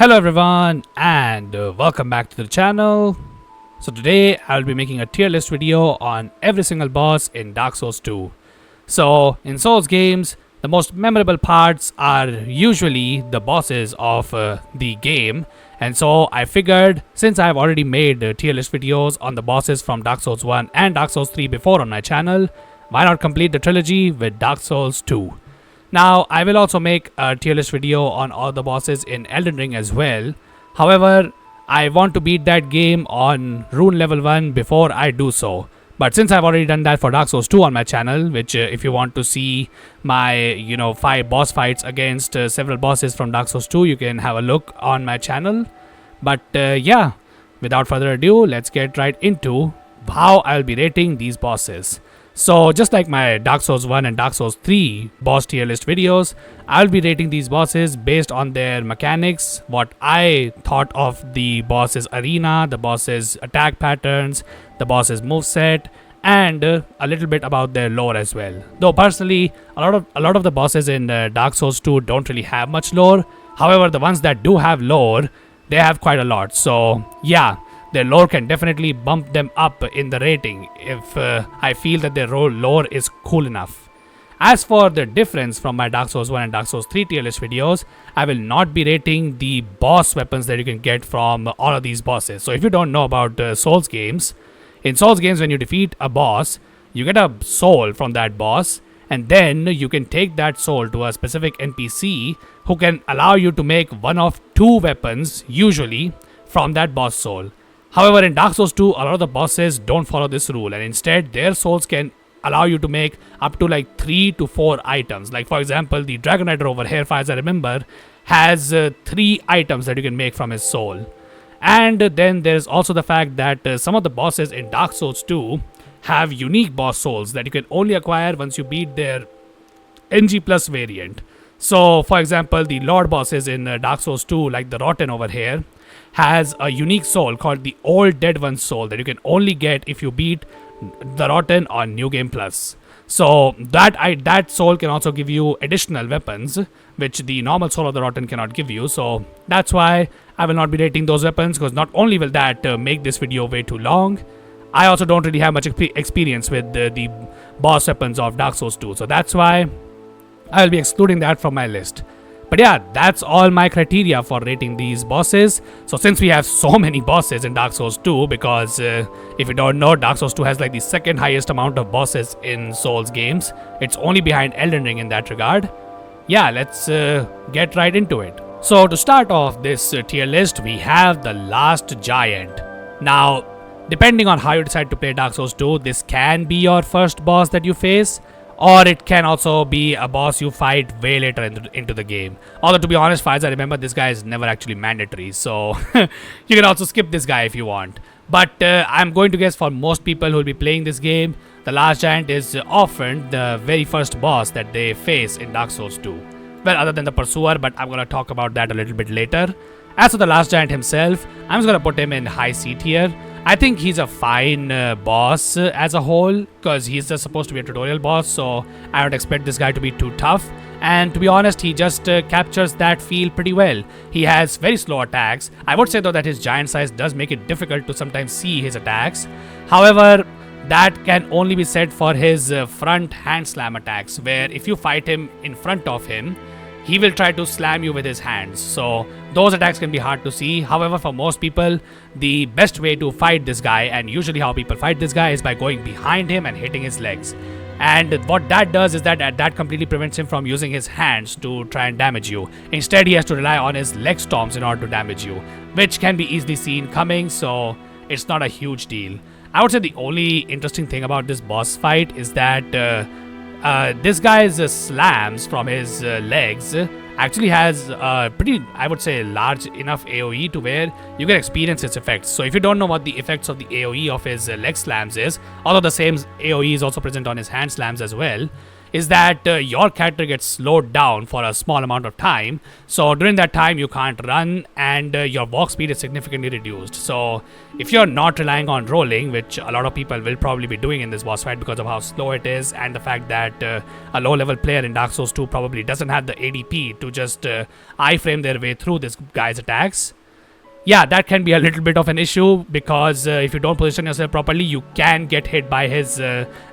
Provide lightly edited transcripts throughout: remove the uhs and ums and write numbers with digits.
Hello everyone and welcome back to the channel. So today I'll be making a tier list video on every single boss in Dark Souls 2. So in Souls games, the most memorable parts are usually the bosses of the game, and so I figured since I've already made tier list videos on the bosses from Dark Souls 1 and Dark Souls 3 before on my channel, why not complete the trilogy with Dark Souls 2. Now, I will also make a tier list video on all the bosses in Elden Ring as well. However, I want to beat that game on Rune level 1 before I do so. But since I've already done that for Dark Souls 2 on my channel, which if you want to see my 5 boss fights against several bosses from Dark Souls 2, you can have a look on my channel. But yeah, without further ado, let's get right into how I'll be rating these bosses. So just like my Dark Souls 1 and Dark Souls 3 boss tier list videos, I'll be rating these bosses based on their mechanics, what I thought of the boss's arena, the boss's attack patterns, the boss's moveset, and a little bit about their lore as well. Though personally, a lot of the bosses in Dark Souls 2 don't really have much lore. However, the ones that do have lore, they have quite a lot. So yeah, their lore can definitely bump them up in the rating if I feel that their lore is cool enough. As for the difference from my Dark Souls 1 and Dark Souls 3 tier list videos, I will not be rating the boss weapons that you can get from all of these bosses. So if you don't know about Souls games, in Souls games when you defeat a boss, you get a soul from that boss, and then you can take that soul to a specific NPC who can allow you to make one of 2 weapons, usually, from that boss soul. However, in Dark Souls 2, a lot of the bosses don't follow this rule, and instead their souls can allow you to make up to like 3 to 4 items. Like for example, the Dragonrider over here, as I remember, has 3 items that you can make from his soul. And then there's also the fact that some of the bosses in Dark Souls 2 have unique boss souls that you can only acquire once you beat their NG plus variant. So for example, the Lord bosses in Dark Souls 2, like the Rotten over here, has a unique soul called the Old Dead One soul that you can only get if you beat the Rotten on New Game Plus. So that soul can also give you additional weapons, which the normal soul of the Rotten cannot give you. So that's why I will not be rating those weapons, because not only will that make this video way too long, I also don't really have much experience with the boss weapons of Dark Souls 2. So that's why I will be excluding that from my list. But yeah, that's all my criteria for rating these bosses. So since we have so many bosses in Dark Souls 2, because if you don't know, Dark Souls 2 has like the second highest amount of bosses in Souls games. It's only behind Elden Ring in that regard. Yeah, let's get right into it. So to start off this tier list, we have the Last Giant. Now, depending on how you decide to play Dark Souls 2, this can be your first boss that you face, or it can also be a boss you fight way later into the game. Although to be honest, as I remember, this guy is never actually mandatory, so you can also skip this guy if you want. But I'm going to guess for most people who will be playing this game, the Last Giant is often the very first boss that they face in Dark Souls 2. Well, other than the Pursuer, but I'm going to talk about that a little bit later. As for the Last Giant himself, I'm just going to put him in high C tier. I think he's a fine boss as a whole, because he's just supposed to be a tutorial boss, so I don't expect this guy to be too tough. And to be honest, he just captures that feel pretty well. He has very slow attacks. I would say though that his giant size does make it difficult to sometimes see his attacks. However, that can only be said for his front hand slam attacks, where if you fight him in front of him, he will try to slam you with his hands. So those attacks can be hard to see. However, for most people, the best way to fight this guy, and usually how people fight this guy, is by going behind him and hitting his legs. And what that does is that completely prevents him from using his hands to try and damage you. Instead, he has to rely on his leg storms in order to damage you, which can be easily seen coming, so it's not a huge deal. I would say the only interesting thing about this boss fight is that this guy's slams from his legs actually has a pretty, I would say, large enough AoE to where you can experience its effects. So if you don't know what the effects of the AoE of his leg slams is, although the same AoE is also present on his hand slams as well, is that your character gets slowed down for a small amount of time. So during that time you can't run, and your walk speed is significantly reduced. So if you're not relying on rolling, which a lot of people will probably be doing in this boss fight because of how slow it is, and the fact that a low level player in Dark Souls 2 probably doesn't have the ADP to just iframe their way through this guy's attacks, yeah, that can be a little bit of an issue, because if you don't position yourself properly, you can get hit by his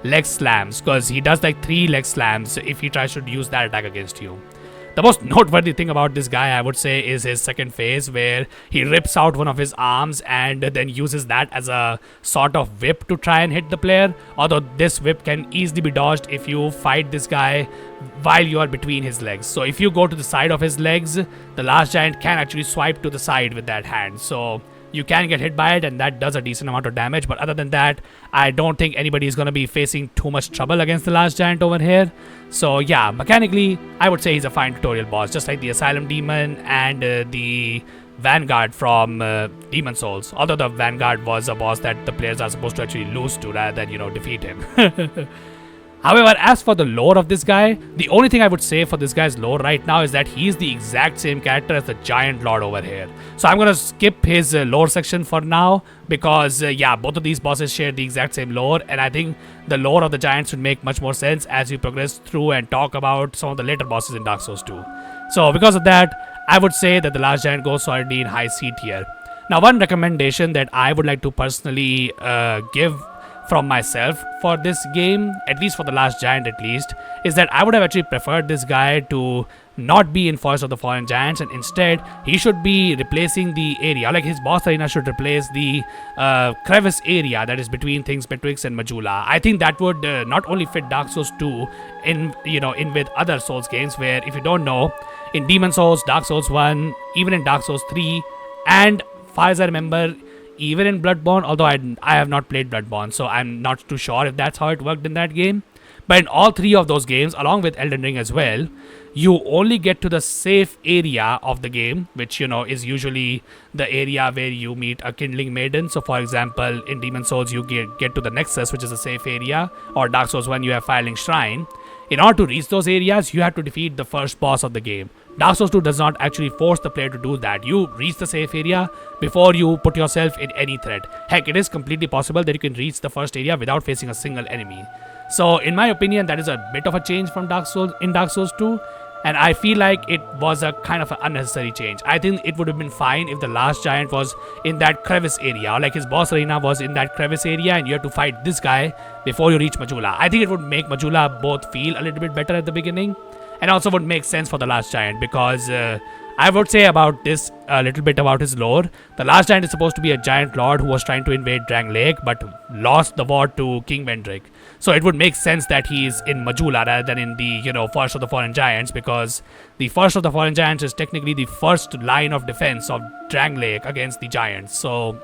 leg slams, because he does like 3 leg slams if he tries to use that attack against you. The most noteworthy thing about this guy, I would say, is his second phase, where he rips out one of his arms and then uses that as a sort of whip to try and hit the player. Although this whip can easily be dodged if you fight this guy while you are between his legs. So if you go to the side of his legs, the last giant can actually swipe to the side with that hand. So you can get hit by it, and that does a decent amount of damage. But other than that, I don't think anybody is going to be facing too much trouble against the last giant over here. So yeah, mechanically, I would say he's a fine tutorial boss, just like the Asylum Demon and the Vanguard from Demon Souls. Although the Vanguard was a boss that the players are supposed to actually lose to rather than, defeat him. However, as for the lore of this guy, the only thing I would say for this guy's lore right now is that he's the exact same character as the Giant Lord over here. So I'm gonna skip his lore section for now, because yeah, both of these bosses share the exact same lore, and I think the lore of the giants would make much more sense as we progress through and talk about some of the later bosses in Dark Souls 2. So because of that, I would say that the last giant goes solidly in high C tier. Now, one recommendation that I would like to personally give from myself for this game, at least for the last giant at least, is that I would have actually preferred this guy to not be in Forest of the Fallen Giants, and instead he should be replacing the area, like his boss arena should replace the crevice area that is between things betwixt and Majula. I think that would not only fit Dark Souls 2 in with other Souls games, where, if you don't know, in Demon Souls, Dark Souls 1, even in Dark Souls 3, and far as I remember, even in Bloodborne, although I have not played Bloodborne, so I'm not too sure if that's how it worked in that game. But in all 3 of those games, along with Elden Ring as well, you only get to the safe area of the game, which, is usually the area where you meet a Kindling Maiden. So, for example, in Demon Souls, you get to the Nexus, which is a safe area, or Dark Souls 1, you have Firelink Shrine. In order to reach those areas, you have to defeat the first boss of the game. Dark Souls 2 does not actually force the player to do that. You reach the safe area before you put yourself in any threat. Heck, it is completely possible that you can reach the first area without facing a single enemy. So, in my opinion, that is a bit of a change from Dark Souls 2, and I feel like it was a kind of an unnecessary change. I think it would have been fine if the last giant was in that crevice area, or like his boss arena was in that crevice area, and you have to fight this guy before you reach Majula. I think it would make Majula both feel a little bit better at the beginning, and also would make sense for the last giant, because I would say about this a little bit about his lore. The last giant is supposed to be a giant lord who was trying to invade Drang Lake but lost the war to King Vendrick. So it would make sense that he is in Majula rather than in the Forest of the Fallen Giants, because the Forest of the Fallen Giants is technically the first line of defense of Drang Lake against the giants. So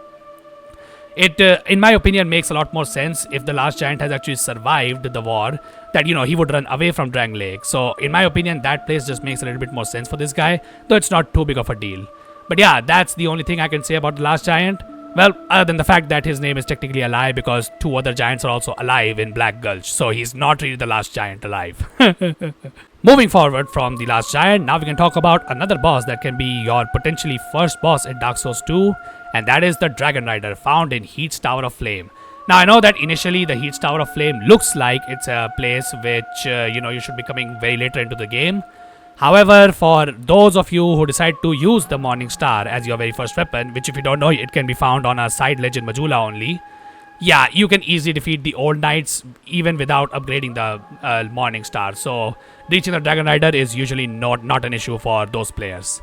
it, in my opinion, makes a lot more sense if the last giant has actually survived the war, that, he would run away from Drang Lake. So, in my opinion, that place just makes a little bit more sense for this guy, though it's not too big of a deal. But yeah, that's the only thing I can say about the last giant. Well, other than the fact that his name is technically a lie, because 2 other giants are also alive in Black Gulch, so he's not really the last giant alive. Moving forward from the last giant, now we can talk about another boss that can be your potentially first boss in Dark Souls 2, and that is the Dragonrider, found in Heat's Tower of Flame. Now, I know that initially the Heat's Tower of Flame looks like it's a place which, you should be coming very later into the game. However, for those of you who decide to use the Morning Star as your very first weapon, which, if you don't know, it can be found on a side ledge in Majula only, yeah, you can easily defeat the old knights even without upgrading the Morning Star. So, reaching the Dragonrider is usually not an issue for those players.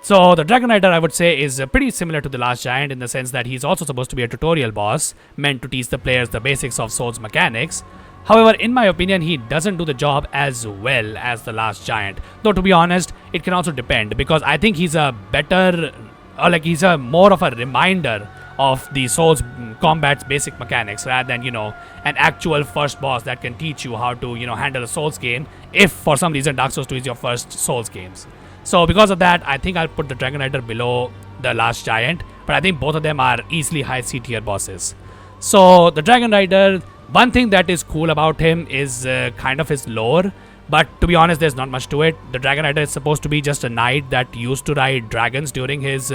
So, the Dragonrider, I would say, is pretty similar to the last giant in the sense that he's also supposed to be a tutorial boss, meant to teach the players the basics of Souls mechanics. However, in my opinion, he doesn't do the job as well as the last giant. Though, to be honest, it can also depend, because I think he's a better, or like he's a more of a reminder of the Souls combat's basic mechanics, rather than, an actual first boss that can teach you how to, handle a Souls game, if for some reason Dark Souls 2 is your first Souls games. So because of that, I think I'll put the Dragonrider below the last giant, but I think both of them are easily high C tier bosses. So the Dragonrider, One thing that is cool about him is kind of his lore, but to be honest, there's not much to it. The Dragonrider is supposed to be just a knight that used to ride dragons during his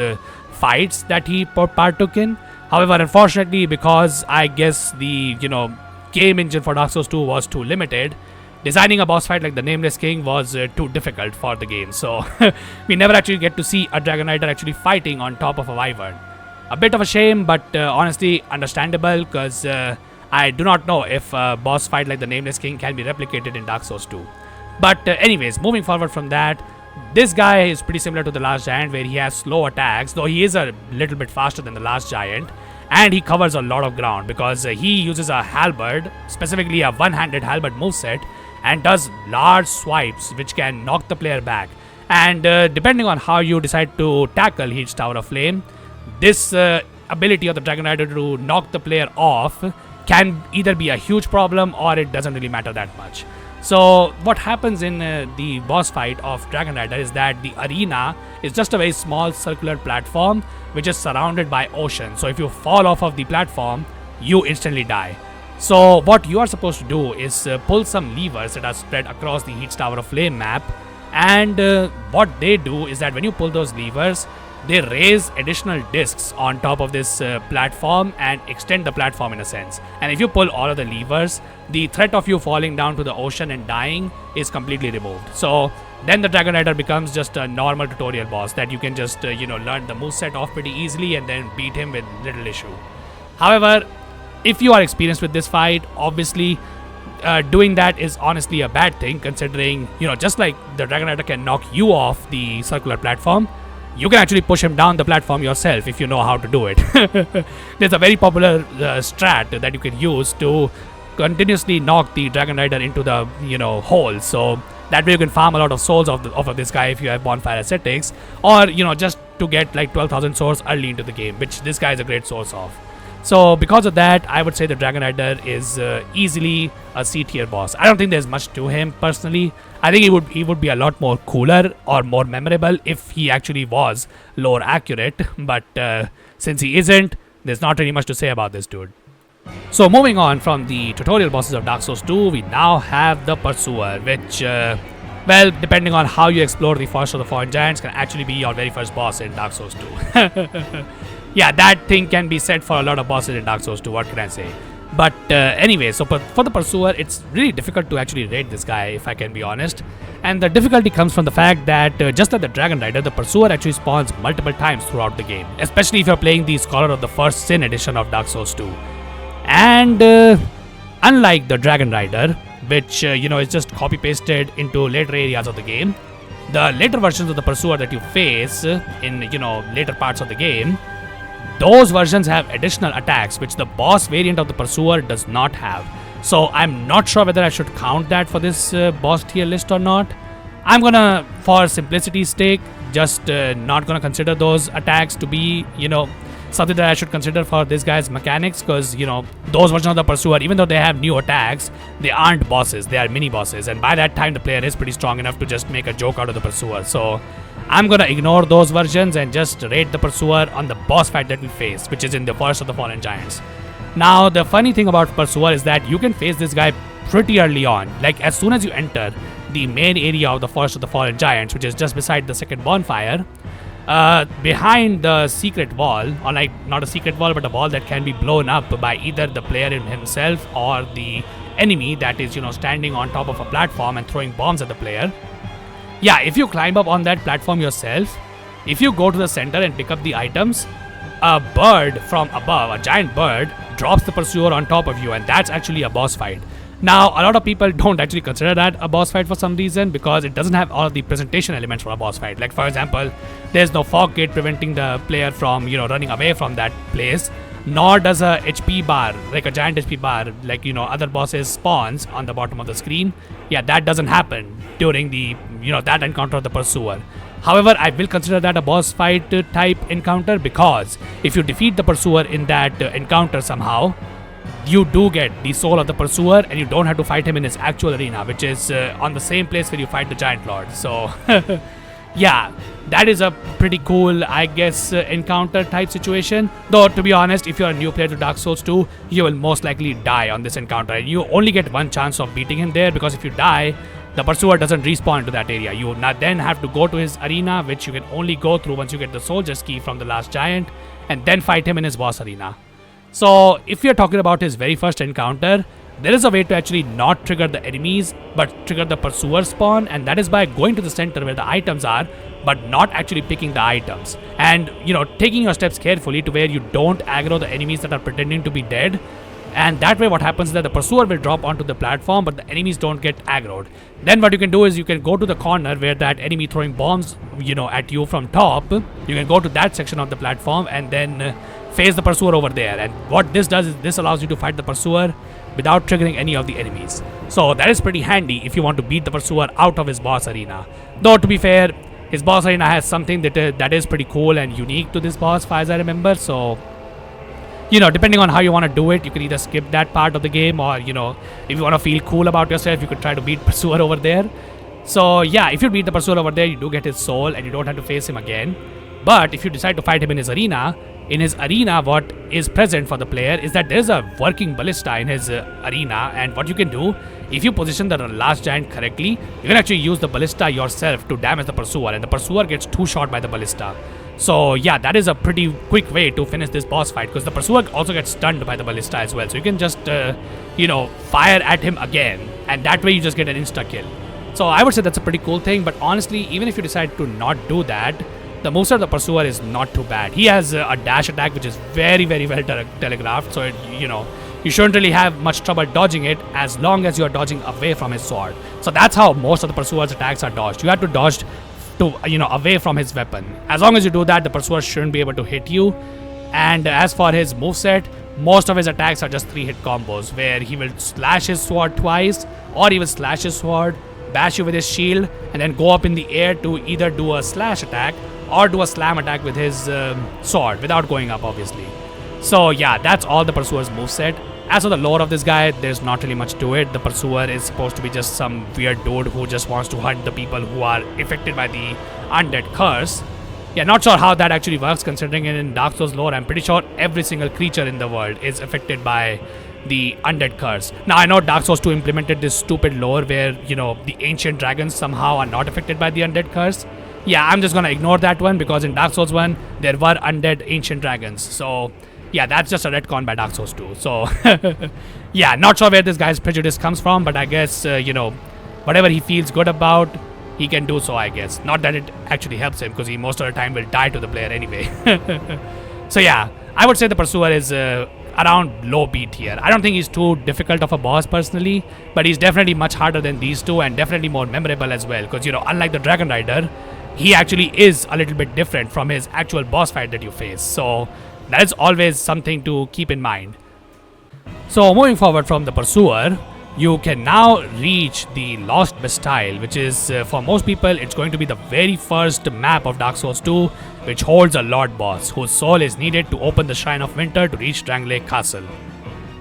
fights that he partook in. However, unfortunately, because I guess the game engine for Dark Souls 2 was too limited, designing a boss fight like the Nameless King was too difficult for the game. So we never actually get to see a Dragonrider actually fighting on top of a wyvern. A bit of a shame, but honestly understandable, because I do not know if a boss fight like the Nameless King can be replicated in Dark Souls 2. But anyways, moving forward from that, this guy is pretty similar to the last giant, where he has slow attacks, though he is a little bit faster than the last giant, and he covers a lot of ground because he uses a halberd, specifically a one-handed halberd moveset, and does large swipes which can knock the player back. And depending on how you decide to tackle his Tower of Flame, this ability of the Dragonrider to knock the player off can either be a huge problem, or it doesn't really matter that much. So what happens in the boss fight of Dragonrider is that the arena is just a very small circular platform which is surrounded by ocean. So if you fall off of the platform, you instantly die. So what you are supposed to do is pull some levers that are spread across the Heat's Tower of Flame map, and what they do is that when you pull those levers, they raise additional discs on top of this platform and extend the platform in a sense. And if you pull all of the levers, the threat of you falling down to the ocean and dying is completely removed. So then the Dragonrider becomes just a normal tutorial boss that you can just learn the moveset off pretty easily and then beat him with little issue. However, if you are experienced with this fight, obviously doing that is honestly a bad thing, considering just like the Dragonrider can knock you off the circular platform, you can actually push him down the platform yourself if you know how to do it. There's a very popular strat that you can use to continuously knock the Dragonrider into the hole. So that way you can farm a lot of souls off of this guy if you have bonfire ascetics, or just to get like 12,000 souls early into the game, which this guy is a great source of. So because of that, I would say the Dragonrider is easily a C tier boss. I don't think there's much to him personally. I think he would be a lot more cooler or more memorable if he actually was lore accurate. But since he isn't, there's not really much to say about this dude. So moving on from the tutorial bosses of Dark Souls 2, we now have the Pursuer, which well, depending on how you explore the Forest of the Fallen Giants, can actually be your very first boss in Dark Souls 2. Yeah, that thing can be said for a lot of bosses in Dark Souls 2, what can I say. But anyway, so for the Pursuer, it's really difficult to actually raid this guy, if I can be honest. And the difficulty comes from the fact that just like the Dragonrider, the Pursuer actually spawns multiple times throughout the game, especially if you're playing the Scholar of the First Sin edition of Dark Souls 2. And unlike the Dragonrider, which is just copy pasted into later areas of the game, the later versions of the Pursuer that you face in later parts of the game, those versions have additional attacks which the boss variant of the Pursuer does not have. So I'm not sure whether I should count that for this boss tier list or not. I'm gonna, for simplicity's sake, just not gonna consider those attacks to be something that I should consider for this guy's mechanics, because those versions of the Pursuer, even though they have new attacks, they aren't bosses, they are mini bosses, and by that time the player is pretty strong enough to just make a joke out of the Pursuer. So I'm gonna ignore those versions and just rate the Pursuer on the boss fight that we face, which is in the Forest of the Fallen Giants. Now the funny thing about Pursuer is that you can face this guy pretty early on, like as soon as you enter the main area of the Forest of the Fallen Giants, which is just beside the second bonfire. Behind the secret wall, or like not a secret wall but a wall that can be blown up by either the player himself or the enemy that is standing on top of a platform and throwing bombs at the player. Yeah, if you climb up on that platform yourself, if you go to the center and pick up the items, a bird from above, a giant bird, drops the Pursuer on top of you, and that's actually a boss fight. Now, a lot of people don't actually consider that a boss fight for some reason, because it doesn't have all of the presentation elements for a boss fight. Like, for example, there's no fog gate preventing the player from, running away from that place, nor does a HP bar, like a giant HP bar, like, other bosses spawns on the bottom of the screen. Yeah, that doesn't happen during the, that encounter of the Pursuer. However, I will consider that a boss fight type encounter, because if you defeat the Pursuer in that encounter somehow, you do get the soul of the Pursuer, and you don't have to fight him in his actual arena, which is on the same place where you fight the Giant Lord. So yeah, that is a pretty cool, I guess, encounter type situation. Though, to be honest, if you're a new player to Dark Souls 2, you will most likely die on this encounter. And you only get one chance of beating him there, because if you die, the Pursuer doesn't respawn to that area. You then have to go to his arena, which you can only go through once you get the Soldier's Key from the last giant, and then fight him in his boss arena. So, if you're talking about his very first encounter, there is a way to actually not trigger the enemies, but trigger the Pursuer spawn, and that is by going to the center where the items are, but not actually picking the items. And, taking your steps carefully to where you don't aggro the enemies that are pretending to be dead. And that way what happens is that the Pursuer will drop onto the platform, but the enemies don't get aggroed. Then what you can do is you can go to the corner where that enemy throwing bombs, at you from top. You can go to that section of the platform and then face the Pursuer over there. And what this does is this allows you to fight the Pursuer without triggering any of the enemies. So that is pretty handy if you want to beat the Pursuer out of his boss arena. Though, to be fair, his boss arena has something that is pretty cool and unique to this boss, as I remember. So, depending on how you want to do it, you can either skip that part of the game, or, if you want to feel cool about yourself, you could try to beat Pursuer over there. So, yeah, if you beat the Pursuer over there, you do get his soul and you don't have to face him again. But if you decide to fight him in his arena, what is present for the player is that there's a working ballista in his arena, and what you can do, if you position the last giant correctly, you can actually use the ballista yourself to damage the Pursuer, and the Pursuer gets two-shot by the ballista. So yeah, that is a pretty quick way to finish this boss fight, because the Pursuer also gets stunned by the ballista as well. So you can just, fire at him again, and that way you just get an insta-kill. So I would say that's a pretty cool thing, but honestly, even if you decide to not do that, the moveset of the Pursuer is not too bad. He has a dash attack which is very, very well telegraphed, so you shouldn't really have much trouble dodging it as long as you are dodging away from his sword. So that's how most of the Pursuer's attacks are dodged. You have to dodge away from his weapon. As long as you do that, the Pursuer shouldn't be able to hit you. And as for his moveset, most of his attacks are just 3-hit combos, where he will slash his sword twice, or he will slash his sword, bash you with his shield, and then go up in the air to either do a slash attack or do a slam attack with his sword without going up, obviously. So yeah, that's all the Pursuer's moveset. As for the lore of this guy, there's not really much to it. The Pursuer is supposed to be just some weird dude who just wants to hunt the people who are affected by the undead curse. Yeah, not sure how that actually works, considering in Dark Souls lore, I'm pretty sure every single creature in the world is affected by the undead curse. Now, I know Dark Souls 2 implemented this stupid lore where, the ancient dragons somehow are not affected by the undead curse. Yeah, I'm just gonna ignore that one, because in Dark Souls 1, there were undead ancient dragons. So, yeah, that's just a retcon by Dark Souls 2. So, yeah, not sure where this guy's prejudice comes from, but I guess, whatever he feels good about, he can do so, I guess. Not that it actually helps him, because he most of the time will die to the player anyway. So, yeah, I would say the Pursuer is around low B tier. I don't think he's too difficult of a boss personally, but he's definitely much harder than these two, and definitely more memorable as well, because, unlike the Dragonrider, he actually is a little bit different from his actual boss fight that you face. So that is always something to keep in mind. So moving forward from the Pursuer, you can now reach the Lost Bastille, which is, for most people, it's going to be the very first map of Dark Souls 2, which holds a Lord boss, whose soul is needed to open the Shrine of Winter to reach Drangleic Castle.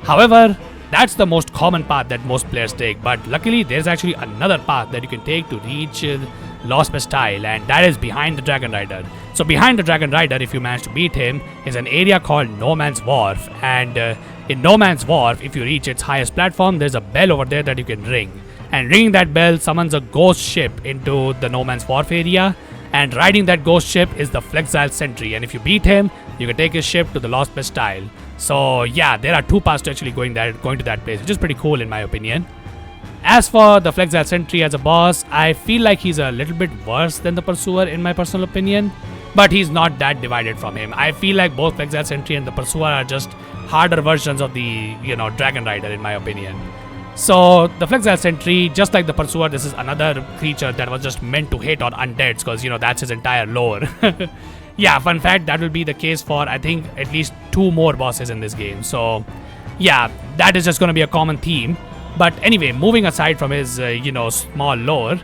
However, that's the most common path that most players take, but luckily there's actually another path that you can take to reach Lost Bastille, and that is behind the Dragonrider. So behind the Dragonrider, if you manage to beat him, is an area called No Man's Wharf, and in No Man's Wharf, if you reach its highest platform, there's a bell over there that you can ring. And ringing that bell summons a ghost ship into the No Man's Wharf area, and riding that ghost ship is the Flexile Sentery, and if you beat him, you can take his ship to the Lost Bastille. So yeah, there are two paths to actually going to that place, which is pretty cool in my opinion. As for the Flexile Sentery as a boss, I feel like he's a little bit worse than the Pursuer in my personal opinion, but he's not that divided from him. I feel like both Flexile Sentery and the Pursuer are just harder versions of the, Dragonrider in my opinion. So the Flexile Sentery, just like the Pursuer, this is another creature that was just meant to hit on undeads, because, that's his entire lore. Yeah, fun fact, that will be the case for, I think, at least 2 more bosses in this game. So, yeah, that is just going to be a common theme. But anyway, moving aside from his, small lore,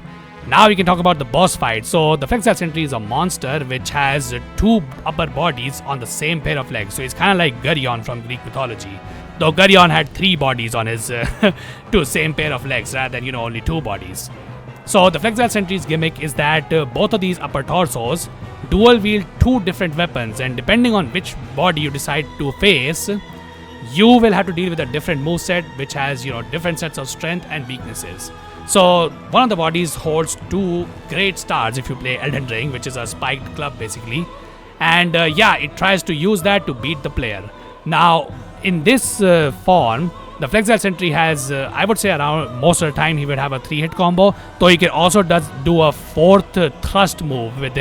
now we can talk about the boss fight. So, the Flexile Sentery is a monster which has 2 upper bodies on the same pair of legs. So, it's kind of like Gurion from Greek mythology. Though Gurion had 3 bodies on his 2 same pair of legs rather than, only 2 bodies. So the Flexile Sentry's gimmick is that both of these upper torsos dual wield 2 different weapons, and depending on which body you decide to face, you will have to deal with a different moveset which has, different sets of strength and weaknesses. So one of the bodies holds 2 great stars if you play Elden Ring, which is a spiked club basically, and it tries to use that to beat the player. Now in this form, the Flexile Sentry has, I would say, around most of the time he would have a 3-hit combo, though he can also do a 4th thrust move with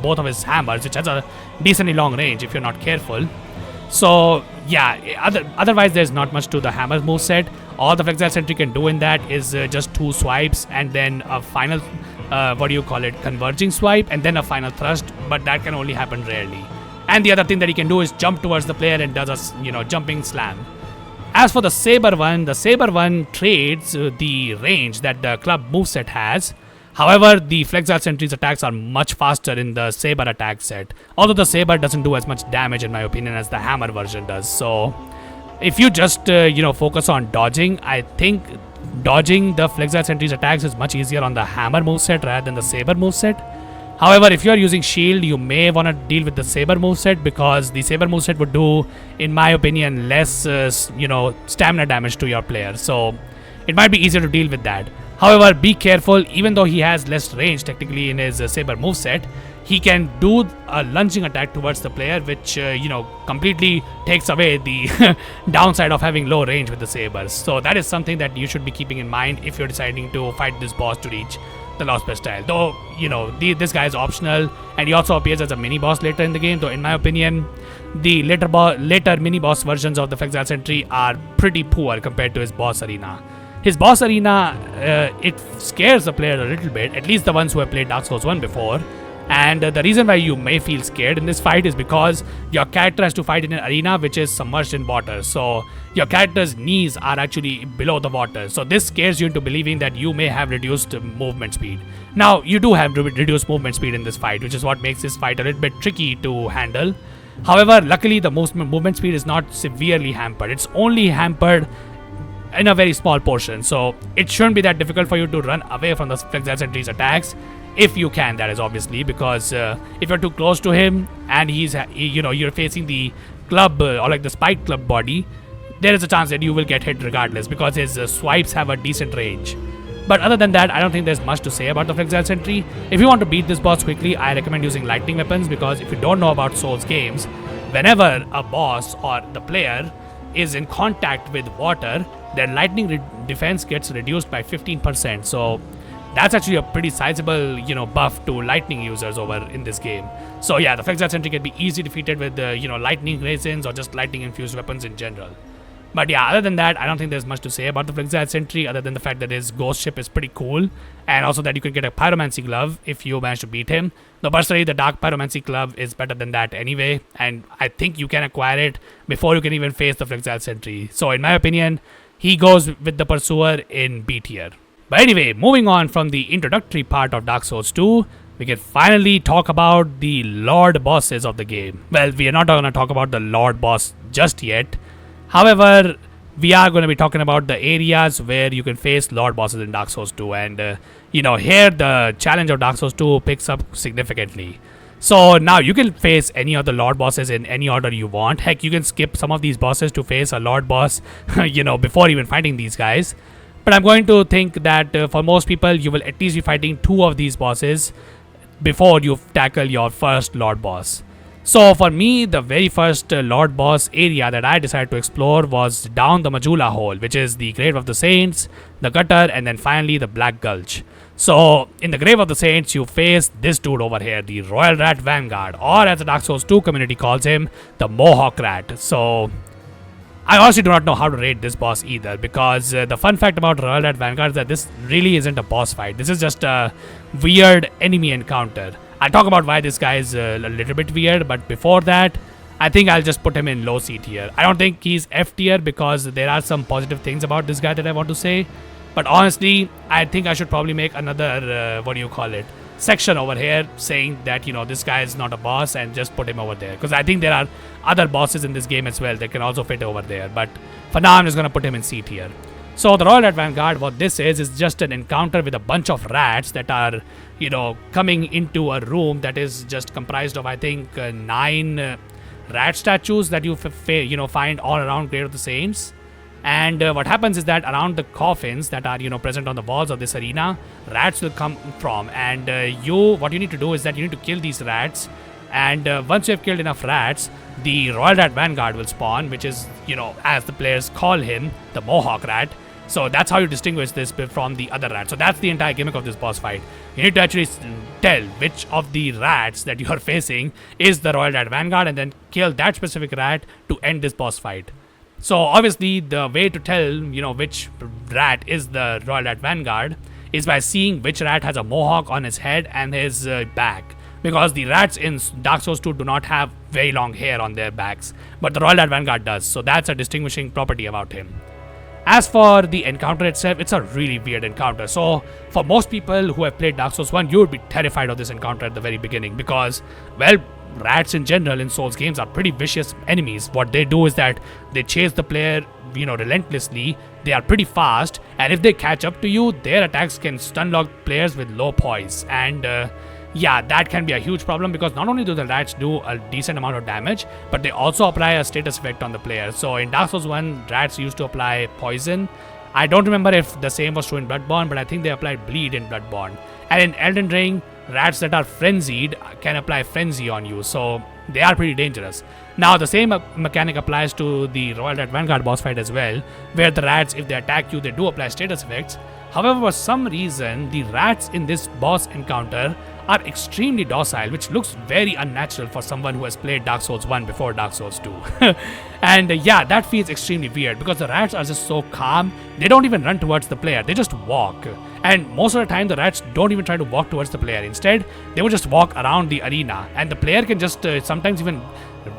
both of his hammers, which has a decently long range if you're not careful. So otherwise there's not much to the hammer moveset. All the Flexile Sentry can do in that is just 2 swipes and then a final, converging swipe and then a final thrust, but that can only happen rarely. And the other thing that he can do is jump towards the player and does a jumping slam. As for the Saber one trades the range that the club moveset has. However, the Flexile Sentry's attacks are much faster in the Saber attack set. Although the Saber doesn't do as much damage in my opinion as the hammer version does. So if you just focus on dodging, I think dodging the Flexile Sentry's attacks is much easier on the hammer moveset rather than the Saber moveset. However, if you are using shield, you may want to deal with the Saber moveset, because the Saber moveset would do, in my opinion, less stamina damage to your player. So it might be easier to deal with that. However, be careful. Even though he has less range technically in his Saber moveset, he can do a lunging attack towards the player, which completely takes away the downside of having low range with the Sabers. So that is something that you should be keeping in mind if you're deciding to fight this boss to reach the Lost Bastille. Though this guy is optional, and he also appears as a mini boss later in the game, though in my opinion the later mini boss versions of the Flexile Sentry are pretty poor compared to his boss arena. His boss arena, it scares the player a little bit, at least the ones who have played Dark Souls 1 before. And the reason why you may feel scared in this fight is because your character has to fight in an arena which is submerged in water. So your character's knees are actually below the water. So this scares you into believing that you may have reduced movement speed. Now, you do have reduced movement speed in this fight, which is what makes this fight a little bit tricky to handle. However, luckily the movement speed is not severely hampered. It's only hampered in a very small portion. So it shouldn't be that difficult for you to run away from the Flexile Sentry's attacks. If you can, that is obviously, because if you're too close to him and you're facing the club or like the spike club body, there is a chance that you will get hit regardless, because his swipes have a decent range. But other than that, I don't think there's much to say about the Flexile Sentry. If you want to beat this boss quickly, I recommend using lightning weapons, because if you don't know about Souls games, whenever a boss or the player is in contact with water, their lightning defense gets reduced by 15%. So that's actually a pretty sizable, buff to lightning users over in this game. So yeah, the Flexile Sentry can be easily defeated with, lightning resins or just lightning infused weapons in general. But yeah, other than that, I don't think there's much to say about the Flexile Sentry, other than the fact that his ghost ship is pretty cool, and also that you can get a pyromancy glove if you manage to beat him. Though personally, the dark pyromancy glove is better than that anyway, and I think you can acquire it before you can even face the Flexile Sentry. So in my opinion, he goes with the Pursuer in B tier. But anyway, moving on from the introductory part of Dark Souls 2, we can finally talk about the Lord bosses of the game. Well, we are not going to talk about the Lord boss just yet. However, we are going to be talking about the areas where you can face Lord bosses in Dark Souls 2. And, here the challenge of Dark Souls 2 picks up significantly. So now you can face any of the Lord bosses in any order you want. Heck, you can skip some of these bosses to face a Lord boss, before even fighting these guys. But I'm going to think that for most people, you will at least be fighting 2 of these bosses before you tackle your first Lord boss. So for me, the very first Lord boss area that I decided to explore was down the Majula hole, which is the Grave of the Saints, the Gutter, and then finally the Black Gulch. So in the Grave of the Saints, you face this dude over here, the Royal Rat Vanguard, or as the Dark Souls 2 community calls him, the Mohawk Rat. So I honestly do not know how to rate this boss either, because the fun fact about Royal Rat Vanguard is that this really isn't a boss fight. This is just a weird enemy encounter. I'll talk about why this guy is a little bit weird, but before that, I think I'll just put him in low C tier. I don't think he's F tier, because there are some positive things about this guy that I want to say. But honestly, I think I should probably make another, section over here saying that, this guy is not a boss, and just put him over there. Because I think there are other bosses in this game as well that can also fit over there. But for now, I'm just going to put him in C tier. So the Royal Rat Vanguard, what this is just an encounter with a bunch of rats that are, coming into a room that is just comprised of, I think, 9 rat statues that you find all around Grave of the Saints. And what happens is that around the coffins that are present on the walls of this arena, rats will come from, and what you need to do is that you need to kill these rats. And once you have killed enough rats, the Royal Rat Vanguard will spawn, which is, as the players call him, the Mohawk Rat. So that's how you distinguish this from the other rats. So that's the entire gimmick of this boss fight. You need to actually tell which of the rats that you are facing is the Royal Rat Vanguard, and then kill that specific rat to end this boss fight. So obviously the way to tell, which rat is the Royal Rat Vanguard is by seeing which rat has a mohawk on his head and his back. Because the rats in Dark Souls 2 do not have very long hair on their backs, but the Royal Rat Vanguard does. So that's a distinguishing property about him. As for the encounter itself, it's a really weird encounter. So for most people who have played Dark Souls 1, you would be terrified of this encounter at the very beginning because, well, rats in general in Souls games are pretty vicious enemies. What they do is that they chase the player, relentlessly. They are pretty fast, and if they catch up to you, their attacks can stun lock players with low poise. And yeah, that can be a huge problem because not only do the rats do a decent amount of damage, but they also apply a status effect on the player. So in Dark Souls 1, rats used to apply poison. I don't remember if the same was true in Bloodborne, but I think they applied bleed in Bloodborne. And in Elden Ring, rats that are frenzied can apply frenzy on you, so they are pretty dangerous. Now, the same mechanic applies to the Royal Rat Vanguard boss fight as well, where the rats, if they attack you, they do apply status effects. However, for some reason, the rats in this boss encounter are extremely docile, which looks very unnatural for someone who has played Dark Souls 1 before Dark Souls 2. And yeah, that feels extremely weird because the rats are just so calm. They don't even run towards the player, they just walk. And most of the time, the rats don't even try to walk towards the player. Instead, they will just walk around the arena, and the player can just sometimes even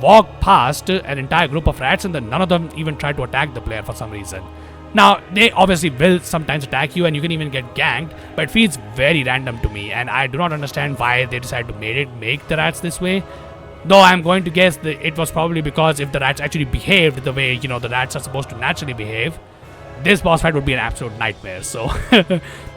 walk past an entire group of rats, and then none of them even try to attack the player for some reason. Now, they obviously will sometimes attack you and you can even get ganked, but it feels very random to me, and I do not understand why they decided to make the rats this way. Though I'm going to guess that it was probably because if the rats actually behaved the way, the rats are supposed to naturally behave, this boss fight would be an absolute nightmare. So,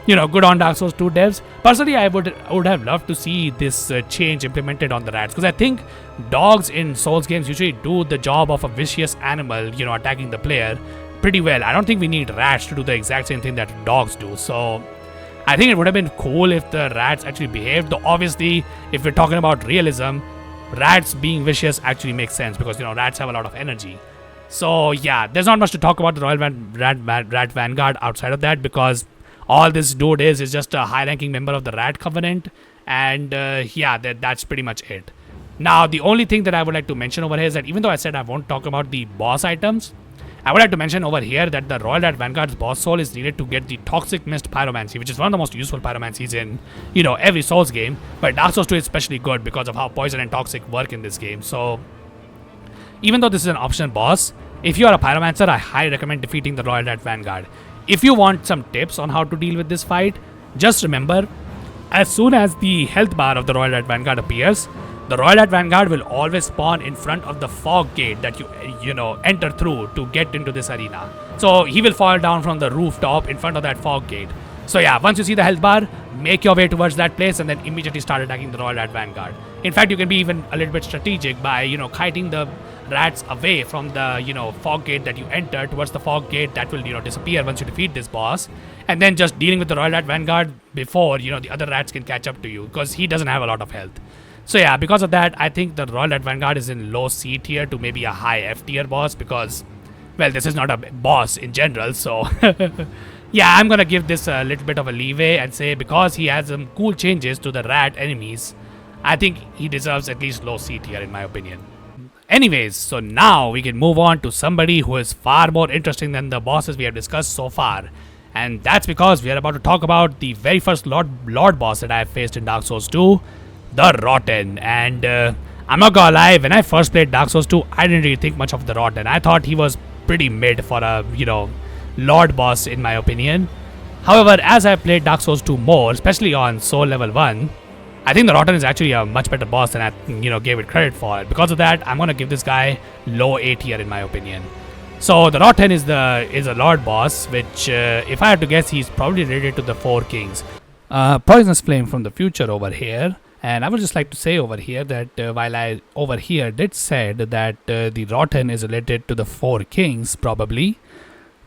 good on Dark Souls 2 devs. Personally, I would have loved to see this change implemented on the rats, because I think dogs in Souls games usually do the job of a vicious animal, attacking the player pretty well. I don't think we need rats to do the exact same thing that dogs do. So I think it would have been cool if the rats actually behaved. Though obviously, if we're talking about realism, rats being vicious actually makes sense because rats have a lot of energy. So yeah, there's not much to talk about the Royal Rat Vanguard outside of that, because all this dude is just a high-ranking member of the Rat Covenant, and yeah, that's pretty much it. Now, the only thing that I would like to mention over here is that even though I said I won't talk about the boss items, I would like to mention over here that the Royal Rat Vanguard's boss soul is needed to get the Toxic Mist Pyromancy, which is one of the most useful pyromancies in, every Souls game. But Dark Souls 2 is especially good because of how poison and toxic work in this game. So, even though this is an optional boss, if you are a pyromancer, I highly recommend defeating the Royal Rat Vanguard. If you want some tips on how to deal with this fight, just remember, as soon as the health bar of the Royal Rat Vanguard appears, the Royal Rat Vanguard will always spawn in front of the fog gate that you enter through to get into this arena. So he will fall down from the rooftop in front of that fog gate. So yeah, once you see the health bar, make your way towards that place and then immediately start attacking the Royal Rat Vanguard. In fact, you can be even a little bit strategic by, kiting the rats away from the, fog gate that you enter towards the fog gate that will, disappear once you defeat this boss. And then just dealing with the Royal Rat Vanguard before, the other rats can catch up to you, because he doesn't have a lot of health. So yeah, because of that, I think the Royal Rat Vanguard is in low C tier to maybe a high F tier boss, because, well, this is not a boss in general, so yeah, I'm gonna give this a little bit of a leeway and say because he has some cool changes to the rat enemies, I think he deserves at least low C tier in my opinion. Anyways, so now we can move on to somebody who is far more interesting than the bosses we have discussed so far. And that's because we are about to talk about the very first Lord boss that I have faced in Dark Souls 2, the Rotten. And I'm not gonna lie, when I first played Dark Souls 2, I didn't really think much of the Rotten. I thought he was pretty mid for a, Lord boss in my opinion. However, as I played Dark Souls 2 more, especially on Soul level 1, I think the Rotten is actually a much better boss than I, gave it credit for. Because of that, I'm gonna give this guy low A tier in my opinion. So the Rotten is a Lord boss, which if I had to guess, he's probably related to the Four Kings. Poisonous Flame from the future over here. And I would just like to say over here that while I over here did said that the Rotten is related to the Four Kings, probably,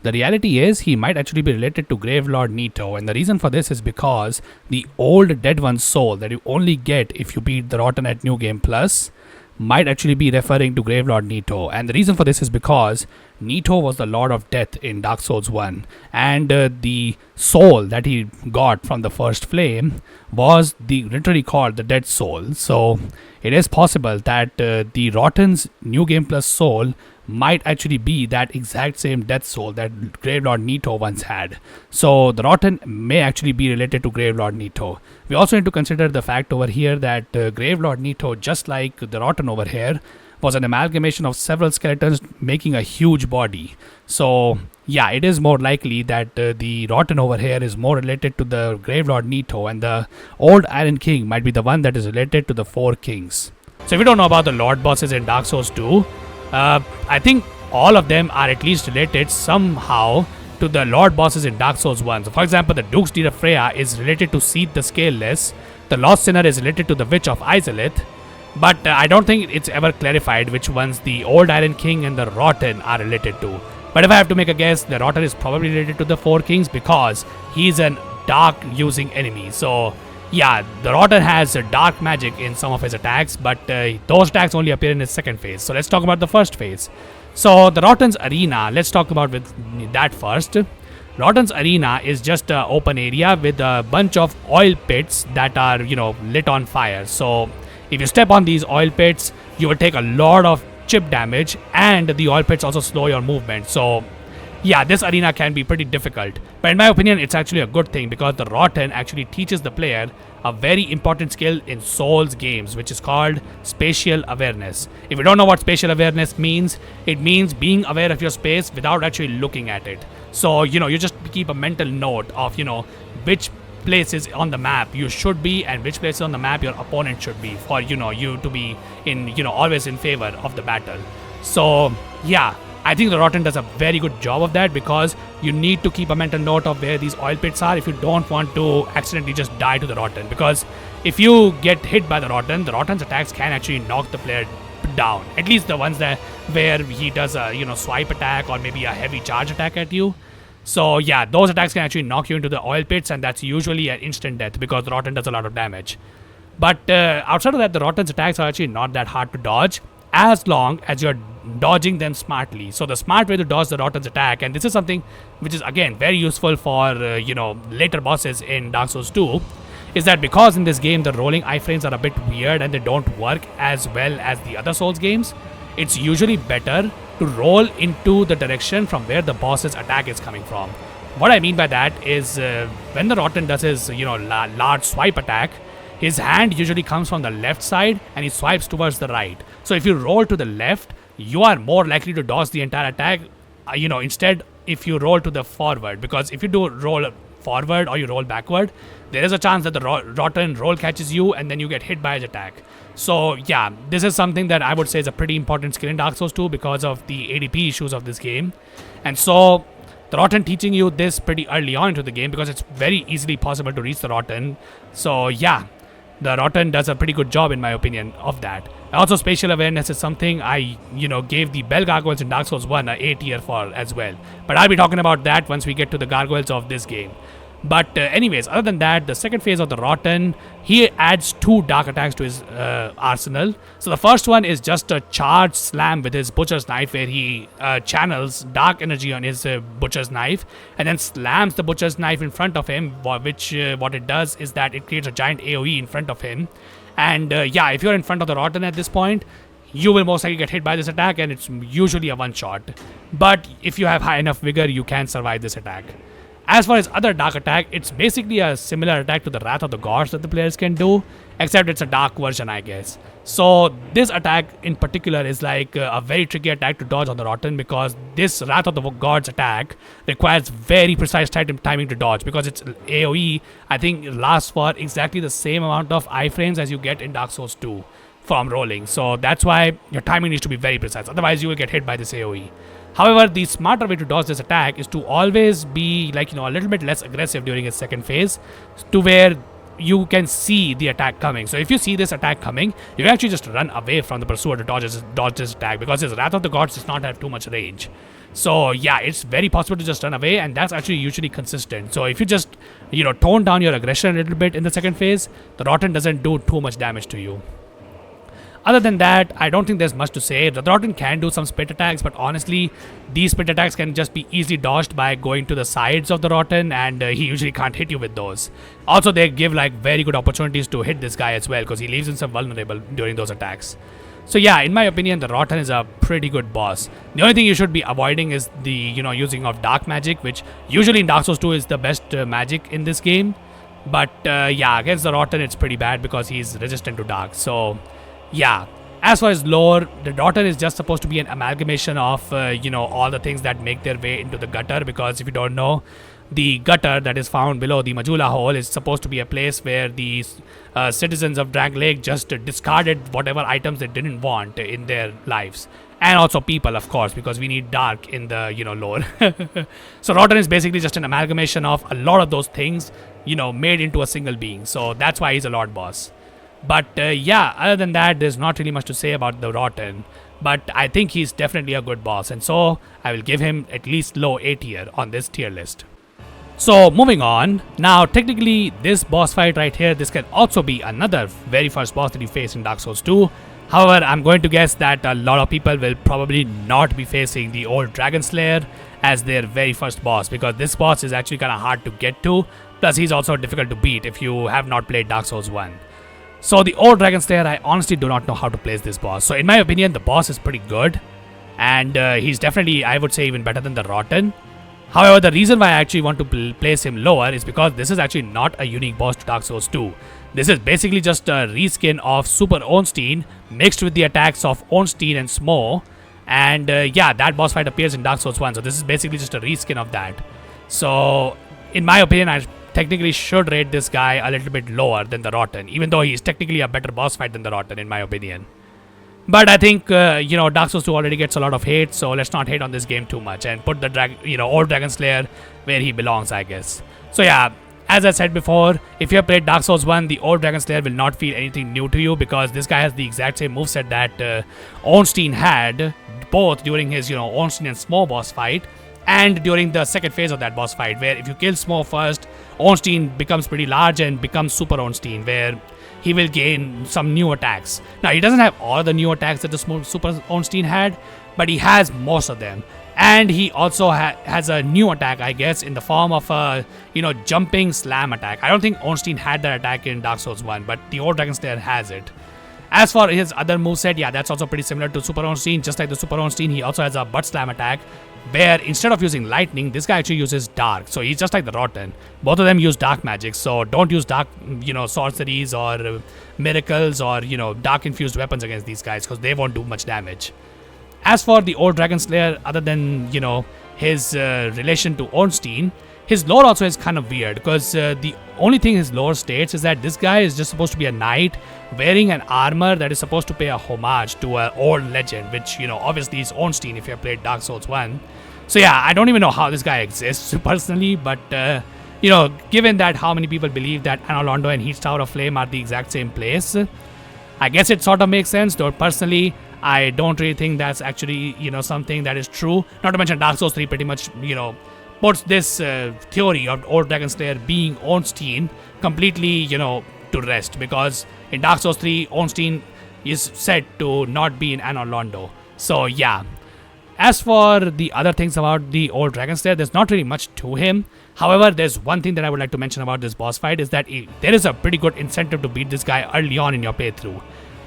the reality is he might actually be related to Gravelord Nito, and the reason for this is because the old Dead One's soul that you only get if you beat the Rotten at New Game Plus might actually be referring to Gravelord Nito, and the reason for this is because Nito was the Lord of Death in Dark Souls 1, and the soul that he got from the first flame was literally called the Dead Soul. So it is possible that the Rotten's New Game Plus soul might actually be that exact same death soul that Gravelord Nito once had. So the Rotten may actually be related to Gravelord Nito. We also need to consider the fact over here that Gravelord Nito, just like the Rotten over here, was an amalgamation of several skeletons making a huge body. So yeah, it is more likely that the Rotten over here is more related to the Gravelord Nito, and the old Iron King might be the one that is related to the Four Kings. So if you don't know about the Lord bosses in Dark Souls 2, I think all of them are at least related somehow to the Lord bosses in Dark Souls 1. So for example, the Duke's Deed of Freja is related to Seath the Scaleless, the Lost Sinner is related to the Witch of Izalith, but I don't think it's ever clarified which ones the Old Iron King and the Rotten are related to. But if I have to make a guess, the Rotten is probably related to the Four Kings because he's an dark using enemy. So yeah, the Rotten has dark magic in some of his attacks, but those attacks only appear in his second phase. So let's talk about the first phase. So the Rotten's Arena, let's talk about with that first. Rotten's Arena is just an open area with a bunch of oil pits that are, lit on fire. So if you step on these oil pits, you will take a lot of chip damage, and the oil pits also slow your movement. So yeah, this arena can be pretty difficult, but in my opinion it's actually a good thing because the Rotten actually teaches the player a very important skill in Souls games, which is called spatial awareness. If you don't know what spatial awareness means, it means being aware of your space without actually looking at it. So you just keep a mental note of which places on the map you should be and which places on the map your opponent should be for you to be in always in favor of the battle. So yeah, I think the Rotten does a very good job of that because you need to keep a mental note of where these oil pits are if you don't want to accidentally just die to the Rotten, because if you get hit by the Rotten's attacks can actually knock the player down, at least the ones where he does a swipe attack or maybe a heavy charge attack at you. So yeah, those attacks can actually knock you into the oil pits, and that's usually an instant death because the Rotten does a lot of damage. But outside of that, the Rotten's attacks are actually not that hard to dodge as long as you're dodging them smartly. So the smart way to dodge the Rotten's attack, and this is something which is again very useful for later bosses in Dark Souls 2, is that because in this game the rolling iframes are a bit weird and they don't work as well as the other Souls games, it's usually better to roll into the direction from where the boss's attack is coming from. What I mean by that is when the Rotten does his large swipe attack, his hand usually comes from the left side and he swipes towards the right. So if you roll to the left, you are more likely to dodge the entire attack, instead if you roll to the forward, because if you do roll forward or you roll backward, there is a chance that the Rotten roll catches you and then you get hit by his attack. So yeah, this is something that I would say is a pretty important skill in Dark Souls 2 because of the ADP issues of this game. And so the Rotten teaching you this pretty early on into the game because it's very easily possible to reach the Rotten. So yeah, the Rotten does a pretty good job in my opinion of that. Also, spatial awareness is something I gave the Bell Gargoyles in Dark Souls 1 a A tier for as well. But I'll be talking about that once we get to the Gargoyles of this game. But anyways, other than that, the second phase of the Rotten, he adds 2 dark attacks to his arsenal. So the first one is just a charge slam with his butcher's knife, where he channels dark energy on his butcher's knife and then slams the butcher's knife in front of him, which what it does is that it creates a giant AoE in front of him. And yeah, if you're in front of the Rotten at this point, you will most likely get hit by this attack, and it's usually a one shot. But if you have high enough vigor, you can survive this attack. As far as other dark attack, it's basically a similar attack to the Wrath of the Gods that the players can do, except it's a dark version, I guess. So this attack in particular is like a very tricky attack to dodge on the Rotten, because this Wrath of the Gods attack requires very precise timing to dodge, because its AoE, I think, lasts for exactly the same amount of iframes as you get in Dark Souls 2 from rolling. So that's why your timing needs to be very precise, otherwise you will get hit by this AoE. However, the smarter way to dodge this attack is to always be like, a little bit less aggressive during his second phase, to where you can see the attack coming. So if you see this attack coming, you can actually just run away from the pursuer to dodge this attack, because his Wrath of the Gods does not have too much range. So yeah, it's very possible to just run away, and that's actually usually consistent. So if you just, tone down your aggression a little bit in the second phase, the Rotten doesn't do too much damage to you. Other than that, I don't think there's much to say. The Rotten can do some split attacks, but honestly, these split attacks can just be easily dodged by going to the sides of the Rotten, and he usually can't hit you with those. Also, they give like very good opportunities to hit this guy as well, because he leaves himself vulnerable during those attacks. So yeah, in my opinion, the Rotten is a pretty good boss. The only thing you should be avoiding is the, using of dark magic, which usually in Dark Souls 2 is the best magic in this game. But yeah, against the Rotten, it's pretty bad because he's resistant to dark. So yeah, as far as lore, the Rotten is just supposed to be an amalgamation of, all the things that make their way into the gutter. Because if you don't know, the gutter that is found below the Majula hole is supposed to be a place where the citizens of Drag Lake just discarded whatever items they didn't want in their lives. And also people, of course, because we need dark in the, lore. So Rotten is basically just an amalgamation of a lot of those things, made into a single being. So that's why he's a Lord boss. But yeah, other than that, there's not really much to say about the Rotten. But I think he's definitely a good boss, and so I will give him at least low A tier on this tier list. So moving on, now technically this boss fight right here, this can also be another very first boss that you face in Dark Souls 2. However, I'm going to guess that a lot of people will probably not be facing the old Dragonslayer as their very first boss, because this boss is actually kind of hard to get to, plus he's also difficult to beat if you have not played Dark Souls 1. So the old Dragonslayer, I honestly do not know how to place this boss. So in my opinion, the boss is pretty good, and he's definitely, I would say, even better than the Rotten. However, the reason why I actually want to place him lower is because this is actually not a unique boss to Dark Souls 2. This is basically just a reskin of Super Ornstein mixed with the attacks of Ornstein and Smo. And yeah, that boss fight appears in Dark Souls 1. So this is basically just a reskin of that. So in my opinion, I technically should rate this guy a little bit lower than the Rotten, even though he's technically a better boss fight than the Rotten in my opinion. But I think, Dark Souls 2 already gets a lot of hate, so let's not hate on this game too much and put the old Dragonslayer where he belongs, I guess. So yeah, as I said before, if you have played Dark Souls 1, the old Dragonslayer will not feel anything new to you, because this guy has the exact same moveset that Ornstein had, both during his, Ornstein and Smo boss fight, and during the second phase of that boss fight, where if you kill Smo first, Ornstein becomes pretty large and becomes Super Ornstein, where he will gain some new attacks. Now, he doesn't have all the new attacks that the Super Ornstein had, but he has most of them. And he also has a new attack, I guess, in the form of a, jumping slam attack. I don't think Ornstein had that attack in Dark Souls 1, but the old Dragonslayer has it. As for his other moveset, yeah, that's also pretty similar to Super Ornstein. Just like the Super Ornstein, he also has a butt slam attack, where instead of using lightning, this guy actually uses dark. So he's just like the Rotten. Both of them use dark magic, so don't use dark, sorceries or miracles or, dark infused weapons against these guys, because they won't do much damage. As for the old Dragonslayer, other than, his relation to Ornstein, his lore also is kind of weird, because the only thing his lore states is that this guy is just supposed to be a knight wearing an armor that is supposed to pay a homage to an old legend, which, obviously is Ornstein if you have played Dark Souls 1. So yeah, I don't even know how this guy exists personally, but, given that how many people believe that Analondo and Heat Tower of Flame are the exact same place, I guess it sort of makes sense, though personally, I don't really think that's actually, something that is true. Not to mention Dark Souls 3 pretty much, puts this theory of old Dragonslayer being Ornstein completely, to rest, because in Dark Souls 3, Ornstein is said to not be in Analondo. So yeah. As for the other things about the old Dragonslayer, there's not really much to him. However, there's one thing that I would like to mention about this boss fight is that there is a pretty good incentive to beat this guy early on in your playthrough.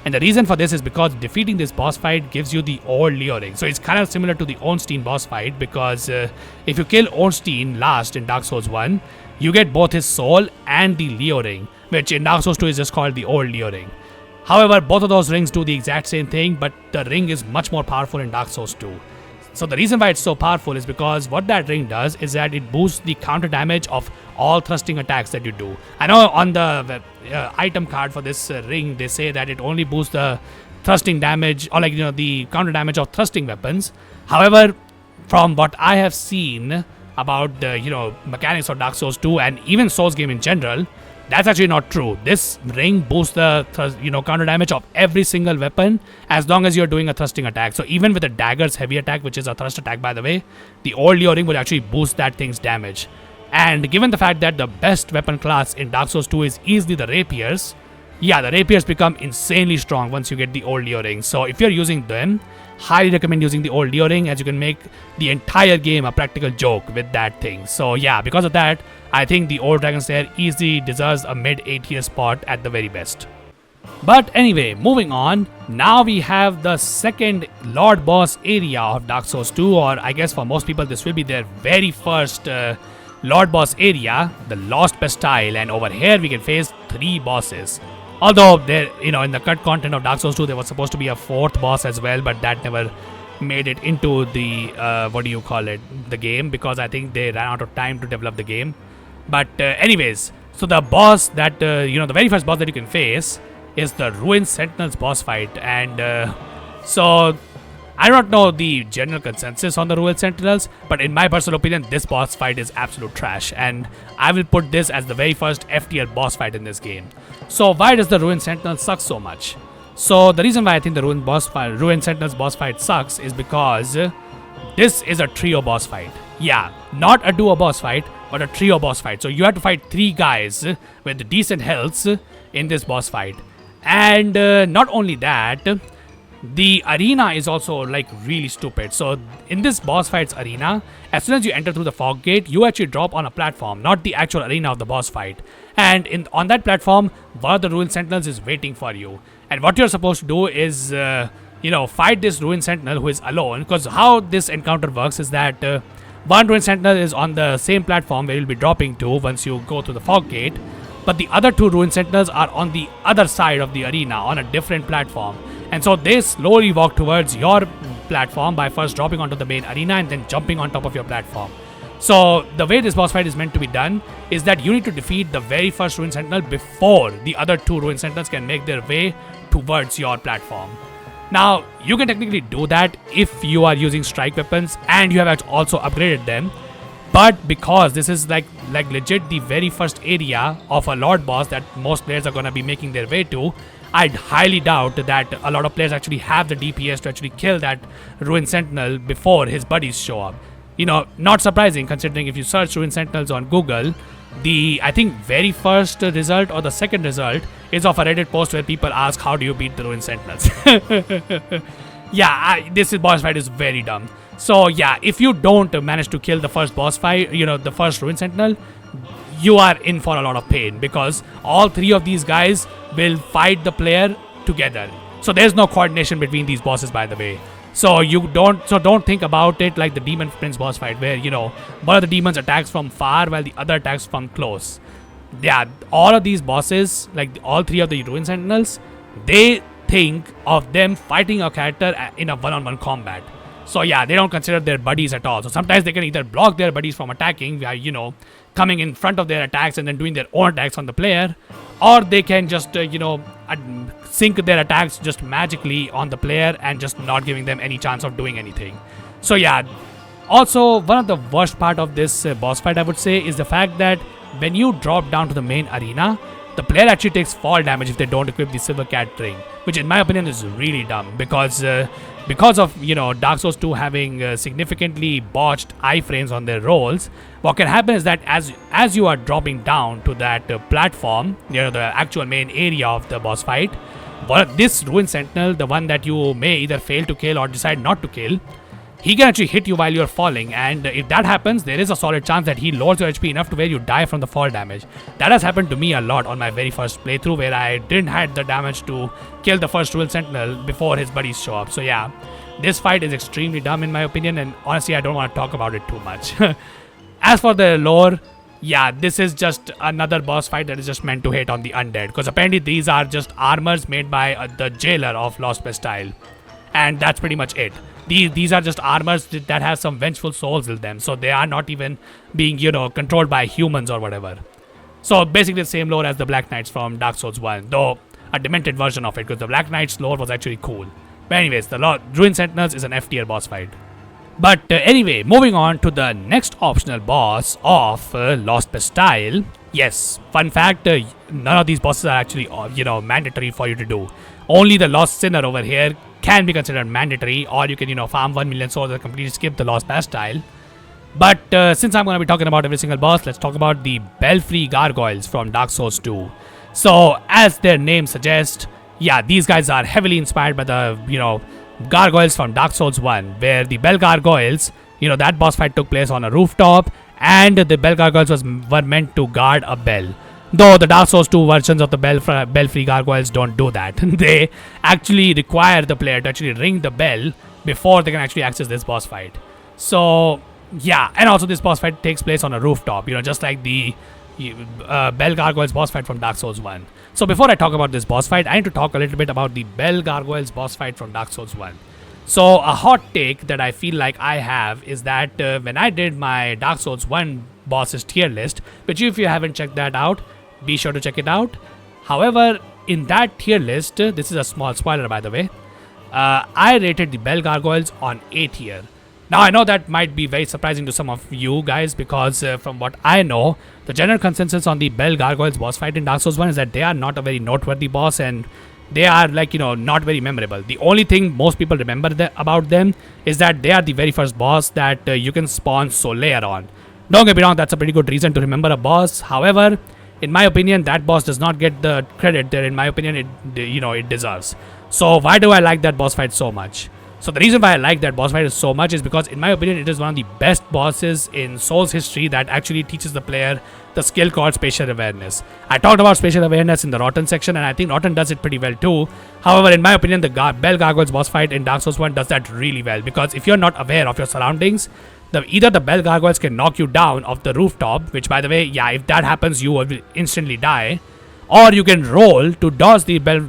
And the reason for this is because defeating this boss fight gives you the old Leo ring. So it's kind of similar to the Ornstein boss fight, because if you kill Ornstein last in Dark Souls 1, you get both his soul and the Leo ring, which in Dark Souls 2 is just called the old Leo ring. However, both of those rings do the exact same thing, but the ring is much more powerful in Dark Souls 2. So the reason why it's so powerful is because what that ring does is that it boosts the counter damage of all thrusting attacks that you do. I know on the item card for this ring, they say that it only boosts the thrusting damage, or the counter damage of thrusting weapons. However, from what I have seen about the mechanics of Dark Souls 2 and even Souls game in general, that's actually not true. This ring boosts the counter damage of every single weapon as long as you're doing a thrusting attack. So even with the dagger's heavy attack, which is a thrust attack by the way, the old Leo ring will actually boost that thing's damage. And given the fact that the best weapon class in Dark Souls 2 is easily the rapiers, yeah, the rapiers become insanely strong once you get the old Leo ring. So if you're using them, highly recommend using the old Leo ring, as you can make the entire game a practical joke with that thing. So yeah, because of that, I think the old Dragonslayer easily deserves a mid A tier spot at the very best. But anyway, moving on, now we have the second Lord Boss area of Dark Souls 2, or I guess for most people this will be their very first Lord Boss area, the Lost Bastille, and over here we can face 3 bosses. Although there, in the cut content of Dark Souls 2, there was supposed to be a 4th boss as well, but that never made it into the, the game, because I think they ran out of time to develop the game. But anyways, so the boss that, the very first boss that you can face is the Ruined Sentinels boss fight. And so I don't know the general consensus on the Ruined Sentinels, but in my personal opinion, this boss fight is absolute trash. And I will put this as the very first F tier boss fight in this game. So why does the Ruined Sentinels suck so much? So the reason why I think the Ruined Sentinels boss fight sucks is because this is a trio boss fight. Yeah, not a duo boss fight, but a trio boss fight. So you have to fight 3 guys with decent healths in this boss fight. And not only that, the arena is also like really stupid. So in this boss fights arena, as soon as you enter through the fog gate, you actually drop on a platform, not the actual arena of the boss fight. And on that platform, one of the Ruined Sentinels is waiting for you. And what you're supposed to do is, fight this Ruined Sentinel who is alone. Because how this encounter works is that one Ruined Sentinel is on the same platform where you'll be dropping to once you go through the fog gate. But the other 2 Ruined Sentinels are on the other side of the arena on a different platform. And so they slowly walk towards your platform by first dropping onto the main arena and then jumping on top of your platform. So the way this boss fight is meant to be done is that you need to defeat the very first Ruined Sentinel before the other 2 Ruined Sentinels can make their way towards your platform. Now, you can technically do that if you are using strike weapons and you have also upgraded them. But because this is like legit the very first area of a Lord boss that most players are going to be making their way to, I'd highly doubt that a lot of players actually have the DPS to actually kill that Ruined Sentinel before his buddies show up. Not surprising considering if you search Ruined Sentinels on Google, the, I think, very first result or the second result is of a Reddit post where people ask, how do you beat the Ruined Sentinels? Yeah, this boss fight is very dumb. So yeah, if you don't manage to kill the first boss fight, the first Ruined Sentinel, you are in for a lot of pain, because all 3 of these guys will fight the player together. So there's no coordination between these bosses, by the way. So don't think about it like the Demon Prince boss fight where, one of the demons attacks from far while the other attacks from close. Yeah, all of these bosses, like all 3 of the Ruined Sentinels, they think of them fighting a character in a one-on-one combat. So yeah, they don't consider their buddies at all. So sometimes they can either block their buddies from attacking by, coming in front of their attacks and then doing their own attacks on the player, or they can just, sync their attacks just magically on the player and just not giving them any chance of doing anything. So yeah, also one of the worst part of this boss fight, I would say, is the fact that when you drop down to the main arena, the player actually takes fall damage if they don't equip the Silver Cat ring, which in my opinion is really dumb, because of Dark Souls 2 having significantly botched iframes on their rolls. What can happen is that as you are dropping down to that platform, the actual main area of the boss fight, this Ruined Sentinel, the one that you may either fail to kill or decide not to kill, he can actually hit you while you're falling, and if that happens, there is a solid chance that he lowers your HP enough to where you die from the fall damage. That has happened to me a lot on my very first playthrough, where I didn't have the damage to kill the first Ruined Sentinel before his buddies show up. So yeah, this fight is extremely dumb in my opinion, and honestly I don't want to talk about it too much. As for the lore, yeah, this is just another boss fight that is just meant to hit on the undead, because apparently these are just armors made by the jailer of Lost Bastille, and that's pretty much it. These are just armors that have some vengeful souls in them, so they are not even being, controlled by humans or whatever. So basically the same lore as the Black Knights from Dark Souls 1, though a demented version of it, because the Black Knights lore was actually cool. But anyways, the Ruined Sentinels is an F tier boss fight. But anyway, moving on to the next optional boss of Lost Bastille. Yes, fun fact, none of these bosses are actually, mandatory for you to do. Only the Lost Sinner over here can be considered mandatory, or you can, farm 1 million souls and completely skip the Lost Bastille. But since I'm going to be talking about every single boss, let's talk about the Bellfry Gargoyles from Dark Souls 2. So, as their name suggests, yeah, these guys are heavily inspired by the, gargoyles from Dark Souls 1, where the Bell Gargoyles, that boss fight took place on a rooftop, and the Bell Gargoyles were meant to guard a bell. Though the Dark Souls 2 versions of the Bellfry Gargoyles don't do that. They actually require the player to actually ring the bell before they can actually access this boss fight. So, yeah, and also this boss fight takes place on a rooftop, just like the Bell Gargoyles boss fight from Dark Souls 1. So before I talk about this boss fight, I need to talk a little bit about the Bell Gargoyles boss fight from Dark Souls 1. So a hot take that I feel like I have is that when I did my Dark Souls 1 bosses tier list, which if you haven't checked that out, be sure to check it out. However, in that tier list, this is a small spoiler by the way, I rated the Bell Gargoyles on A tier. Now, I know that might be very surprising to some of you guys because from what I know, the general consensus on the Bell Gargoyles boss fight in Dark Souls 1 is that they are not a very noteworthy boss and they are not very memorable. The only thing most people remember about them is that they are the very first boss that you can spawn Solaire on. Don't get me wrong, that's a pretty good reason to remember a boss. However, in my opinion, that boss does not get the credit that in my opinion it deserves. So why do I like that boss fight so much? So the reason why I like that boss fight so much is because in my opinion it is one of the best bosses in Souls history that actually teaches the player the skill called spatial awareness. I talked about spatial awareness in the Rotten section and I think Rotten does it pretty well too. However, in my opinion, the Bell Gargoyles boss fight in Dark Souls 1 does that really well because if you're not aware of your surroundings, either the Bell Gargoyles can knock you down off the rooftop, which by the way, yeah, if that happens you will instantly die, or you can roll to dodge the Bell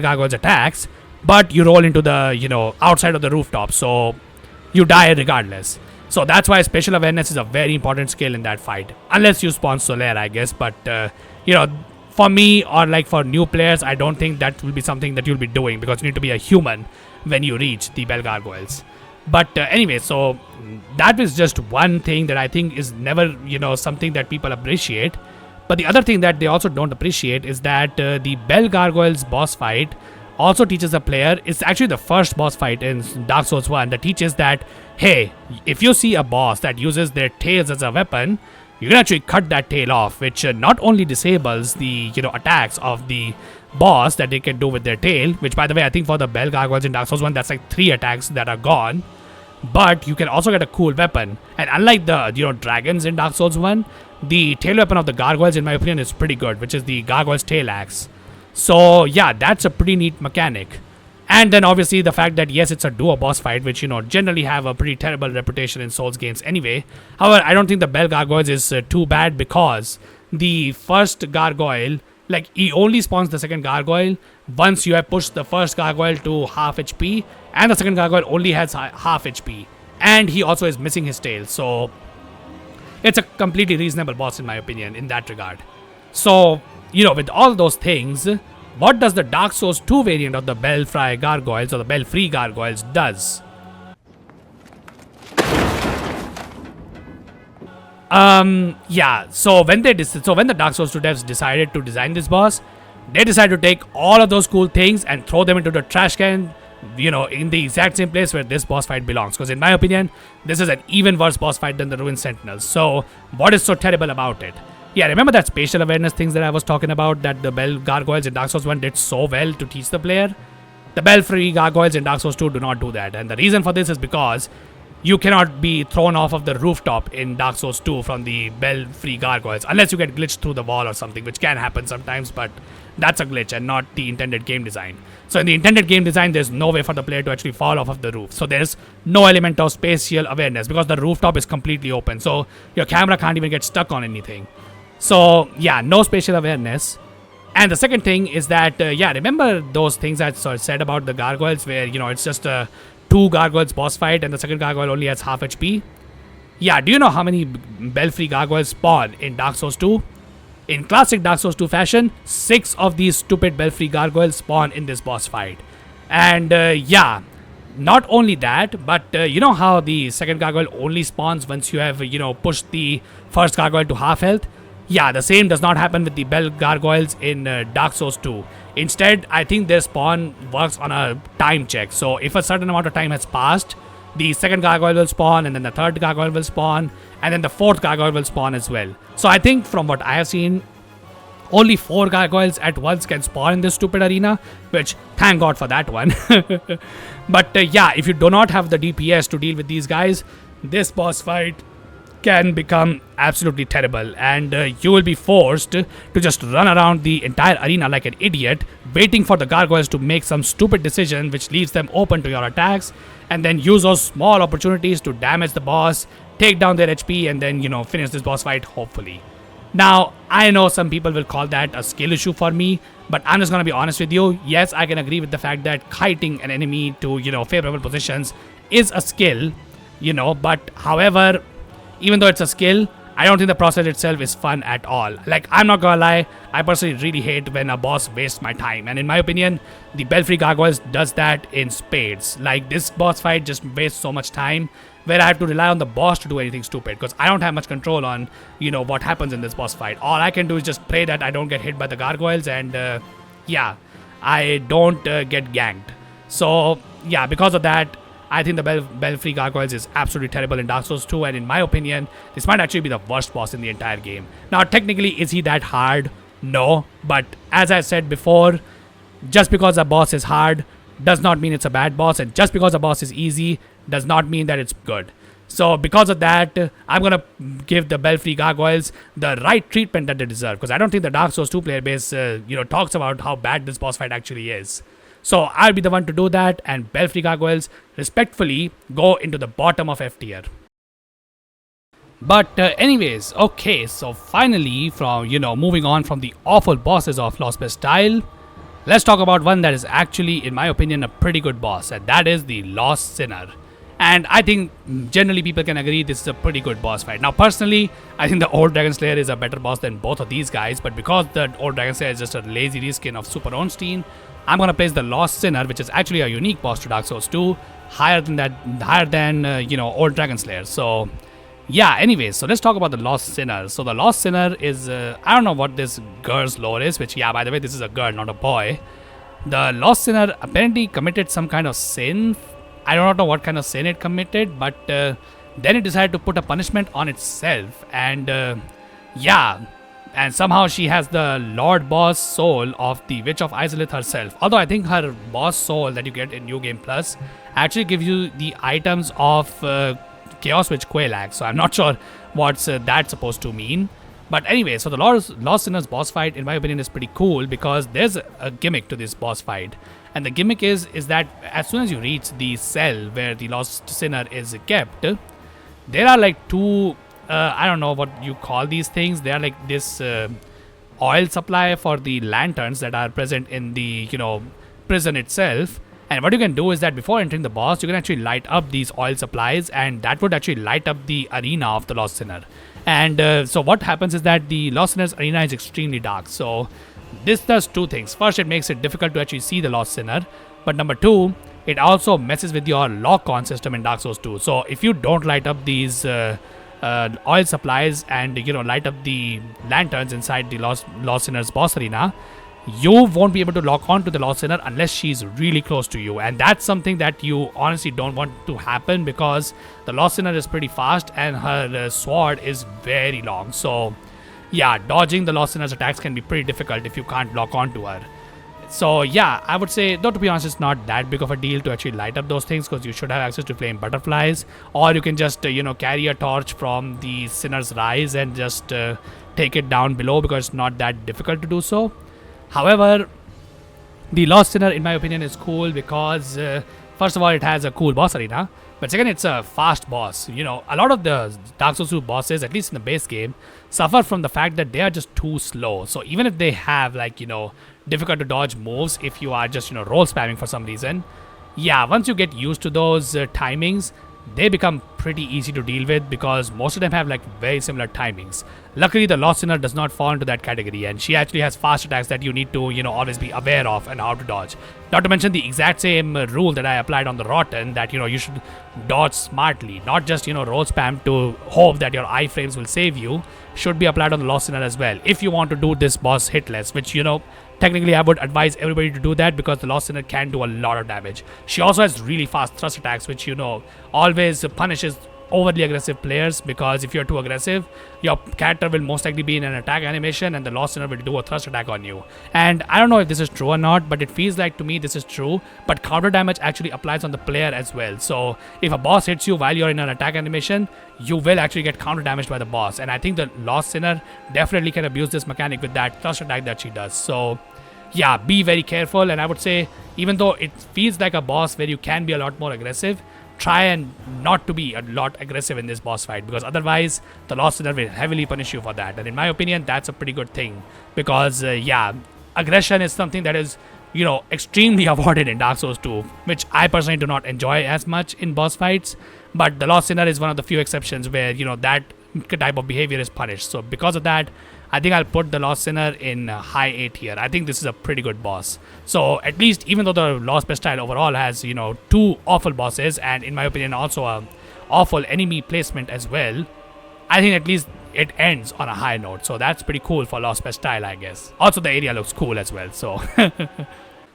Gargoyles attacks, but you roll into the, outside of the rooftop, so you die regardless. So that's why spatial awareness is a very important skill in that fight. Unless you spawn Solaire, I guess. But, for me or like for new players, I don't think that will be something that you'll be doing because you need to be a human when you reach the Bell Gargoyles. But anyway, so that is just one thing that I think is never, something that people appreciate. But the other thing that they also don't appreciate is that the Bell Gargoyles boss fight also teaches the player, it's actually the first boss fight in Dark Souls 1 that teaches that, hey, if you see a boss that uses their tails as a weapon, you can actually cut that tail off, which not only disables the, attacks of the boss that they can do with their tail, which by the way, I think for the Bell Gargoyles in Dark Souls 1, that's like 3 attacks that are gone, but you can also get a cool weapon. And unlike the, dragons in Dark Souls 1, the tail weapon of the Gargoyles, in my opinion, is pretty good, which is the Gargoyle's Tail Axe. So yeah, that's a pretty neat mechanic. And then obviously the fact that yes, it's a duo boss fight, which generally have a pretty terrible reputation in Souls games anyway. However, I don't think the Bell Gargoyles is too bad because the first gargoyle, like he only spawns the second gargoyle once you have pushed the first gargoyle to half HP, and the second gargoyle only has half HP, and he also is missing his tail. So it's a completely reasonable boss in my opinion in that regard. So with all those things, what does the Dark Souls 2 variant of the Bellfry Gargoyles or the Bellfry Gargoyles does? Yeah, so when the Dark Souls 2 devs decided to design this boss, they decided to take all of those cool things and throw them into the trash can, in the exact same place where this boss fight belongs. Because in my opinion, this is an even worse boss fight than the Ruined Sentinels. So what is so terrible about it? Yeah, remember that spatial awareness things that I was talking about that the Bell Gargoyles in Dark Souls 1 did so well to teach the player? The Bellfry Gargoyles in Dark Souls 2 do not do that. And the reason for this is because you cannot be thrown off of the rooftop in Dark Souls 2 from the Bellfry Gargoyles unless you get glitched through the wall or something, which can happen sometimes, but that's a glitch and not the intended game design. So in the intended game design, there's no way for the player to actually fall off of the roof. So there's no element of spatial awareness because the rooftop is completely open. So your camera can't even get stuck on anything. So yeah, no spatial awareness. And the second thing is that, remember those things I said about the gargoyles where, it's just a 2 gargoyles boss fight and the second gargoyle only has half HP? Yeah, do you know how many Bellfry Gargoyles spawn in Dark Souls 2? In classic Dark Souls 2 fashion, 6 of these stupid Bellfry Gargoyles spawn in this boss fight. And Not only that, but you know how the second gargoyle only spawns once you have, pushed the first gargoyle to half health? Yeah, the same does not happen with the Bell Gargoyles in Dark Souls 2. Instead, I think their spawn works on a time check. So if a certain amount of time has passed, the second gargoyle will spawn, and then the third gargoyle will spawn, and then the fourth gargoyle will spawn as well. So I think from what I have seen, only 4 gargoyles at once can spawn in this stupid arena, which thank God for that one. But yeah, if you do not have the DPS to deal with these guys, this boss fight can become absolutely terrible, and you will be forced to just run around the entire arena like an idiot, waiting for the gargoyles to make some stupid decision which leaves them open to your attacks, and then use those small opportunities to damage the boss, take down their HP, and then finish this boss fight hopefully. Now, I know some people will call that a skill issue for me, but I'm just gonna be honest with you. Yes, I can agree with the fact that kiting an enemy to, favorable positions is a skill, but however, even though it's a skill, I don't think the process itself is fun at all. Like, I'm not gonna lie, I personally really hate when a boss wastes my time, and in my opinion, the Bellfry Gargoyles does that in spades. Like, this boss fight just wastes so much time, where I have to rely on the boss to do anything stupid, because I don't have much control on, what happens in this boss fight. All I can do is just pray that I don't get hit by the gargoyles, and yeah, I don't get ganked. So yeah, because of that, I think the Bellfry Gargoyles is absolutely terrible in Dark Souls 2, and in my opinion, this might actually be the worst boss in the entire game. Now, technically, is he that hard? No, but as I said before, just because a boss is hard does not mean it's a bad boss, and just because a boss is easy does not mean that it's good. So because of that, I'm gonna give the Bellfry Gargoyles the right treatment that they deserve, because I don't think the Dark Souls 2 player base talks about how bad this boss fight actually is. So I'll be the one to do that, and Bellfry Gargoyles respectfully go into the bottom of F tier. But anyways, okay, so finally, from moving on from the awful bosses of Lost Style, let's talk about one that is actually, in my opinion, a pretty good boss, and that is the Lost Sinner. And I think generally people can agree this is a pretty good boss fight. Now, personally, I think the old Dragonslayer is a better boss than both of these guys, but because the old Dragonslayer is just a lazy reskin of Super Ornstein, I'm gonna place the Lost Sinner, which is actually a unique boss to Dark Souls 2, higher than old Dragonslayer. So yeah, anyways, so let's talk about the Lost Sinner. So the Lost Sinner is, I don't know what this girl's lore is, which, yeah, by the way, this is a girl, not a boy. The Lost Sinner apparently committed some kind of sin. I don't know what kind of sin it committed, but then it decided to put a punishment on itself, and yeah, and somehow she has the Lord Boss soul of the Witch of Izalith herself. Although I think her boss soul that you get in New Game Plus actually gives you the items of Chaos Witch Quelaag, so I'm not sure what's that supposed to mean. But anyway, so the Lost Sinner's boss fight, in my opinion, is pretty cool because there's a gimmick to this boss fight. And the gimmick is that as soon as you reach the cell where the Lost Sinner is kept, there are like two, I don't know what you call these things. They are like this oil supply for the lanterns that are present in the, prison itself. And what you can do is that before entering the boss, you can actually light up these oil supplies, and that would actually light up the arena of the Lost Sinner. And so what happens is that the Lost Sinner's arena is extremely dark. So this does two things. First, it makes it difficult to actually see the Lost Sinner. But number two, it also messes with your lock-on system in Dark Souls 2. So if you don't light up these oil supplies and light up the lanterns inside the Lost Sinner's boss arena, you won't be able to lock on to the Lost Sinner unless she's really close to you, and that's something that you honestly don't want to happen because the Lost Sinner is pretty fast and her sword is very long. So yeah, dodging the Lost Sinner's attacks can be pretty difficult if you can't lock on to her. So yeah, I would say, though, to be honest, it's not that big of a deal to actually light up those things because you should have access to flame butterflies, or you can just carry a torch from the Sinner's rise and just take it down below because it's not that difficult to do so. However, the Lost Sinner, in my opinion, is cool because first of all, it has a cool boss arena, but second, it's a fast boss. A lot of the Dark Souls 2 bosses, at least in the base game, suffer from the fact that they are just too slow. So even if they have difficult to dodge moves, if you are just roll spamming for some reason, yeah, once you get used to those timings, they become pretty easy to deal with because most of them have like very similar timings. Luckily, the Lost Sinner does not fall into that category, and she actually has fast attacks that you need to, always be aware of and how to dodge. Not to mention the exact same rule that I applied on the Rotten, that, you should dodge smartly, not just, roll spam to hope that your iframes will save you, should be applied on the Lost Sinner as well. If you want to do this boss hitless, which, technically I would advise everybody to do that because the Lost Sinner can do a lot of damage. She also has really fast thrust attacks, which, always punishes overly aggressive players, because if you're too aggressive, your character will most likely be in an attack animation and the Lost Sinner will do a thrust attack on you. And I don't know if this is true or not, but it feels like to me this is true, but counter damage actually applies on the player as well. So if a boss hits you while you're in an attack animation, you will actually get counter damaged by the boss, and I think the Lost Sinner definitely can abuse this mechanic with that thrust attack that she does. So yeah, be very careful, and I would say, even though it feels like a boss where you can be a lot more aggressive, try and not to be a lot aggressive in this boss fight, because otherwise the Lost Sinner will heavily punish you for that. And in my opinion, that's a pretty good thing, because aggression is something that is extremely avoided in Dark Souls 2, which I personally do not enjoy as much in boss fights. But the Lost Sinner is one of the few exceptions where that type of behavior is punished. So because of that, I think I'll put the Lost Sinner in high A tier. I think this is a pretty good boss. So at least, even though the Lost Bastille overall has, two awful bosses, and in my opinion also a awful enemy placement as well, I think at least it ends on a high note. So that's pretty cool for Lost Bastille, I guess. Also, the area looks cool as well. So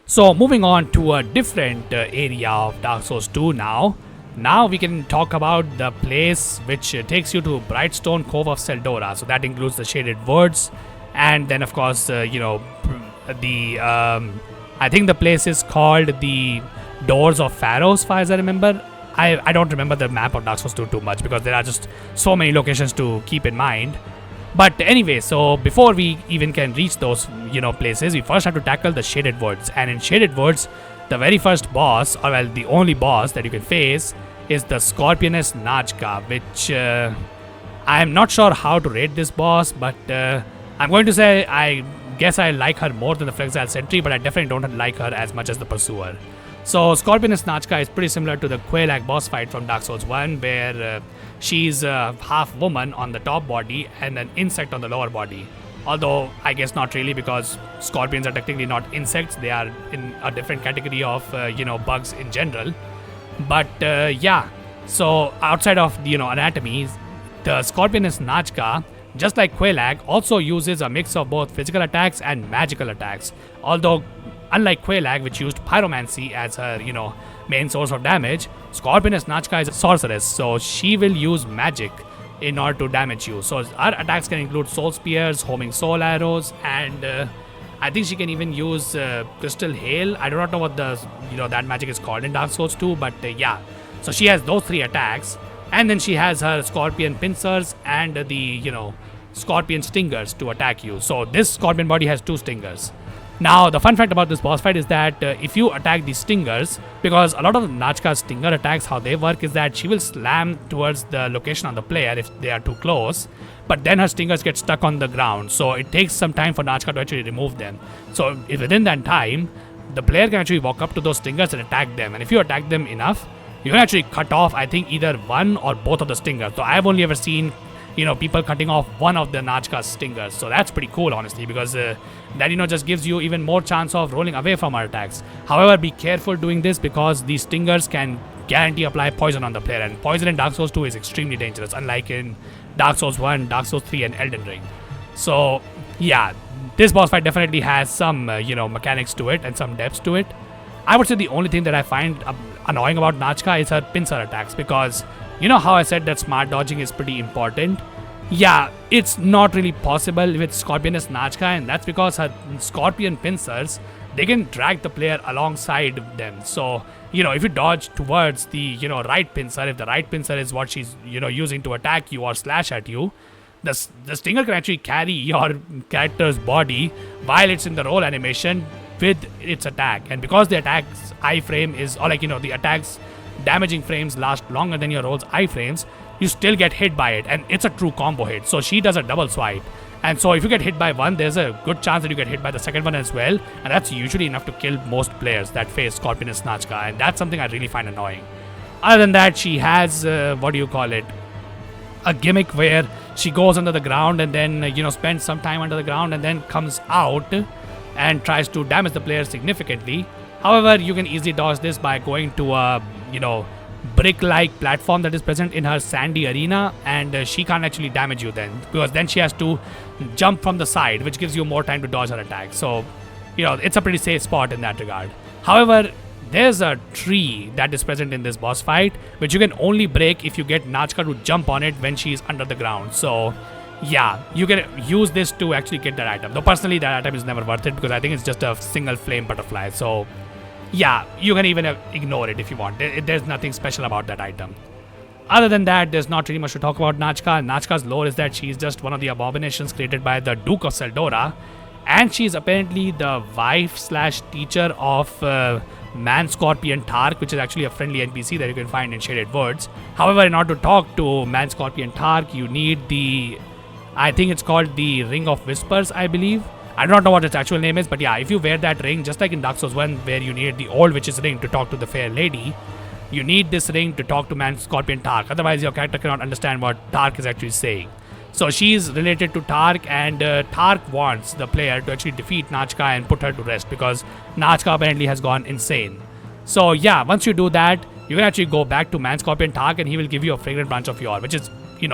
so moving on to a different area of Dark Souls 2 now. Now we can talk about the place which takes you to Brightstone Cove of Seldora. So that includes the Shaded Woods, and then of course, I think the place is called the Doors of Pharaohs, as far as I remember. I don't remember the map of Dark Souls 2 too much because there are just so many locations to keep in mind. But anyway, so before we even can reach those, places, we first have to tackle the Shaded Woods. And in Shaded Woods, the very first boss, or well, the only boss that you can face, is the Scorpioness Najka, which I'm not sure how to rate this boss, but I'm going to say I guess I like her more than the Flexile Sentery, but I definitely don't like her as much as the Pursuer. So Scorpioness Najka is pretty similar to the Quelaag boss fight from Dark Souls 1, where she's half woman on the top body and an insect on the lower body. Although I guess not really, because scorpions are technically not insects, they are in a different category of bugs in general. But so outside of anatomy, the Scorpioness Najka, just like Quelaag, also uses a mix of both physical attacks and magical attacks. Although unlike Quelaag, which used pyromancy as her main source of damage, Scorpioness Najka is a sorceress, so she will use magic in order to damage you. So our attacks can include soul spears, homing soul arrows, and I think she can even use crystal hail. I do not know what the that magic is called in Dark Souls 2, but so she has those three attacks, and then she has her scorpion pincers and the scorpion stingers to attack you. So this scorpion body has two stingers. Now, the fun fact about this boss fight is that if you attack these stingers, because a lot of Najka's stinger attacks, how they work is that she will slam towards the location on the player if they are too close, but then her stingers get stuck on the ground. So it takes some time for Najka to actually remove them. So if within that time, the player can actually walk up to those stingers and attack them. And if you attack them enough, you can actually cut off, I think, either one or both of the stingers. So I've only ever seen people cutting off one of the Najka's stingers. So that's pretty cool, honestly, because that, just gives you even more chance of rolling away from her attacks. However, be careful doing this, because these stingers can guarantee apply poison on the player. And poison in Dark Souls 2 is extremely dangerous, unlike in Dark Souls 1, Dark Souls 3, and Elden Ring. So, yeah, this boss fight definitely has some, mechanics to it and some depths to it. I would say the only thing that I find annoying about Najka is her pincer attacks, because how I said that smart dodging is pretty important? Yeah, it's not really possible with Scorpioness Najka, and that's because her scorpion pincers, they can drag the player alongside them. So, if you dodge towards the, right pincer, if the right pincer is what she's, using to attack you or slash at you, the stinger can actually carry your character's body while it's in the roll animation with its attack. And because the attack's iframe is, or the attack's damaging frames last longer than your roll's iframes, you still get hit by it, and it's a true combo hit. So she does a double swipe, and so if you get hit by one, there's a good chance that you get hit by the second one as well, and that's usually enough to kill most players that face Scorpioness Najka, and that's something I really find annoying. Other than that, she has, what do you call it, a gimmick where she goes under the ground and then, spends some time under the ground and then comes out and tries to damage the player significantly. However, you can easily dodge this by going to a, brick-like platform that is present in her sandy arena, and she can't actually damage you then, because then she has to jump from the side, which gives you more time to dodge her attack. So, it's a pretty safe spot in that regard. However, there's a tree that is present in this boss fight, which you can only break if you get Najka to jump on it when she is under the ground. So, yeah, you can use this to actually get that item. Though personally, that item is never worth it because I think it's just a single flame butterfly. So, yeah, you can even ignore it if you want. There's nothing special about that item. Other than that, there's not really much to talk about Najka. Najka's lore is that she's just one of the abominations created by the Duke of Seldora, and she's apparently the wife/teacher of Man Scorpion Tark, which is actually a friendly NPC that you can find in Shaded Woods. However, in order to talk to Man Scorpion Tark, you need the, I think it's called the Ring of Whispers, I believe. I do not know what its actual name is, but yeah, if you wear that ring, just like in Dark Souls 1, where you need the old witch's ring to talk to the fair lady, you need this ring to talk to Man Scorpion Tark. Otherwise, your character cannot understand what Tark is actually saying. So she's related to Tark, and Tark wants the player to actually defeat Najka and put her to rest because Najka apparently has gone insane. So yeah, once you do that, you can actually go back to Man Scorpion Tark and he will give you a Fragrant Branch of Yore, which is,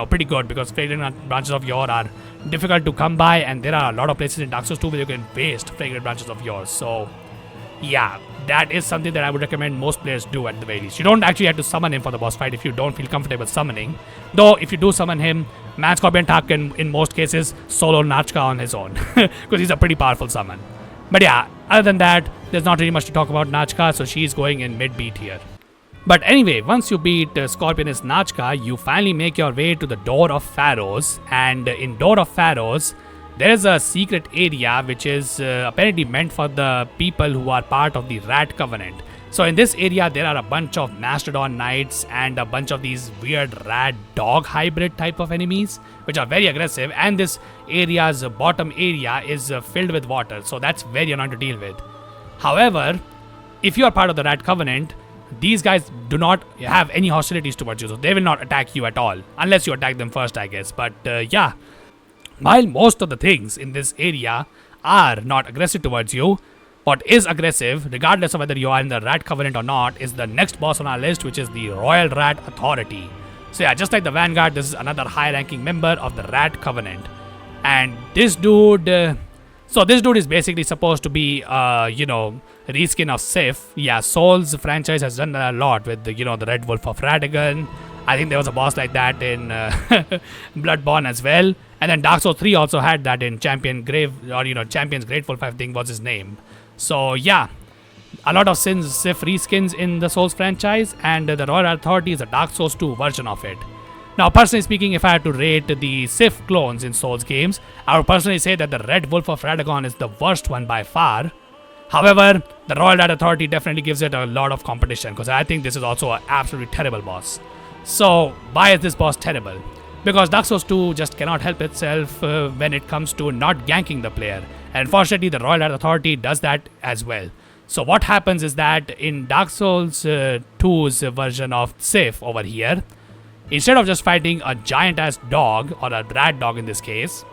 pretty good because Fragrant Branches of Yore are difficult to come by, and there are a lot of places in Dark Souls 2 where you can waste Fragrant Branches of Yore. So yeah, that is something that I would recommend most players do at the very least. You don't actually have to summon him for the boss fight if you don't feel comfortable summoning. Though, if you do summon him, Man Scorpion Tark can, in most cases, solo Najka on his own. Because he's a pretty powerful summon. But yeah, other than that, there's not really much to talk about Najka, so she's going in mid-beat here. But anyway, once you beat Scorpioness Najka, you finally make your way to the Door of Pharaohs. And in Door of Pharaohs, there is a secret area which is apparently meant for the people who are part of the Rat Covenant. So in this area, there are a bunch of Mastodon Knights and a bunch of these weird rat dog hybrid type of enemies, which are very aggressive. And this area's bottom area is filled with water, so that's very annoying to deal with. However, if you are part of the Rat Covenant, these guys do not have any hostilities towards you, so they will not attack you at all, unless you attack them first, I guess. But yeah, while most of the things in this area are not aggressive towards you, what is aggressive, regardless of whether you are in the Rat Covenant or not, is the next boss on our list, which is the Royal Rat Authority. So yeah, just like the Vanguard, this is another high-ranking member of the Rat Covenant. And this dude... so this dude is basically supposed to be, reskin of Sif. Yeah, Souls franchise has done a lot with, the Red Wolf of Radagon. I think there was a boss like that in Bloodborne as well. And then Dark Souls 3 also had that in Champion's Grateful, I think was his name. So yeah, a lot of Sif reskins in the Souls franchise, and the Royal Authority is a Dark Souls 2 version of it. Now, personally speaking, if I had to rate the Sif clones in Souls games, I would personally say that the Red Wolf of Radagon is the worst one by far. However, the Royal Rat Authority definitely gives it a lot of competition, because I think this is also an absolutely terrible boss. So, why is this boss terrible? Because Dark Souls 2 just cannot help itself when it comes to not ganking the player. And unfortunately, the Royal Rat Authority does that as well. So what happens is that in Dark Souls 2's version of Sif over here, instead of just fighting a giant-ass dog, or a rat dog in this case,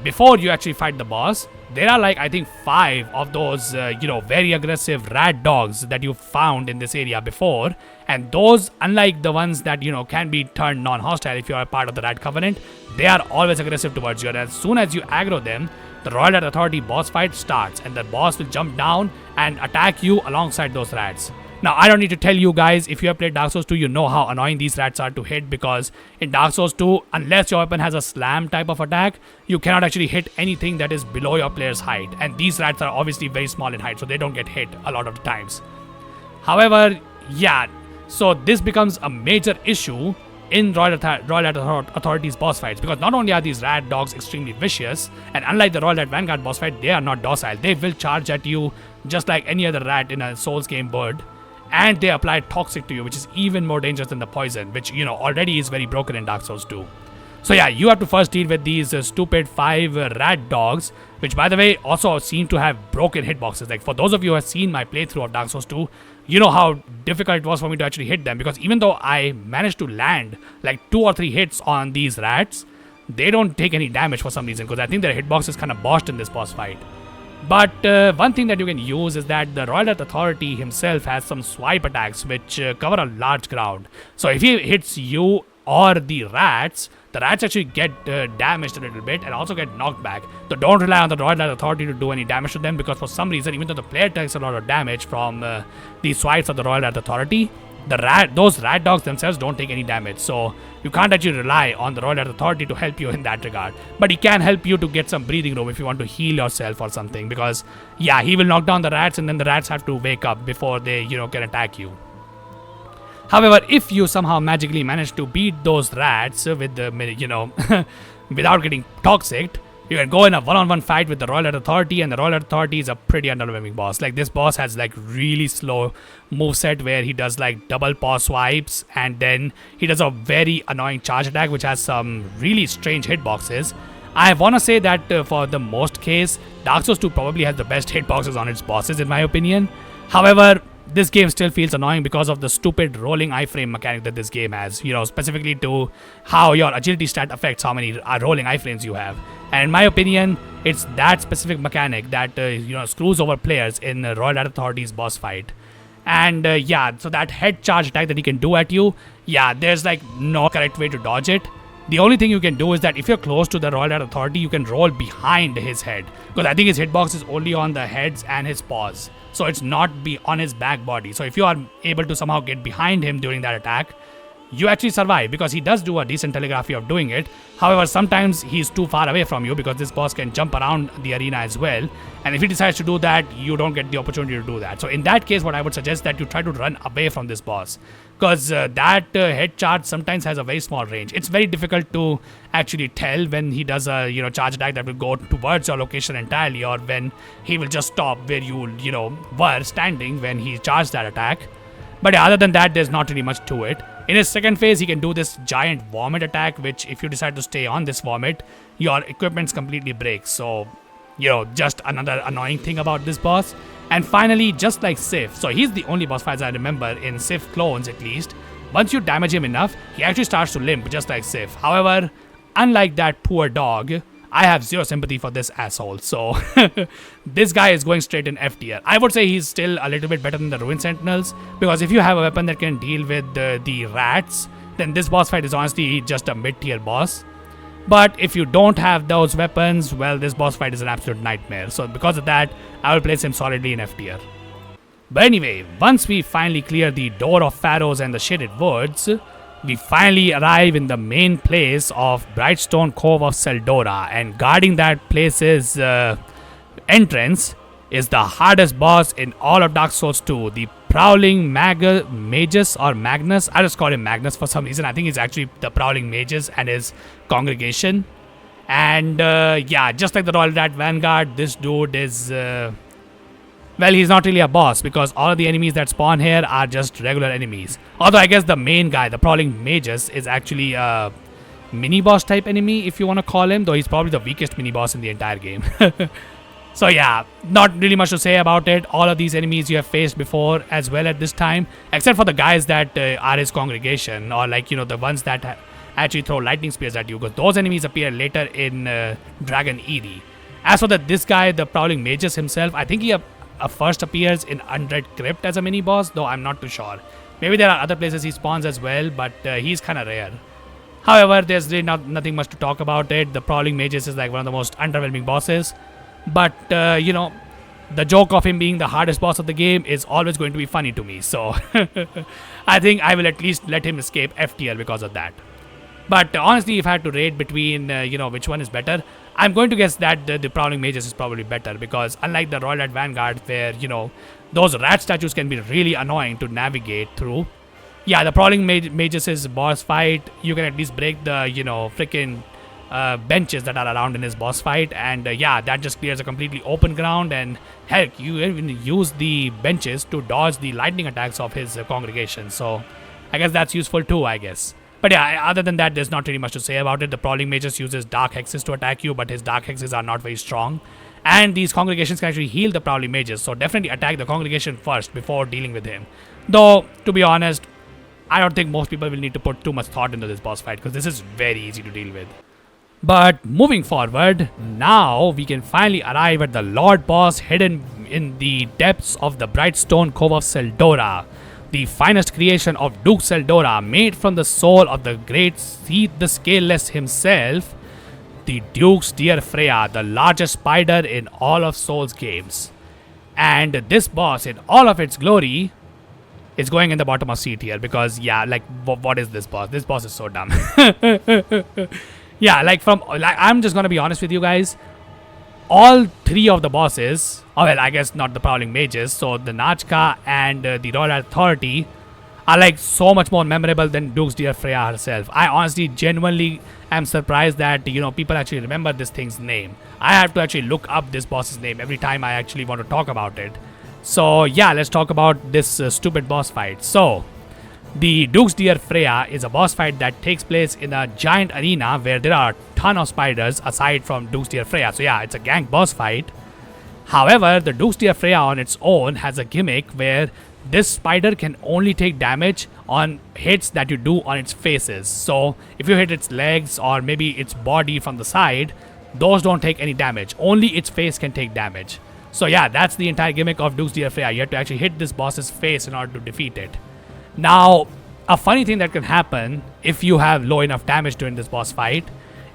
before you actually fight the boss, there are I think 5 of those, very aggressive rat dogs that you found in this area before. And those, unlike the ones that, can be turned non-hostile if you are part of the Rat Covenant, they are always aggressive towards you. And as soon as you aggro them, the Royal Rat Authority boss fight starts, and the boss will jump down and attack you alongside those rats. Now, I don't need to tell you guys, if you have played Dark Souls 2, you know how annoying these rats are to hit, because in Dark Souls 2, unless your weapon has a slam type of attack, you cannot actually hit anything that is below your player's height. And these rats are obviously very small in height, so they don't get hit a lot of the times. However, yeah, so this becomes a major issue in Royal Authority's boss fights, because not only are these rat dogs extremely vicious, and unlike the Royal Rat Vanguard boss fight, they are not docile. They will charge at you just like any other rat in a Souls game would. And they apply toxic to you, which is even more dangerous than the poison, which, already is very broken in Dark Souls 2. So yeah, you have to first deal with these stupid 5 rat dogs, which by the way also seem to have broken hitboxes. Like for those of you who have seen my playthrough of Dark Souls 2, you know how difficult it was for me to actually hit them, because even though I managed to land like 2 or 3 hits on these rats, they don't take any damage for some reason, because I think their hitbox is kind of botched in this boss fight. But one thing that you can use is that the Royal Earth Authority himself has some swipe attacks which cover a large ground. So if he hits you or the rats actually get damaged a little bit and also get knocked back. So don't rely on the Royal Earth Authority to do any damage to them, because for some reason, even though the player takes a lot of damage from the swipes of the Royal Earth Authority, those rat dogs themselves don't take any damage. So you can't actually rely on the Royal Earth Authority to help you in that regard. But he can help you to get some breathing room if you want to heal yourself or something, because yeah, he will knock down the rats and then the rats have to wake up before they can attack you. However, if you somehow magically manage to beat those rats with the without getting toxic, you can go in a one-on-one fight with the Royal Earth Authority, and the Royal Earth Authority is a pretty underwhelming boss. Like this boss has like really slow moveset where he does like double paw swipes, and then he does a very annoying charge attack which has some really strange hitboxes. I want to say that for the most case, Dark Souls 2 probably has the best hitboxes on its bosses in my opinion. However, this game still feels annoying because of the stupid rolling iframe mechanic that this game has, specifically to how your agility stat affects how many rolling iframes you have. And in my opinion, it's that specific mechanic that screws over players in Royal Earth Authority's boss fight. And so that head charge attack that he can do at you, there's like no correct way to dodge it. The only thing you can do is that if you're close to the Royal Earth Authority, you can roll behind his head, because I think his hitbox is only on the heads and his paws, so it's not on his back body. So if you are able to somehow get behind him during that attack, you actually survive, because he does do a decent telegraphy of doing it. However, sometimes he's too far away from you, because this boss can jump around the arena as well, and if he decides to do that, you don't get the opportunity to do that. So in that case, what I would suggest that you try to run away from this boss, because that head charge sometimes has a very small range. It's very difficult to actually tell when he does a charge attack that will go towards your location entirely, or when he will just stop where you were standing when he charged that attack. But other than that, there's not really much to it. In his second phase, he can do this giant vomit attack, which if you decide to stay on this vomit, your equipment's completely breaks. So, just another annoying thing about this boss. And finally, just like Sif, so he's the only boss fights I remember in Sif clones at least. Once you damage him enough, he actually starts to limp, just like Sif. However, unlike that poor dog, I have zero sympathy for this asshole. So this guy is going straight in F tier. I would say he's still a little bit better than the Ruined Sentinels, because if you have a weapon that can deal with the rats, then this boss fight is honestly just a mid-tier boss. But if you don't have those weapons, well, this boss fight is an absolute nightmare. So because of that, I will place him solidly in F tier. But anyway, once we finally clear the Door of Pharaohs and the Shaded Woods, we finally arrive in the main place of Brightstone Cove of Seldora, and guarding that place's entrance is the hardest boss in all of Dark Souls 2, the Prowling Magus or Magnus. I just call him Magnus for some reason. I think he's actually the Prowling Magus and his congregation. And just like the Royal Rat Vanguard, this dude is well, he's not really a boss, because all of the enemies that spawn here are just regular enemies. Although I guess the main guy, the Prowling Magus, is actually a mini-boss type enemy, if you want to call him, though he's probably the weakest mini-boss in the entire game. So yeah, not really much to say about it. All of these enemies you have faced before as well at this time, except for the guys that are his congregation, or like, the ones that actually throw lightning spears at you, because those enemies appear later in Dragon Eri. As for this guy, the Prowling Magus himself, I think he first appears in Undead Crypt as a mini-boss, though I'm not too sure. Maybe there are other places he spawns as well, but he's kind of rare. However, there's really nothing much to talk about it. The Prowling Magus is like one of the most underwhelming bosses. But, the joke of him being the hardest boss of the game is always going to be funny to me. So, I think I will at least let him escape F tier because of that. But honestly, if I had to rate between, which one is better, I'm going to guess that the Prowling Magus is probably better, because unlike the Royal Rat Vanguard, where, those rat statues can be really annoying to navigate through. Yeah, the Prowling Magus' boss fight, you can at least break the, freaking benches that are around in his boss fight, and that just clears a completely open ground, and heck, you even use the benches to dodge the lightning attacks of his congregation. So I guess that's useful too, I guess. But yeah, other than that, there's not really much to say about it. The Prowling Magus uses Dark Hexes to attack you, but his Dark Hexes are not very strong. And these congregations can actually heal the Prowling Magus, so definitely attack the congregation first before dealing with him. Though, to be honest, I don't think most people will need to put too much thought into this boss fight, because this is very easy to deal with. But moving forward, now we can finally arrive at the Lord boss hidden in the depths of the bright stone cove of Seldora, the finest creation of Duke Seldora, made from the soul of the great Seed the Scaleless himself, the Duke's dear Freja, the largest spider in all of Souls games. And this boss, in all of its glory, is going in the bottom of C tier, because yeah, like what is this boss? This boss is so dumb. Yeah, I'm just gonna be honest with you guys. All three of the bosses, oh well, I guess not the Prowling Magus, so the Najka and the Royal Authority are like so much more memorable than Duke's dear Freja herself. I honestly, genuinely am surprised that, you know, people actually remember this thing's name. I have to actually look up this boss's name every time I actually want to talk about it. So yeah, let's talk about this stupid boss fight. So, the Duke's dear Freja is a boss fight that takes place in a giant arena where there are a ton of spiders aside from Duke's dear Freja. So yeah, it's a gank boss fight. However, the Duke's dear Freja on its own has a gimmick where this spider can only take damage on hits that you do on its faces. So if you hit its legs or maybe its body from the side, those don't take any damage. Only its face can take damage. So yeah, that's the entire gimmick of Duke's dear Freja. You have to actually hit this boss's face in order to defeat it. Now, a funny thing that can happen if you have low enough damage during this boss fight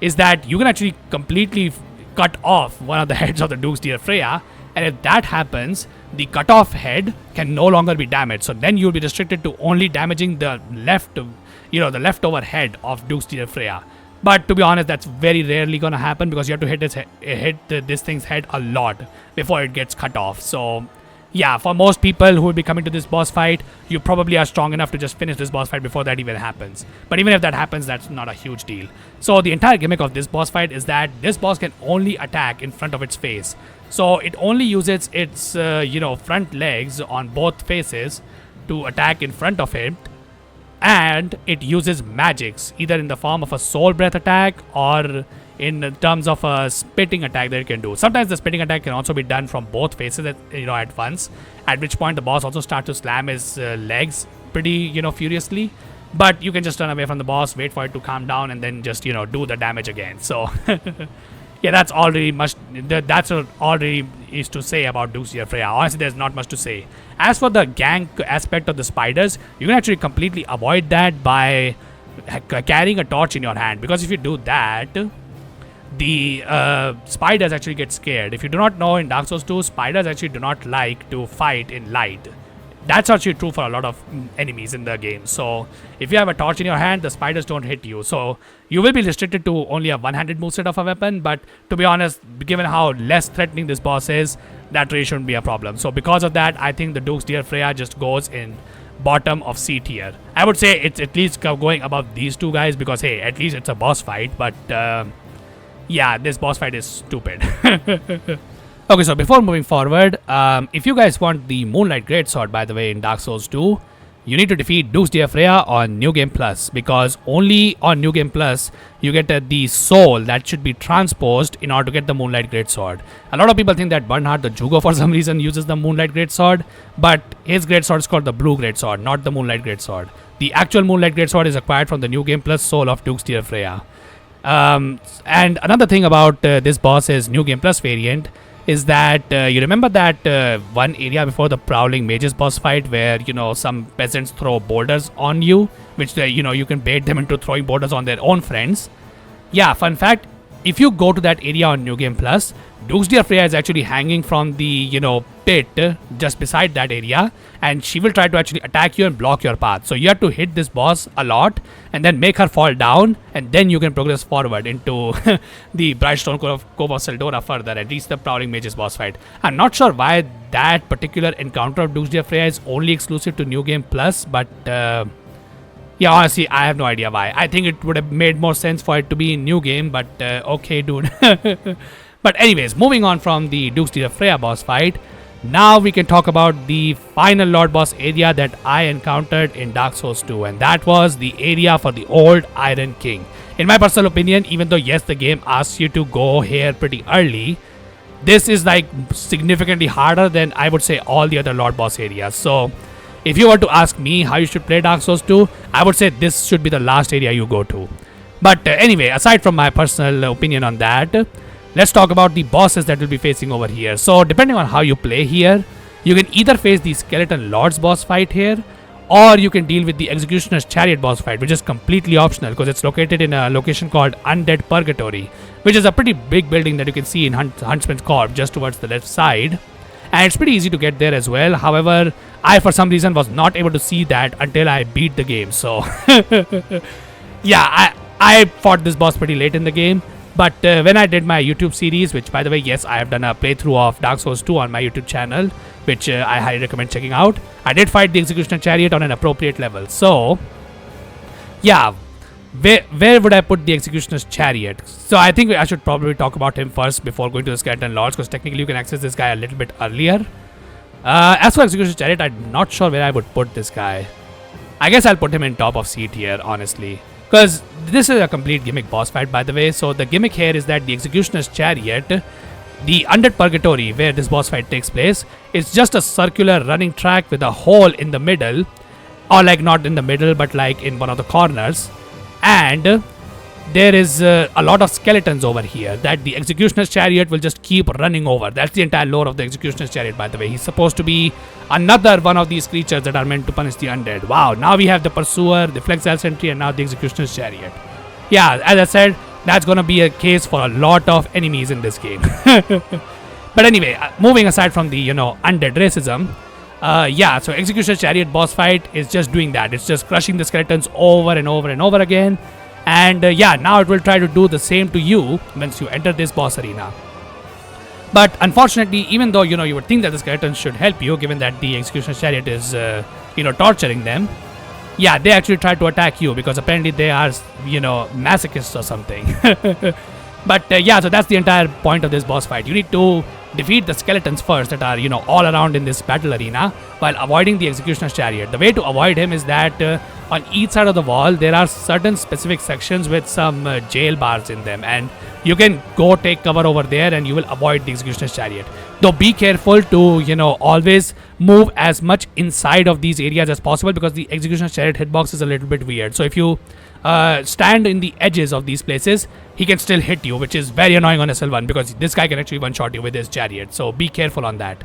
is that you can actually completely cut off one of the heads of the Duke's dear Freja, and if that happens, the cut off head can no longer be damaged. So then you'll be restricted to only damaging the the leftover head of Duke's dear Freja. But to be honest, that's very rarely gonna happen, because you have to hit this thing's head a lot before it gets cut off. So yeah, for most people who will be coming to this boss fight, you probably are strong enough to just finish this boss fight before that even happens. But even if that happens, that's not a huge deal. So the entire gimmick of this boss fight is that this boss can only attack in front of its face. So it only uses its front legs on both faces to attack in front of it. And it uses magics, either in the form of a soul breath attack or in terms of a spitting attack that it can do. Sometimes the spitting attack can also be done from both faces at once, at which point the boss also starts to slam his legs pretty furiously. But you can just run away from the boss, wait for it to calm down, and then just do the damage again. So yeah, that's already that's what already is to say about Duke's dear Freja. Honestly, there's not much to say. As for the gank aspect of the spiders, you can actually completely avoid that by carrying a torch in your hand, because if you do that, the spiders actually get scared. If you do not know, in Dark Souls 2, spiders actually do not like to fight in light. That's actually true for a lot of enemies in the game. So if you have a torch in your hand, the spiders don't hit you. So you will be restricted to only a one-handed moveset of a weapon. But to be honest, given how less threatening this boss is, that really shouldn't be a problem. So because of that, I think the Duke's dear Freja just goes in bottom of C tier. I would say it's at least going above these two guys, because hey, at least it's a boss fight. But yeah, this boss fight is stupid. Okay, so before moving forward, if you guys want the Moonlight Greatsword, by the way, in Dark Souls 2, you need to defeat Duke's dear Freja on New Game Plus, because only on New Game Plus you get the soul that should be transposed in order to get the Moonlight Greatsword. A lot of people think that Bernhard the Jugo for some reason uses the Moonlight Greatsword, but his Greatsword is called the Blue Greatsword, not the Moonlight Greatsword. The actual Moonlight Greatsword is acquired from the New Game Plus soul of Duke's dear Freja. And another thing about this boss's New Game Plus variant is that you remember that one area before the Prowling Magus boss fight where some peasants throw boulders on you, which you can bait them into throwing boulders on their own friends. Yeah, fun fact, if you go to that area on New Game Plus, Duke's dear Freja is actually hanging from the pit just beside that area, and she will try to actually attack you and block your path. So you have to hit this boss a lot and then make her fall down, and then you can progress forward into the Brightstone Cove of Seldora further and reach the Prowling Magus boss fight. I'm not sure why that particular encounter of Duke's dear Freja is only exclusive to New Game Plus, but yeah, honestly, I have no idea why. I think it would have made more sense for it to be in New Game, but okay, dude. But anyways, moving on from the Duke's dear Freja boss fight, Now we can talk about the final Lord Boss area that I encountered in Dark Souls 2, and that was the area for the old Iron King. In my personal opinion, even though yes, the game asks you to go here pretty early, this is like significantly harder than I would say all the other Lord Boss areas. So if you were to ask me how you should play Dark Souls 2, I would say this should be the last area you go to. But anyway, aside from my personal opinion on that, let's talk about the bosses that we'll be facing over here. So depending on how you play here, you can either face the Skeleton Lord's boss fight here, or you can deal with the Executioner's Chariot boss fight, which is completely optional because it's located in a location called Undead Purgatory, which is a pretty big building that you can see in Huntsman's Corp just towards the left side. And it's pretty easy to get there as well. However, I for some reason was not able to see that until I beat the game. So yeah, I fought this boss pretty late in the game. But when I did my YouTube series, which by the way, yes, I have done a playthrough of Dark Souls 2 on my YouTube channel, which I highly recommend checking out. I did fight the Executioner Chariot on an appropriate level. So yeah, where would I put the Executioner's Chariot? So I think I should probably talk about him first before going to the Skeleton Lords, because technically you can access this guy a little bit earlier. As for Executioner's Chariot, I'm not sure where I would put this guy. I guess I'll put him in top of C tier, honestly. Because this is a complete gimmick boss fight, by the way. So the gimmick here is that the Executioner's Chariot, the Undead Purgatory where this boss fight takes place, is just a circular running track with a hole in the middle. Or like not in the middle, but like in one of the corners. And there is a lot of skeletons over here that the Executioner's Chariot will just keep running over. That's the entire lore of the Executioner's Chariot, by the way. He's supposed to be another one of these creatures that are meant to punish the undead. Wow, now we have the Pursuer, the Flexile Sentery, and now the Executioner's Chariot. Yeah, as I said, that's gonna be a case for a lot of enemies in this game. But anyway, moving aside from the, undead racism, yeah, so Executioner's Chariot boss fight is just doing that. It's just crushing the skeletons over and over and over again. And yeah, now it will try to do the same to you once you enter this boss arena. But unfortunately, even though, you would think that the skeletons should help you, given that the Executioner's Chariot is, torturing them, yeah, they actually try to attack you because apparently they are, masochists or something. But yeah, so that's the entire point of this boss fight. You need to defeat the skeletons first that are, all around in this battle arena while avoiding the Executioner's Chariot. The way to avoid him is that on each side of the wall, there are certain specific sections with some jail bars in them. And you can go take cover over there and you will avoid the Executioner's Chariot. Though be careful to, always move as much inside of these areas as possible because the Executioner's Chariot hitbox is a little bit weird. So if you stand in the edges of these places, he can still hit you, which is very annoying on SL1 because this guy can actually one-shot you with his chariot. So be careful on that.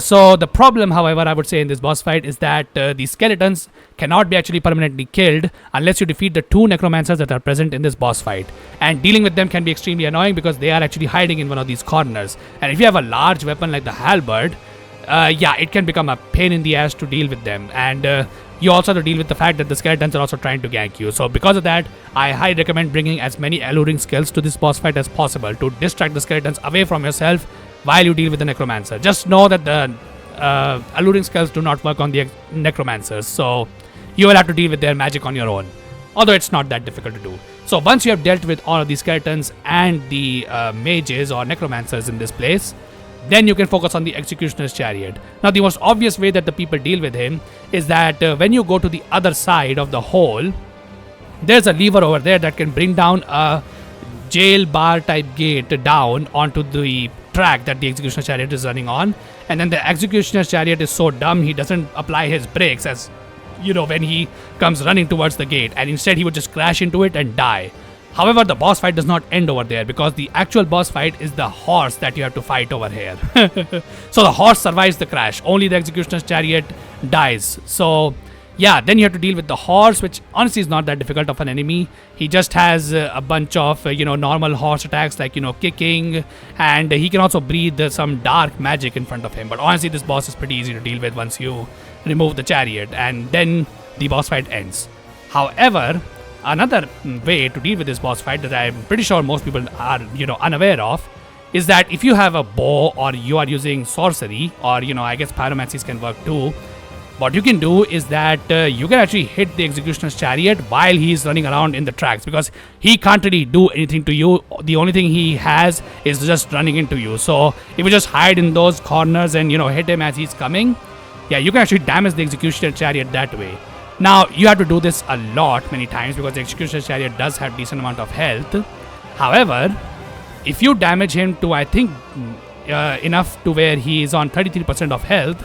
So the problem, however, I would say in this boss fight is that the skeletons cannot be actually permanently killed unless you defeat the 2 necromancers that are present in this boss fight. And dealing with them can be extremely annoying because they are actually hiding in one of these corners. And if you have a large weapon like the halberd, yeah, it can become a pain in the ass to deal with them. And you also have to deal with the fact that the skeletons are also trying to gank you. So because of that, I highly recommend bringing as many alluring skills to this boss fight as possible to distract the skeletons away from yourself while you deal with the necromancer. Just know that the alluring skills do not work on the necromancers, so you will have to deal with their magic on your own, although it's not that difficult to do. So once you have dealt with all of these skeletons and the mages or necromancers in this place, then you can focus on the Executioner's Chariot. Now the most obvious way that the people deal with him is that when you go to the other side of the hole, there's a lever over there that can bring down a jail bar type gate down onto the track that the Executioner's Chariot is running on. And then the Executioner's Chariot is so dumb, he doesn't apply his brakes as, when he comes running towards the gate, and instead he would just crash into it and die. However, the boss fight does not end over there because the actual boss fight is the horse that you have to fight over here. So the horse survives the crash. Only the Executioner's Chariot dies. So yeah, then you have to deal with the horse, which honestly is not that difficult of an enemy. He just has a bunch of, normal horse attacks like, kicking. And he can also breathe some dark magic in front of him. But honestly, this boss is pretty easy to deal with once you remove the chariot. And then the boss fight ends. However, another way to deal with this boss fight that I'm pretty sure most people are, unaware of, is that if you have a bow or you are using sorcery, or, I guess pyromancies can work too, what you can do is that you can actually hit the Executioner's Chariot while he's running around in the tracks, because he can't really do anything to you. The only thing he has is just running into you. So if you just hide in those corners and, you know, hit him as he's coming, yeah, you can actually damage the Executioner's Chariot that way. Now, you have to do this a lot, many times, because the Executioner's Chariot does have decent amount of health. However, if you damage him to, I think, enough to where he is on 33% of health,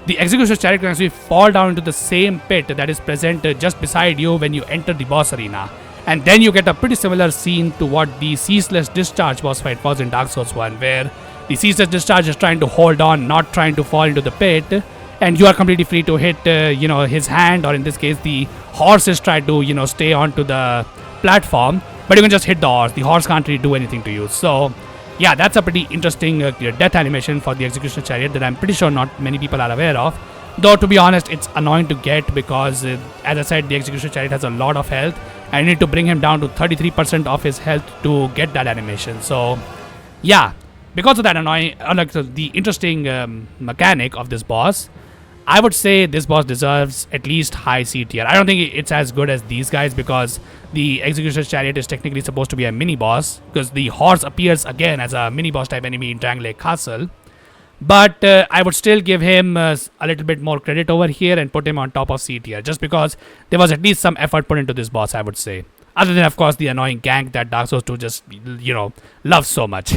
the Executioner's Chariot can actually fall down into the same pit that is present just beside you when you enter the boss arena. And then you get a pretty similar scene to what the Ceaseless Discharge boss fight was in Dark Souls 1, where the Ceaseless Discharge is trying to hold on, not trying to fall into the pit. And you are completely free to hit, his hand, or in this case, the horses try to, stay onto the platform. But you can just hit the horse. The horse can't really do anything to you. So, yeah, that's a pretty interesting death animation for the Executioner's Chariot that I'm pretty sure not many people are aware of. Though, to be honest, it's annoying to get because, as I said, the Executioner's Chariot has a lot of health. And you need to bring him down to 33% of his health to get that animation. So, yeah, because of that annoying, the interesting mechanic of this boss, I would say this boss deserves at least high C tier. I don't think it's as good as these guys, because the Executioner's Chariot is technically supposed to be a mini boss, because the horse appears again as a mini boss type enemy in Dragonlake Castle. But I would still give him a little bit more credit over here and put him on top of C tier, just because there was at least some effort put into this boss, I would say. Other than, of course, the annoying gank that Dark Souls 2 just, loves so much.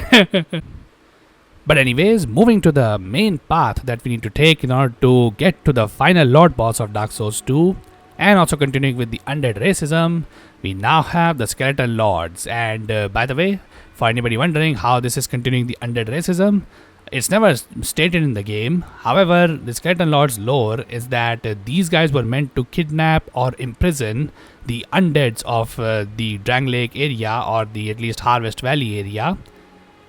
But anyways, moving to the main path that we need to take in order to get to the final Lord boss of Dark Souls 2, and also continuing with the undead racism, we now have the Skeleton Lords. And by the way, for anybody wondering how this is continuing the undead racism, it's never stated in the game. However, the Skeleton Lords lore is that these guys were meant to kidnap or imprison the undeads of the Dragonlake area, or the at least Harvest Valley area.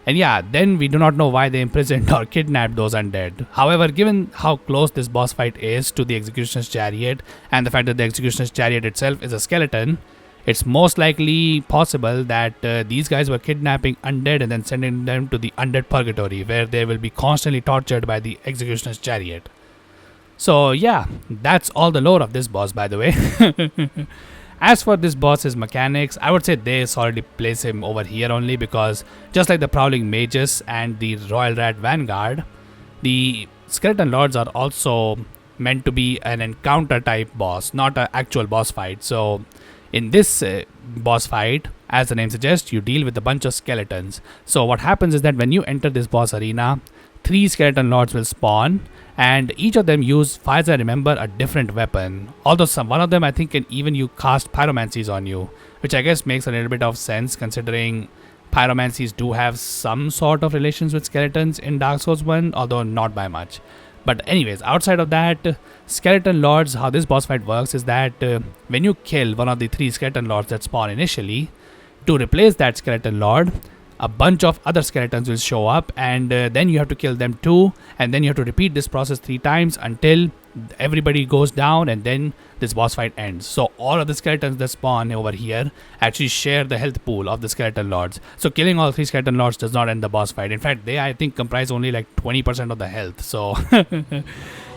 And yeah, then we do not know why they imprisoned or kidnapped those undead. However, given how close this boss fight is to the Executioner's Chariot, and the fact that the Executioner's Chariot itself is a skeleton, it's most likely possible that these guys were kidnapping undead and then sending them to the undead purgatory, where they will be constantly tortured by the Executioner's Chariot. So yeah, that's all the lore of this boss, by the way. As for this boss's mechanics, I would say they solidly place him over here only, because just like the Prowling Magus and the Royal Rat Vanguard, the Skeleton Lords are also meant to be an encounter type boss, not an actual boss fight. So in this boss fight, as the name suggests, you deal with a bunch of skeletons. So what happens is that when you enter this boss arena, 3 Skeleton Lords will spawn, and each of them use, far as I remember, a different weapon. Although one of them I think can even you cast pyromancies on you, which I guess makes a little bit of sense considering pyromancies do have some sort of relations with skeletons in Dark Souls 1, although not by much. But anyways, outside of that, Skeleton Lords, how this boss fight works is that when you kill one of the 3 Skeleton Lords that spawn initially, to replace that Skeleton Lord, a bunch of other skeletons will show up, and then you have to kill them too, and then you have to repeat this process 3 times until everybody goes down, and then this boss fight ends. So all of the skeletons that spawn over here actually share the health pool of the Skeleton Lords. So killing all 3 Skeleton Lords does not end the boss fight. In fact, they I think comprise only like 20% of the health. So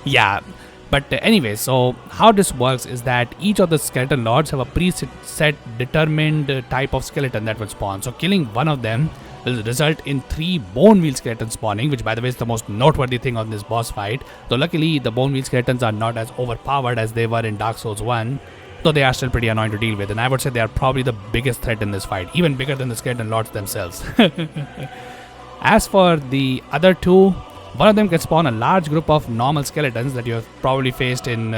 yeah. But anyway, so how this works is that each of the Skeleton Lords have a preset determined type of skeleton that will spawn. So killing one of them will result in 3 Bone Wheel skeletons spawning, which by the way is the most noteworthy thing on this boss fight. Though luckily the Bone Wheel skeletons are not as overpowered as they were in Dark Souls 1, though they are still pretty annoying to deal with, and I would say they are probably the biggest threat in this fight, even bigger than the Skeleton Lords themselves. As for the other 2, one of them can spawn a large group of normal skeletons that you have probably faced in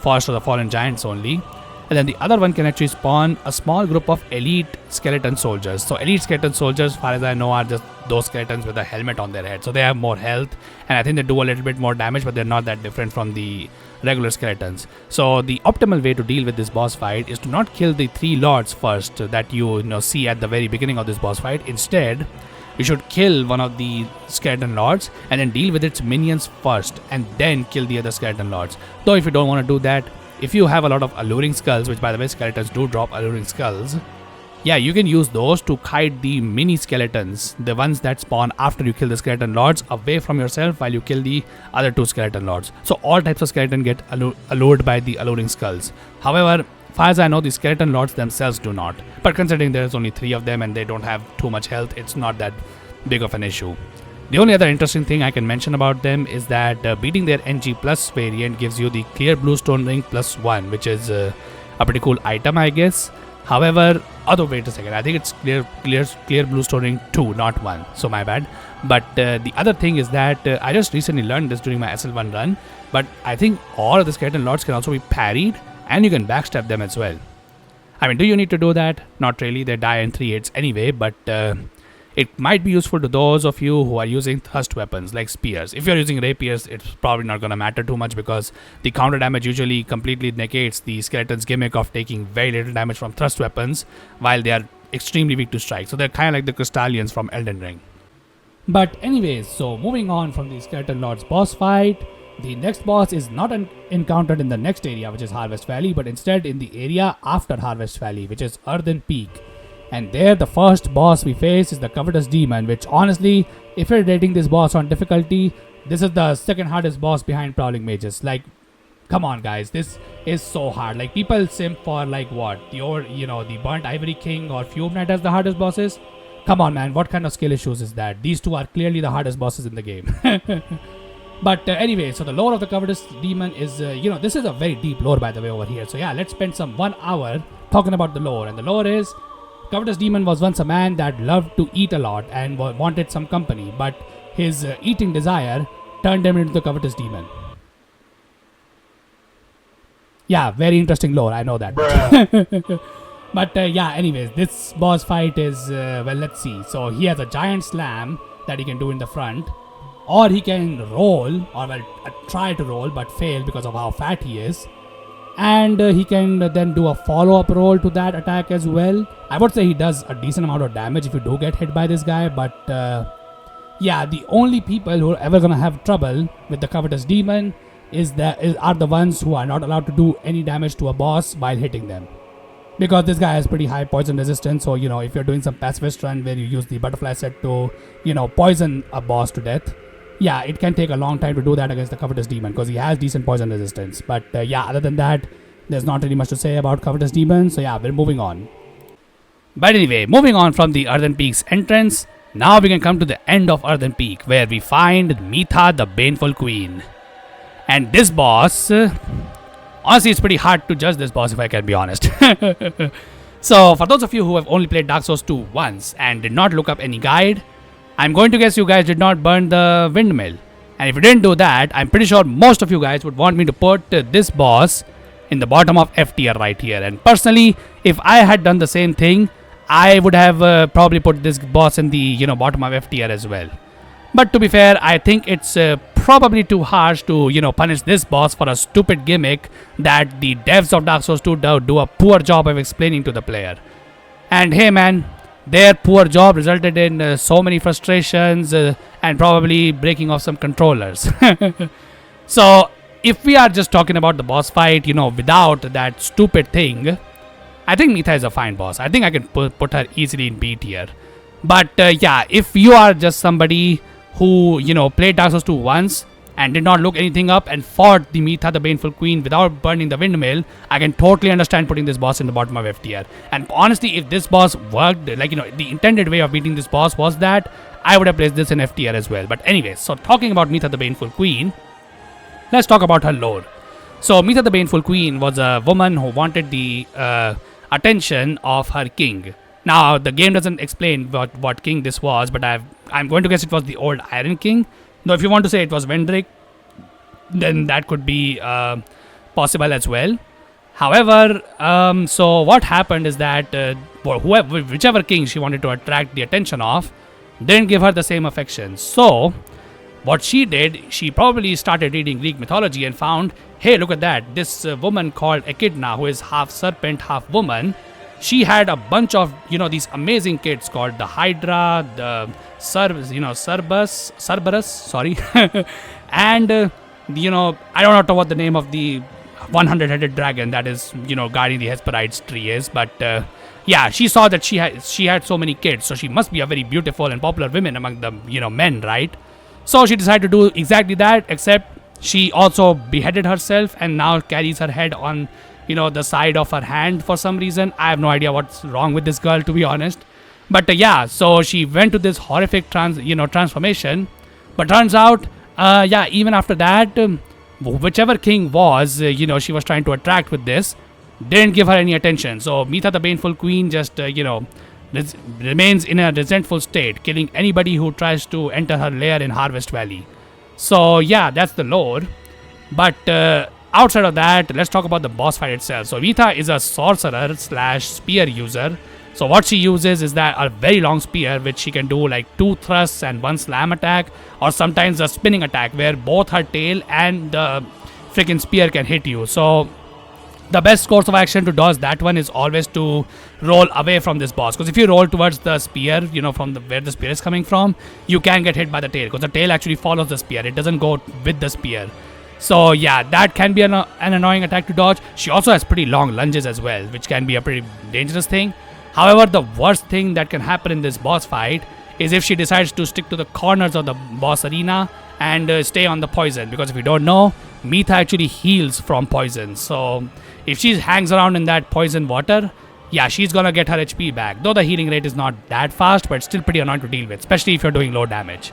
Forest of the Fallen Giants only. And then the other one can actually spawn a small group of elite skeleton soldiers. So elite skeleton soldiers, as far as I know, are just those skeletons with a helmet on their head. So they have more health, and I think they do a little bit more damage, but they're not that different from the regular skeletons. So the optimal way to deal with this boss fight is to not kill the 3 lords first that you see at the very beginning of this boss fight. Instead, you should kill one of the Skeleton Lords and then deal with its minions first, and then kill the other Skeleton Lords. Though if you don't want to do that, if you have a lot of alluring skulls, which by the way skeletons do drop alluring skulls, yeah, you can use those to kite the mini skeletons, the ones that spawn after you kill the skeleton lords, away from yourself while you kill the other 2 skeleton lords. So all types of skeleton get allured by the alluring skulls. However, far as I know, the skeleton lords themselves do not. But considering there's only 3 of them and they don't have too much health, it's not that big of an issue. The only other interesting thing I can mention about them is that beating their NG plus variant gives you the clear bluestone ring plus 1, which is a pretty cool item, I guess. However, wait a second, I think it's clear bluestone ring 2, not 1, so my bad. But the other thing is that I just recently learned this during my SL1 run, but I think all of the skeleton lords can also be parried and you can backstab them as well. I mean, do you need to do that? Not really, they die in 3 hits anyway, but it might be useful to those of you who are using thrust weapons like spears. If you're using rapiers, it's probably not going to matter too much because the counter damage usually completely negates the skeleton's gimmick of taking very little damage from thrust weapons while they are extremely weak to strike. So they're kind of like the Crystallians from Elden Ring. But anyways, so moving on from the Skeleton Lord's boss fight, the next boss is not encountered in the next area, which is Harvest Valley, but instead in the area after Harvest Valley, which is Earthen Peak. And there the first boss we face is the Covetous Demon, which honestly, if you're rating this boss on difficulty, this is the second hardest boss behind Prowling Magus. Like, come on guys, this is so hard. Like, people simp for like what? The Burnt Ivory King or Fume Knight as the hardest bosses? Come on man, what kind of skill issues is that? These 2 are clearly the hardest bosses in the game. But anyway, so the lore of the Covetous Demon is, this is a very deep lore by the way over here. So yeah, let's spend some 1 hour talking about the lore. And the lore is, Covetous Demon was once a man that loved to eat a lot and wanted some company, but his eating desire turned him into the Covetous Demon. Yeah, very interesting lore, I know that. But yeah, anyways, this boss fight is, well, let's see. So he has a giant slam that he can do in the front, or he can roll, or try to roll but fail because of how fat he is. And he can then do a follow-up roll to that attack as well. I would say he does a decent amount of damage if you do get hit by this guy, but yeah, the only people who are ever gonna have trouble with the Covetous Demon are the ones who are not allowed to do any damage to a boss while hitting them. Because this guy has pretty high poison resistance, so if you're doing some pacifist run where you use the butterfly set to, poison a boss to death, yeah, it can take a long time to do that against the Covetous Demon because he has decent poison resistance. But yeah, other than that, there's not really much to say about Covetous Demon, so yeah, we're moving on. But anyway, moving on from the Earthen Peak's entrance, now we can come to the end of Earthen Peak where we find Mytha, the Baneful Queen. And this boss, honestly, it's pretty hard to judge this boss if I can be honest. So for those of you who have only played Dark Souls 2 once and did not look up any guide, I'm going to guess you guys did not burn the windmill. And if you didn't do that, I'm pretty sure most of you guys would want me to put this boss in the bottom of F tier right here. And personally, if I had done the same thing, I would have probably put this boss in the bottom of F tier as well. But to be fair, I think it's probably too harsh to punish this boss for a stupid gimmick that the devs of Dark Souls 2 do a poor job of explaining to the player. And hey man, their poor job resulted in so many frustrations and probably breaking of some controllers. So if we are just talking about the boss fight, without that stupid thing, I think Mytha is a fine boss. I think I can put her easily in B tier. But yeah, if you are just somebody who, played Dark Souls 2 once and did not look anything up and fought the Mytha, the Baneful Queen, without burning the windmill, I can totally understand putting this boss in the bottom of F tier. And honestly, if this boss worked, the intended way of beating this boss was that, I would have placed this in F tier as well. But anyways, so talking about Mytha, the Baneful Queen, let's talk about her lore. So Mytha, the Baneful Queen was a woman who wanted the attention of her king. Now, the game doesn't explain what king this was, but I'm going to guess it was the old Iron King. Now, if you want to say it was Vendrick, then that could be possible as well. However, so what happened is that whichever king she wanted to attract the attention of didn't give her the same affection. So, what she did, she probably started reading Greek mythology and found, hey, look at that, this woman called Echidna, who is half serpent, half woman, she had a bunch of, these amazing kids called the Hydra, the Cerberus, sorry. And, I don't know what the name of the 100-headed dragon that is, guarding the Hesperides tree is. But yeah, she saw that she had so many kids, so she must be a very beautiful and popular woman among the men, right? So she decided to do exactly that, except she also beheaded herself and now carries her head on the side of her hand for some reason. I have no idea what's wrong with this girl, to be honest. But yeah, so she went to this horrific transformation. But turns out, yeah, even after that, whichever king was, she was trying to attract with this, didn't give her any attention. So Mytha, the Baneful Queen, just, remains in a resentful state, killing anybody who tries to enter her lair in Harvest Valley. So yeah, that's the lore. But outside of that, let's talk about the boss fight itself. So Mytha is a sorcerer / spear user. So what she uses is that a very long spear, which she can do like 2 thrusts and 1 slam attack, or sometimes a spinning attack where both her tail and the freaking spear can hit you. So the best course of action to dodge that one is always to roll away from this boss, because if you roll towards the spear, from where the spear is coming from, you can get hit by the tail, because the tail actually follows the spear. It doesn't go with the spear. So yeah, that can be an annoying attack to dodge. She also has pretty long lunges as well, which can be a pretty dangerous thing. However, the worst thing that can happen in this boss fight is if she decides to stick to the corners of the boss arena and stay on the poison, because if you don't know, Mytha actually heals from poison. So if she hangs around in that poison water, yeah, she's gonna get her HP back. Though the healing rate is not that fast, but it's still pretty annoying to deal with, especially if you're doing low damage.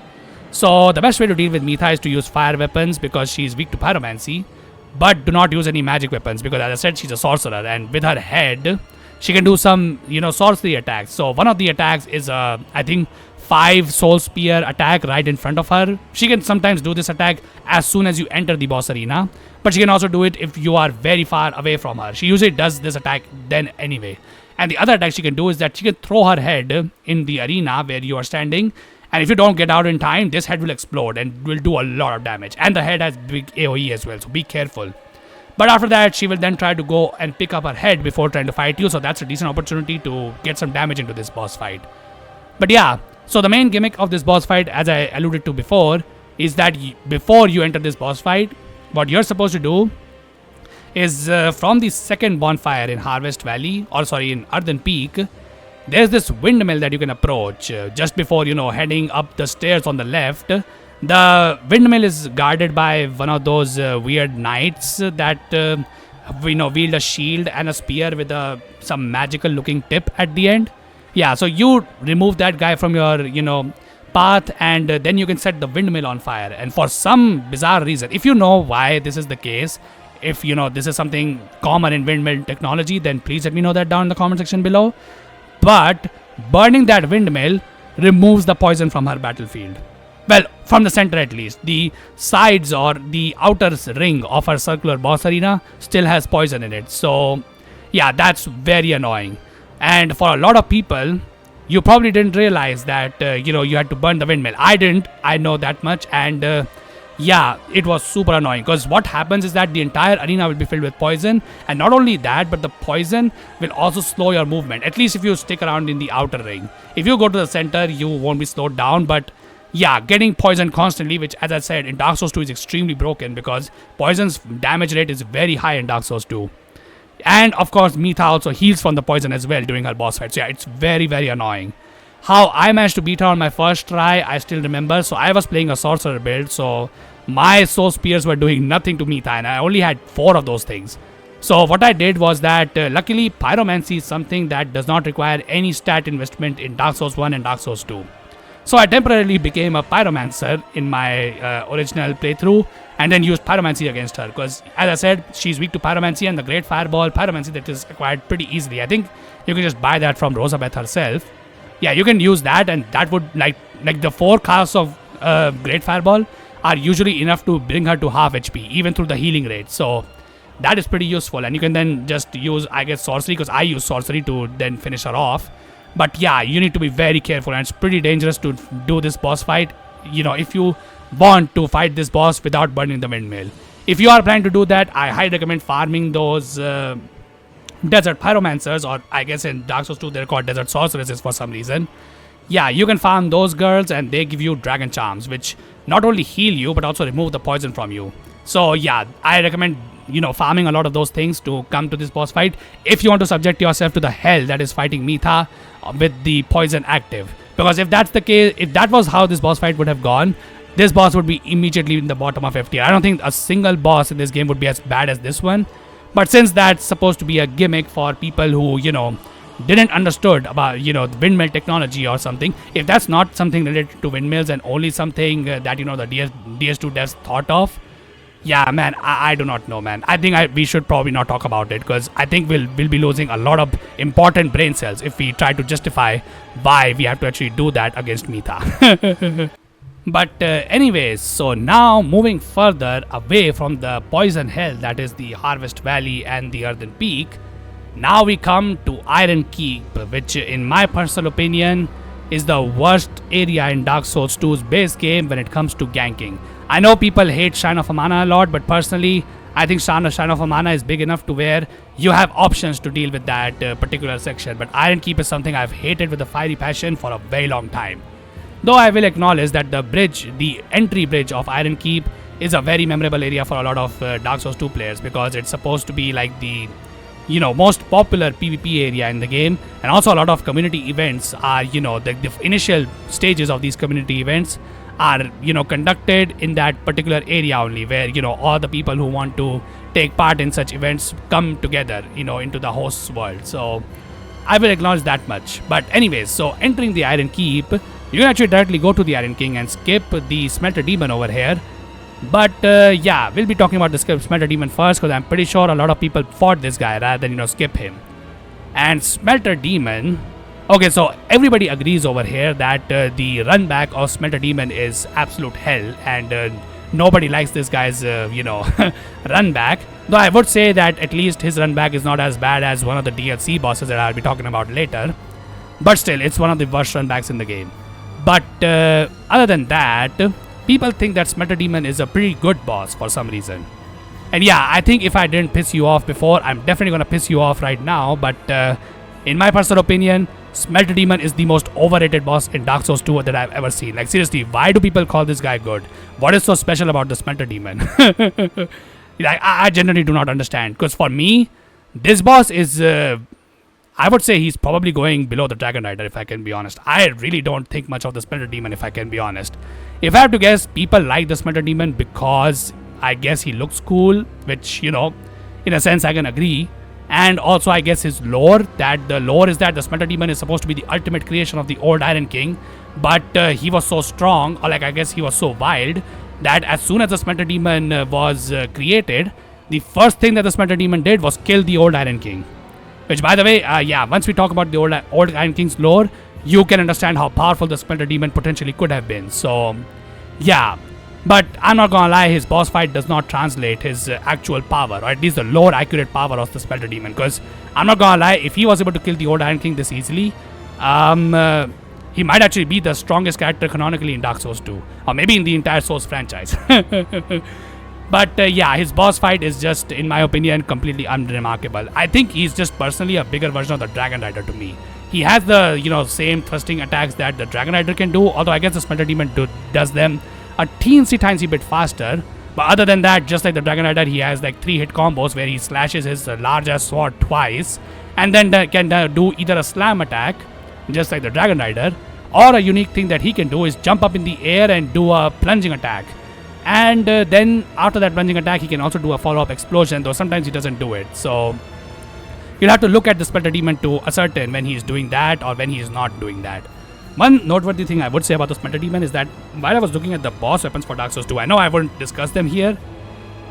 So the best way to deal with Mytha is to use fire weapons, because she's weak to pyromancy, but do not use any magic weapons, because as I said, she's a sorcerer, and with her head, she can do some, sorcery attacks. So one of the attacks is, I think, 5 soul spear attack right in front of her. She can sometimes do this attack as soon as you enter the boss arena, but she can also do it if you are very far away from her. She usually does this attack then anyway. And the other attack she can do is that she can throw her head in the arena where you are standing, and if you don't get out in time, this head will explode and will do a lot of damage. And the head has big AoE as well, so be careful. But after that, she will then try to go and pick up her head before trying to fight you, so that's a decent opportunity to get some damage into this boss fight. But yeah, so the main gimmick of this boss fight, as I alluded to before, is that before you enter this boss fight, what you're supposed to do is from the second bonfire in Harvest Valley, or sorry, in Earthen Peak, there's this windmill that you can approach just before, heading up the stairs on the left. The windmill is guarded by one of those weird knights that, wield a shield and a spear with some magical looking tip at the end. Yeah, so you remove that guy from your, path, and then you can set the windmill on fire. And for some bizarre reason, if you know why this is the case, if this is something common in windmill technology, then please let me know that down in the comment section below. But burning that windmill removes the poison from her battlefield. Well, from the center at least. The sides or the outer ring of her circular boss arena still has poison in it. So yeah, that's very annoying. And for a lot of people, you probably didn't realize that, you had to burn the windmill. I didn't. I know that much. And yeah, it was super annoying, because what happens is that the entire arena will be filled with poison. And not only that, but the poison will also slow your movement, at least if you stick around in the outer ring. If you go to the center, you won't be slowed down. But yeah, getting poisoned constantly, which, as I said, in Dark Souls 2 is extremely broken, because poison's damage rate is very high in Dark Souls 2. And of course, Mytha also heals from the poison as well during her boss fight. So yeah, it's very, very annoying. How I managed to beat her on my first try, I still remember. So I was playing a sorcerer build, so my soul spears were doing nothing to Mytha, and I only had 4 of those things. So what I did was that, luckily, pyromancy is something that does not require any stat investment in Dark Souls 1 and Dark Souls 2. So I temporarily became a pyromancer in my original playthrough, and then used pyromancy against her, because, as I said, she's weak to pyromancy, and the great fireball pyromancy that is acquired pretty easily. I think you can just buy that from Rosabeth herself. Yeah, you can use that, and that would, like the 4 casts of great fireball are usually enough to bring her to half HP, even through the healing rate. So that is pretty useful, and you can then just use, I guess, sorcery, because I use sorcery to then finish her off. But yeah, you need to be very careful, and it's pretty dangerous to do this boss fight, if you want to fight this boss without burning the windmill. If you are planning to do that, I highly recommend farming those desert pyromancers, or I guess in Dark Souls 2 they're called desert sorceresses for some reason. Yeah, you can farm those girls, and they give you dragon charms, which not only heal you but also remove the poison from you. So yeah, I recommend farming a lot of those things to come to this boss fight if you want to subject yourself to the hell that is fighting Mytha with the poison active. Because if that's the case, if that was how this boss fight would have gone, this boss would be immediately in the bottom of FT. I don't think a single boss in this game would be as bad as this one. But since that's supposed to be a gimmick for people who, didn't understood about, the windmill technology or something, if that's not something related to windmills and only something that, the DS2 devs thought of, yeah, man, I do not know, man. I think we should probably not talk about it, because I think we'll be losing a lot of important brain cells if we try to justify why we have to actually do that against Mytha. But anyways, so now moving further away from the poison hell that is the Harvest Valley and the Earthen Peak, now we come to Iron Keep, which in my personal opinion is the worst area in Dark Souls 2's base game when it comes to ganking. I know people hate Shrine of Amana a lot, but personally, I think Shrine of Amana is big enough to where you have options to deal with that particular section. But Iron Keep is something I've hated with a fiery passion for a very long time. Though I will acknowledge that the entry bridge of Iron Keep is a very memorable area for a lot of Dark Souls 2 players, because it's supposed to be like the most popular PvP area in the game, and also a lot of community events are, the initial stages of these community events are, conducted in that particular area only, where, all the people who want to take part in such events come together, into the host's world. So I will acknowledge that much. But anyways, so entering the Iron Keep, you can actually directly go to the Iron King and skip the Smelter Demon over here. But yeah, we'll be talking about the Smelter Demon first, because I'm pretty sure a lot of people fought this guy rather than, skip him. And Smelter Demon, okay, so everybody agrees over here that the run back of Smelter Demon is absolute hell, and nobody likes this guy's, run back. Though I would say that at least his run back is not as bad as one of the DLC bosses that I'll be talking about later. But still, it's one of the worst run backs in the game. But other than that, people think that Smelter Demon is a pretty good boss for some reason. And yeah, I think if I didn't piss you off before, I'm definitely going to piss you off right now. But in my personal opinion, Smelter Demon is the most overrated boss in Dark Souls 2 that I've ever seen. Like, seriously, why do people call this guy good? What is so special about the Smelter Demon? Like, I genuinely do not understand. Because for me, this boss is... I would say he's probably going below the Dragonrider, if I can be honest. I really don't think much of the Smelter Demon, if I can be honest. If I have to guess, people like the Smelter Demon because I guess he looks cool, which, in a sense I can agree. And also I guess his lore, that the lore is that the Smelter Demon is supposed to be the ultimate creation of the old Iron King. But he was so strong, or like I guess he was so wild, that as soon as the Smelter Demon was created, the first thing that the Smelter Demon did was kill the old Iron King. Which, by the way, yeah, once we talk about the old Iron King's lore, you can understand how powerful the Smelter Demon potentially could have been. So, yeah. But I'm not gonna lie, his boss fight does not translate his actual power, or at least the lore accurate power of the Smelter Demon. Because I'm not gonna lie, if he was able to kill the old Iron King this easily, he might actually be the strongest character canonically in Dark Souls 2. Or maybe in the entire Souls franchise. But yeah, his boss fight is just, in my opinion, completely unremarkable. I think he's just personally a bigger version of the Dragonrider to me. He has the, same thrusting attacks that the Dragonrider can do, although I guess the Smelter Demon does them a teensy bit faster. But other than that, just like the Dragonrider, he has like 3-hit combos where he slashes his large-ass sword twice, and then can do either a slam attack, just like the Dragonrider, or a unique thing that he can do is jump up in the air and do a plunging attack. And then after that plunging attack, he can also do a follow-up explosion, though sometimes he doesn't do it. So you'll have to look at the Smelter Demon to ascertain when he's doing that or when he is not doing that. One noteworthy thing I would say about the Smelter Demon is that while I was looking at the boss weapons for Dark Souls 2, I know I wouldn't discuss them here.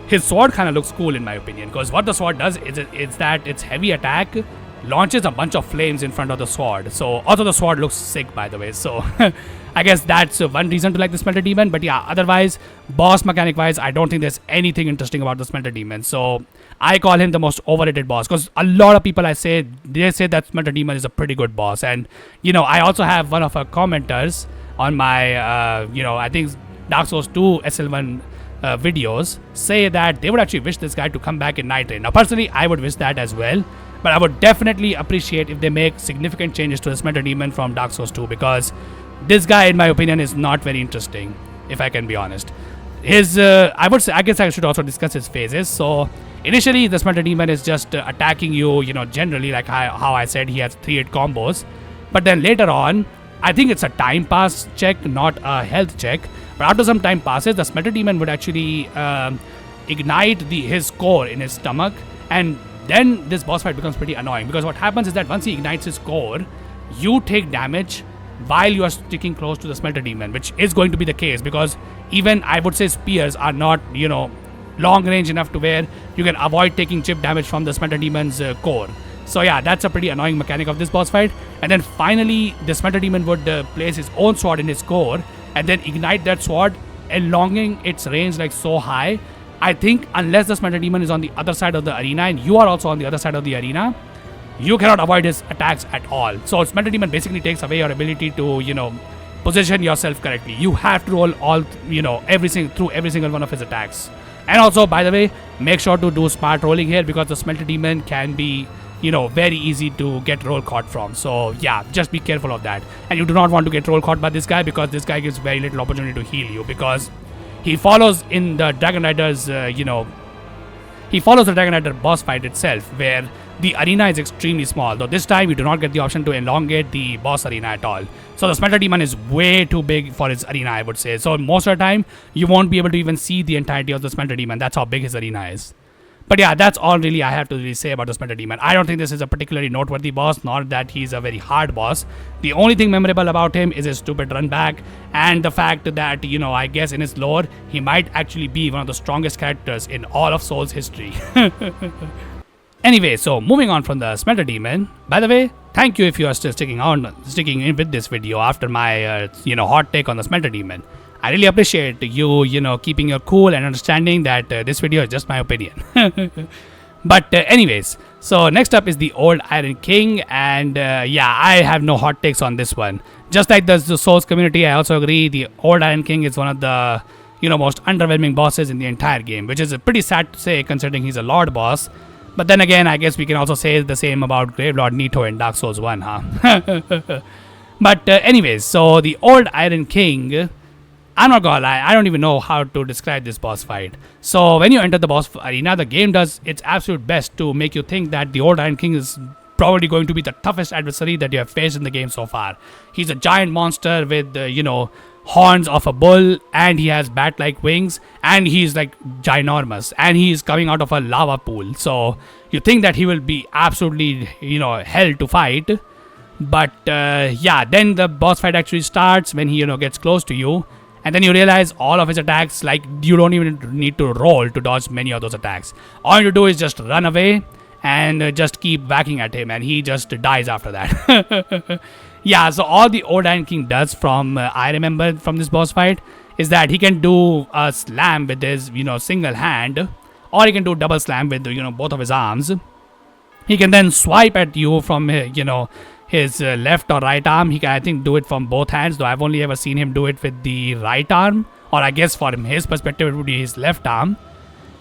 His sword kind of looks cool in my opinion, because what the sword does is that its heavy attack launches a bunch of flames in front of the sword. So also the sword looks sick, by the way. So I guess that's one reason to like the Smelter Demon. But yeah, otherwise, boss mechanic wise, I don't think there's anything interesting about the Smelter Demon. So I call him the most overrated boss, because a lot of people they say that Smelter Demon is a pretty good boss. And I also have one of our commenters on my I think Dark Souls 2 SL1 videos say that they would actually wish this guy to come back in Night Rain. Now personally, I would wish that as well. But I would definitely appreciate if they make significant changes to the Smelter Demon from Dark Souls 2, because this guy, in my opinion, is not very interesting, if I can be honest. I guess I should also discuss his phases. So initially the Smelter Demon is just attacking you, generally like how I said he has 3-hit combos. But then later on, I think it's a time pass check, not a health check. But after some time passes, the Smelter Demon would actually ignite his core in his stomach, and then this boss fight becomes pretty annoying, because what happens is that once he ignites his core, you take damage while you are sticking close to the Smelter Demon, which is going to be the case because even I would say spears are not, long range enough to where you can avoid taking chip damage from the Smelter Demon's core. So yeah, that's a pretty annoying mechanic of this boss fight. And then finally, the Smelter Demon would place his own sword in his core and then ignite that sword, elongating its range like so high. I think unless the Smelter Demon is on the other side of the arena and you are also on the other side of the arena, you cannot avoid his attacks at all. So Smelter Demon basically takes away your ability to, position yourself correctly. You have to roll all, every single one of his attacks. And also, by the way, make sure to do smart rolling here, because the Smelter Demon can be, very easy to get roll caught from. So yeah, just be careful of that. And you do not want to get roll caught by this guy, because this guy gives very little opportunity to heal you, because he follows in the Dragonrider's, he follows the Dragonrider boss fight itself, where the arena is extremely small, though this time you do not get the option to elongate the boss arena at all. So the Smelter Demon is way too big for his arena, I would say. So most of the time, you won't be able to even see the entirety of the Smelter Demon. That's how big his arena is. But yeah, that's all really I have to really say about the Smelter Demon. I don't think this is a particularly noteworthy boss, nor that he's a very hard boss. The only thing memorable about him is his stupid run back, and the fact that, I guess in his lore, he might actually be one of the strongest characters in all of Souls history. Anyway, so moving on from the Smelter Demon. By the way, thank you if you are still sticking in with this video after my, hot take on the Smelter Demon. I really appreciate you, keeping your cool and understanding that this video is just my opinion. But anyways, so next up is the Old Iron King, and yeah, I have no hot takes on this one. Just like the Souls community, I also agree the Old Iron King is one of the, most underwhelming bosses in the entire game, which is pretty sad to say considering he's a Lord boss. But then again, I guess we can also say the same about Gravelord Nito in Dark Souls 1, huh? But anyways, so the Old Iron King, I'm not gonna lie, I don't even know how to describe this boss fight. So when you enter the boss arena, the game does its absolute best to make you think that the Old Iron King is probably going to be the toughest adversary that you have faced in the game so far. He's a giant monster with, horns of a bull, and he has bat-like wings, and he's like ginormous, and he's coming out of a lava pool. So you think that he will be absolutely, hell to fight. But yeah, then the boss fight actually starts when he, gets close to you. And then you realize all of his attacks, like, you don't even need to roll to dodge many of those attacks. All you do is just run away and just keep whacking at him, and he just dies after that. Yeah, so all the Old Iron King does from, I remember from this boss fight, is that he can do a slam with his, single hand, or he can do double slam with, both of his arms. He can then swipe at you from, his left or right arm. He can, I think, do it from both hands, though I've only ever seen him do it with the right arm, or I guess from his perspective it would be his left arm.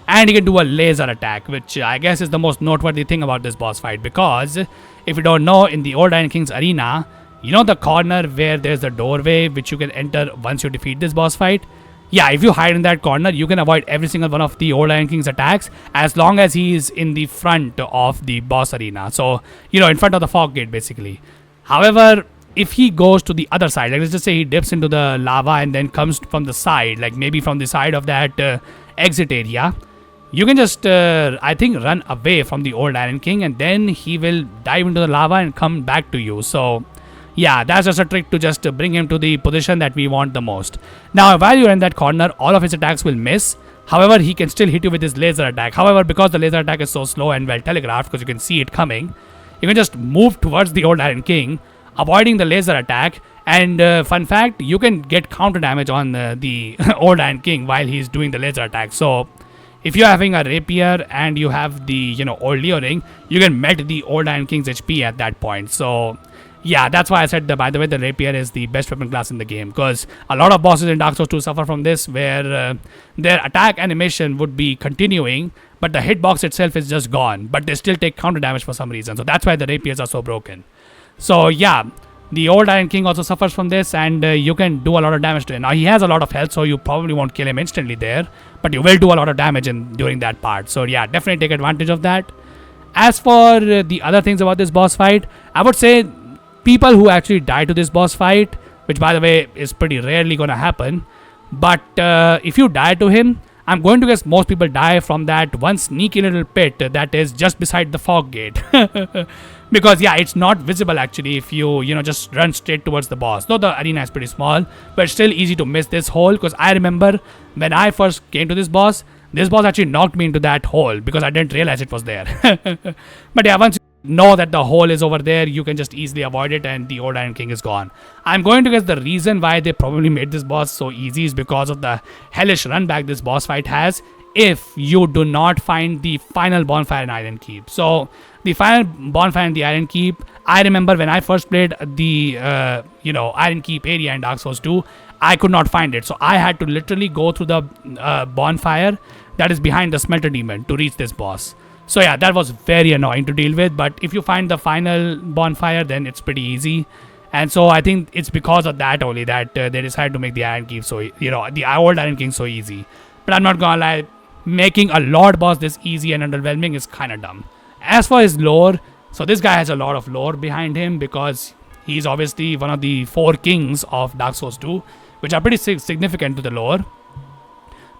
And he can do a laser attack, which I guess is the most noteworthy thing about this boss fight, because if you don't know, in the Old Iron King's arena, the corner where there's the doorway which you can enter once you defeat this boss fight? Yeah, if you hide in that corner, you can avoid every single one of the Old Iron King's attacks as long as he is in the front of the boss arena. So, in front of the fog gate, basically. However, if he goes to the other side, like let's just say he dips into the lava and then comes from the side, like maybe from the side of that exit area, you can just, I think, run away from the Old Iron King, and then he will dive into the lava and come back to you. So yeah, that's just a trick to just bring him to the position that we want the most. Now, while you're in that corner, all of his attacks will miss. However, he can still hit you with his laser attack. However, because the laser attack is so slow and well telegraphed, because you can see it coming, you can just move towards the Old Iron King, avoiding the laser attack. And fun fact, you can get counter damage on the Old Iron King while he's doing the laser attack. So if you're having a rapier and you have the, old Leo ring, you can melt the Old Iron King's HP at that point. So yeah, that's why I said that, by the way, the rapier is the best weapon class in the game, because a lot of bosses in Dark Souls 2 suffer from this, where their attack animation would be continuing, but the hitbox itself is just gone, but they still take counter damage for some reason. So that's why the rapiers are so broken. So yeah, The old Iron King also suffers from this, and you can do a lot of damage to him. Now he has a lot of health, so you probably won't kill him instantly there, but you will do a lot of damage during that part. So yeah, definitely take advantage of that. As for the other things about this boss fight, I would say people who actually die to this boss fight, which by the way is pretty rarely gonna happen, but if you die to him, I'm going to guess most people die from that one sneaky little pit that is just beside the fog gate. Because yeah, it's not visible actually if you just run straight towards the boss. Though the arena is pretty small, but it's still easy to miss this hole, because I remember when I first came to this boss actually knocked me into that hole because I didn't realize it was there. But yeah, once you know that the hole is over there, you can just easily avoid it and the old Iron King is gone. I'm going to guess the reason why they probably made this boss so easy is because of the hellish run back this boss fight has if you do not find the final bonfire in Iron Keep. So the final bonfire in the Iron Keep, I remember when I first played the Iron Keep area in Dark Souls 2, I could not find it. So I had to literally go through the bonfire that is behind the Smelter Demon to reach this boss. So yeah, that was very annoying to deal with, but if you find the final bonfire, then it's pretty easy. And so I think it's because of that only that they decided to make the Iron Keep so, the old Iron King so easy. But I'm not gonna lie, making a Lord boss this easy and underwhelming is kind of dumb. As for his lore, so this guy has a lot of lore behind him because he's obviously one of the 4 kings of Dark Souls 2, which are pretty significant to the lore.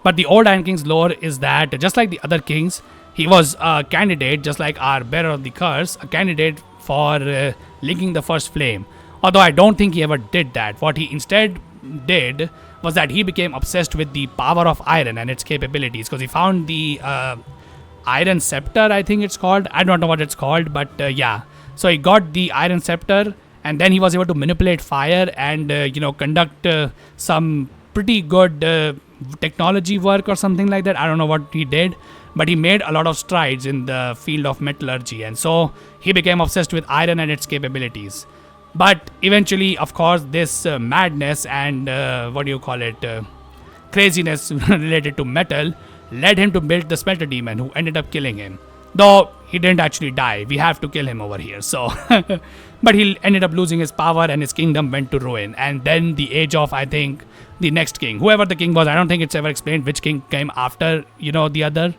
But the old Iron King's lore is that, just like the other kings, he was a candidate, just like our Bearer of the Curse, a candidate for linking the first flame. Although I don't think he ever did that. What he instead did was that he became obsessed with the power of iron and its capabilities, because he found the Iron Scepter, I think it's called. I don't know what it's called, but yeah. So he got the Iron Scepter, and then he was able to manipulate fire and conduct some pretty good technology work or something like that. I don't know what he did, but he made a lot of strides in the field of metallurgy, and so he became obsessed with iron and its capabilities. But eventually, of course, this madness and craziness related to metal led him to build the Smelter Demon, who ended up killing him. Though he didn't actually die, we have to kill him over here. So, but he ended up losing his power and his kingdom went to ruin. And then the age of, I think, the next king, whoever the king was, I don't think it's ever explained which king came after, the other.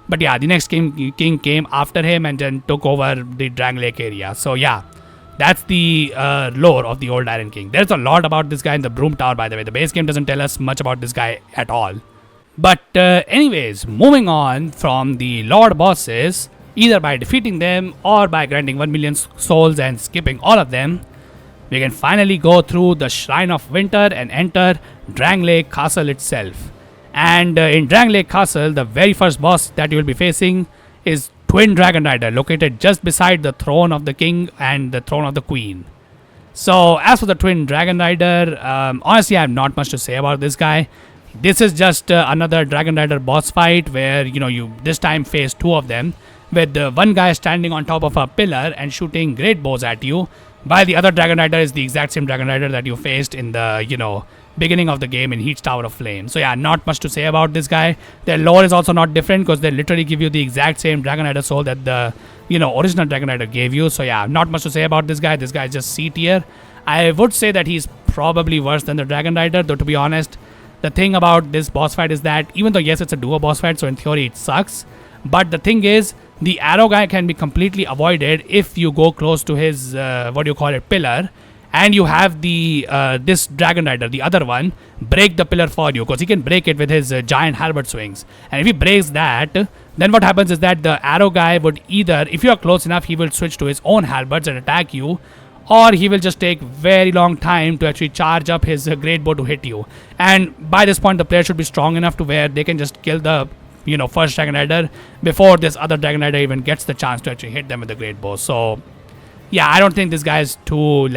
But yeah, the next king came after him and then took over the Dragon Lake area. So yeah, that's the lore of the old Iron King. There's a lot about this guy in the Broom Tower, by the way. The base game doesn't tell us much about this guy at all. But anyways, moving on from the Lord bosses, either by defeating them or by grinding 1 million souls and skipping all of them, we can finally go through the Shrine of Winter and enter Dragon Lake Castle itself. And in Dragon Lake Castle, the very first boss that you will be facing is Twin Dragonrider, located just beside the throne of the king and the throne of the queen. So as for the Twin Dragonrider, honestly, I have not much to say about this guy. This is just another Dragonrider boss fight where you this time face 2 of them, with one guy standing on top of a pillar and shooting great bows at you, while the other Dragonrider is the exact same Dragonrider that you faced in the beginning of the game in Heat's Tower of Flame. So yeah, not much to say about this guy. Their lore is also not different because they literally give you the exact same Dragonrider soul that the original Dragonrider gave you. So yeah, not much to say about this guy. This guy is just C tier. I would say that he's probably worse than the Dragonrider, though to be honest, the thing about this boss fight is that even though yes, it's a duo boss fight, so in theory it sucks, but the thing is, the arrow guy can be completely avoided if you go close to his pillar, and you have the this Dragonrider, the other one, break the pillar for you, because he can break it with his giant halberd swings. And if he breaks that, then what happens is that the arrow guy would either, if you are close enough, he will switch to his own halberds and attack you, or he will just take very long time to actually charge up his great bow to hit you. And by this point, the player should be strong enough to where they can just kill the first Dragonrider before this other Dragonrider even gets the chance to actually hit them with the great bow. So yeah, I don't think this guy is too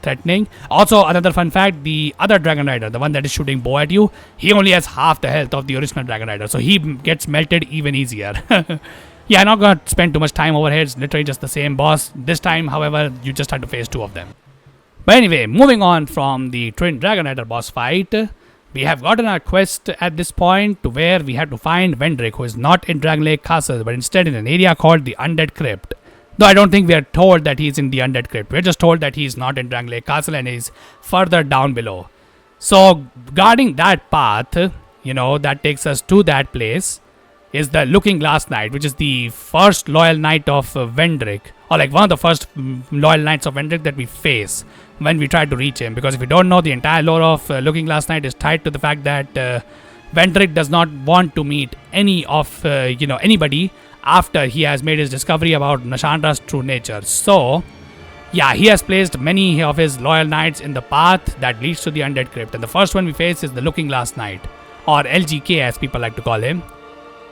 threatening. Also, another fun fact, the other Dragonrider, the one that is shooting bow at you, he only has half the health of the original Dragonrider, so he gets melted even easier. Yeah, I'm not gonna spend too much time over here. It's literally just the same boss. This time, however, you just have to face 2 of them. But anyway, moving on from the Twin Dragonrider boss fight, we have gotten our quest at this point to where we have to find Vendrick, who is not in Dragon Lake Castle, but instead in an area called the Undead Crypt. Though I don't think we are told that he's in the Undead Crypt. We're just told that he's not in Dragonslayer Castle and he's further down below. So, guarding that path, that takes us to that place, is the Looking Glass Knight, which is the first loyal knight of Vendrick, or like one of the first loyal knights of Vendrick that we face when we try to reach him. Because if you don't know, the entire lore of Looking Glass Knight is tied to the fact that Vendrick does not want to meet any of anybody after he has made his discovery about Nashandra's true nature. So, yeah, he has placed many of his loyal knights in the path that leads to the Undead Crypt. And the first one we face is the Looking Glass Knight, or LGK as people like to call him.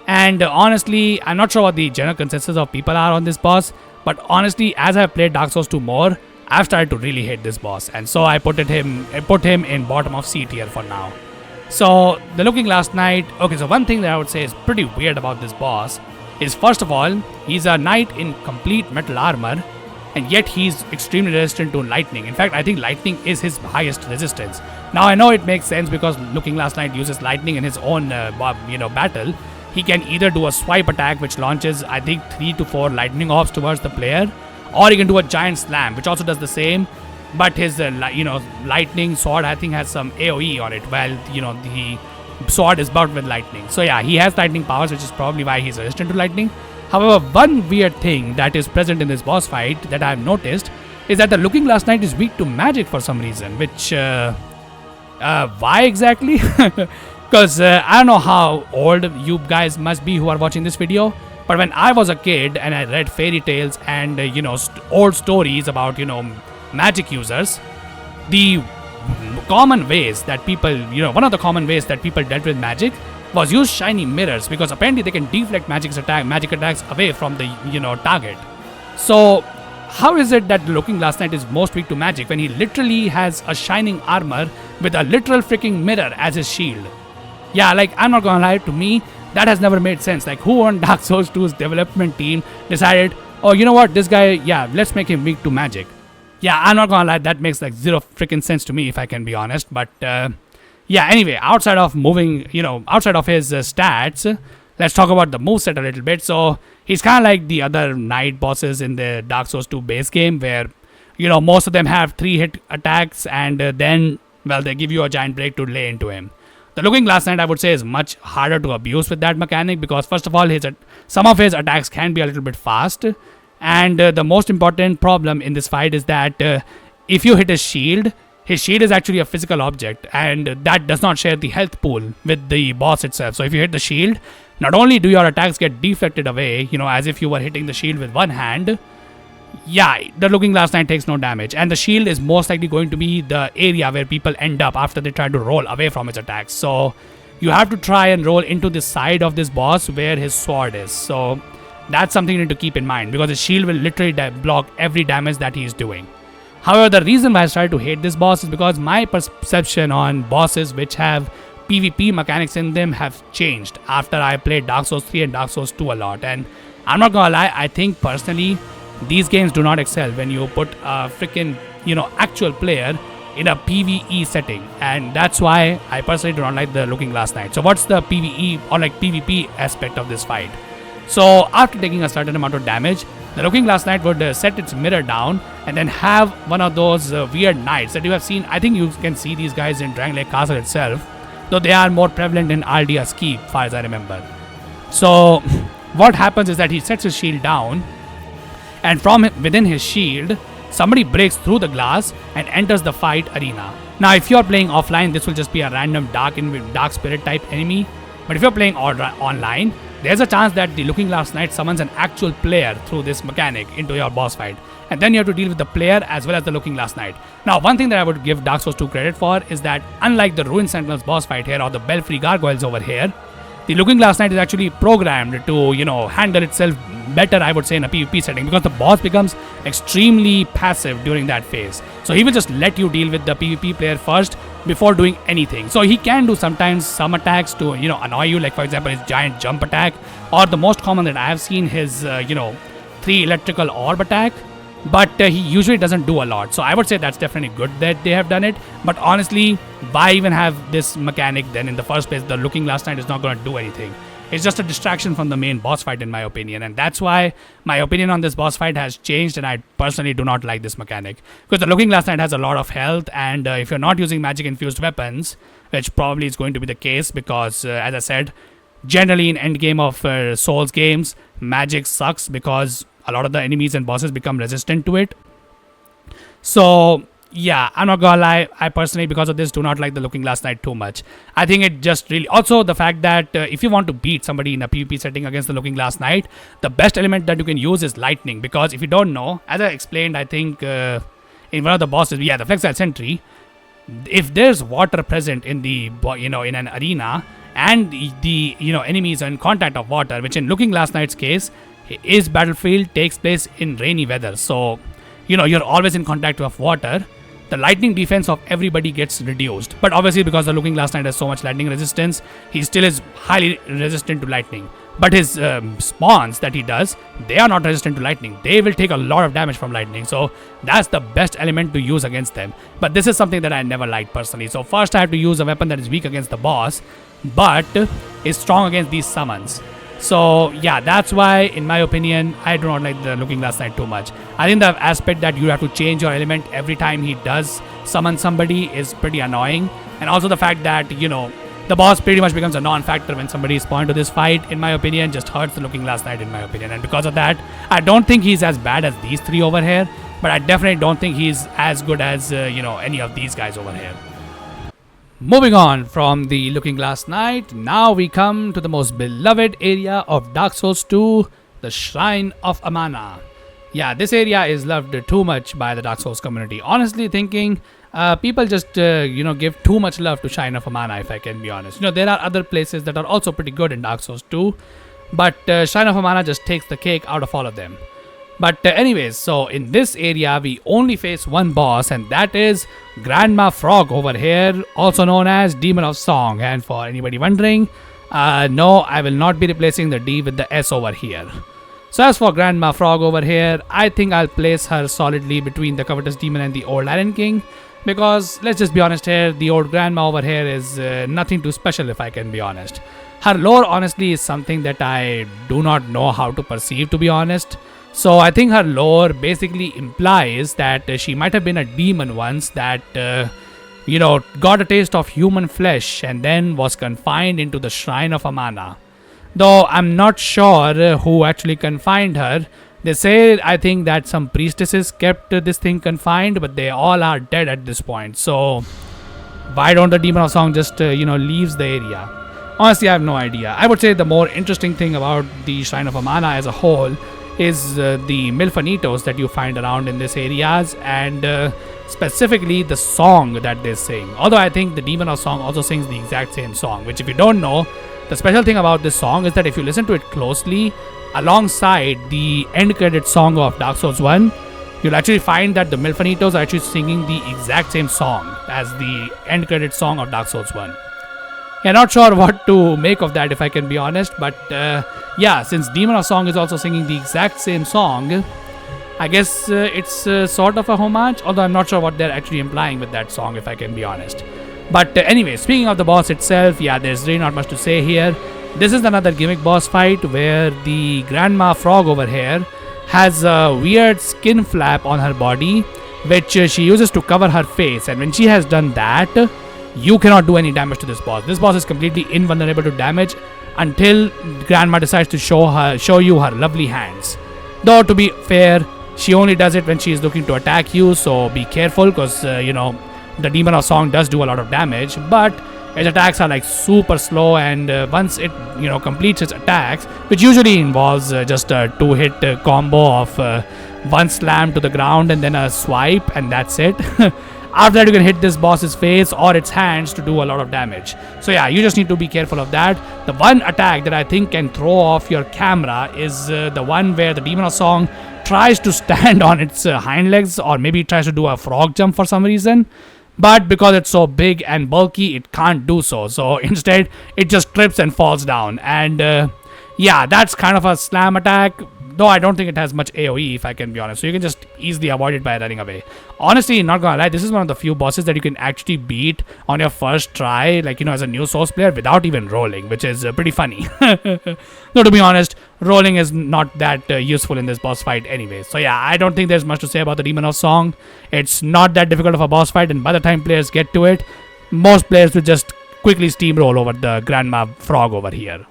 And honestly, I'm not sure what the general consensus of people are on this boss, but honestly, as I've played Dark Souls 2 more, I've started to really hate this boss, and so I put him in bottom of C tier for now. So, the Looking Glass Knight, okay, so one thing that I would say is pretty weird about this boss is, first of all, he's a knight in complete metal armor, and yet he's extremely resistant to lightning. In fact, I think lightning is his highest resistance. Now, I know it makes sense because Looking Glass Knight uses lightning in his own battle. He can either do a swipe attack, which launches, I think, 3 to 4 lightning orbs towards the player, or he can do a giant slam, which also does the same, but his lightning sword, I think, has some AoE on it, while the sword is buffed with lightning. So yeah, he has lightning powers, which is probably why he's resistant to lightning. However, one weird thing that is present in this boss fight that I've noticed is that the Looking Glass Knight is weak to magic for some reason, which why exactly? Because I don't know how old you guys must be who are watching this video, but when I was a kid and I read fairy tales and old stories about magic users, the common ways that people one of the common ways that people dealt with magic was use shiny mirrors, because apparently they can deflect magic attacks away from the target. So how is it that the Looking Glass Knight is most weak to magic when he literally has a shining armor with a literal freaking mirror as his shield? Yeah, like, I'm not gonna lie, to me that has never made sense. Like, who on Dark Souls 2's development team decided, oh, you know what, this guy, yeah, let's make him weak to magic? Yeah, I'm not gonna lie, that makes like zero freaking sense to me, if I can be honest. But yeah, anyway, outside of his stats, let's talk about the moveset a little bit. So he's kind of like the other knight bosses in the Dark Souls 2 base game, where most of them have 3-hit attacks, and then, well, they give you a giant break to lay into him. The Looking Glass Knight, I would say, is much harder to abuse with that mechanic, because first of all, some of his attacks can be a little bit fast, and the most important problem in this fight is that if you hit his shield is actually a physical object, and that does not share the health pool with the boss itself. So if you hit the shield, not only do your attacks get deflected away, as if you were hitting the shield with one hand, yeah, the Looking Glass Knight takes no damage, and the shield is most likely going to be the area where people end up after they try to roll away from his attacks. So you have to try and roll into the side of this boss where his sword is. So that's something you need to keep in mind, because his shield will literally block every damage that he is doing. However, the reason why I started to hate this boss is because my perception on bosses which have PvP mechanics in them have changed after I played Dark Souls 3 and Dark Souls 2 a lot. And I'm not gonna lie, I think personally these games do not excel when you put a freaking actual player in a PvE setting, and that's why I personally do not like the Looking Glass Knight. So what's the PvE or like PvP aspect of this fight? So after taking a certain amount of damage, the Looking Glass Knight would set its mirror down and then have one of those weird knights that you have seen. I think you can see these guys in Dragonslayer Castle itself, though they are more prevalent in Aldia's keep, as far as I remember. So what happens is that he sets his shield down, and from within his shield, somebody breaks through the glass and enters the fight arena. Now, if you're playing offline, this will just be a random dark spirit type enemy. But if you're playing online, there's a chance that the Looking Glass Knight summons an actual player through this mechanic into your boss fight. And then you have to deal with the player as well as the Looking Glass Knight. Now, one thing that I would give Dark Souls 2 credit for is that unlike the Ruined Sentinels boss fight here or the Bellfry Gargoyles over here, the Looking Glass Knight is actually programmed to, handle itself better, I would say, in a PvP setting, because the boss becomes extremely passive during that phase. So he will just let you deal with the PvP player first before doing anything. So he can do sometimes some attacks to, annoy you, like for example his giant jump attack, or the most common that I have seen, his, 3 electrical orb attack. But he usually doesn't do a lot. So I would say that's definitely good that they have done it. But honestly, why even have this mechanic then in the first place? The Looking Glass Knight is not going to do anything. It's just a distraction from the main boss fight, in my opinion. And that's why my opinion on this boss fight has changed, and I personally do not like this mechanic. Because the Looking Glass Knight has a lot of health, and if you're not using magic-infused weapons, which probably is going to be the case because, as I said, generally in endgame of Souls games, magic sucks because a lot of the enemies and bosses become resistant to it. So yeah, I'm not gonna lie, I personally, because of this, do not like the Looking Glass Knight too much. I think it just really... Also, the fact that if you want to beat somebody in a PvP setting against the Looking Glass Knight, the best element that you can use is lightning. Because if you don't know, as I explained, I think in one of the bosses, the Flexile Sentery, if there's water present in the, in an arena, and the enemies are in contact of water, which in Looking Glass Knight's case, his battlefield takes place in rainy weather. So, you're always in contact with water. The lightning defense of everybody gets reduced. But obviously, because the Looking Glass Knight has so much lightning resistance, he still is highly resistant to lightning. But his spawns that he does, they are not resistant to lightning. They will take a lot of damage from lightning. So that's the best element to use against them. But this is something that I never liked personally. So first I have to use a weapon that is weak against the boss, but is strong against these summons. So yeah, that's why, in my opinion, I do not like the Looking Glass Knight too much. I think the aspect that you have to change your element every time he does summon somebody is pretty annoying. And also the fact that, the boss pretty much becomes a non-factor when somebody is spawned to this fight, in my opinion, just hurts the Looking Glass Knight, in my opinion. And because of that, I don't think he's as bad as these three over here, but I definitely don't think he's as good as, any of these guys over here. Moving on from the Looking Glass Knight, now we come to the most beloved area of Dark Souls 2, the Shrine of Amana. Yeah, this area is loved too much by the Dark Souls community. Honestly thinking, people just, give too much love to Shrine of Amana, if I can be honest. There are other places that are also pretty good in Dark Souls 2, but Shrine of Amana just takes the cake out of all of them. But anyways, so in this area, we only face one boss, and that is Grandma Frog over here, also known as Demon of Song. And for anybody wondering, no, I will not be replacing the D with the S over here. So as for Grandma Frog over here, I think I'll place her solidly between the Covetous Demon and the Old Iron King. Because, let's just be honest here, the old Grandma over here is nothing too special, if I can be honest. Her lore, honestly, is something that I do not know how to perceive, to be honest. So I think her lore basically implies that she might have been a demon once that, got a taste of human flesh and then was confined into the Shrine of Amana. Though I'm not sure who actually confined her. They say, I think, that some priestesses kept this thing confined, but they all are dead at this point. So why don't the Demon of Song just, leaves the area? Honestly, I have no idea. I would say the more interesting thing about the Shrine of Amana as a whole is the Milfanitos that you find around in these areas, and specifically the song that they sing. Although I think the Demon of Song also sings the exact same song, which, if you don't know, the special thing about this song is that if you listen to it closely, alongside the end credit song of Dark Souls 1, you'll actually find that the Milfanitos are actually singing the exact same song as the end credit song of Dark Souls 1. Yeah, not sure what to make of that, if I can be honest, but yeah, since Demon of Song is also singing the exact same song, I guess it's sort of a homage, although I'm not sure what they're actually implying with that song, if I can be honest. But anyway, speaking of the boss itself, yeah, there's really not much to say here. This is another gimmick boss fight where the Grandma Frog over here has a weird skin flap on her body, which she uses to cover her face, and when she has done that, you cannot do any damage to this boss. This boss is completely invulnerable to damage until Grandma decides to show you her lovely hands. Though, to be fair, she only does it when she is looking to attack you, so be careful, because the Demon of Song does do a lot of damage, but its attacks are like super slow, and once it completes its attacks, which usually involves just a 2-hit combo of one slam to the ground and then a swipe, and that's it. After that, you can hit this boss's face or its hands to do a lot of damage. So yeah, you just need to be careful of that. The one attack that I think can throw off your camera is the one where the Demon of Song tries to stand on its hind legs, or maybe tries to do a frog jump for some reason. But because it's so big and bulky, it can't do so. So instead, it just trips and falls down. And yeah, that's kind of a slam attack. though I don't think it has much AoE, if I can be honest. So you can just easily avoid it by running away. Honestly, not gonna lie, this is one of the few bosses that you can actually beat on your first try, like, you know, as a new Souls player without even rolling, which is pretty funny. Though to be honest, rolling is not that useful in this boss fight anyway. So yeah, I don't think there's much to say about the Demon of Song. It's not that difficult of a boss fight, and by the time players get to it, most players will just quickly steamroll over the Grandma Frog over here.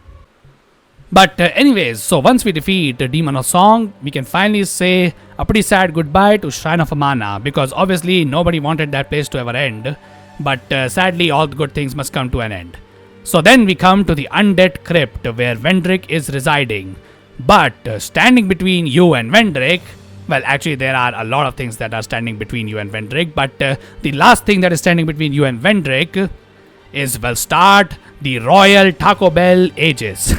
But anyways, so once we defeat the Demon of Song, we can finally say a pretty sad goodbye to Shrine of Amana, because obviously nobody wanted that place to ever end, but sadly all the good things must come to an end. So then we come to the Undead Crypt where Vendrick is residing. But standing between you and Vendrick, well, actually there are a lot of things that are standing between you and Vendrick, but the last thing that is standing between you and Vendrick is Velstadt, the Royal Taco Bell Aegis.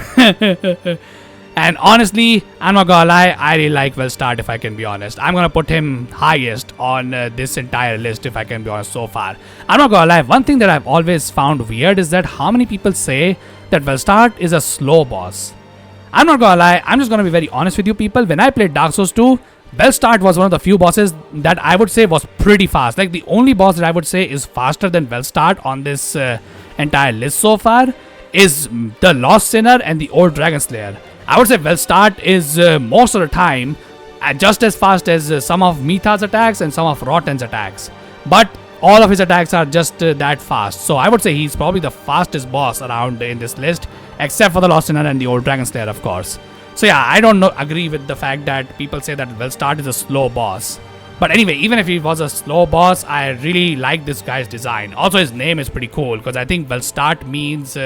And honestly, I'm not gonna lie, I really like Velstadt, if I can be honest. I'm gonna put him highest on this entire list, if I can be honest, so far. I'm not gonna lie, one thing that I've always found weird is that how many people say that Velstadt is a slow boss. I'm not gonna lie, I'm just gonna be very honest with you people. When I played Dark Souls 2, Velstadt was one of the few bosses that I would say was pretty fast. Like, the only boss that I would say is faster than Velstadt on this entire list so far is the Lost Sinner and the old Dragonslayer. I would say Velstadt is most of the time just as fast as some of Mytha's attacks and some of Rotten's attacks. But all of his attacks are just that fast. So I would say he's probably the fastest boss around in this list, except for the Lost Sinner and the old Dragonslayer, of course. So yeah, I don't agree with the fact that people say that Velstadt is a slow boss. But anyway, even if he was a slow boss, I really like this guy's design. Also, his name is pretty cool, because I think Velstadt means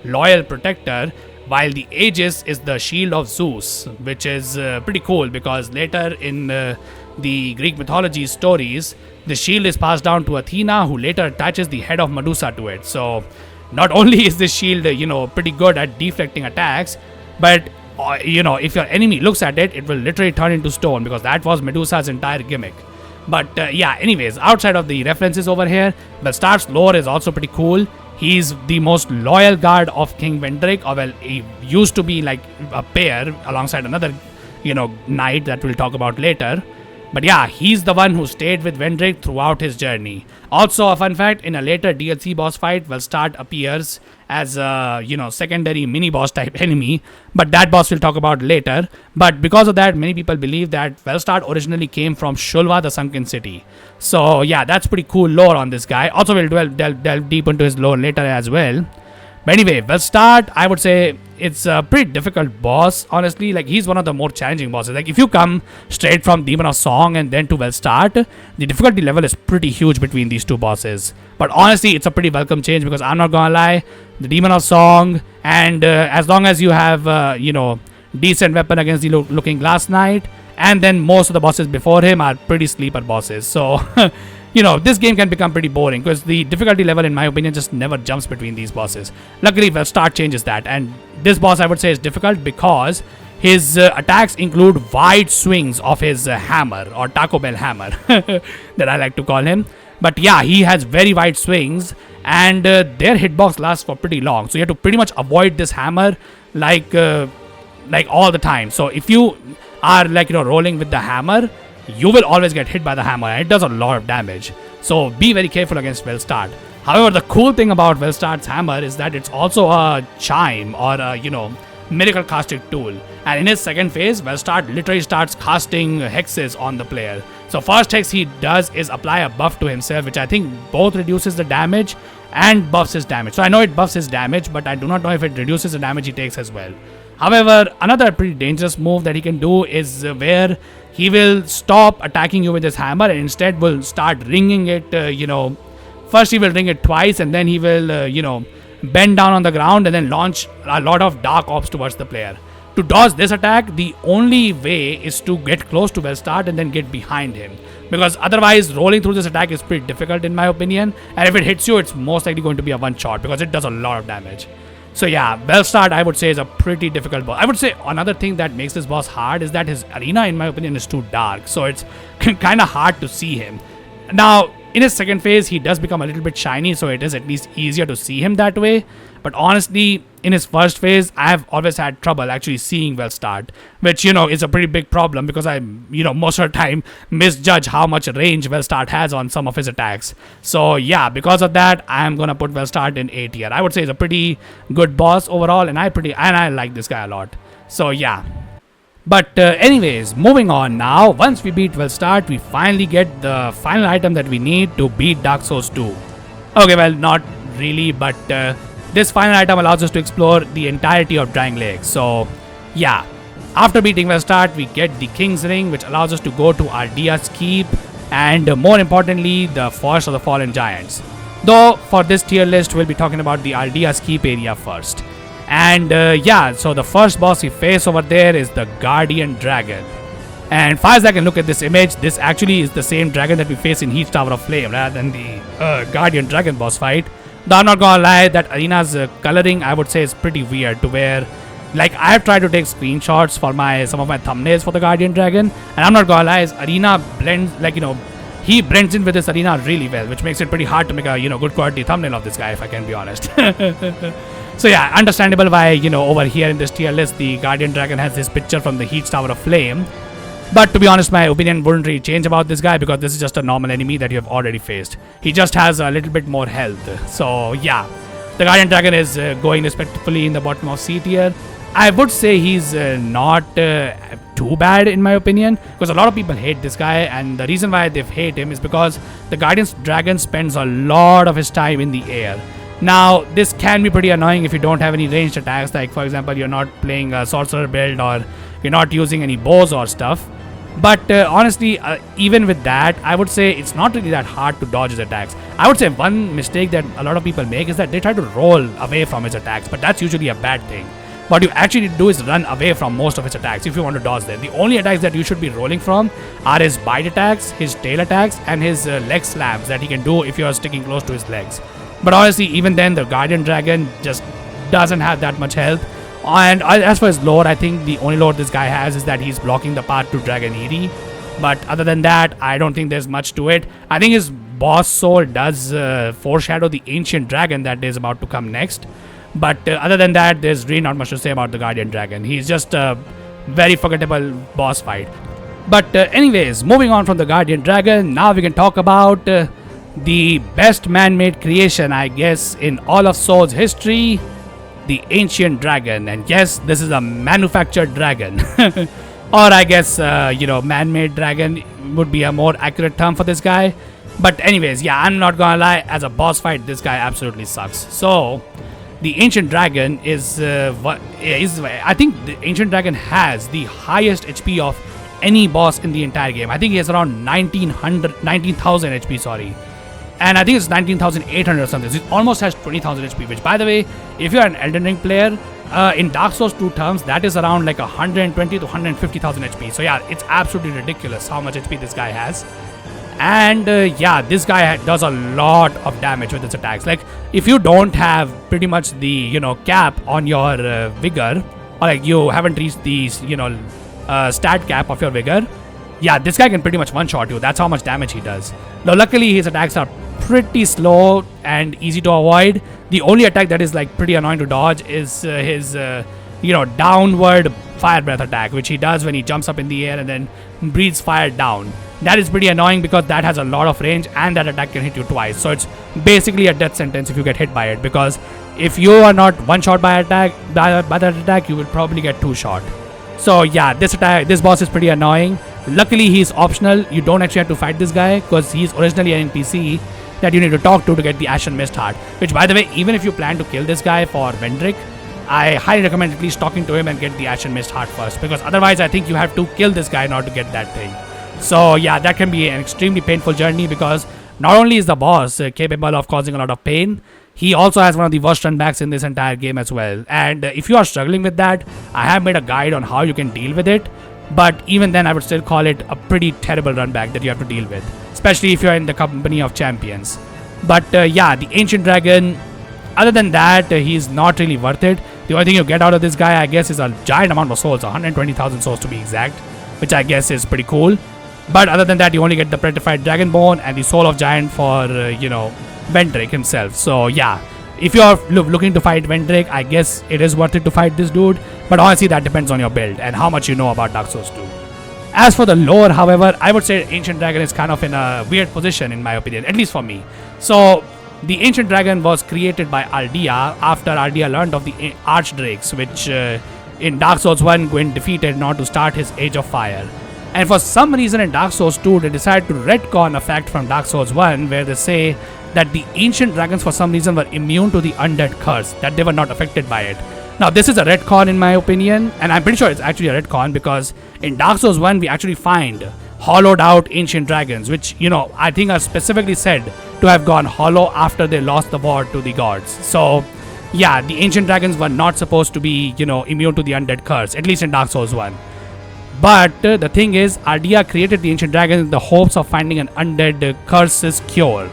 loyal protector, while the Aegis is the shield of Zeus, which is pretty cool, because later in the Greek mythology stories, the shield is passed down to Athena, who later attaches the head of Medusa to it. So not only is this shield, pretty good at deflecting attacks, but if your enemy looks at it, it will literally turn into stone, because that was Medusa's entire gimmick. But yeah, anyways, outside of the references over here, Velstadt's lore is also pretty cool. He's the most loyal guard of King Vendrick, or well, he used to be like a pair alongside another, knight that we'll talk about later. But yeah, he's the one who stayed with Vendrick throughout his journey. Also, a fun fact, in a later DLC boss fight, Velstadt appears as a, secondary mini-boss type enemy. But that boss we'll talk about later. But because of that, many people believe that Velstadt originally came from Shulva, the Sunken City. So yeah, that's pretty cool lore on this guy. Also, we'll delve deep into his lore later as well. But anyway, Velstadt, I would say it's a pretty difficult boss, honestly. Like, he's one of the more challenging bosses. Like, if you come straight from Demon of Song and then to Velstadt, the difficulty level is pretty huge between these two bosses. But honestly, it's a pretty welcome change, because I'm not gonna lie, the Demon of Song, and as long as you have, decent weapon against the Looking Glass Knight, and then most of the bosses before him are pretty sleeper bosses. So this game can become pretty boring, because the difficulty level, in my opinion, just never jumps between these bosses. Luckily, Velstadt changes that, and this boss, I would say, is difficult because his attacks include wide swings of his hammer, or Taco Bell hammer, that I like to call him. But yeah, he has very wide swings, and their hitbox lasts for pretty long. So you have to pretty much avoid this hammer like all the time. So if you are rolling with the hammer, you will always get hit by the hammer, and it does a lot of damage. So be very careful against Velstadt. However, the cool thing about Velstadt's hammer is that it's also a chime, or a, miracle casting tool. And in his second phase, Velstadt literally starts casting hexes on the player. So first hex he does is apply a buff to himself, which I think both reduces the damage and buffs his damage. So I know it buffs his damage, but I do not know if it reduces the damage he takes as well. However, another pretty dangerous move that he can do is where he will stop attacking you with his hammer and instead will start ringing it, first he will ring it twice, and then he will, bend down on the ground and then launch a lot of dark orbs towards the player. To dodge this attack, the only way is to get close to Velstadt and then get behind him, because otherwise rolling through this attack is pretty difficult in my opinion, and if it hits you, it's most likely going to be a one shot, because it does a lot of damage. So yeah, Velstadt, I would say, is a pretty difficult boss. I would say another thing that makes this boss hard is that his arena, in my opinion, is too dark. So it's kind of hard to see him. Now, in his second phase, he does become a little bit shiny, so it is at least easier to see him that way. But honestly, in his first phase, I've always had trouble actually seeing Velstadt, which, is a pretty big problem because I, most of the time misjudge how much range Velstadt has on some of his attacks. So yeah, because of that, I'm gonna put Velstadt in A tier. I would say he's a pretty good boss overall, and I like this guy a lot. So yeah. But anyways, moving on now. Once we beat Velstadt, we finally get the final item that we need to beat Dark Souls 2. Okay, well, not really, but this final item allows us to explore the entirety of Dragonlake. So, yeah. After beating Velstadt, we get the King's Ring, which allows us to go to Aldia's Keep, and more importantly, the Forest of the Fallen Giants. Though, for this tier list, we'll be talking about the Aldia's Keep area first. And yeah, so the first boss we face over there is the Guardian Dragon. And far as I can look at this image, this actually is the same dragon that we face in Heat Tower of Flame rather than the Guardian Dragon boss fight. Though I'm not gonna lie, that arena's coloring I would say is pretty weird, to where like I've tried to take screenshots for some of my thumbnails for the Guardian Dragon, and I'm not gonna lie, his arena blends, like, he blends in with this arena really well, which makes it pretty hard to make a good quality thumbnail of this guy, if I can be honest. So yeah, understandable why, over here in this tier list, the Guardian Dragon has this picture from the Heat Tower of Flame. But to be honest, my opinion wouldn't really change about this guy, because this is just a normal enemy that you have already faced. He just has a little bit more health. So yeah, the Guardian Dragon is going respectfully in the bottom of C tier. I would say he's not too bad in my opinion, because a lot of people hate this guy, and the reason why they hate him is because the Guardian Dragon spends a lot of his time in the air. Now, this can be pretty annoying if you don't have any ranged attacks, like for example, you're not playing a sorcerer build or you're not using any bows or stuff. But honestly, even with that, I would say it's not really that hard to dodge his attacks. I would say one mistake that a lot of people make is that they try to roll away from his attacks, but that's usually a bad thing. What you actually need to do is run away from most of his attacks if you want to dodge them. The only attacks that you should be rolling from are his bite attacks, his tail attacks, and his leg slams that he can do if you are sticking close to his legs. But honestly, even then, the Guardian Dragon just doesn't have that much health. And as for his lore, I think the only lore this guy has is that he's blocking the path to Dragoniri. But other than that, I don't think there's much to it. I think his boss soul does foreshadow the ancient dragon that is about to come next. But other than that, there's really not much to say about the Guardian Dragon. He's just a very forgettable boss fight. But anyways, moving on from the Guardian Dragon, now we can talk about the best man-made creation, I guess, in all of Souls history, the Ancient Dragon. And yes, this is a manufactured dragon. Or I guess, man-made dragon would be a more accurate term for this guy. But anyways, yeah, I'm not gonna lie, as a boss fight, this guy absolutely sucks. So, the Ancient Dragon is I think the Ancient Dragon has the highest HP of any boss in the entire game. I think he has around 19,000 HP, sorry. And I think it's 19,800 or something. So it almost has 20,000 HP, which, by the way, if you're an Elden Ring player, in Dark Souls 2 terms, that is around like 120 to 150,000 HP. So yeah, it's absolutely ridiculous how much HP this guy has. And yeah, this guy does a lot of damage with his attacks. Like, if you don't have pretty much the, cap on your vigor, or like you haven't reached the, stat cap of your vigor, yeah, this guy can pretty much one-shot you. That's how much damage he does. Now, luckily, his attacks are pretty slow and easy to avoid. The only attack that is like pretty annoying to dodge is his, downward fire breath attack, which he does when he jumps up in the air and then breathes fire down. That is pretty annoying because that has a lot of range and that attack can hit you twice. So it's basically a death sentence if you get hit by it, because if you are not one shot by that attack, you will probably get two shot. So yeah, this boss is pretty annoying. Luckily, he's optional. You don't actually have to fight this guy because he's originally an NPC that you need to talk to get the Ashen Mist Heart. Which, by the way, even if you plan to kill this guy for Vendrick, I highly recommend at least talking to him and get the Ashen Mist Heart first, because otherwise I think you have to kill this guy in order to get that thing. So yeah, that can be an extremely painful journey, because not only is the boss capable of causing a lot of pain, he also has one of the worst runbacks in this entire game as well. And if you are struggling with that, I have made a guide on how you can deal with it. But even then, I would still call it a pretty terrible runback that you have to deal with, especially if you're in the company of champions. But yeah, the Ancient Dragon, other than that, he's not really worth it. The only thing you get out of this guy, I guess, is a giant amount of souls, 120,000 souls to be exact, which I guess is pretty cool. But other than that, you only get the petrified dragonbone and the soul of giant for Vendrick himself. So yeah, if you're looking to fight Vendrick, I guess it is worth it to fight this dude. But honestly, that depends on your build and how much you know about Dark Souls 2. As for the lore, however, I would say Ancient Dragon is kind of in a weird position in my opinion, at least for me. So the Ancient Dragon was created by Aldia after Aldia learned of the Archdrakes, which in Dark Souls 1 Gwyn defeated in order to start his Age of Fire. And for some reason in Dark Souls 2, they decided to retcon a fact from Dark Souls 1 where they say that the Ancient Dragons for some reason were immune to the Undead Curse, that they were not affected by it. Now this is a retcon in my opinion, and I'm pretty sure it's actually a retcon because in Dark Souls 1 we actually find hollowed out Ancient Dragons, which I think are specifically said to have gone hollow after they lost the war to the gods. So yeah, the Ancient Dragons were not supposed to be immune to the Undead Curse, at least in Dark Souls 1. But the thing is, Aldia created the Ancient Dragon in the hopes of finding an Undead Curse's cure,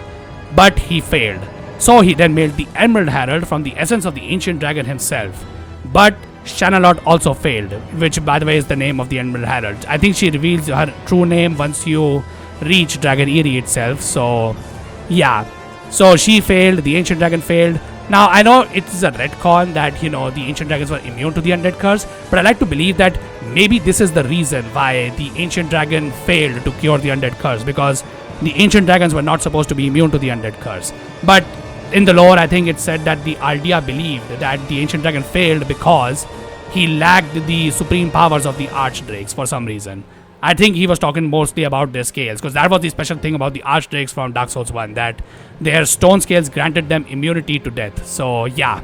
but he failed. So he then made the Emerald Herald from the essence of the Ancient Dragon himself. But Shanalot also failed, which by the way is the name of the Emerald Herald. I think she reveals her true name once you reach Dragon Eyrie itself. So yeah, so she failed, the Ancient Dragon failed. Now I know it is a retcon that the Ancient Dragons were immune to the Undead Curse, but I like to believe that maybe this is the reason why the Ancient Dragon failed to cure the Undead Curse, because the Ancient Dragons were not supposed to be immune to the Undead Curse. But in the lore, I think it said that the Aldia believed that the Ancient Dragon failed because he lacked the supreme powers of the Archdrakes for some reason. I think he was talking mostly about their scales, because that was the special thing about the Archdrakes from Dark Souls 1, that their stone scales granted them immunity to death. So yeah,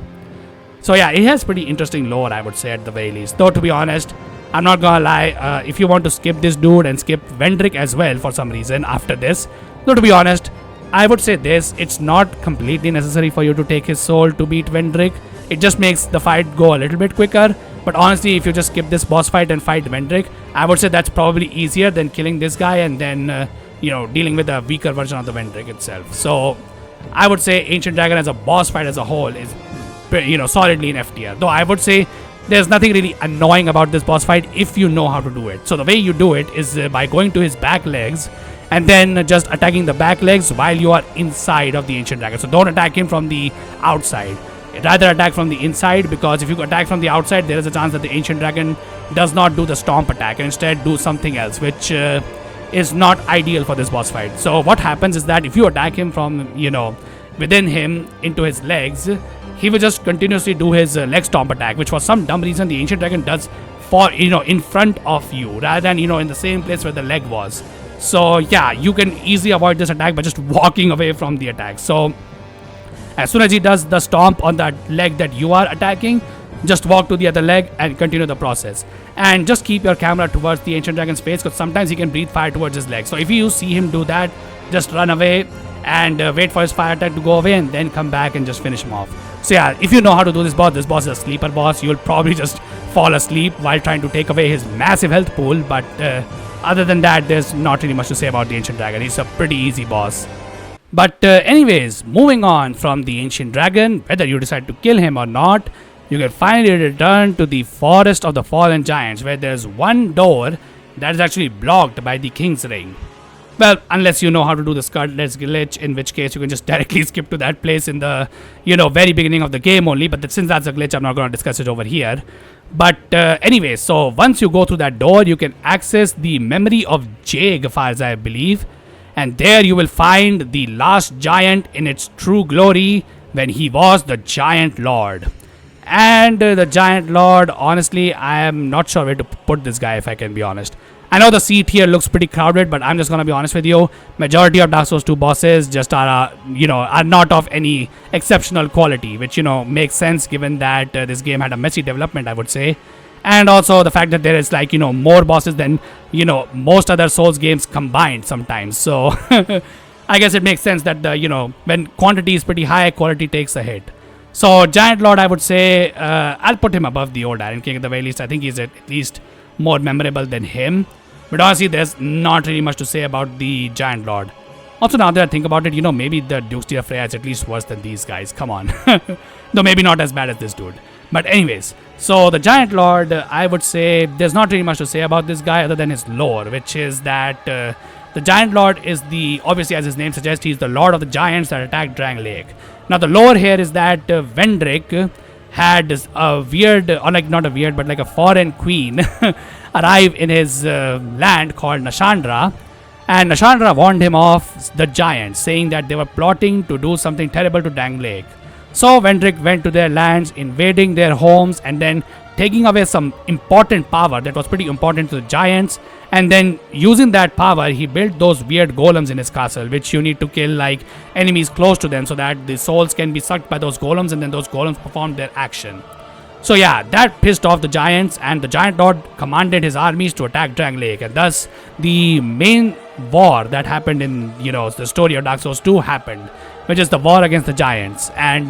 it has pretty interesting lore, I would say, at the very least. Though to be honest, I'm not gonna lie, if you want to skip this dude and skip Vendrick as well for some reason after this, though to be honest, I would say this, it's not completely necessary for you to take his soul to beat Vendrick. It just makes the fight go a little bit quicker. But honestly, if you just skip this boss fight and fight Vendrick, I would say that's probably easier than killing this guy and then, dealing with a weaker version of the Vendrick itself. So I would say Ancient Dragon as a boss fight as a whole is, solidly in F tier. Though I would say there's nothing really annoying about this boss fight if you know how to do it. So the way you do it is by going to his back legs and then just attacking the back legs while you are inside of the Ancient Dragon. So don't attack him from the outside. Rather attack from the inside, because if you attack from the outside, there is a chance that the Ancient Dragon does not do the stomp attack and instead do something else, which is not ideal for this boss fight. So what happens is that if you attack him from, within him into his legs, he will just continuously do his leg stomp attack, which for some dumb reason the Ancient Dragon does for, in front of you rather than, in the same place where the leg was. So yeah, you can easily avoid this attack by just walking away from the attack. So as soon as he does the stomp on that leg that you are attacking, just walk to the other leg and continue the process. And just keep your camera towards the Ancient Dragon's face, because sometimes he can breathe fire towards his leg. So if you see him do that, just run away and wait for his fire attack to go away and then come back and just finish him off. So yeah, if you know how to do this boss is a sleeper boss. You'll probably just fall asleep while trying to take away his massive health pool. But other than that, there's not really much to say about the Ancient Dragon. He's a pretty easy boss. But anyways, moving on from the Ancient Dragon, whether you decide to kill him or not, you can finally return to the Forest of the Fallen Giants, where there's one door that is actually blocked by the King's Ring. Well, unless you know how to do the skirtless glitch, in which case you can just directly skip to that place in the, very beginning of the game only. But since that's a glitch, I'm not going to discuss it over here. But anyways, so once you go through that door, you can access the memory of Jaig, far as I believe. And there you will find the last giant in its true glory, when he was the Giant Lord. And the Giant Lord, honestly, I am not sure where to put this guy, if I can be honest. I know the seat here looks pretty crowded, but I'm just going to be honest with you. Majority of Dark Souls 2 bosses just are not of any exceptional quality, which, makes sense given that this game had a messy development, I would say. And also the fact that there is more bosses than, most other Souls games combined sometimes. So I guess it makes sense that, when quantity is pretty high, quality takes a hit. So Giant Lord, I would say, I'll put him above the old Iron King at the very least. I think he's at least more memorable than him. But honestly, there's not really much to say about the Giant Lord. Also, now that I think about it, maybe the Duke's Deer Freya is at least worse than these guys. Come on. Though maybe not as bad as this dude. But anyways, so the Giant Lord, I would say there's not really much to say about this guy other than his lore, which is that the Giant Lord is obviously as his name suggests, he's the Lord of the Giants that attacked Drangleic. Now the lore here is that Vendrick had a weird, or like not a weird, but like a foreign queen arrive in his land called Nashandra. And Nashandra warned him off the giants, saying that they were plotting to do something terrible to Drangleic. So Vendrick went to their lands, invading their homes, and then taking away some important power that was pretty important to the giants. And then using that power, he built those weird golems in his castle, which you need to kill like enemies close to them so that the souls can be sucked by those golems, and then those golems perform their action. So yeah, that pissed off the giants, and the Giant Lord commanded his armies to attack Drangleic, and thus the main war that happened in the story of Dark Souls 2 happened, which is the war against the giants. And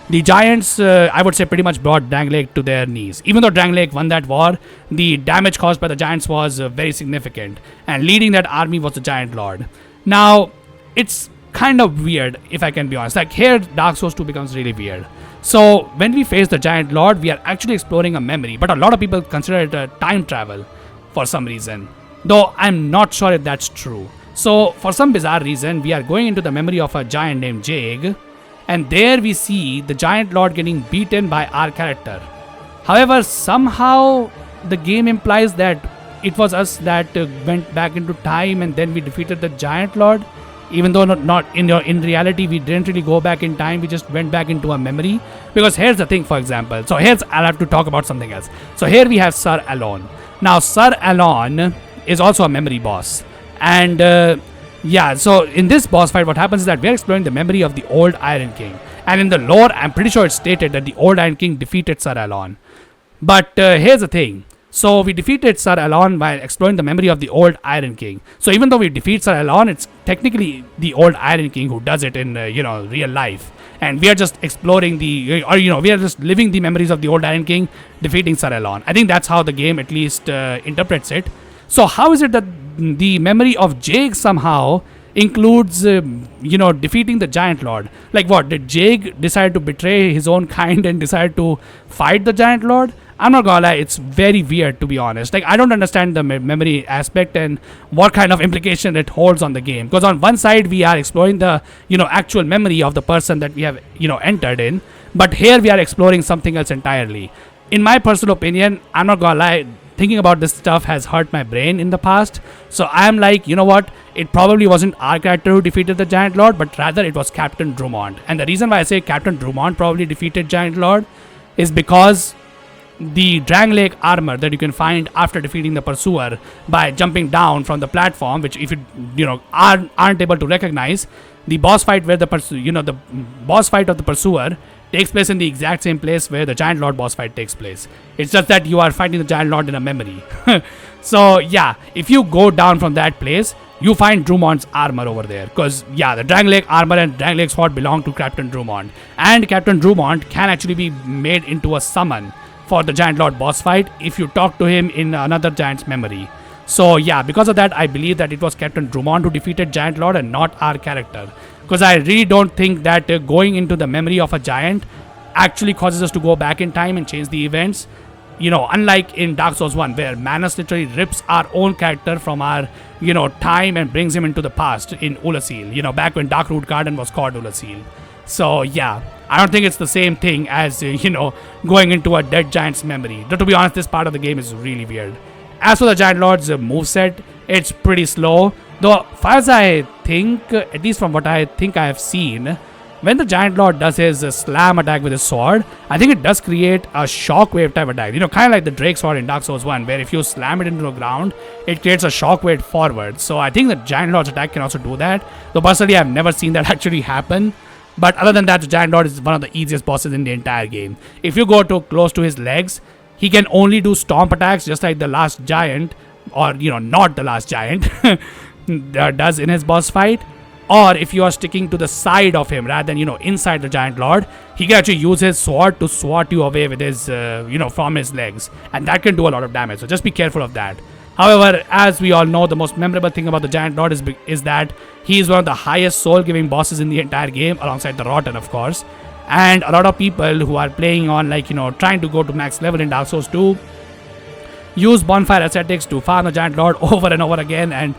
the giants, I would say, pretty much brought Drangleic to their knees. Even though Drangleic won that war, the damage caused by the giants was very significant, and leading that army was the Giant Lord. Now, it's kind of weird, if I can be honest. Like here, Dark Souls 2 becomes really weird. So when we face the Giant Lord, we are actually exploring a memory, but a lot of people consider it a time travel for some reason, though I'm not sure if that's true. So for some bizarre reason, we are going into the memory of a giant named Jag, and there we see the Giant Lord getting beaten by our character. However, somehow the game implies that it was us that went back into time and then we defeated the Giant Lord. Even though not in reality, we didn't really go back in time, we just went back into a memory. Because here's the thing, for example. So I'll have to talk about something else. So here we have Sir Alonne. Now Sir Alonne is also a memory boss. And yeah, so in this boss fight, what happens is that we're exploring the memory of the old Iron King. And in the lore, I'm pretty sure it's stated that the old Iron King defeated Sir Alonne. But here's the thing. So we defeated Sir Alonne by exploring the memory of the old Iron King. So even though we defeat Sir Alonne, it's technically the old Iron King who does it in real life. And we are just exploring we are just living the memories of the old Iron King, defeating Sir Alonne. I think that's how the game at least interprets it. So how is it that the memory of Jag somehow includes defeating the Giant Lord? Like what, did Jag decide to betray his own kind and decide to fight the Giant Lord? I'm not gonna lie, it's very weird, to be honest. Like, I don't understand the memory aspect and what kind of implication it holds on the game. Because on one side, we are exploring the, actual memory of the person that we have, entered in. But here we are exploring something else entirely. In my personal opinion, I'm not gonna lie, thinking about this stuff has hurt my brain in the past. So I'm like, you know what? It probably wasn't our character who defeated the Giant Lord, but rather it was Captain Drummond. And the reason why I say Captain Drummond probably defeated Giant Lord is because the Drangleic armor that you can find after defeating the Pursuer by jumping down from the platform, which if you aren't able to recognize, the boss fight where the boss fight of the Pursuer takes place in the exact same place where the Giant Lord boss fight takes place. It's just that you are fighting the Giant Lord in a memory. So yeah, if you go down from that place, you find Drummond's armor over there. Because yeah, the Drangleic armor and Drangleic sword belong to Captain Drummond. And Captain Drummond can actually be made into a summon for the Giant Lord boss fight if you talk to him in another giant's memory. So yeah, because of that, I believe that it was Captain Drummond who defeated Giant Lord and not our character. Because I really don't think that going into the memory of a giant actually causes us to go back in time and change the events. Unlike in Dark Souls 1, where Manus literally rips our own character from our, time and brings him into the past in Ulasil, back when Darkroot Garden was called Ulasil. So yeah, I don't think it's the same thing as, going into a dead giant's memory. Though, to be honest, this part of the game is really weird. As for the Giant Lord's moveset, it's pretty slow. Though, far as I think, at least from what I think I have seen, when the Giant Lord does his slam attack with his sword, I think it does create a shockwave type attack. Kind of like the Drake sword in Dark Souls 1, where if you slam it into the ground, it creates a shockwave forward. So I think the Giant Lord's attack can also do that. Though personally, I've never seen that actually happen. But other than that, the Giant Lord is one of the easiest bosses in the entire game. If you go too close to his legs, he can only do stomp attacks just like the last giant, or not the last giant, does in his boss fight. Or if you are sticking to the side of him rather than, inside the Giant Lord, he can actually use his sword to swat you away with his, from his legs. And that can do a lot of damage. So just be careful of that. However, as we all know, the most memorable thing about the Giant Lord is that he is one of the highest soul-giving bosses in the entire game, alongside the Rotten, of course. And a lot of people who are playing on, like, trying to go to max level in Dark Souls 2 use bonfire ascetics to farm the giant lord over and over again and,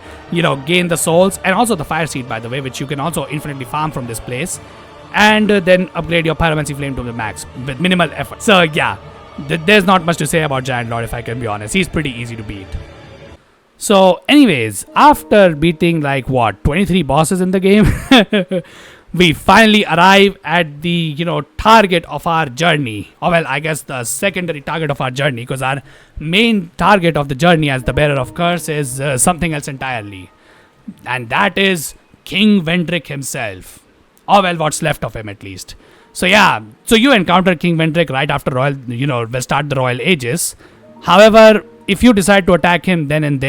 gain the souls, and also the fire seed, by the way, which you can also infinitely farm from this place, and then upgrade your pyromancy flame to the max with minimal effort. So yeah, there's not much to say about giant lord, if I can be honest. He's pretty easy to beat. So anyways, after beating 23 bosses in the game, we finally arrive at the, target of our journey. Or well, I guess the secondary target of our journey, because our main target of the journey as the bearer of curse is something else entirely. And that is King Vendrick himself. Or well, what's left of him at least. So yeah, so you encounter King Vendrick right after Velstadt the Royal Ages. However, if you decide to attack him then and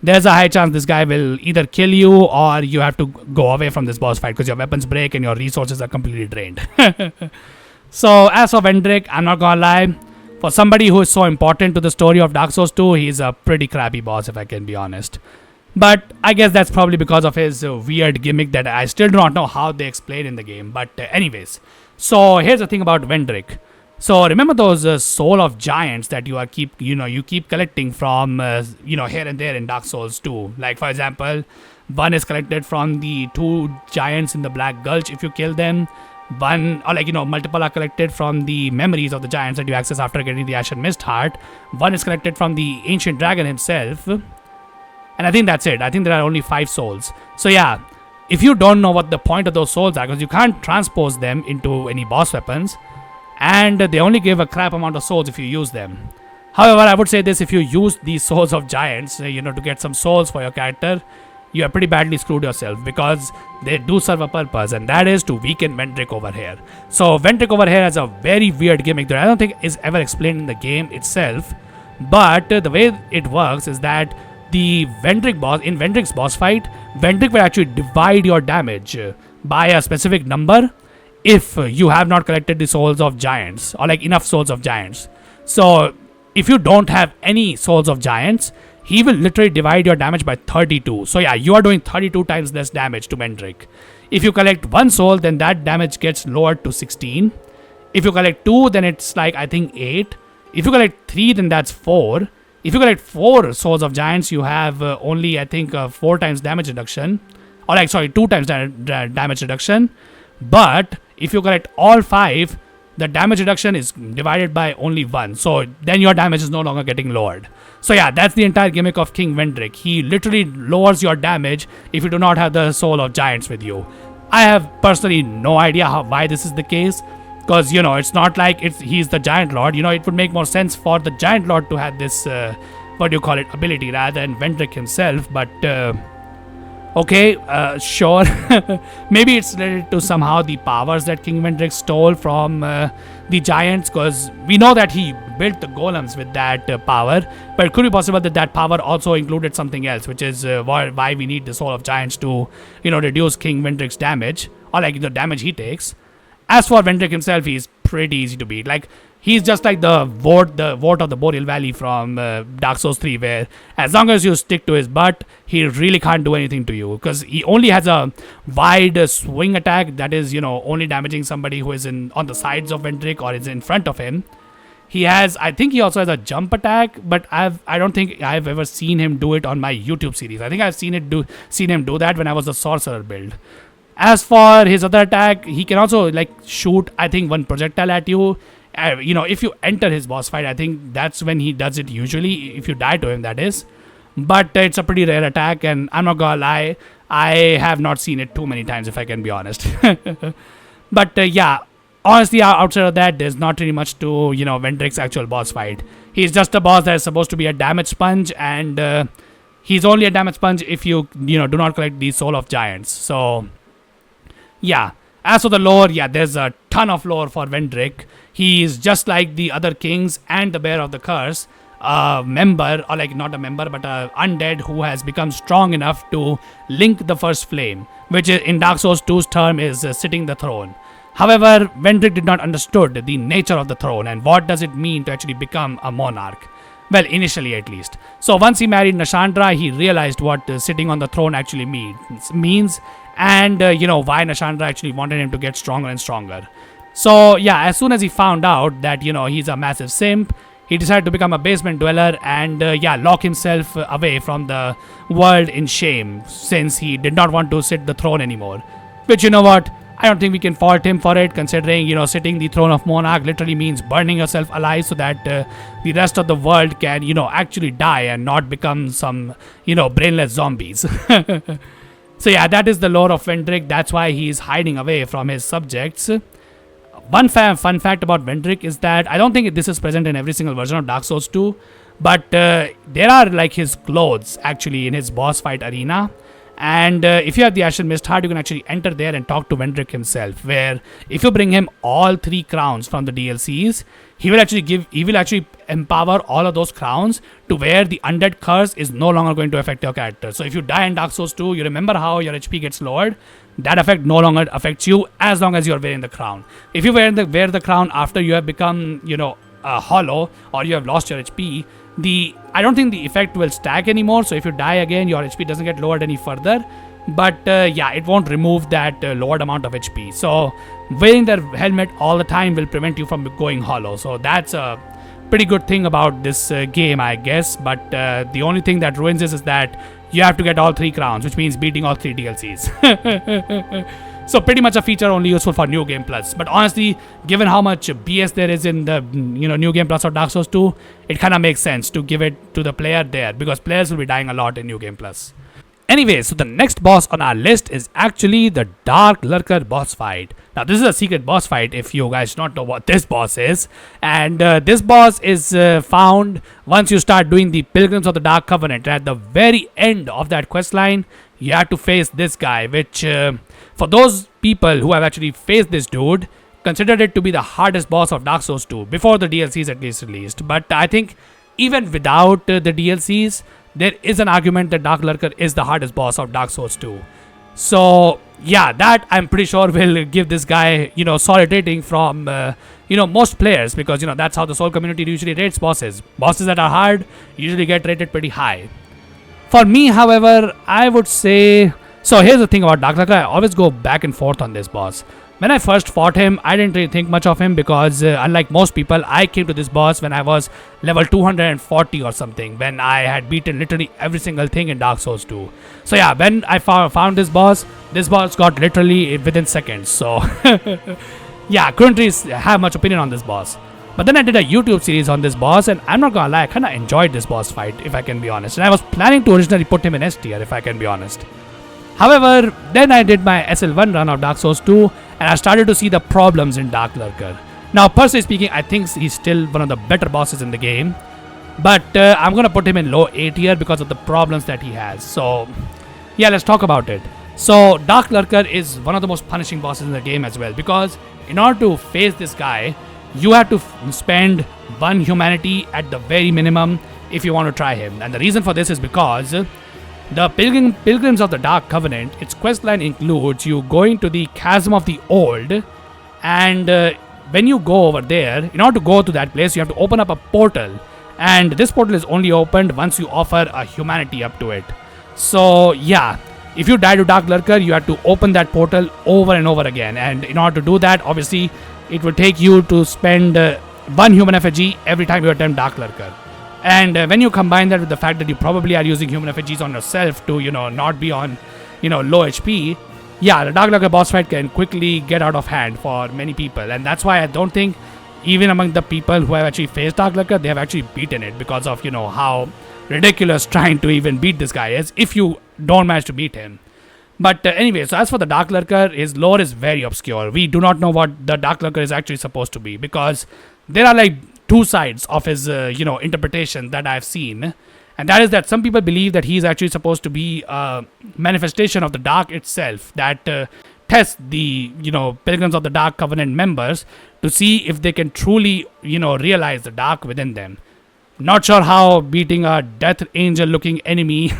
there's a high chance this guy will either kill you or you have to go away from this boss fight because your weapons break and your resources are completely drained. So as for Vendrick, I'm not gonna lie, for somebody who is so important to the story of Dark Souls 2, he's a pretty crappy boss, if I can be honest. But I guess that's probably because of his weird gimmick that I still do not know how they explain in the game. But anyways, so here's the thing about Vendrick. So remember those soul of giants that you keep collecting from here and there in Dark Souls 2. Like for example, one is collected from the 2 giants in the Black Gulch if you kill them. One, or multiple are collected from the memories of the giants that you access after getting the Ashen Mist Heart. One is collected from the ancient dragon himself. And I think that's it. I think there are only 5 souls. So yeah, if you don't know what the point of those souls are, because you can't transpose them into any boss weapons, and they only give a crap amount of souls if you use them. However, I would say this, if you use these souls of giants, to get some souls for your character, you are pretty badly screwed yourself, because they do serve a purpose, and that is to weaken Vendrick over here. So Vendrick over here has a very weird gimmick that I don't think is ever explained in the game itself, but the way it works is that the Vendrick boss, in Vendrick's boss fight, Vendrick will actually divide your damage by a specific number if you have not collected the souls of giants, or enough souls of giants. So if you don't have any souls of giants, he will literally divide your damage by 32. So yeah, you are doing 32 times less damage to Vendrick. If you collect 1 soul, then that damage gets lowered to 16. If you collect 2, then it's I think 8. If you collect 3, then that's 4. If you collect 4 souls of giants, you have only, I think, 4 times damage reduction. Or 2 times damage reduction. But if you collect all 5, the damage reduction is divided by only 1. So then your damage is no longer getting lowered. So yeah, that's the entire gimmick of King Vendrick. He literally lowers your damage if you do not have the soul of giants with you. I have personally no idea why this is the case. Because, it's not like he's the giant lord. It would make more sense for the giant lord to have this, ability rather than Vendrick himself. But okay, sure. Maybe it's related to somehow the powers that King Vendrick stole from the giants, because we know that he built the golems with that power, but it could be possible that that power also included something else, which is why we need the soul of giants to, reduce King Vendrick's damage, or the damage he takes. As for Vendrick himself, he's pretty easy to beat. He's just like the Vort of the Boreal Valley from Dark Souls 3, where as long as you stick to his butt, he really can't do anything to you, because he only has a wide swing attack that is, only damaging somebody who is on the sides of Vendrick or is in front of him. I think he also has a jump attack, but I don't think I've ever seen him do it on my YouTube series. I think I've seen him do that when I was a sorcerer build. As for his other attack, he can also shoot, I think, 1 projectile at you. If you enter his boss fight, I think that's when he does it usually, if you die to him, that is. But it's a pretty rare attack, and I'm not gonna lie, I have not seen it too many times, if I can be honest. But yeah, honestly, outside of that, there's not really much to, Vendrick's actual boss fight. He's just a boss that is supposed to be a damage sponge, and he's only a damage sponge if you, do not collect the soul of giants. So yeah, as for the lore, yeah, there's a ton of lore for Vendrick. He is just like the other kings and the Bearer of the Curse, a member, or not a member, but a undead who has become strong enough to link the first flame, which is, in Dark Souls 2's term is sitting the throne. However, Vendrick did not understood the nature of the throne and what does it mean to actually become a monarch. Well, initially at least. So once he married Nashandra, he realized what sitting on the throne actually means, and why Nashandra actually wanted him to get stronger and stronger. So yeah, as soon as he found out that he's a massive simp, he decided to become a basement dweller and lock himself away from the world in shame, since he did not want to sit the throne anymore. Which, you know what, I don't think we can fault him for it, considering sitting the throne of monarch literally means burning yourself alive so that the rest of the world can actually die and not become some brainless zombies. So yeah, that is the lore of Vendrick. That's why he is hiding away from his subjects. One fun fact about Vendrick is that I don't think this is present in every single version of Dark Souls 2, but there are like his clothes actually in his boss fight arena. And if you have the Ashen Mist Heart, you can actually enter there and talk to Vendrick himself, where if you bring him all 3 crowns from the DLCs, he will actually empower all of those crowns to where the undead curse is no longer going to affect your character. So if you die in Dark Souls 2, you remember how your HP gets lowered. That effect no longer affects you as long as you're wearing the crown. If you wear the crown after you have become hollow or you have lost your HP, I don't think the effect will stack anymore. So if you die again, your HP doesn't get lowered any further. But it won't remove that lowered amount of HP. So wearing the helmet all the time will prevent you from going hollow. So that's a pretty good thing about this game, I guess. But the only thing that ruins this is that you have to get all 3 crowns, which means beating all 3 DLCs. So pretty much a feature only useful for New Game Plus. But honestly, given how much BS there is in the New Game Plus or Dark Souls 2, it kind of makes sense to give it to the player there, because players will be dying a lot in New Game Plus. Anyway, so the next boss on our list is actually the Darklurker boss fight. Now this is a secret boss fight if you guys don't know what this boss is. And this boss is found once you start doing the Pilgrims of the Dark Covenant. At the very end of that quest line, you have to face this guy, which for those people who have actually faced this dude, considered it to be the hardest boss of Dark Souls 2, before the DLCs at least released. But I think even without the DLCs, there is an argument that Darklurker is the hardest boss of Dark Souls 2. So yeah, that I'm pretty sure will give this guy solid rating from most players, because that's how the Soul community usually rates bosses. Bosses that are hard usually get rated pretty high. For me, however, I would say, so here's the thing about Darklurker, I always go back and forth on this boss. When I first fought him, I didn't really think much of him because unlike most people, I came to this boss when I was level 240 or something, when I had beaten literally every single thing in Dark Souls 2. So yeah, when I found this boss got literally within seconds. So yeah, couldn't really have much opinion on this boss. But then I did a YouTube series on this boss, and I'm not gonna lie, I kinda enjoyed this boss fight, if I can be honest. And I was planning to originally put him in S tier, if I can be honest. However, then I did my SL1 run of Dark Souls 2, and I started to see the problems in Darklurker. Now, personally speaking, I think he's still one of the better bosses in the game, but I'm gonna put him in low A tier because of the problems that he has. So, yeah, let's talk about it. So, Darklurker is one of the most punishing bosses in the game as well, because in order to face this guy, you have to spend 1 humanity at the very minimum if you want to try him. And the reason for this is because the Pilgrims of the Dark Covenant, its questline includes you going to the Chasm of the Old, and when you go over there, in order to go to that place, you have to open up a portal, and this portal is only opened once you offer a humanity up to it. So yeah, if you die to Darklurker, you have to open that portal over and over again, and in order to do that, obviously, it will take you to spend 1 human effigy every time you attempt Darklurker. And when you combine that with the fact that you probably are using human effigies on yourself to, not be on, low HP, yeah, the Darklurker boss fight can quickly get out of hand for many people. And that's why I don't think, even among the people who have actually faced Darklurker, they have actually beaten it because of, how ridiculous trying to even beat this guy is if you don't manage to beat him. But anyway, so as for the Darklurker, his lore is very obscure. We do not know what the Darklurker is actually supposed to be, because there are like 2 sides of his, interpretation that I've seen. And that is that some people believe that he's actually supposed to be a manifestation of the Dark itself that tests the, Pilgrims of the Dark Covenant members to see if they can truly, realize the Dark within them. Not sure how beating a Death Angel looking enemy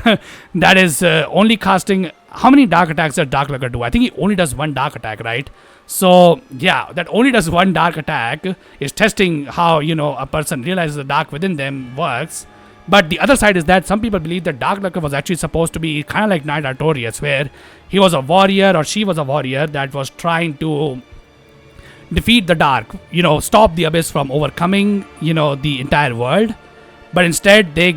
that is only casting... How many dark attacks does Darklurker do? I think he only does 1 dark attack, right? So, yeah, that only does 1 dark attack is testing how, a person realizes the dark within them works. But the other side is that some people believe that Darklurker was actually supposed to be kind of like Knight Artorias, where he was a warrior or she was a warrior that was trying to defeat the dark, stop the abyss from overcoming, the entire world. But instead they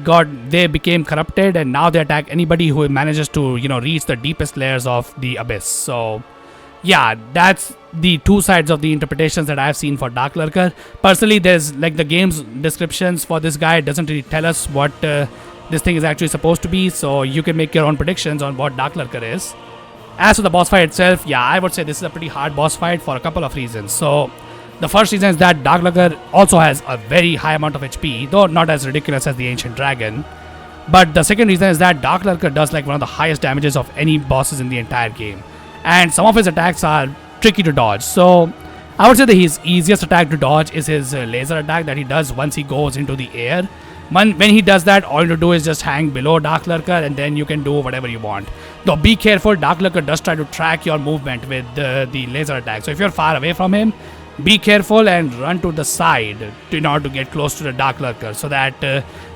became corrupted, and now they attack anybody who manages to, reach the deepest layers of the abyss. So yeah, that's the two sides of the interpretations that I've seen for Darklurker. Personally, there's like the game's descriptions for this guy doesn't really tell us what this thing is actually supposed to be, so you can make your own predictions on what Darklurker is. As for the boss fight itself, yeah, I would say this is a pretty hard boss fight for a couple of reasons. So the first reason is that Darklurker also has a very high amount of HP, though not as ridiculous as the Ancient Dragon. But the second reason is that Darklurker does like one of the highest damages of any bosses in the entire game. And some of his attacks are tricky to dodge. So I would say that his easiest attack to dodge is his laser attack that he does once he goes into the air. When he does that, all you have to do is just hang below Darklurker and then you can do whatever you want. Though be careful, Darklurker does try to track your movement with the laser attack. So if you're far away from him, be careful and run to the side in order to get close to the Darklurker so that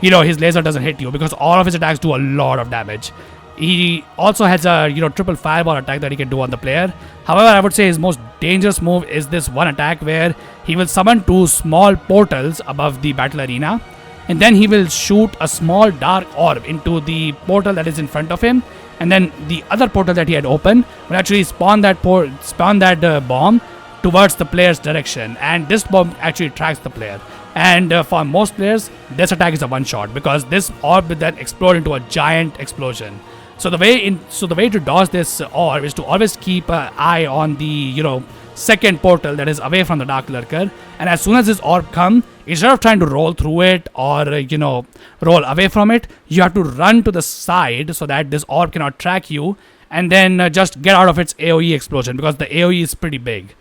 his laser doesn't hit you, because all of his attacks do a lot of damage. He also has a triple fireball attack that he can do on the player. However, I would say his most dangerous move is this one attack where he will summon two small portals above the battle arena, and then he will shoot a small dark orb into the portal that is in front of him, and then the other portal that he had opened will actually spawn that bomb towards the player's direction, and this bomb actually tracks the player. And for most players, this attack is a one-shot because this orb will then explode into a giant explosion. So the way to dodge this orb is to always keep an eye on the second portal that is away from the Darklurker, and as soon as this orb comes, instead of trying to roll through it or roll away from it, you have to run to the side so that this orb cannot track you, and then just get out of its AoE explosion, because the AoE is pretty big.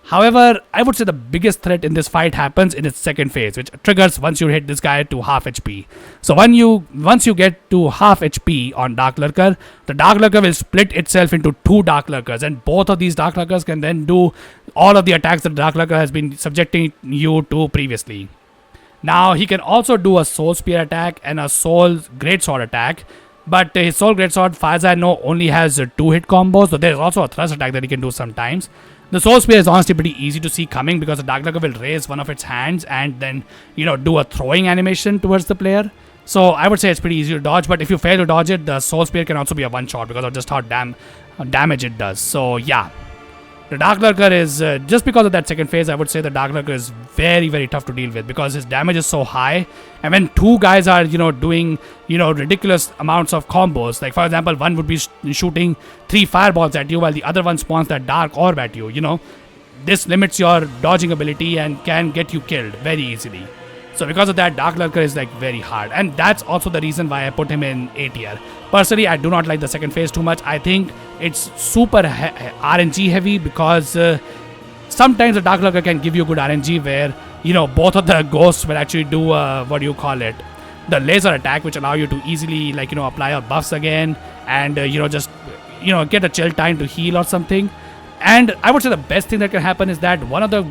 However, I would say the biggest threat in this fight happens in its second phase, which triggers once you hit this guy to half HP. So once you get to half HP on Darklurker, the Darklurker will split itself into two Darklurkers, and both of these Darklurkers can then do all of the attacks that Darklurker has been subjecting you to previously. Now, he can also do a Soul Spear attack and a Soul Greatsword attack, but his Soul Greatsword, far as I know, only has 2-hit combos, so there's also a thrust attack that he can do sometimes. The Soul Spear is honestly pretty easy to see coming because the Darklurker will raise one of its hands and then, do a throwing animation towards the player. So I would say it's pretty easy to dodge, but if you fail to dodge it, the Soul Spear can also be a one-shot because of just how damage it does. So yeah, the Darklurker is, just because of that second phase, I would say the Darklurker is very, very tough to deal with because his damage is so high. And when two guys are, doing, ridiculous amounts of combos, like for example, one would be shooting 3 fireballs at you while the other one spawns that dark orb at you, this limits your dodging ability and can get you killed very easily. So because of that, Darklurker is like very hard, and that's also the reason why I put him in A tier. Personally, I do not like the second phase too much. I think it's super RNG heavy because sometimes the Darklurker can give you good RNG where both of the ghosts will actually do the laser attack, which allow you to easily apply your buffs again and just get a chill time to heal or something. And I would say the best thing that can happen is that one of the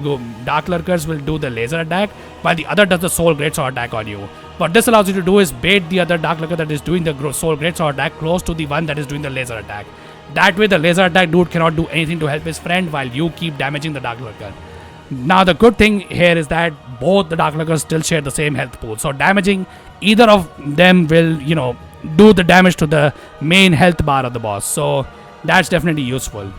Darklurkers will do the laser attack while the other does the Soul Greatsword attack on you. What this allows you to do is bait the other Darklurker that is doing the Soul Greatsword attack close to the one that is doing the laser attack. That way the laser attack dude cannot do anything to help his friend while you keep damaging the Darklurker. Now the good thing here is that both the Darklurkers still share the same health pool. So damaging either of them will, do the damage to the main health bar of the boss. So that's definitely useful.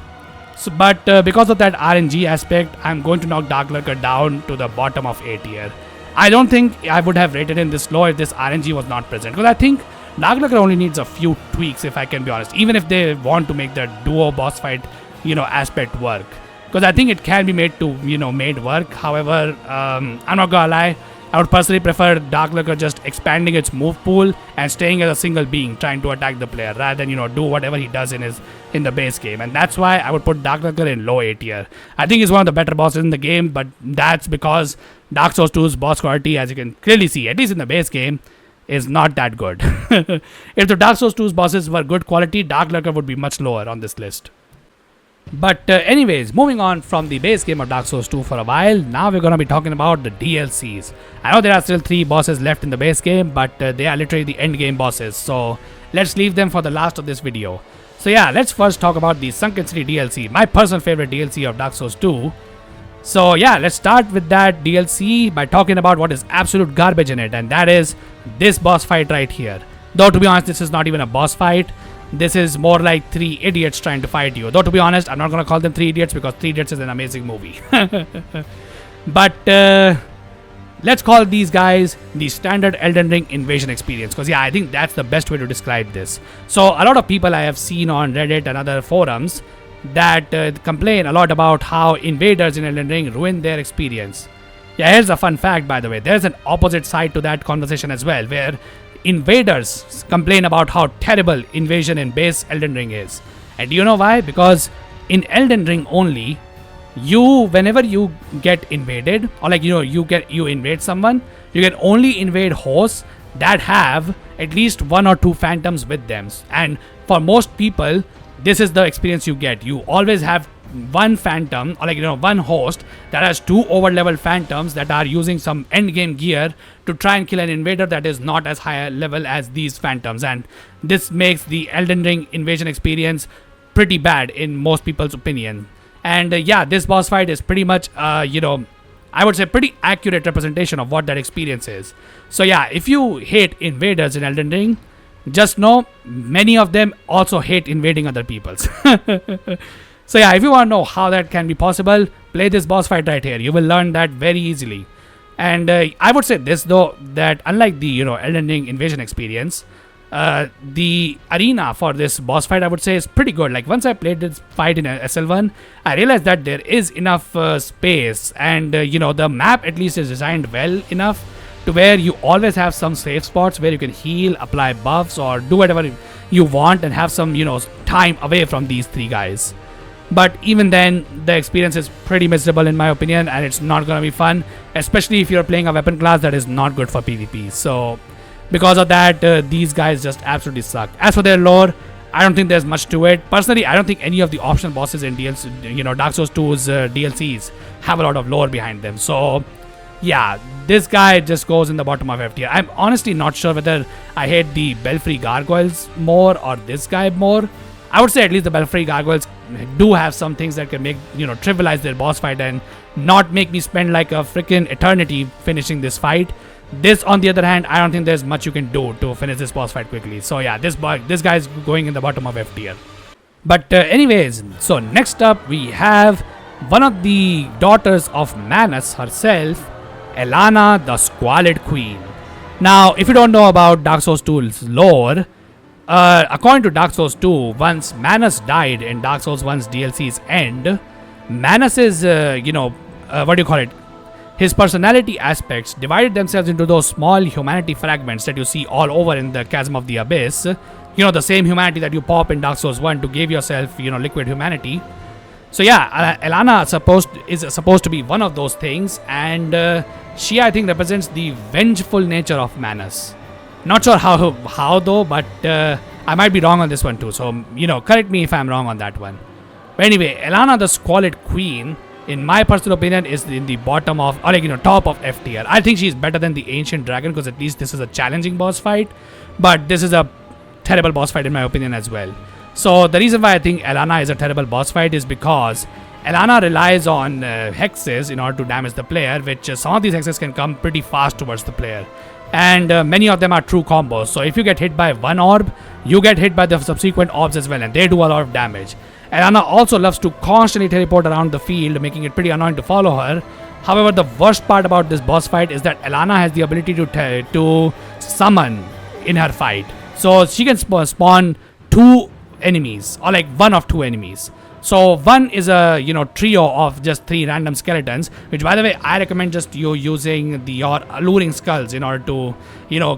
So, but because of that RNG aspect, I'm going to knock Darklurker down to the bottom of A tier. I don't think I would have rated him this low if this RNG was not present, because I think Darklurker only needs a few tweaks, if I can be honest, even if they want to make the duo boss fight, aspect work. Because I think it can be made to, made work. However, I'm not gonna lie, I would personally prefer Darklurker just expanding its move pool and staying as a single being trying to attack the player rather than do whatever he does in the base game. And that's why I would put Darklurker in low A tier. I think he's one of the better bosses in the game, but that's because Dark Souls 2's boss quality, as you can clearly see, at least in the base game, is not that good. If the Dark Souls 2's bosses were good quality, Darklurker would be much lower on this list. But anyways, moving on from the base game of Dark Souls 2 for a while, now we're going to be talking about the DLCs. I know there are still 3 bosses left in the base game, but they are literally the end game bosses, so let's leave them for the last of this video. So yeah, let's first talk about the Sunken City DLC, my personal favorite DLC of Dark Souls 2. So yeah, let's start with that DLC by talking about what is absolute garbage in it, and that is this boss fight right here. Though to be honest, this is not even a boss fight. This is more like 3 idiots trying to fight you. Though to be honest, I'm not gonna call them 3 idiots because 3 idiots is an amazing movie. But let's call these guys the standard Elden Ring invasion experience, because yeah, I think that's the best way to describe this. So a lot of people I have seen on Reddit and other forums that complain a lot about how invaders in Elden Ring ruin their experience. Yeah, here's a fun fact, by the way. There's an opposite side to that conversation as well, where invaders complain about how terrible invasion in base Elden Ring is. And do you know why? Because in Elden Ring only, whenever you get invaded, or like you invade someone, you can only invade hosts that have at least 1 or 2 phantoms with them. And for most people, this is the experience you get. You always have one phantom, or like one host that has 2 over-level phantoms that are using some endgame gear to try and kill an invader that is not as high a level as these phantoms. And this makes the Elden Ring invasion experience pretty bad in most people's opinion. And yeah, this boss fight is pretty much I would say pretty accurate representation of what that experience is. So yeah, if you hate invaders in Elden Ring, just know many of them also hate invading other people's. So yeah, if you want to know how that can be possible, play this boss fight right here. You will learn that very easily. And I would say this though, that unlike the Elden Ring invasion experience, the arena for this boss fight I would say is pretty good. Like once I played this fight in SL1, I realized that there is enough space, and the map at least is designed well enough to where you always have some safe spots where you can heal, apply buffs, or do whatever you want and have some time away from these 3 guys. But even then, the experience is pretty miserable in my opinion, and it's not gonna be fun, especially if you're playing a weapon class that is not good for PvP. So because of that, these guys just absolutely suck. As for their lore, I don't think there's much to it. Personally, I don't think any of the optional bosses in DLC, Dark Souls 2's DLCs have a lot of lore behind them. So yeah, this guy just goes in the bottom of F tier. I'm honestly not sure whether I hate the Bellfry Gargoyles more or this guy more. I would say at least the Bellfry Gargoyles do have some things that can make, trivialize their boss fight and not make me spend like a freaking eternity finishing this fight. This, on the other hand, I don't think there's much you can do to finish this boss fight quickly. So yeah, this guy's going in the bottom of F tier. But anyways, so next up we have one of the daughters of Manus herself, Elana, the Squalid Queen. Now, if you don't know about Dark Souls 2's lore, according to Dark Souls 2, once Manus died in Dark Souls 1's DLC's end, Manus's, his personality aspects divided themselves into those small humanity fragments that you see all over in the Chasm of the Abyss. The same humanity that you pop in Dark Souls 1 to give yourself, liquid humanity. So yeah, Elana is supposed to be one of those things, and she, I think, represents the vengeful nature of Manus. Not sure how though, but I might be wrong on this one too. So correct me if I'm wrong on that one. But anyway, Elana, the Squalid Queen, in my personal opinion, is in the bottom of, or top of F tier. I think she's better than the Ancient Dragon because at least this is a challenging boss fight, but this is a terrible boss fight in my opinion as well. So the reason why I think Elana is a terrible boss fight is because Elana relies on hexes in order to damage the player, which some of these hexes can come pretty fast towards the player. And many of them are true combos. So if you get hit by one orb, you get hit by the subsequent orbs as well, and they do a lot of damage. Elana also loves to constantly teleport around the field, making it pretty annoying to follow her. However, the worst part about this boss fight is that Elana has the ability to summon in her fight. So she can spawn 2 enemies, or like 1 of 2 enemies. So one is a trio of just 3 random skeletons, which by the way I recommend just you using your alluring skulls in order to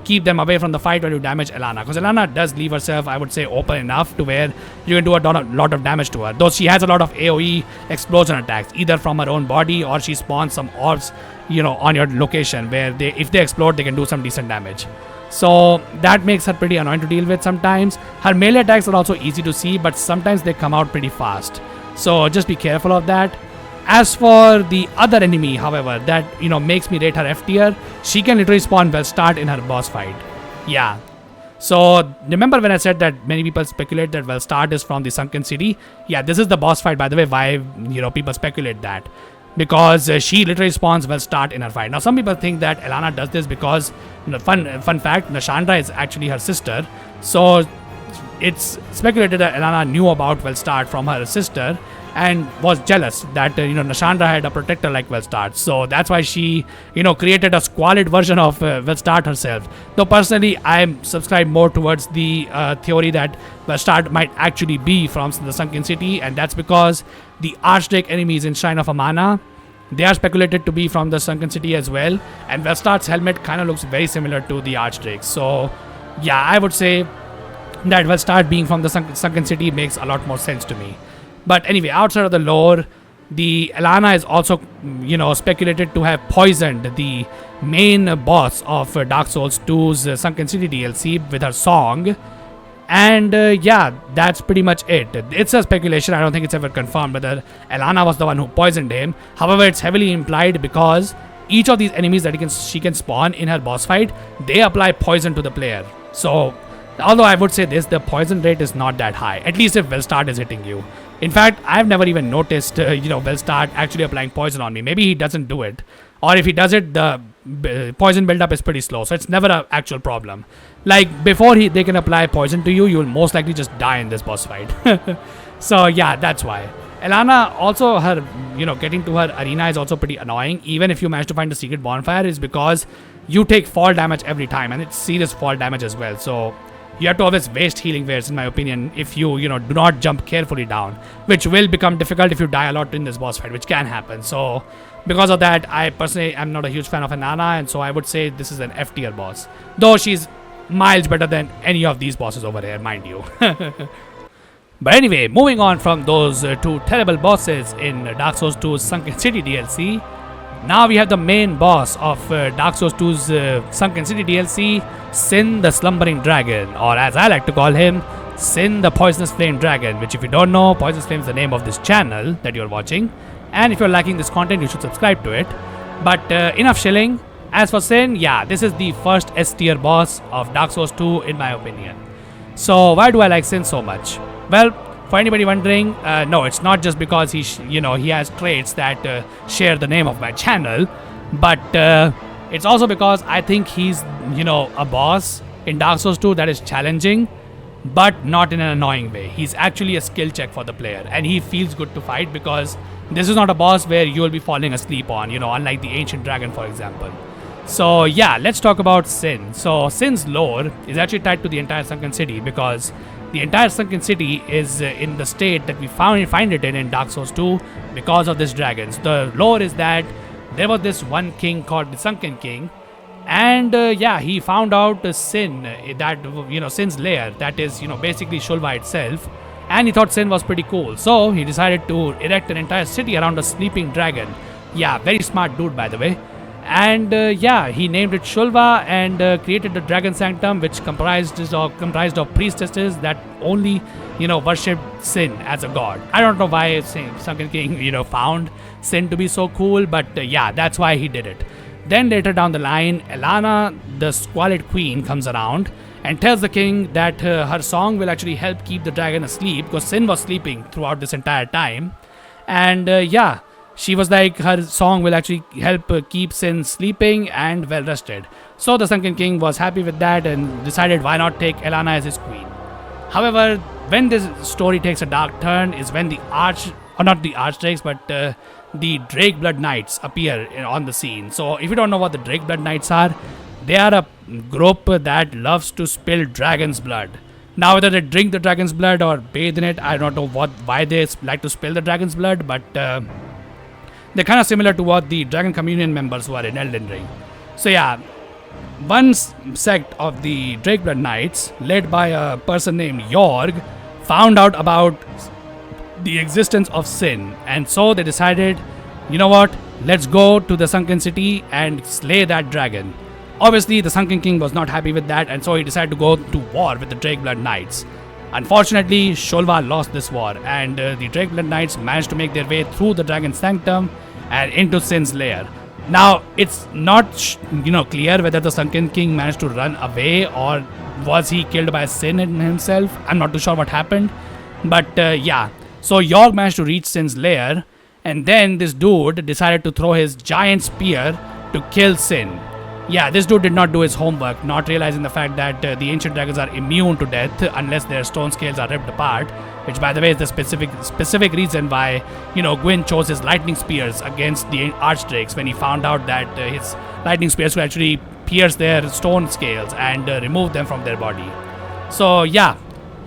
keep them away from the fight when you damage Elana, because Elana does leave herself, I would say, open enough to where you can do a lot of damage to her. Though she has a lot of AoE explosion attacks, either from her own body or she spawns some orbs on your location where if they explode they can do some decent damage. So that makes her pretty annoying to deal with sometimes. Her melee attacks are also easy to see, but sometimes they come out pretty fast. So just be careful of that. As for the other enemy, however, that makes me rate her F tier, she can literally spawn Velstadt in her boss fight. Yeah. So remember when I said that many people speculate that Velstadt is from the Sunken City? Yeah, this is the boss fight, by the way, why people speculate that. because she literally spawns Velstadt in her fight. Now, some people think that Elana does this because, fun fact, Nashandra is actually her sister. So, it's speculated that Elana knew about Velstadt from her sister and was jealous that, Nashandra had a protector like Velstadt. So, that's why she, created a squalid version of Velstadt herself. Though, personally, I'm subscribed more towards the theory that Velstadt might actually be from the Sunken City, and that's because the Archdrake enemies in Shrine of Amana, they are speculated to be from the Sunken City as well, and Velstadt's helmet kind of looks very similar to the Archdrake. So, yeah, I would say that Velstadt being from the Sunken City makes a lot more sense to me. But anyway, outside of the lore, the Elana is also, speculated to have poisoned the main boss of Dark Souls 2's Sunken City DLC with her song. And yeah, that's pretty much it. It's a speculation. I don't think it's ever confirmed whether Elana was the one who poisoned him. However, it's heavily implied because each of these enemies that she can spawn in her boss fight, they apply poison to the player. So, although I would say this, the poison rate is not that high. At least if Velstadt is hitting you. In fact, I've never even noticed, Velstadt actually applying poison on me. Maybe he doesn't do it. Or if he does it, the poison buildup is pretty slow. So it's never an actual problem. Like, before they can apply poison to you, you'll most likely just die in this boss fight. So yeah, that's why. Elana, also her, getting to her arena is also pretty annoying. Even if you manage to find the secret bonfire, is because you take fall damage every time. And it's serious fall damage as well. So you have to always waste healing waves, in my opinion, if you, do not jump carefully down. Which will become difficult if you die a lot in this boss fight, which can happen. So, because of that, I personally am not a huge fan of Elana, and so I would say this is an F tier boss. Though she's miles better than any of these bosses over here, mind you. But anyway, moving on from those two terrible bosses in Dark Souls 2's Sunken City DLC, now we have the main boss of Dark Souls 2's Sunken City DLC, Sinh the Slumbering Dragon, or as I like to call him, Sinh the Poisonous Flame Dragon, which if you don't know, Poisonous Flame is the name of this channel that you're watching. And if you're liking this content, you should subscribe to it. But enough shilling. As for Sinh, yeah, this is the first S tier boss of Dark Souls 2 in my opinion. So why do I like Sinh so much? Well, for anybody wondering, no, it's not just because he has traits that share the name of my channel, but it's also because I think he's, a boss in Dark Souls 2 that is challenging, but not in an annoying way. He's actually a skill check for the player, and he feels good to fight because this is not a boss where you will be falling asleep on, unlike the Ancient Dragon, for example. So yeah, let's talk about Sinh. So Sinh's lore is actually tied to the entire Sunken City because the entire Sunken City is in the state that we find it in Dark Souls 2 because of this dragon. So the lore is that there was this one king called the Sunken King, and yeah, he found out Sinh, that Sinh's lair, that is basically Shulva itself, and he thought Sinh was pretty cool. So he decided to erect an entire city around a sleeping dragon. Yeah, very smart dude, by the way. And yeah, he named it Shulva and created the Dragon Sanctum, which comprised of priestesses that only, worshipped Sinh as a god. I don't know why Sunken King, found Sinh to be so cool, but yeah, that's why he did it. Then later down the line, Elana, the squalid queen, comes around and tells the king that her song will actually help keep the dragon asleep because Sinh was sleeping throughout this entire time. And yeah, she was like, her song will actually help keep Sinh sleeping and well rested. So the Sunken King was happy with that and decided why not take Elana as his queen. However, when this story takes a dark turn is when the not the Archdrakes, but the Drake Blood Knights appear on the scene. So if you don't know what the Drake Blood Knights are, they are a group that loves to spill dragon's blood. Now whether they drink the dragon's blood or bathe in it, I don't know why they like to spill the dragon's blood, but they're kind of similar to what the Dragon Communion members were in Elden Ring. So yeah, one sect of the Drake Blood Knights, led by a person named Yorg, found out about the existence of Sinh, and so they decided, you know what, let's go to the Sunken City and slay that dragon. Obviously, the Sunken King was not happy with that, and so he decided to go to war with the Drake Blood Knights. Unfortunately, Shulva lost this war, and the Drake Blood Knights managed to make their way through the Dragon Sanctum and into Sinh's lair. Now, it's not clear whether the Sunken King managed to run away or was he killed by Sinh himself. I'm not too sure what happened, but yeah. So Yorg managed to reach Sinh's lair, And then this dude decided to throw his giant spear to kill Sinh. Yeah, this dude did not do his homework, not realizing the fact that the ancient dragons are immune to death unless their stone scales are ripped apart. Which, by the way, is the specific reason why, Gwyn chose his lightning spears against the archdrakes when he found out that his lightning spears could actually pierce their stone scales and remove them from their body. So, yeah,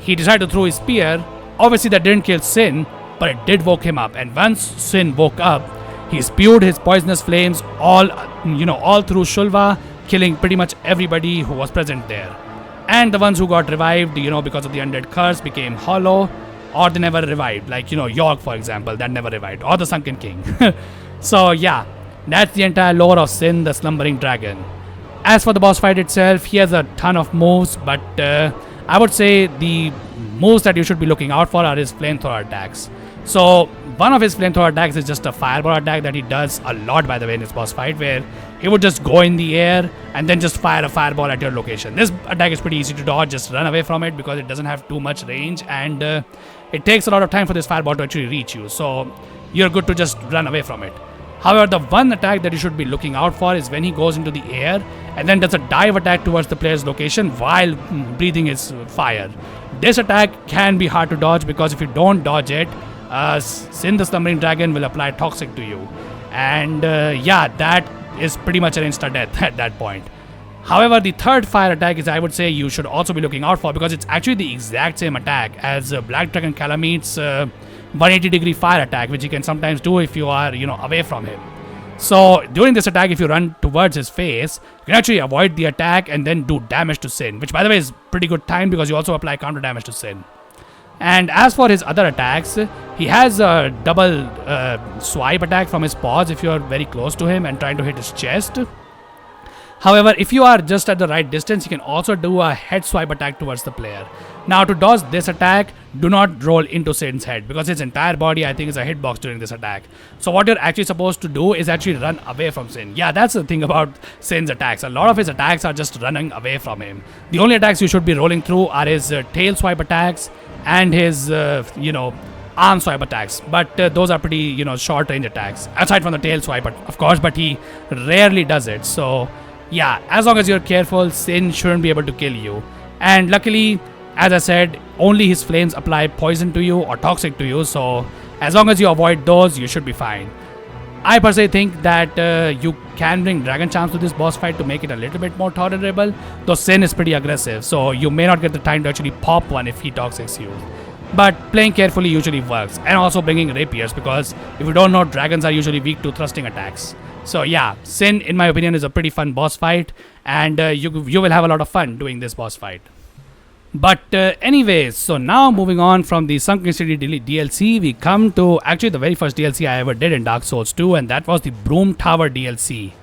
he decided to throw his spear. Obviously, that didn't kill Sinh, but it did woke him up. And once Sinh woke up, he spewed his poisonous flames all through Shulva, killing pretty much everybody who was present there. And the ones who got revived, because of the undead curse, became hollow, or they never revived. Like, York, for example, that never revived, or the Sunken King. So, yeah, that's the entire lore of Sinh, the Slumbering Dragon. As for the boss fight itself, he has a ton of moves, but I would say the moves that you should be looking out for are his flamethrower attacks. So, one of his flamethrower attacks is just a fireball attack that he does a lot, by the way, in his boss fight, where he would just go in the air and then just fire a fireball at your location. This attack is pretty easy to dodge, just run away from it because it doesn't have too much range, and it takes a lot of time for this fireball to actually reach you, so you're good to just run away from it. However, the one attack that you should be looking out for is when he goes into the air and then does a dive attack towards the player's location while breathing his fire. This attack can be hard to dodge because if you don't dodge it, Sinh the Slumbering Dragon will apply Toxic to you. And yeah, that is pretty much an insta-death at that point. However, the third fire attack is, I would say, you should also be looking out for because it's actually the exact same attack as Black Dragon Calamit's 180-degree fire attack, which you can sometimes do if you are, away from him. So, during this attack, if you run towards his face, you can actually avoid the attack and then do damage to Sinh, which, by the way, is pretty good time because you also apply counter damage to Sinh. And as for his other attacks, he has a double swipe attack from his paws if you are very close to him and trying to hit his chest. However, if you are just at the right distance, you can also do a head swipe attack towards the player. Now, to dodge this attack, do not roll into Sinh's head because his entire body, I think, is a hitbox during this attack. So what you're actually supposed to do is actually run away from Sinh. Yeah, that's the thing about Sinh's attacks. A lot of his attacks are just running away from him. The only attacks you should be rolling through are his tail swipe attacks and his, arm swipe attacks. But those are pretty, short range attacks. Aside from the tail swipe, of course, but he rarely does it. So yeah, as long as you're careful, Sinh shouldn't be able to kill you. And luckily, as I said, only his flames apply poison to you or toxic to you. So as long as you avoid those, you should be fine. I personally think that you can bring Dragon Charms to this boss fight to make it a little bit more tolerable. Though Sinh is pretty aggressive, so you may not get the time to actually pop one if he toxics you. But playing carefully usually works. And also bringing rapiers, because if you don't know, dragons are usually weak to thrusting attacks. So yeah, Sinh, in my opinion, is a pretty fun boss fight, and you will have a lot of fun doing this boss fight. But anyways, so now moving on from the Sunken City DLC, we come to actually the very first DLC I ever did in Dark Souls 2, and that was the Broom Tower DLC.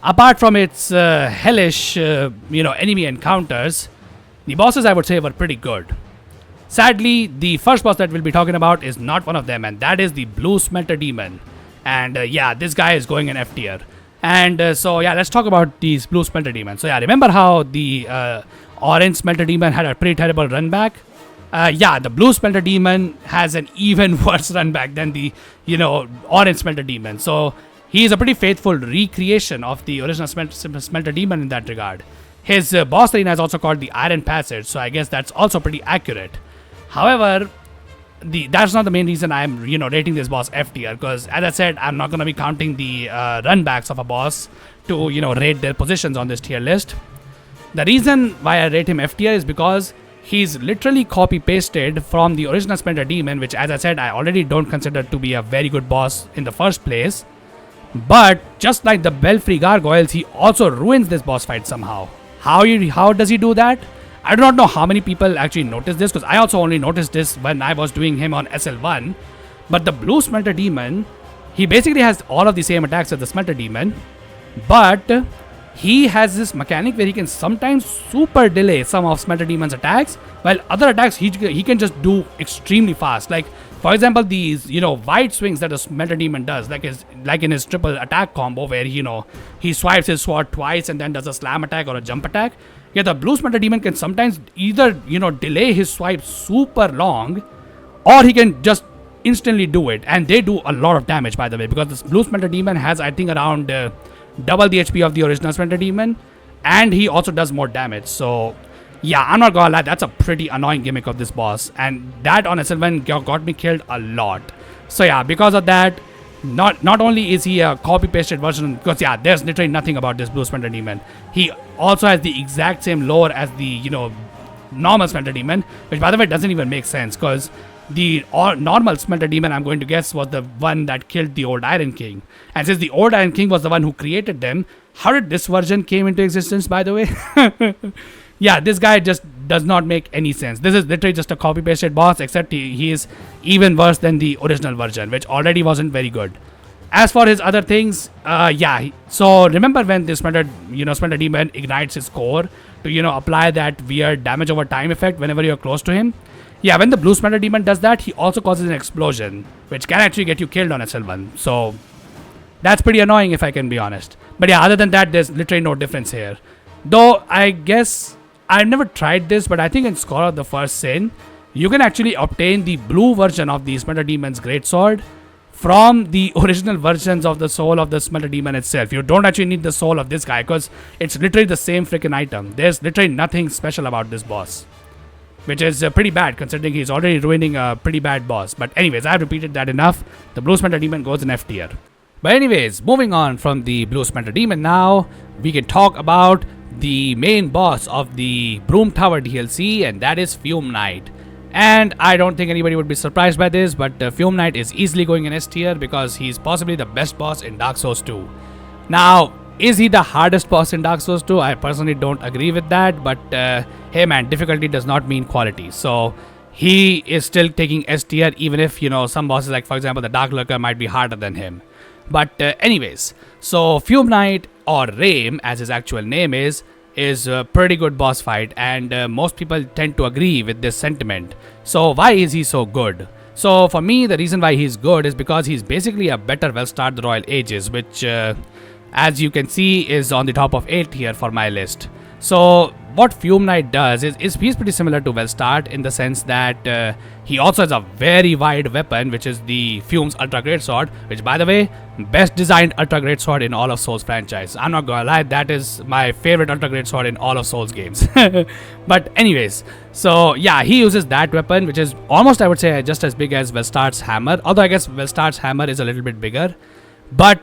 Apart from its hellish, enemy encounters, the bosses, I would say, were pretty good. Sadly, the first boss that we'll be talking about is not one of them, and that is the Blue Smelter Demon. And yeah, this guy is going in F tier. And so yeah, let's talk about these Blue Smelter Demon. So yeah, remember how the Orange Smelter Demon had a pretty terrible run back? Yeah, the Blue Smelter Demon has an even worse run back than the, Orange Smelter Demon. So he is a pretty faithful recreation of the original Smelter Demon in that regard. His boss arena is also called the Iron Passage, so I guess that's also pretty accurate. However, that's not the main reason I'm, rating this boss F tier, because as I said, I'm not going to be counting the runbacks of a boss to, rate their positions on this tier list. The reason why I rate him F tier is because he's literally copy-pasted from the original Smelter Demon, which, as I said, I already don't consider to be a very good boss in the first place. But just like the Bellfry Gargoyles, he also ruins this boss fight somehow. How does he do that? I do not know how many people actually noticed this, because I also only noticed this when I was doing him on SL1. But the Blue Smelter Demon, he basically has all of the same attacks as the Smelter Demon, but he has this mechanic where he can sometimes super delay some of Smelter Demon's attacks, while other attacks he can just do extremely fast. Like, for example, these, wide swings that the Smelter Demon does, like in his triple attack combo where, he swipes his sword twice and then does a slam attack or a jump attack. Yeah, the Blue Smelter Demon can sometimes either, delay his swipe super long, or he can just instantly do it, and they do a lot of damage, by the way, because this blue Smelter Demon has, I think, around double the HP of the original Smelter Demon, and he also does more damage. So yeah, I'm not gonna lie, that's a pretty annoying gimmick of this boss, and that on SL1 got me killed a lot. So yeah, because of that, not only is he a copy pasted version, because yeah, there's literally nothing about this blue Smelter Demon. He also has the exact same lore as the normal Smelter Demon, which by the way doesn't even make sense, because the normal Smelter Demon, I'm going to guess, was the one that killed the old Iron King, and since the old Iron King was the one who created them, how did this version came into existence, by the way? Yeah, this guy just does not make any sense. This is literally just a copy pasted boss, except he is even worse than the original version, which already wasn't very good. As for his other things, yeah, so remember when this Smelter Demon ignites his core to apply that weird damage over time effect whenever you're close to him? Yeah, when the blue Smelter Demon does that, he also causes an explosion, which can actually get you killed on SL1. So that's pretty annoying, if I can be honest. But yeah, other than that, there's literally no difference here. Though I guess I've never tried this, but I think in Scholar of the First Sin, you can actually obtain the blue version of the Smelter Demon's Greatsword from the original versions of the soul of the Smelter Demon itself. You don't actually need the soul of this guy, because it's literally the same freaking item. There's literally nothing special about this boss, which is pretty bad considering he's already ruining a pretty bad boss. But anyways, I've repeated that enough. The blue Smelter Demon goes in F tier. But anyways, moving on from the blue Smelter Demon now, we can talk about the main boss of the Broom Tower DLC, and that is Fume Knight. And I don't think anybody would be surprised by this, but Fume Knight is easily going in S tier because he's possibly the best boss in Dark Souls 2. Now, is he the hardest boss in Dark Souls 2? I personally don't agree with that, but hey man, difficulty does not mean quality. So he is still taking S tier, even if, some bosses like, for example, the Darklurker might be harder than him. But anyways, so Fume Knight, or Rame as his actual name is a pretty good boss fight, and most people tend to agree with this sentiment. So why is he so good? So for me, the reason why he's good is because he's basically a better Velstadt the Royal Ages, which as you can see is on the top of 8 here for my list. So what Fume Knight does is he's pretty similar to Velstadt in the sense that he also has a very wide weapon, which is the Fume's Ultra Great Sword, which by the way, best designed Ultra Great Sword in all of Souls franchise. I'm not gonna lie, that is my favorite Ultra Great Sword in all of Souls games. But anyways, so yeah, he uses that weapon, which is almost, I would say, just as big as Velstadt's hammer, although I guess Velstadt's hammer is a little bit bigger. But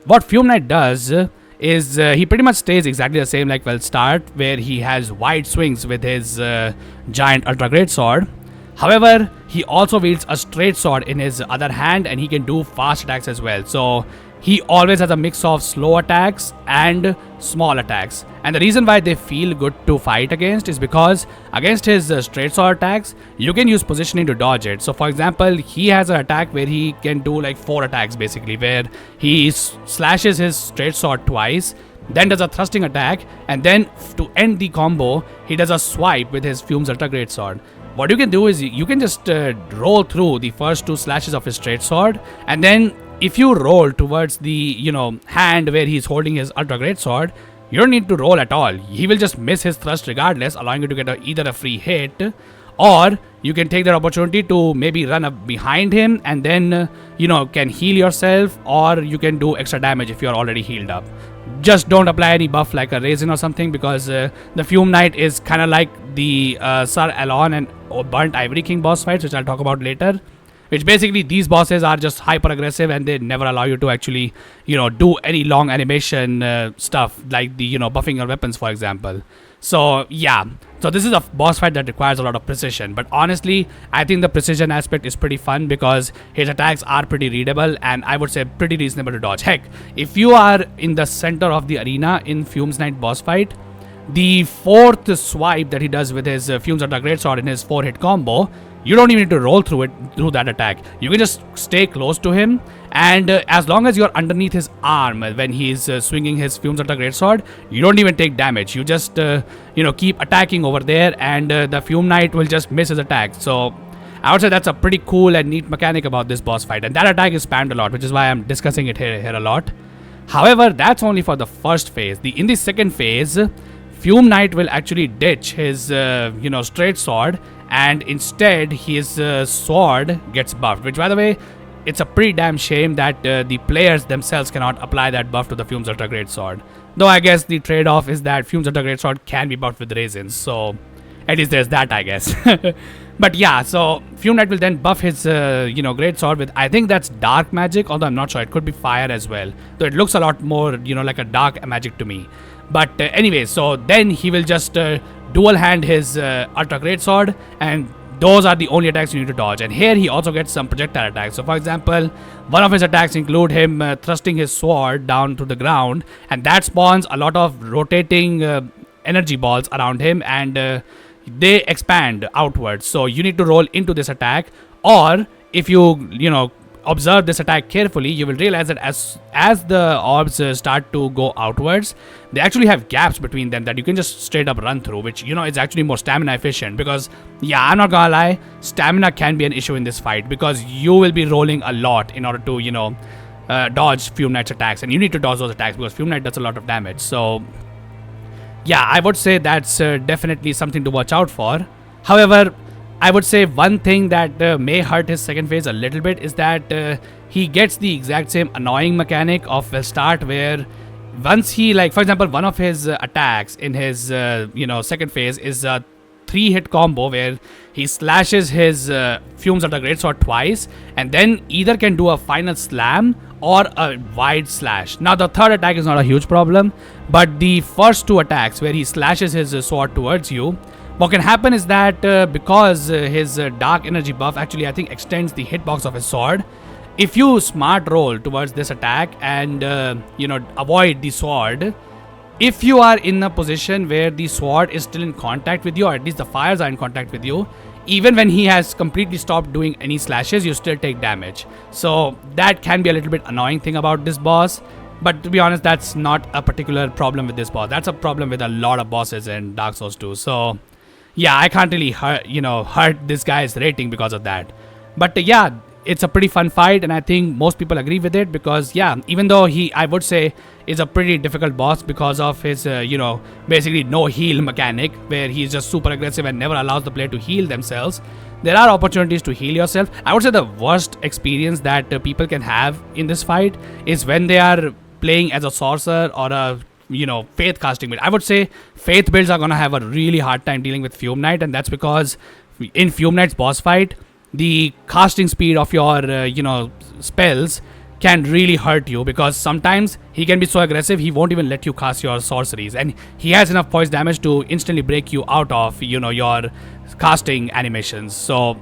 what Fume Knight does is he pretty much stays exactly the same like Velstadt, where he has wide swings with his giant Ultra Great Sword. However, he also wields a straight sword in his other hand, and he can do fast attacks as well. So he always has a mix of slow attacks and small attacks. And the reason why they feel good to fight against is because against his straight sword attacks, you can use positioning to dodge it. So for example, he has an attack where he can do like 4 attacks basically, where he slashes his straight sword twice, then does a thrusting attack, and then to end the combo, he does a swipe with his Fume's Ultra Great Sword. What you can do is you can just roll through the first 2 slashes of his straight sword, and then if you roll towards the hand where he's holding his Ultra Great Sword, you don't need to roll at all. He will just miss his thrust regardless, allowing you to get either a free hit, or you can take that opportunity to maybe run up behind him and then can heal yourself, or you can do extra damage if you're already healed up. Just don't apply any buff like a Raisin or something, because the Fume Knight is kind of like the Sir Alonne and Burnt Ivory King boss fights, which I'll talk about later. Which basically, these bosses are just hyper aggressive, and they never allow you to actually do any long animation stuff like the buffing your weapons, for example. So yeah, so this is a boss fight that requires a lot of precision, but honestly I think the precision aspect is pretty fun because his attacks are pretty readable and I would say pretty reasonable to dodge. Heck, if you are in the center of the arena in Fume's Knight boss fight, the 4th swipe that he does with his Fume's Ultra Great Sword in his 4-hit combo, you don't even need to roll through that attack. You can just stay close to him, and as long as you're underneath his arm when he's swinging his Fume's Ultra Great Sword, you don't even take damage. You just keep attacking over there, and the Fume Knight will just miss his attack. So I would say that's a pretty cool and neat mechanic about this boss fight, and that attack is spammed a lot, which is why I'm discussing it here a lot. However, that's only for the first phase. In the second phase, Fume Knight will actually ditch his straight sword and instead his sword gets buffed, which by the way, it's a pretty damn shame that the players themselves cannot apply that buff to the Fume's Ultra Great Sword. Though I guess the trade-off is that Fume's Ultra Great Sword can be buffed with raisins, so at least there's that, I guess. But yeah, so Fume Knight will then buff his, Great Sword with, I think that's dark magic, although I'm not sure, it could be fire as well. Though it looks a lot more, like a dark magic to me. But anyway, so then he will just dual hand his Ultra Great Sword, and those are the only attacks you need to dodge. And here he also gets some projectile attacks. So for example, one of his attacks include him thrusting his sword down to the ground, and that spawns a lot of rotating energy balls around him, and they expand outwards. So you need to roll into this attack, or if you observe this attack carefully, you will realize that as the orbs start to go outwards, they actually have gaps between them that you can just straight up run through, which is actually more stamina efficient. Because yeah, I'm not gonna lie, stamina can be an issue in this fight, because you will be rolling a lot in order to dodge Fume Knight's attacks, and you need to dodge those attacks because Fume Knight does a lot of damage. So yeah, I would say that's definitely something to watch out for. However, I would say one thing that may hurt his second phase a little bit is that he gets the exact same annoying mechanic of Velstadt, where once he, like for example, one of his attacks in his second phase is a 3-hit combo where he slashes his Fumes Ultra Great Sword twice, and then either can do a final slam or a wide slash. Now the third attack is not a huge problem, but the first two attacks where he slashes his sword towards you, what can happen is that because his dark energy buff actually I think extends the hitbox of his sword, if you smart roll towards this attack and avoid the sword, if you are in a position where the sword is still in contact with you, or at least the fires are in contact with you, even when he has completely stopped doing any slashes, you still take damage. So that can be a little bit annoying thing about this boss. But to be honest, that's not a particular problem with this boss. That's a problem with a lot of bosses in Dark Souls 2. So yeah, I can't really hurt this guy's rating because of that. But yeah, it's a pretty fun fight, and I think most people agree with it, because yeah, even though he, I would say, is a pretty difficult boss because of his basically no heal mechanic, where he's just super aggressive and never allows the player to heal themselves, there are opportunities to heal yourself. I would say the worst experience that people can have in this fight is when they are playing as a sorcerer or a faith casting build. I would say faith builds are gonna have a really hard time dealing with Fume Knight, and that's because in Fume Knight's boss fight, the casting speed of your spells can really hurt you, because sometimes he can be so aggressive he won't even let you cast your sorceries, and he has enough poise damage to instantly break you out of your casting animations. So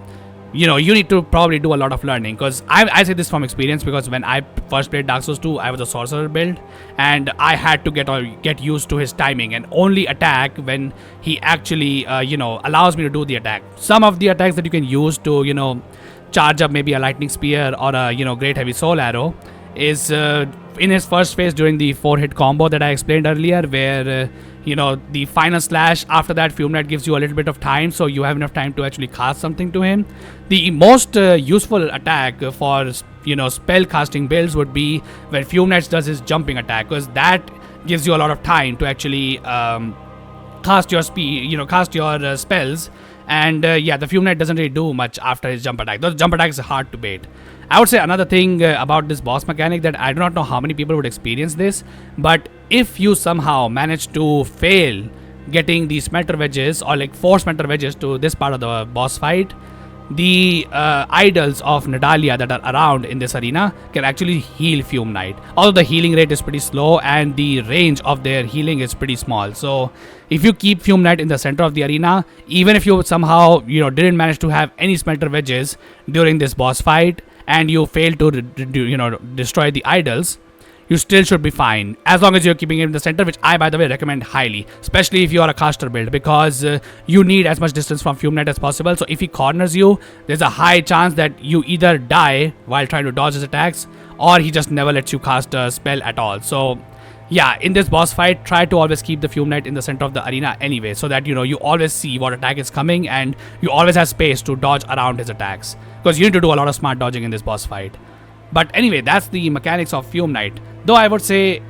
you need to probably do a lot of learning, because I say this from experience, because when I first played Dark Souls 2, I was a sorcerer build, and I had to get used to his timing and only attack when he actually allows me to do the attack. Some of the attacks that you can use to charge up maybe a lightning spear or a great heavy soul arrow is in his first phase during the 4-hit combo that I explained earlier, where the final slash. After that, Fume Knight gives you a little bit of time, so you have enough time to actually cast something to him. The most useful attack for spell casting builds would be when Fume Knight does his jumping attack, because that gives you a lot of time to actually cast your spells. And yeah, the Fume Knight doesn't really do much after his jump attack. Those jump attacks are hard to bait. I would say another thing about this boss mechanic, that I do not know how many people would experience this, but if you somehow manage to fail getting the smelter wedges, or like 4 smelter wedges to this part of the boss fight, the idols of Nadalia that are around in this arena can actually heal Fume Knight. Although the healing rate is pretty slow and the range of their healing is pretty small. So if you keep Fume Knight in the center of the arena, even if you somehow didn't manage to have any smelter wedges during this boss fight, and you fail to destroy the idols, you still should be fine, as long as you're keeping it in the center, which I, by the way, recommend highly, especially if you are a caster build, because you need as much distance from Fume Knight as possible. So if he corners you, there's a high chance that you either die while trying to dodge his attacks, or he just never lets you cast a spell at all. So yeah, in this boss fight, try to always keep the Fume Knight in the center of the arena anyway, so that you always see what attack is coming, and you always have space to dodge around his attacks, because you need to do a lot of smart dodging in this boss fight. But anyway, that's the mechanics of Fume Knight. Though I would say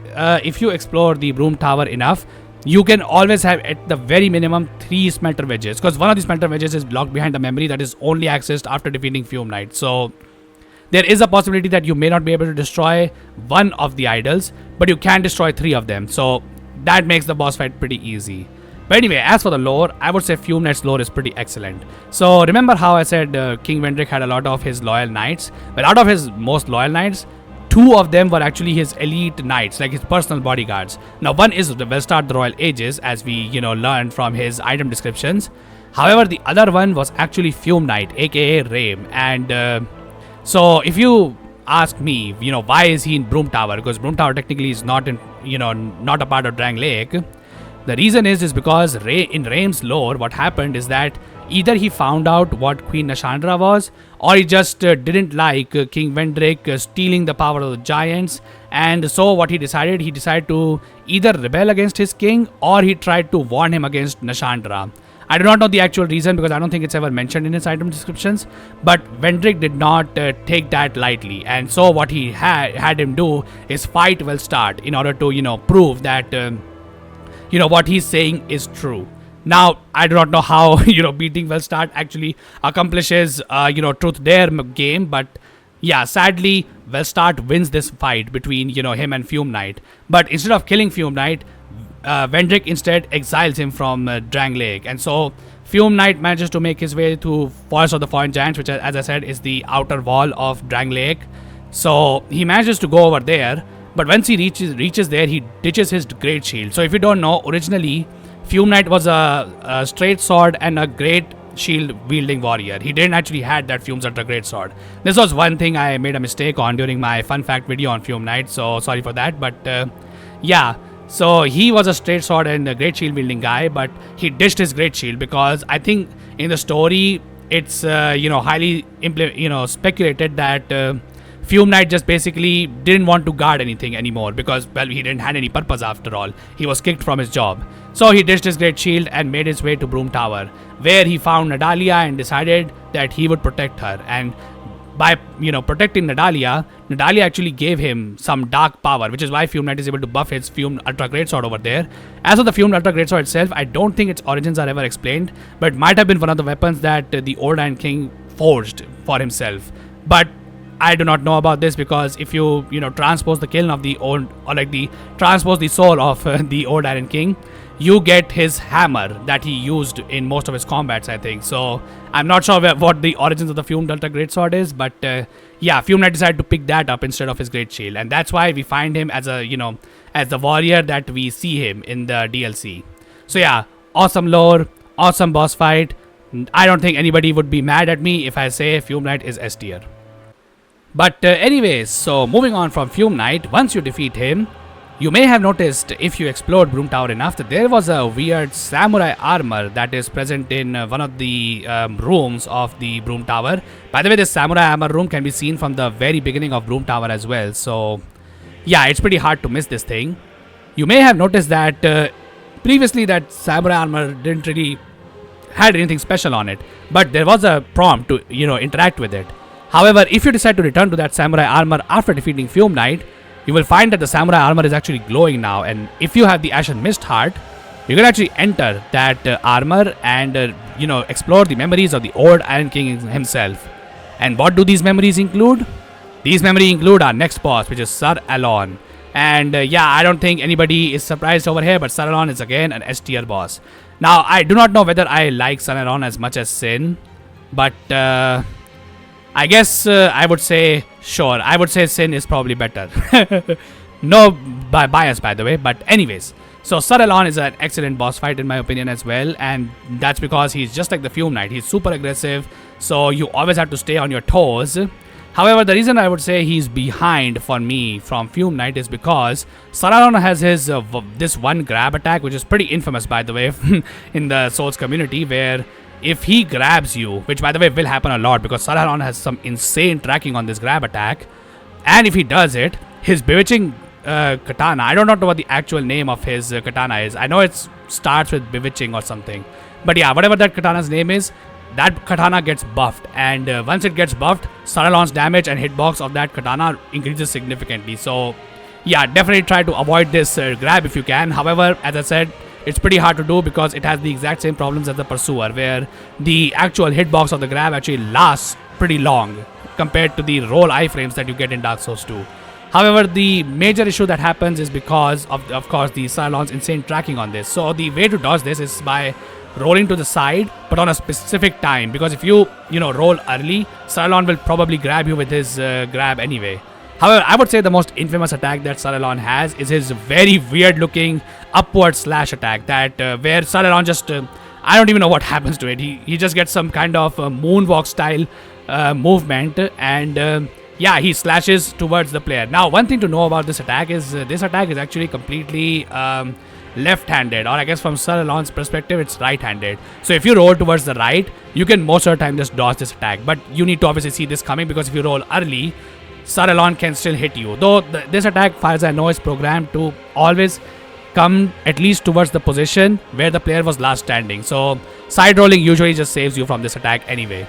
if you explore the Broom Tower enough, you can always have at the very minimum 3 Smelter Wedges, because one of the Smelter Wedges is blocked behind a memory that is only accessed after defeating Fume Knight. So there is a possibility that you may not be able to destroy one of the idols, but you can destroy 3 of them. So that makes the boss fight pretty easy. But anyway, as for the lore, I would say Fume Knight's lore is pretty excellent. So remember how I said King Vendrick had a lot of his loyal knights? Well, out of his most loyal knights, 2 of them were actually his elite knights, like his personal bodyguards. Now, one is the Velstadt the Royal Ages, as we learned from his item descriptions. However, the other one was actually Fume Knight, aka Rame. And so if you ask me, why is he in Broom Tower? Because Broom Tower technically is not in, not a part of Drang Lake. The reason is because in Rame's lore, what happened is that either he found out what Queen Nashandra was, or he just didn't like King Vendrick stealing the power of the giants. And so what he decided to either rebel against his king, or he tried to warn him against Nashandra. I do not know the actual reason, because I don't think it's ever mentioned in his item descriptions. But Vendrick did not take that lightly. And so what he had him do is fight Velstadt in order to, prove that what he's saying is true. Now, I do not know how, beating Velstadt actually accomplishes, truth dare game. But yeah, sadly, Velstadt wins this fight between, him and Fume Knight. But instead of killing Fume Knight, Vendrick instead exiles him from Drang Lake. And so Fume Knight manages to make his way to Forest of the Fallen Giants, which, as I said, is the outer wall of Drang Lake. So he manages to go over there. But once he reaches there, he ditches his great shield. So if you don't know, originally Fume Knight was a straight sword and a great shield wielding warrior. He didn't actually had that Fume's Ultra Great Sword. This was one thing I made a mistake on during my fun fact video on Fume Knight, so sorry for that. But yeah, so he was a straight sword and a great shield wielding guy, but he ditched his great shield because I think in the story it's highly speculated that Fume Knight just basically didn't want to guard anything anymore, because, well, he didn't have any purpose after all. He was kicked from his job. So he ditched his great shield and made his way to Broom Tower, where he found Nadalia and decided that he would protect her. And by, protecting Nadalia actually gave him some dark power, which is why Fume Knight is able to buff his Fume Ultra Greatsword over there. As for the Fume Ultra Greatsword itself, I don't think its origins are ever explained, but it might have been one of the weapons that the Old Iron King forged for himself. But I do not know about this, because if you transpose the kiln of the old, or transpose the soul of the Old Iron King, you get his hammer that he used in most of his combats, I think. So I'm not sure what the origins of the Fume Ultra Greatsword is, but yeah, Fume Knight decided to pick that up instead of his great shield, and that's why we find him as a as the warrior that we see him in the DLC. So yeah, awesome lore, awesome boss fight. I don't think anybody would be mad at me if I say Fume Knight is S tier. But anyways, so moving on from Fume Knight, once you defeat him, you may have noticed, if you explored Broom Tower enough, that there was a weird samurai armor that is present in one of the rooms of the Broom Tower. By the way, this samurai armor room can be seen from the very beginning of Broom Tower as well. So yeah, it's pretty hard to miss this thing. You may have noticed that previously that samurai armor didn't really had anything special on it, but there was a prompt to interact with it. However, if you decide to return to that samurai armor after defeating Fume Knight, you will find that the samurai armor is actually glowing now, and if you have the Ashen Mist heart, you can actually enter that armor and explore the memories of the Old Iron King himself. And what do these memories include? These memories include our next boss, which is Sir Alonne. And yeah, I don't think anybody is surprised over here, but Sir Alonne is again an S tier boss. Now, I do not know whether I like Sir Alonne as much as Sinh, but I guess I would say, sure, I would say Sinh is probably better. No bias, by the way, but anyways. So Sir Alonne is an excellent boss fight in my opinion as well, and that's because he's just like the Fume Knight. He's super aggressive, so you always have to stay on your toes. However, the reason I would say he's behind for me from Fume Knight is because Sir Alonne has his this one grab attack, which is pretty infamous, by the way, in the Souls community, where if he grabs you, which by the way will happen a lot because Sir Alonne has some insane tracking on this grab attack, and if he does it, his bewitching katana, I don't know what the actual name of his katana is. I know it starts with bewitching or something, but yeah, whatever that katana's name is, that katana gets buffed, and once it gets buffed, Sir Alonne's damage and hitbox of that katana increases significantly. So yeah, definitely try to avoid this grab if you can. However, as I said, it's pretty hard to do because it has the exact same problems as the Pursuer, where the actual hitbox of the grab actually lasts pretty long compared to the roll iframes that you get in Dark Souls 2. However, the major issue that happens is because of course, the Cylon's insane tracking on this. So the way to dodge this is by rolling to the side, but on a specific time. Because if you roll early, Cylon will probably grab you with his grab anyway. However, I would say the most infamous attack that Cylon has is his very weird-looking upward slash attack. That where Cylon just I don't even know what happens to it. He just gets some kind of moonwalk style movement, and yeah, he slashes towards the player. Now, one thing to know about this attack is this attack is actually completely left-handed, or I guess from Cylon's perspective, it's right-handed. So if you roll towards the right, you can most of the time just dodge this attack. But you need to obviously see this coming, because if you roll early, Cylon can still hit you. Though this attack, far as I know, is programmed to always come at least towards the position where the player was last standing. So side rolling usually just saves you from this attack anyway.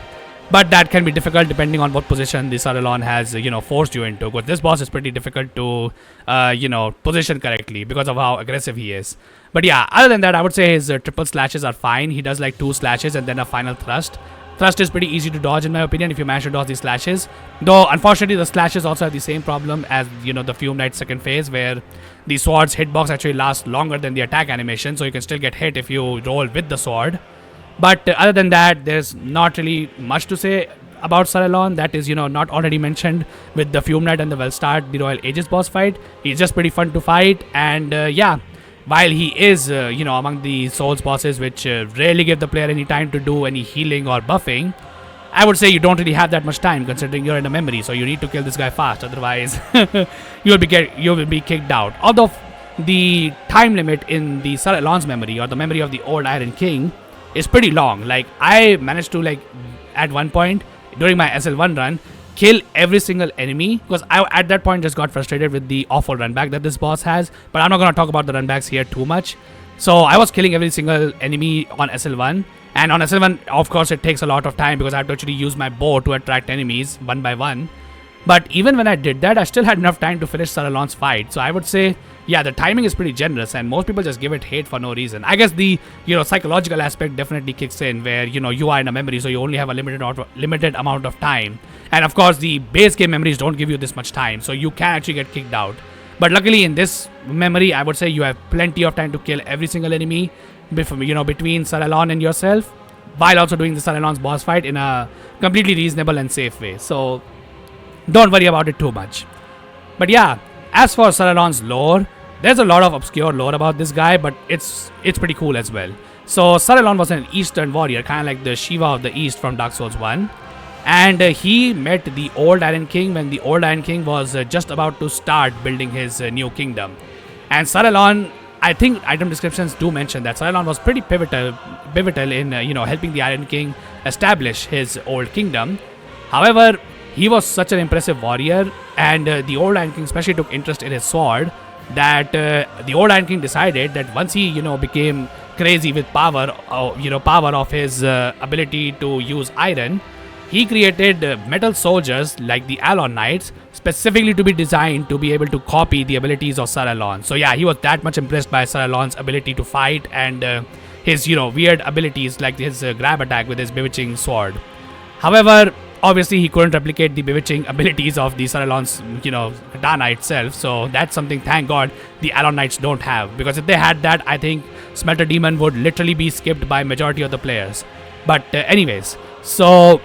But that can be difficult depending on what position the Cylon has, forced you into. Because this boss is pretty difficult to, position correctly because of how aggressive he is. But yeah, other than that, I would say his triple slashes are fine. He does like 2 slashes and then a final thrust. Thrust is pretty easy to dodge in my opinion if you manage to dodge these slashes. Though, unfortunately, the slashes also have the same problem as, the Fume Knight second phase, where the sword's hitbox actually lasts longer than the attack animation. So you can still get hit if you roll with the sword. But other than that, there's not really much to say about Cylon that is, not already mentioned with the Fume Knight and the Velstadt, the Royal Aegis boss fight. He's just pretty fun to fight, and yeah, while he is, among the Souls bosses which rarely give the player any time to do any healing or buffing, I would say you don't really have that much time considering you're in a memory, so you need to kill this guy fast, otherwise you will be kicked out. Although the time limit in the Cylon's memory, or the memory of the old Iron King, is pretty long. Like, I managed to, at one point during my SL1 run, kill every single enemy, because I at that point just got frustrated with the awful run back that this boss has. But I'm not going to talk about the run backs here too much. So I was killing every single enemy on SL1, and on SL1 of course it takes a lot of time because I have to actually use my bow to attract enemies one by one. But even when I did that, I still had enough time to finish Cylon's fight. So I would say, yeah, the timing is pretty generous, and most people just give it hate for no reason. I guess the psychological aspect definitely kicks in, where you are in a memory, so you only have a limited amount of time. And of course, the base game memories don't give you this much time, so you can actually get kicked out. But luckily, in this memory, I would say you have plenty of time to kill every single enemy, between Cylon and yourself, while also doing the Cylon's boss fight in a completely reasonable and safe way. So don't worry about it too much. But yeah, as for Cylon's lore, there's a lot of obscure lore about this guy, but it's pretty cool as well. So Cylon was an Eastern warrior, kind of like the Shiva of the East from Dark Souls 1. And he met the old Iron King when the old Iron King was just about to start building his new kingdom. And Cylon, I think item descriptions do mention that Cylon was pretty pivotal in helping the Iron King establish his old kingdom. However, he was such an impressive warrior, and the old Iron King especially took interest in his sword, that the old Iron King decided that once he became crazy with power of his ability to use iron, he created metal soldiers like the Alonne Knights, specifically to be designed to be able to copy the abilities of Cylon. So yeah, he was that much impressed by Cylon's ability to fight and his weird abilities like his grab attack with his bewitching sword. However, obviously he couldn't replicate the bewitching abilities of the Cylon's katana itself, so that's something, thank God, the Alonne Knights don't have, because if they had that, I think Smelter Demon would literally be skipped by majority of the players. But anyways, so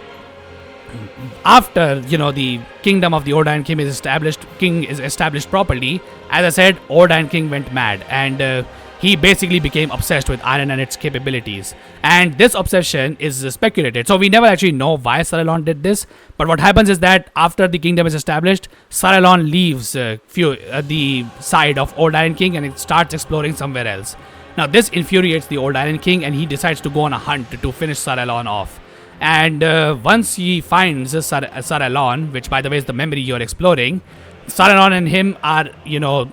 after the kingdom of the Old Iron King is established properly, as I said, Old Iron King went mad, and he basically became obsessed with iron and its capabilities. And this obsession is speculated, so we never actually know why Cylon did this. But what happens is that after the kingdom is established, Cylon leaves the side of Old Iron King and it starts exploring somewhere else. Now this infuriates the Old Iron King, and he decides to go on a hunt to finish Cylon off. And once he finds Cylon, which by the way is the memory you're exploring, Cylon and him are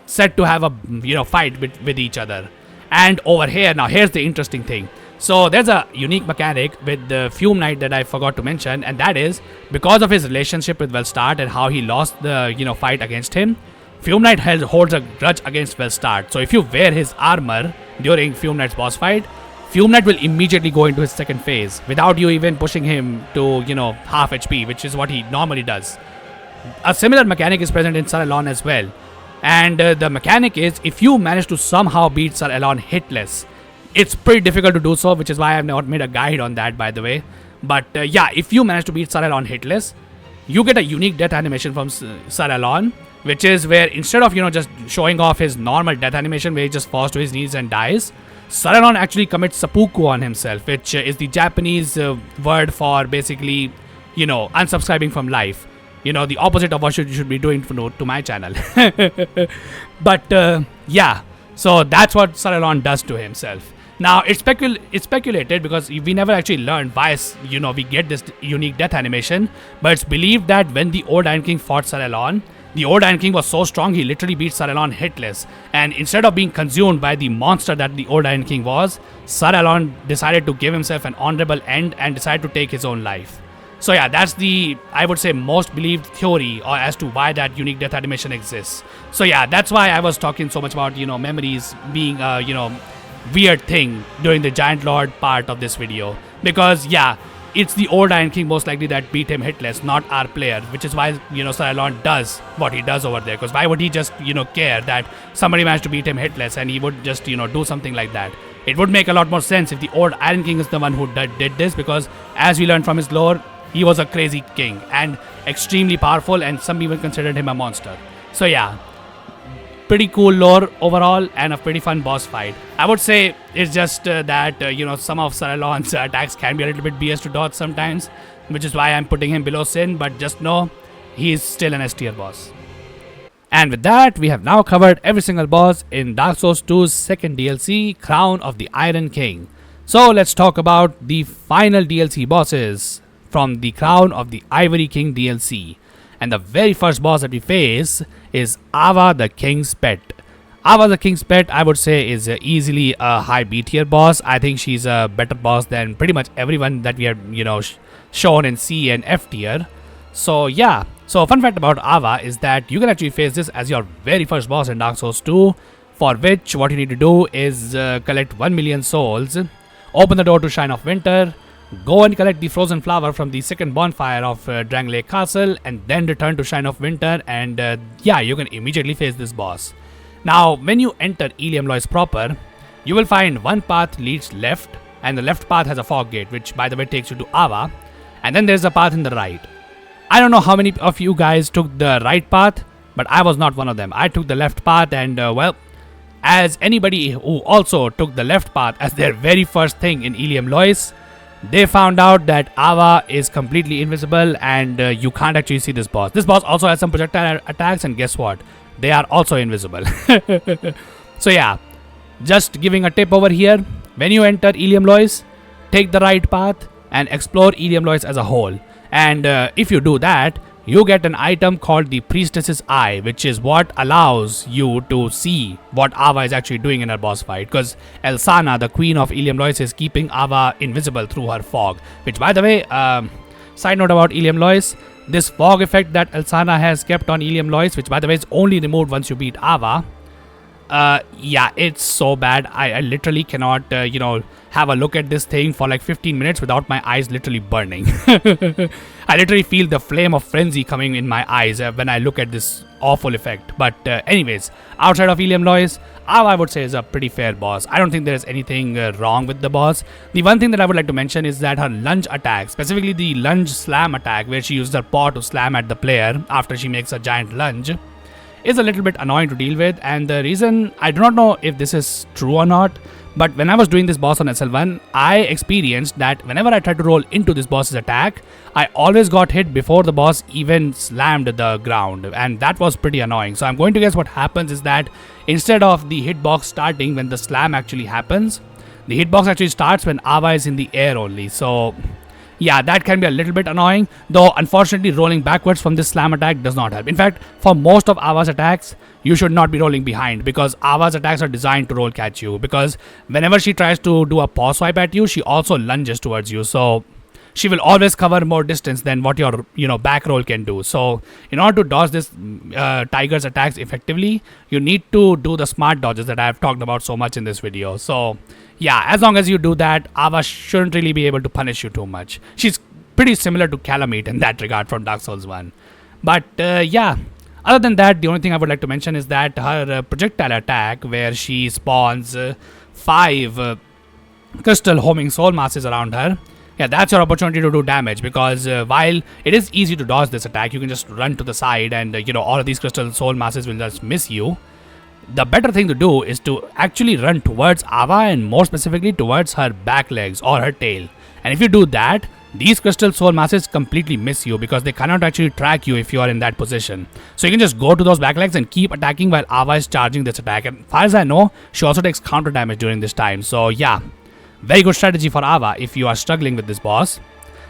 set to have a fight with each other. And over here, now here's the interesting thing. So there's a unique mechanic with the Fume Knight that I forgot to mention, and that is because of his relationship with Velstadt and how he lost the fight against him. Fume Knight holds a grudge against Velstadt. So if you wear his armor during Fume Knight's boss fight, Fume Knight will immediately go into his second phase without you even pushing him to, half HP, which is what he normally does. A similar mechanic is present in Sir Alonne as well. And the mechanic is, if you manage to somehow beat Sir Alonne hitless, it's pretty difficult to do so, which is why I have not made a guide on that, by the way. But yeah, if you manage to beat Sir Alonne hitless, you get a unique death animation from Sir Alonne, which is where instead of, just showing off his normal death animation where he just falls to his knees and dies, Sir Alonne actually commits seppuku on himself, which is the Japanese word for basically, unsubscribing from life. The opposite of what you should be doing to my channel. But yeah, so that's what Sir Alonne does to himself. Now, it's speculated because we never actually learned why, we get this unique death animation. But it's believed that when the old Iron King fought Sir Alonne, the old Iron King was so strong he literally beat Sir Alonne hitless. And instead of being consumed by the monster that the old Iron King was, Sir Alonne decided to give himself an honorable end and decided to take his own life. So yeah, that's the, I would say, most believed theory as to why that unique death animation exists. So yeah, that's why I was talking so much about, memories being, weird thing during the Giant Lord part of this video, because yeah, it's the old Iron King most likely that beat him hitless, not our player, which is why Sir Alonne does what he does over there. Because why would he just care that somebody managed to beat him hitless and he would just do something like that? It would make a lot more sense if the old Iron King is the one who did this, because as we learned from his lore, he was a crazy king and extremely powerful, and some even considered him a monster. So yeah, pretty cool lore overall and a pretty fun boss fight. I would say it's just that some of Sir Alonne's attacks can be a little bit BS to dodge sometimes, which is why I'm putting him below Sin, but just know he's still an S tier boss. And with that, we have now covered every single boss in Dark Souls 2's second DLC, Crown of the Iron King. So let's talk about the final DLC bosses from the Crown of the Ivory King DLC. And the very first boss that we face is Aava the King's Pet. Aava the King's Pet, I would say, is easily a high B tier boss. I think she's a better boss than pretty much everyone that we have, shown in C and F tier. So yeah, so a fun fact about Aava is that you can actually face this as your very first boss in Dark Souls 2, for which what you need to do is collect 1 million souls, open the door to Shrine of Winter, go and collect the frozen flower from the second bonfire of Dragonslayer Castle, and then return to Shrine of Winter, and yeah, you can immediately face this boss. Now, when you enter Ilium Lois proper, you will find one path leads left, and the left path has a fog gate, which by the way takes you to Aava, and then there's a path in the right. I don't know how many of you guys took the right path, but I was not one of them. I took the left path, and well, as anybody who also took the left path as their very first thing in Ilium Lois, they found out that Aava is completely invisible and you can't actually see this boss. This boss also has some projectile attacks, and guess what? They are also invisible. So yeah, just giving a tip over here. When you enter Ilium Lois, take the right path and explore Ilium Lois as a whole. And if you do that, you get an item called the Priestess's Eye, which is what allows you to see what Aava is actually doing in her boss fight. Because Elana, the queen of Ilium Lois, is keeping Aava invisible through her fog. Which, by the way, side note about Ilium Lois, this fog effect that Elana has kept on Ilium Lois, which by the way is only removed once you beat Aava. Yeah, it's so bad. I literally cannot, have a look at this thing for like 15 minutes without my eyes literally burning. I literally feel the flame of frenzy coming in my eyes when I look at this awful effect. But anyways, outside of Ilium Lois, Aava, I would say, is a pretty fair boss. I don't think there's anything wrong with the boss. The one thing that I would like to mention is that her lunge attack, specifically the lunge slam attack, where she uses her paw to slam at the player after she makes a giant lunge, is a little bit annoying to deal with. And the reason, I do not know if this is true or not, but when I was doing this boss on SL1, I experienced that whenever I tried to roll into this boss's attack, I always got hit before the boss even slammed the ground, and that was pretty annoying. So I'm going to guess what happens is that instead of the hitbox starting when the slam actually happens, the hitbox actually starts when Aava is in the air only. So yeah, that can be a little bit annoying, though unfortunately rolling backwards from this slam attack does not help. In fact, for most of Aava's attacks, you should not be rolling behind, because Aava's attacks are designed to roll catch you, because whenever she tries to do a paw swipe at you, she also lunges towards you. So she will always cover more distance than what your back roll can do. So in order to dodge this tiger's attacks effectively, you need to do the smart dodges that I have talked about so much in this video. So yeah, as long as you do that, Aava shouldn't really be able to punish you too much. She's pretty similar to Calamite in that regard from Dark Souls 1. But yeah, other than that, the only thing I would like to mention is that her projectile attack, where she spawns 5 crystal homing soul masses around her, yeah, that's your opportunity to do damage, because while it is easy to dodge this attack, you can just run to the side and all of these crystal soul masses will just miss you. The better thing to do is to actually run towards Aava, and more specifically towards her back legs or her tail. And if you do that, these crystal soul masses completely miss you, because they cannot actually track you if you are in that position. So you can just go to those back legs and keep attacking while Aava is charging this attack. And as far as I know, she also takes counter damage during this time. So yeah, very good strategy for Aava if you are struggling with this boss.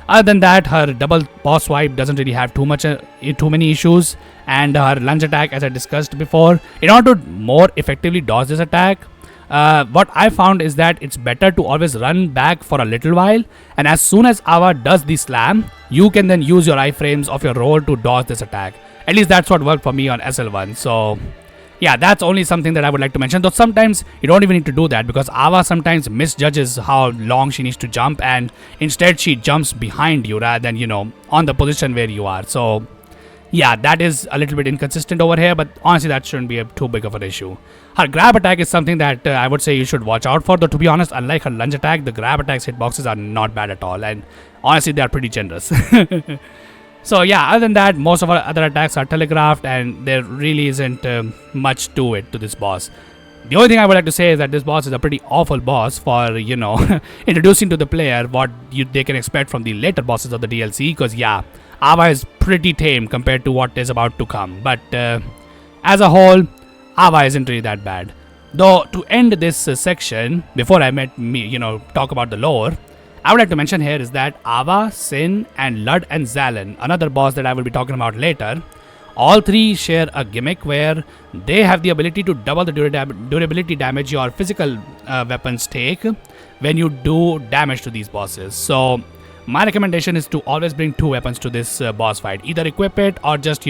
Other than that, her double boss swipe doesn't really have too many issues, and her lunge attack, as I discussed before, in order to more effectively dodge this attack, what I found is that it's better to always run back for a little while, and as soon as Aava does the slam, you can then use your iframes of your roll to dodge this attack. At least that's what worked for me on SL1. So yeah, that's only something that I would like to mention. Though sometimes you don't even need to do that, because Aava sometimes misjudges how long she needs to jump, and instead she jumps behind you rather than on the position where you are. So yeah, that is a little bit inconsistent over here, but honestly that shouldn't be too big of an issue. Her grab attack is something that I would say you should watch out for, though to be honest, unlike her lunge attack, the grab attack's hitboxes are not bad at all, and honestly they are pretty generous. So yeah, other than that, most of our other attacks are telegraphed, and there really isn't much to it to this boss. The only thing I would like to say is that this boss is a pretty awful boss for, introducing to the player what they can expect from the later bosses of the DLC, because yeah, Aava is pretty tame compared to what is about to come. But as a whole, Aava isn't really that bad. Though to end this section, before I talk about the lore, I would like to mention here is that Aava, Sinh, and Lud and Zallen, another boss that I will be talking about later, all three share a gimmick where they have the ability to double the durability damage your physical weapons take when you do damage to these bosses. So my recommendation is to always bring 2 weapons to this boss fight. Either equip it or just,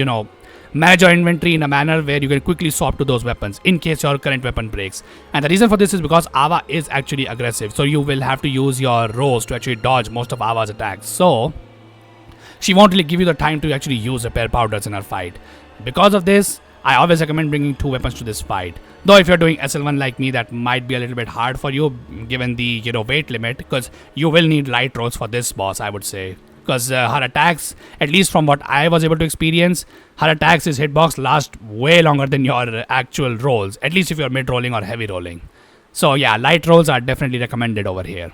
manage your inventory in a manner where you can quickly swap to those weapons in case your current weapon breaks. And the reason for this is because Aava is actually aggressive, so you will have to use your rolls to actually dodge most of Aava's attacks. So she won't really give you the time to actually use repair powders in her fight. Because of this, I always recommend bringing 2 weapons to this fight. Though if you're doing SL1 like me, that might be a little bit hard for you given the weight limit, because you will need light rolls for this boss, I would say. Because her attacks, at least from what I was able to experience, her attacks, his hitbox last way longer than your actual rolls, at least if you're mid-rolling or heavy rolling. So yeah, light rolls are definitely recommended over here.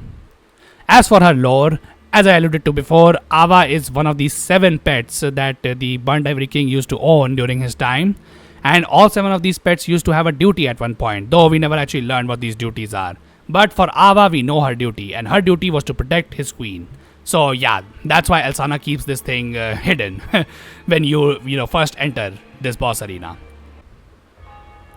As for her lore, as I alluded to before, Aava is one of the 7 pets that the Burnt Ivory King used to own during his time. And all 7 of these pets used to have a duty at one point, though we never actually learned what these duties are. But for Aava, we know her duty, and her duty was to protect his queen. So yeah, that's why Elana keeps this thing hidden when you first enter this boss arena.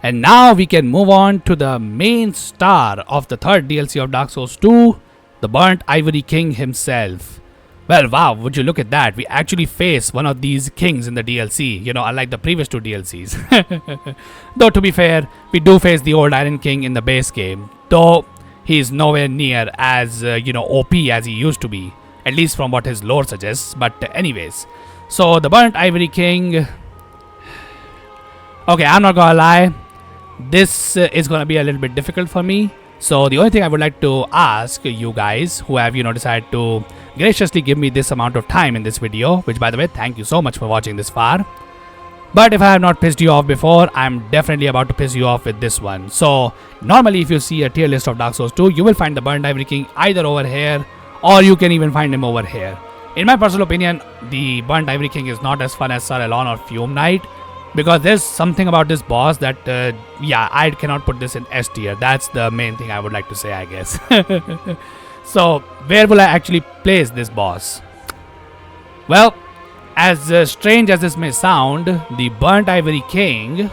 And now we can move on to the main star of the 3rd DLC of Dark Souls 2, the Burnt Ivory King himself. Well, wow, would you look at that? We actually face one of these kings in the DLC, unlike the previous 2 DLCs. Though to be fair, we do face the old Iron King in the base game, though he is nowhere near as, OP as he used to be. At least from what his lore suggests. But anyways, so the Burnt Ivory King. Okay, I'm not gonna lie, this is gonna be a little bit difficult for me. So the only thing I would like to ask you guys who have decided to graciously give me this amount of time in this video, which by the way, thank you so much for watching this far. But if I have not pissed you off before, I'm definitely about to piss you off with this one. So normally if you see a tier list of Dark Souls 2, you will find the Burnt Ivory King either over here, or you can even find him over here. In my personal opinion, the Burnt Ivory King is not as fun as Sir Alonne or Fume Knight, because there's something about this boss that, yeah, I cannot put this in S tier. That's the main thing I would like to say, I guess. So, where will I actually place this boss? Well, as strange as this may sound, the Burnt Ivory King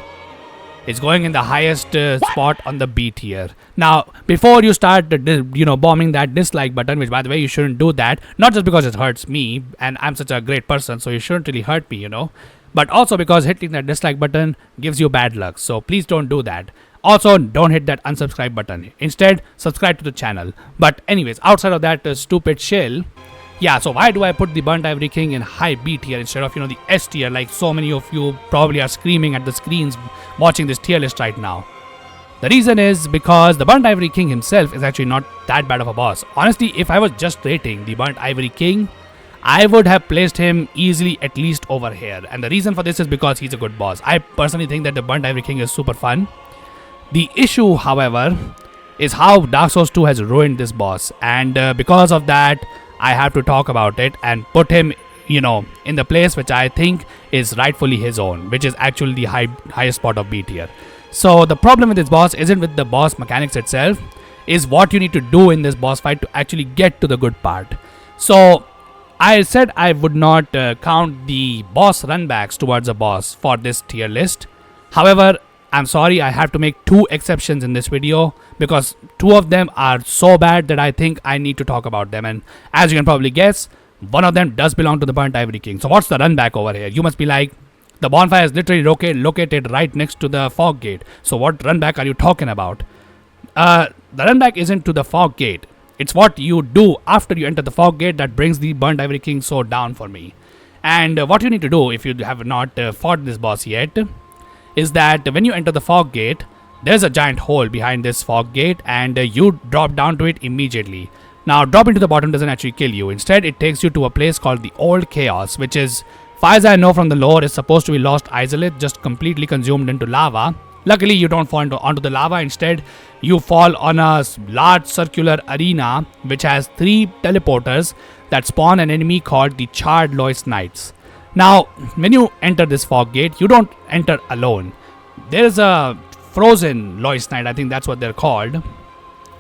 is going in the highest spot on the B tier. Now, before you start, bombing that dislike button, which by the way you shouldn't do that, not just because it hurts me and I'm such a great person, so you shouldn't really hurt me, but also because hitting that dislike button gives you bad luck. So please don't do that. Also, don't hit that unsubscribe button. Instead, subscribe to the channel. But anyways, outside of that stupid shill, yeah, so why do I put the Burnt Ivory King in high B tier instead of, the S tier, like so many of you probably are screaming at the screens watching this tier list right now? The reason is because the Burnt Ivory King himself is actually not that bad of a boss. Honestly, if I was just rating the Burnt Ivory King, I would have placed him easily at least over here. And the reason for this is because he's a good boss. I personally think that the Burnt Ivory King is super fun. The issue, however, is how Dark Souls 2 has ruined this boss. And because of that, I have to talk about it and put him, in the place which I think is rightfully his own, which is actually the highest spot of B tier. So the problem with this boss isn't with the boss mechanics itself, is what you need to do in this boss fight to actually get to the good part. So I said I would not count the boss runbacks towards a boss for this tier list. However, I'm sorry, I have to make 2 exceptions in this video because 2 of them are so bad that I think I need to talk about them. And as you can probably guess, one of them does belong to the Burnt Ivory King. So what's the runback over here? You must be like, the bonfire is literally located right next to the fog gate. So what runback are you talking about? The runback isn't to the fog gate. It's what you do after you enter the fog gate that brings the Burnt Ivory King so down for me. And what you need to do if you have not fought this boss yet is that when you enter the fog gate, there's a giant hole behind this fog gate and you drop down to it immediately. Now, dropping to the bottom doesn't actually kill you. Instead, it takes you to a place called the Old Chaos, which is, far as I know from the lore, is supposed to be lost isolate, just completely consumed into lava. Luckily, you don't fall onto the lava. Instead, you fall on a large circular arena, which has 3 teleporters that spawn an enemy called the Charred Lois Knights. Now, when you enter this fog gate, you don't enter alone. There's a frozen Lois Knight, I think that's what they're called,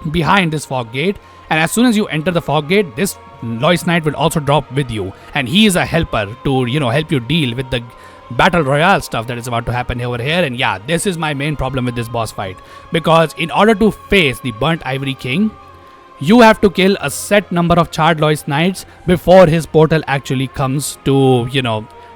behind this fog gate. And as soon as you enter the fog gate, this Lois Knight will also drop with you. And he is a helper to, help you deal with the battle royale stuff that is about to happen over here. And yeah, this is my main problem with this boss fight. Because in order to face the Burnt Ivory King, you have to kill a set number of Charred Lois Knights before his portal actually comes to,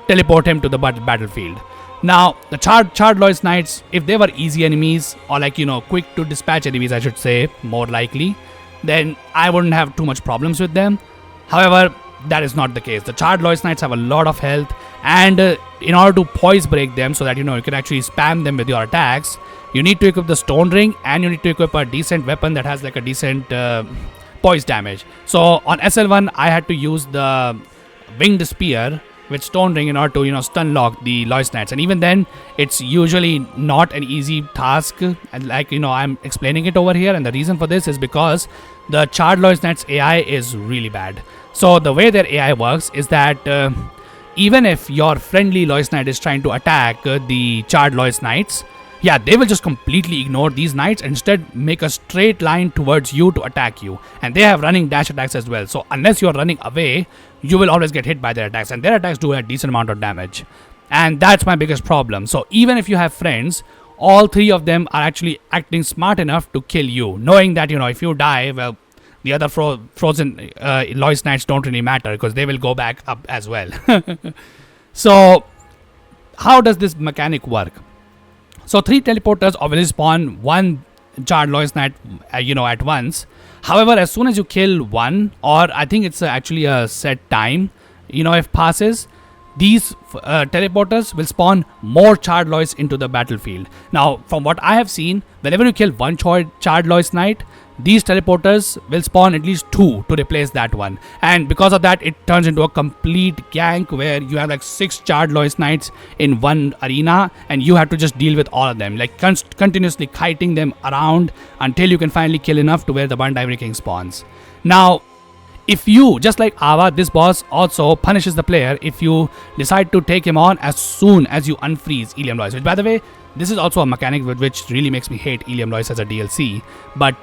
teleport him to the battlefield. Now, the Charred Lois Knights, if they were easy enemies, or like, quick to dispatch enemies, I should say, more likely, then I wouldn't have too much problems with them. However, that is not the case. The Charred Lois Knights have a lot of health, and in order to poise break them so that, you can actually spam them with your attacks, you need to equip the Stone Ring, and you need to equip a decent weapon that has like a decent poise damage. So on SL1, I had to use the Winged Spear with Stone Ring in order to, stun lock the Lois Knights. And even then, it's usually not an easy task. And like, I'm explaining it over here. And the reason for this is because the Charred Lois Knights AI is really bad. So the way their AI works is that even if your friendly Lois Knight is trying to attack the Charred Lois Knights, yeah, they will just completely ignore these knights and instead make a straight line towards you to attack you. And they have running dash attacks as well. So unless you're running away, you will always get hit by their attacks. And their attacks do a decent amount of damage. And that's my biggest problem. So even if you have friends, all 3 of them are actually acting smart enough to kill you. Knowing that, if you die, well, the other frozen Lois Knights don't really matter because they will go back up as well. So how does this mechanic work? So 3 teleporters obviously spawn 1 Charred Lois Knight, at once. However, as soon as you kill 1, or I think it's actually a set time, if passes, these teleporters will spawn more Charred Lois into the battlefield. Now, from what I have seen, whenever you kill 1 Charred Lois Knight, these teleporters will spawn at least 2 to replace that one. And because of that, it turns into a complete gank where you have like 6 Charred Lois Knights in one arena and you have to just deal with all of them, like continuously kiting them around until you can finally kill enough to where the Burnt Ivory King spawns. Now, if you, just like Aava, this boss also punishes the player if you decide to take him on as soon as you unfreeze Ilium Lois, which by the way, this is also a mechanic which really makes me hate Ilium Lois as a DLC. But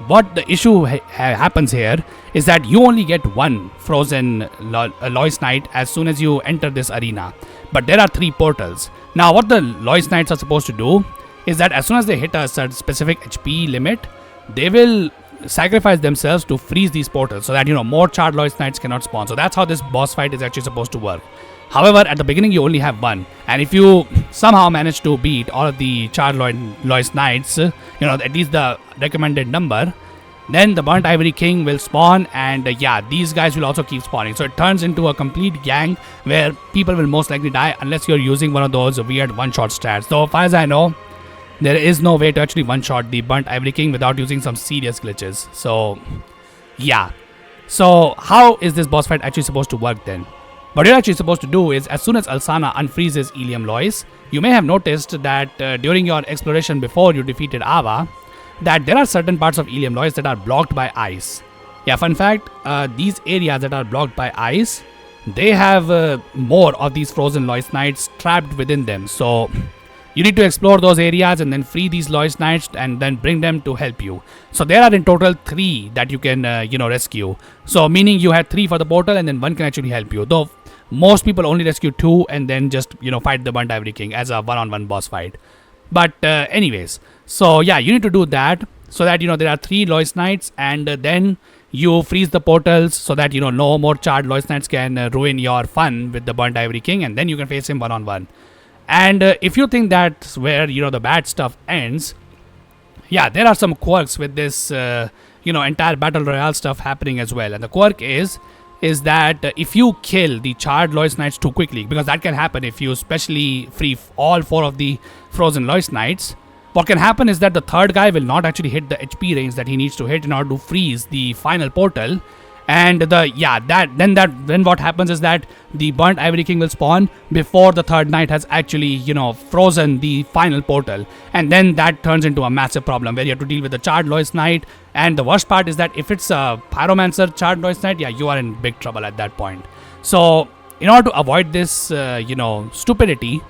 what the issue happens here is that you only get 1 frozen Lois Knight as soon as you enter this arena. But there are 3 portals. Now what the Lois Knights are supposed to do is that as soon as they hit a certain specific HP limit, they will sacrifice themselves to freeze these portals so that, you know, more Charred Lois Knights cannot spawn. So that's how this boss fight is actually supposed to work. However, at the beginning you only have one, and if you somehow manage to beat all of the Charred Lois Knights, you know, at least the recommended number, then the Burnt Ivory King will spawn, and yeah, these guys will also keep spawning. So it turns into a complete gang where people will most likely die unless you're using one of those weird one-shot stats. Though, as far as I know, there is no way to actually one-shot the Burnt Ivory King without using some serious glitches. So, yeah. So, how is this boss fight actually supposed to work then? What you're actually supposed to do is, as soon as Alsana unfreezes Ilium Lois, you may have noticed that during your exploration before you defeated Aava, that there are certain parts of Ilium Lois that are blocked by ice. Yeah, fun fact, these areas that are blocked by ice, they have more of these frozen Lois Knights trapped within them. So, you need to explore those areas and then free these Lois Knights and then bring them to help you. So there are in total 3 that you can, rescue. So meaning you had 3 for the portal and then 1 can actually help you. Though most people only rescue 2 and then just, fight the Burnt Ivory King as a one-on-one boss fight. But anyways, so yeah, you need to do that so that, there are 3 Lois Knights, and then you freeze the portals so that, no more Charred Lois Knights can ruin your fun with the Burnt Ivory King, and then you can face him one-on-one. And if you think that's where, the bad stuff ends, yeah, there are some quirks with this, entire Battle Royale stuff happening as well. And the quirk is that if you kill the Charred Lois Knights too quickly, because that can happen if you especially free all 4 of the frozen Lois Knights, what can happen is that the third guy will not actually hit the HP range that he needs to hit in order to freeze the final portal. And then what happens is that the Burnt Ivory King will spawn before the third knight has actually, frozen the final portal. And then that turns into a massive problem where you have to deal with the Charred Lois Knight. And the worst part is that if it's a Pyromancer Charred Lois Knight, yeah, you are in big trouble at that point. So, in order to avoid this, stupidity,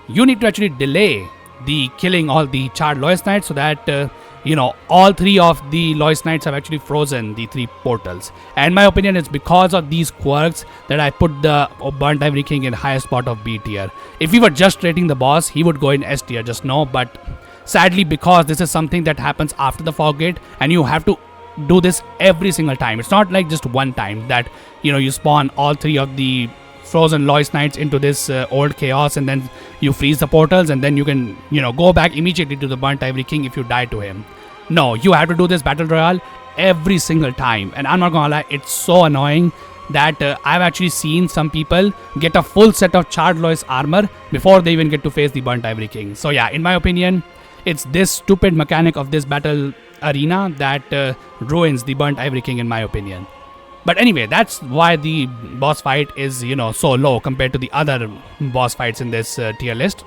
you need to actually delay the killing all the Charred Lois Knights so that, all 3 of the Lois Knights have actually frozen the 3 portals. And my opinion is because of these quirks that I put the Burnt Ivory King in highest spot of B tier. If we were just rating the boss, he would go in S tier, just know. But sadly, because this is something that happens after the fog gate, and you have to do this every single time. It's not like just one time that, you spawn all 3 of the frozen Lois Knights into this old chaos, and then you freeze the portals, and then you can, go back immediately to the Burnt Ivory King if you die to him. No, you have to do this Battle Royale every single time. And I'm not gonna lie, it's so annoying that I've actually seen some people get a full set of Charred Lois armor before they even get to face the Burnt Ivory King. So yeah, in my opinion, it's this stupid mechanic of this battle arena that ruins the Burnt Ivory King in my opinion. But anyway, that's why the boss fight is, so low compared to the other boss fights in this tier list.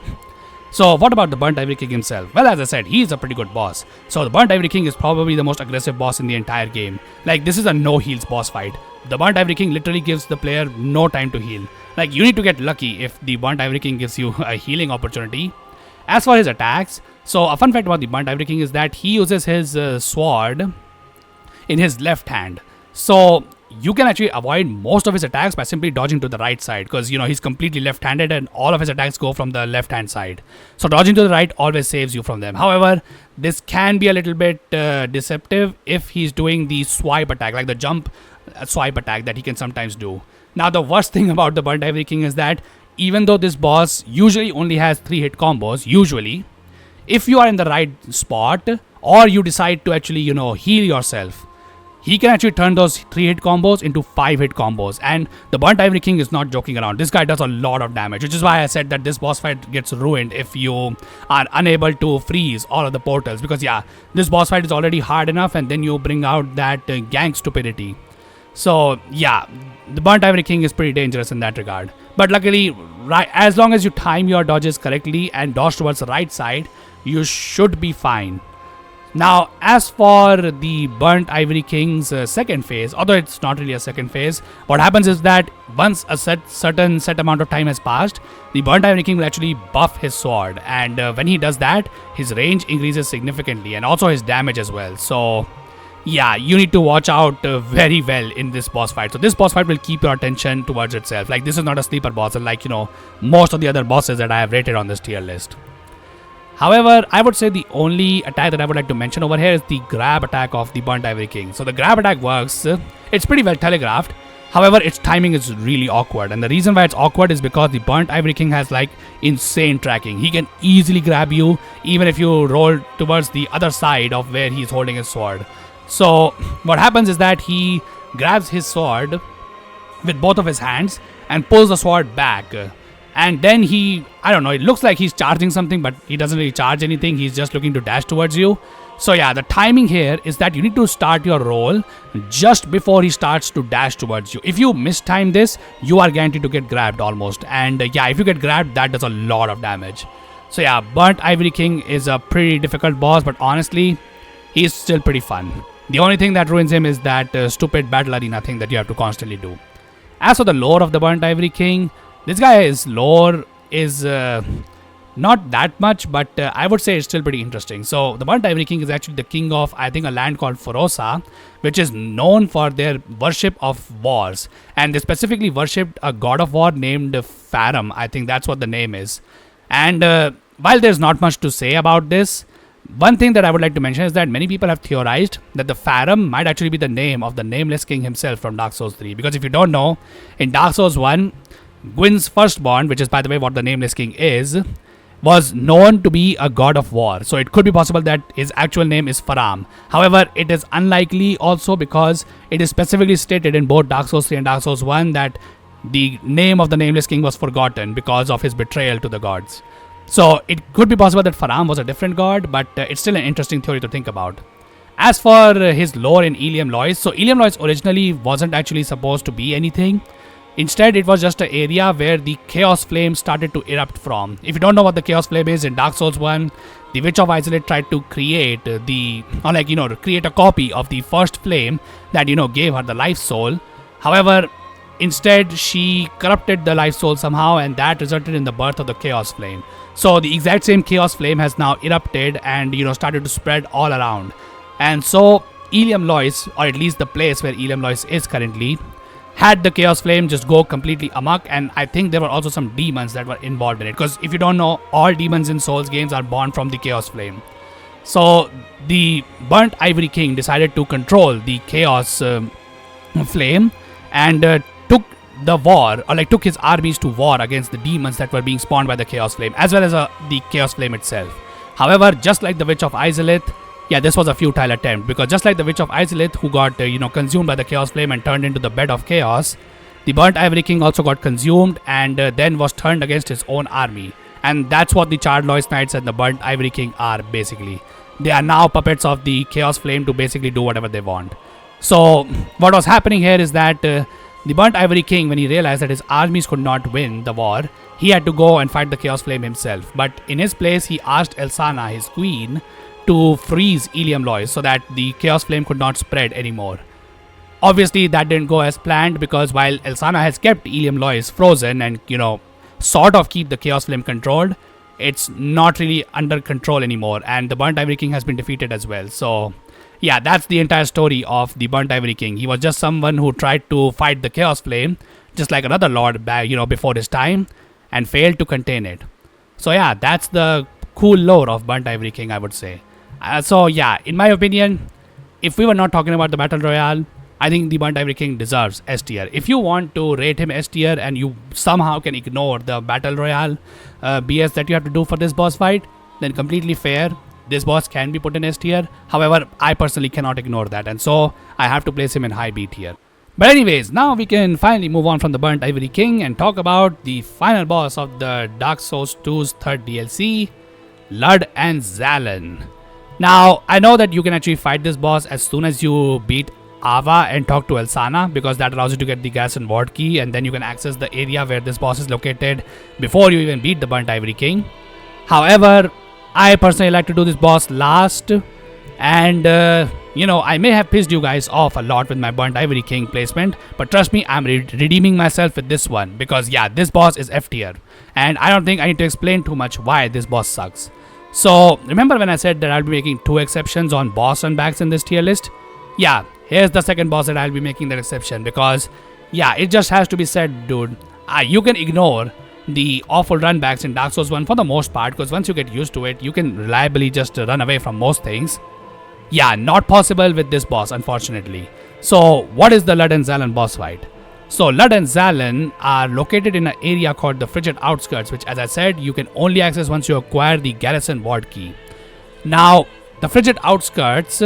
So what about the Burnt Ivory King himself? Well, as I said, he's a pretty good boss. So the Burnt Ivory King is probably the most aggressive boss in the entire game. Like, this is a no heals boss fight. The Burnt Ivory King literally gives the player no time to heal. Like, you need to get lucky if the Burnt Ivory King gives you a healing opportunity. As for his attacks, so a fun fact about the Burnt Ivory King is that he uses his sword in his left hand. So you can actually avoid most of his attacks by simply dodging to the right side, because he's completely left-handed and all of his attacks go from the left-hand side. So dodging to the right always saves you from them. However, this can be a little bit deceptive if he's doing the swipe attack, like the jump swipe attack that he can sometimes do. Now, the worst thing about the Burnt Ivory King is that even though this boss usually only has 3 hit combos, usually, if you are in the right spot or you decide to actually, heal yourself, he can actually turn those 3 hit combos into 5 hit combos. And the Burnt Ivory King is not joking around. This guy does a lot of damage, which is why I said that this boss fight gets ruined if you are unable to freeze all of the portals. Because yeah, this boss fight is already hard enough, and then you bring out that gang stupidity. So yeah, the Burnt Ivory King is pretty dangerous in that regard. But luckily, as long as you time your dodges correctly and dodge towards the right side, you should be fine. Now, as for the Burnt Ivory King's second phase, although it's not really a second phase, what happens is that once a certain set amount of time has passed, the Burnt Ivory King will actually buff his sword. And when he does that, his range increases significantly, and also his damage as well. So yeah, you need to watch out very well in this boss fight. So this boss fight will keep your attention towards itself. Like, this is not a sleeper boss, like, most of the other bosses that I have rated on this tier list. However, I would say the only attack that I would like to mention over here is the grab attack of the Burnt Ivory King. So the grab attack works, it's pretty well telegraphed. However, its timing is really awkward, and the reason why it's awkward is because the Burnt Ivory King has like insane tracking. He can easily grab you even if you roll towards the other side of where he's holding his sword. So what happens is that he grabs his sword with both of his hands and pulls the sword back. And then I don't know, it looks like he's charging something, but he doesn't really charge anything. He's just looking to dash towards you. So yeah, the timing here is that you need to start your roll just before he starts to dash towards you. If you mistime this, you are guaranteed to get grabbed almost. And yeah, if you get grabbed, that does a lot of damage. So yeah, Burnt Ivory King is a pretty difficult boss, but honestly, he's still pretty fun. The only thing that ruins him is that stupid battle arena thing that you have to constantly do. As for the lore of the Burnt Ivory King, this guy's lore is not that much, but I would say it's still pretty interesting. So the Burnt Ivory King is actually the king of, I think, a land called Ferosa, which is known for their worship of wars. And they specifically worshipped a god of war named Farum. I think that's what the name is. And while there's not much to say about this, one thing that I would like to mention is that many people have theorized that the Farum might actually be the name of the nameless king himself from Dark Souls 3. Because if you don't know, in Dark Souls 1, Gwyn's firstborn, which is by the way what the nameless king is, was known to be a god of war. So it could be possible that his actual name is Farum. However, it is unlikely also because it is specifically stated in both Dark Souls 3 and Dark Souls 1 that the name of the nameless king was forgotten because of his betrayal to the gods. So it could be possible that Farum was a different god, but it's still an interesting theory to think about. As for his lore in Ilium Lois, so Ilium Lois originally wasn't actually supposed to be anything. Instead, it was just an area where the Chaos Flame started to erupt from. If you don't know what the Chaos Flame is, in Dark Souls 1, the Witch of Izalith tried to create create a copy of the first flame that, gave her the life soul. However, instead, she corrupted the life soul somehow, and that resulted in the birth of the Chaos Flame. So the exact same Chaos Flame has now erupted and, started to spread all around. And so Ilium Lois, or at least the place where Ilium Lois is currently, had the Chaos Flame just go completely amok, and I think there were also some demons that were involved in it. Because if you don't know, all demons in Souls games are born from the Chaos Flame. So the Burnt Ivory King decided to control the Chaos Flame and took his armies to war against the demons that were being spawned by the Chaos Flame, as well as the Chaos Flame itself. However, just like the Witch of Izalith, yeah, this was a futile attempt, because just like the Witch of Izalith, who got consumed by the Chaos Flame and turned into the bed of chaos, the Burnt Ivory King also got consumed and then was turned against his own army. And that's what the Charred Lois Knights and the Burnt Ivory King are basically. They are now puppets of the Chaos Flame to basically do whatever they want. So what was happening here is that the Burnt Ivory King, when he realized that his armies could not win the war, he had to go and fight the Chaos Flame himself. But in his place, he asked Elana, his queen, to freeze Ilium Lois so that the Chaos Flame could not spread anymore. Obviously, that didn't go as planned, because while Elana has kept Ilium Lois frozen and, sort of keep the Chaos Flame controlled, it's not really under control anymore, and the Burnt Ivory King has been defeated as well. So yeah, that's the entire story of the Burnt Ivory King. He was just someone who tried to fight the Chaos Flame, just like another lord, before his time, and failed to contain it. So yeah, that's the cool lore of Burnt Ivory King, I would say. So yeah, in my opinion, if we were not talking about the Battle Royale, I think the Burnt Ivory King deserves S tier. If you want to rate him S tier and you somehow can ignore the Battle Royale BS that you have to do for this boss fight, then completely fair. This boss can be put in S tier. However, I personally cannot ignore that, and so I have to place him in high B tier. But anyways, now we can finally move on from the Burnt Ivory King and talk about the final boss of the Dark Souls 2's third DLC, Lud and Zallen. Now, I know that you can actually fight this boss as soon as you beat Aava and talk to Elana, because that allows you to get the gas and ward key, and then you can access the area where this boss is located before you even beat the Burnt Ivory King. However, I personally like to do this boss last, and I may have pissed you guys off a lot with my Burnt Ivory King placement, but trust me, I'm redeeming myself with this one, because yeah, this boss is F tier, and I don't think I need to explain too much why this boss sucks. So remember when I said that I'll be making 2 exceptions on boss runbacks in this tier list? Yeah, here's the second boss that I'll be making that exception, because yeah, it just has to be said, dude. You can ignore the awful runbacks in Dark Souls 1 for the most part, because once you get used to it, you can reliably just run away from most things. Yeah, not possible with this boss, unfortunately. So, what is the Lud and Zallen boss fight? So, Lud and Zallen are located in an area called the Frigid Outskirts, which, as I said, you can only access once you acquire the Garrison Ward key. Now, the Frigid Outskirts.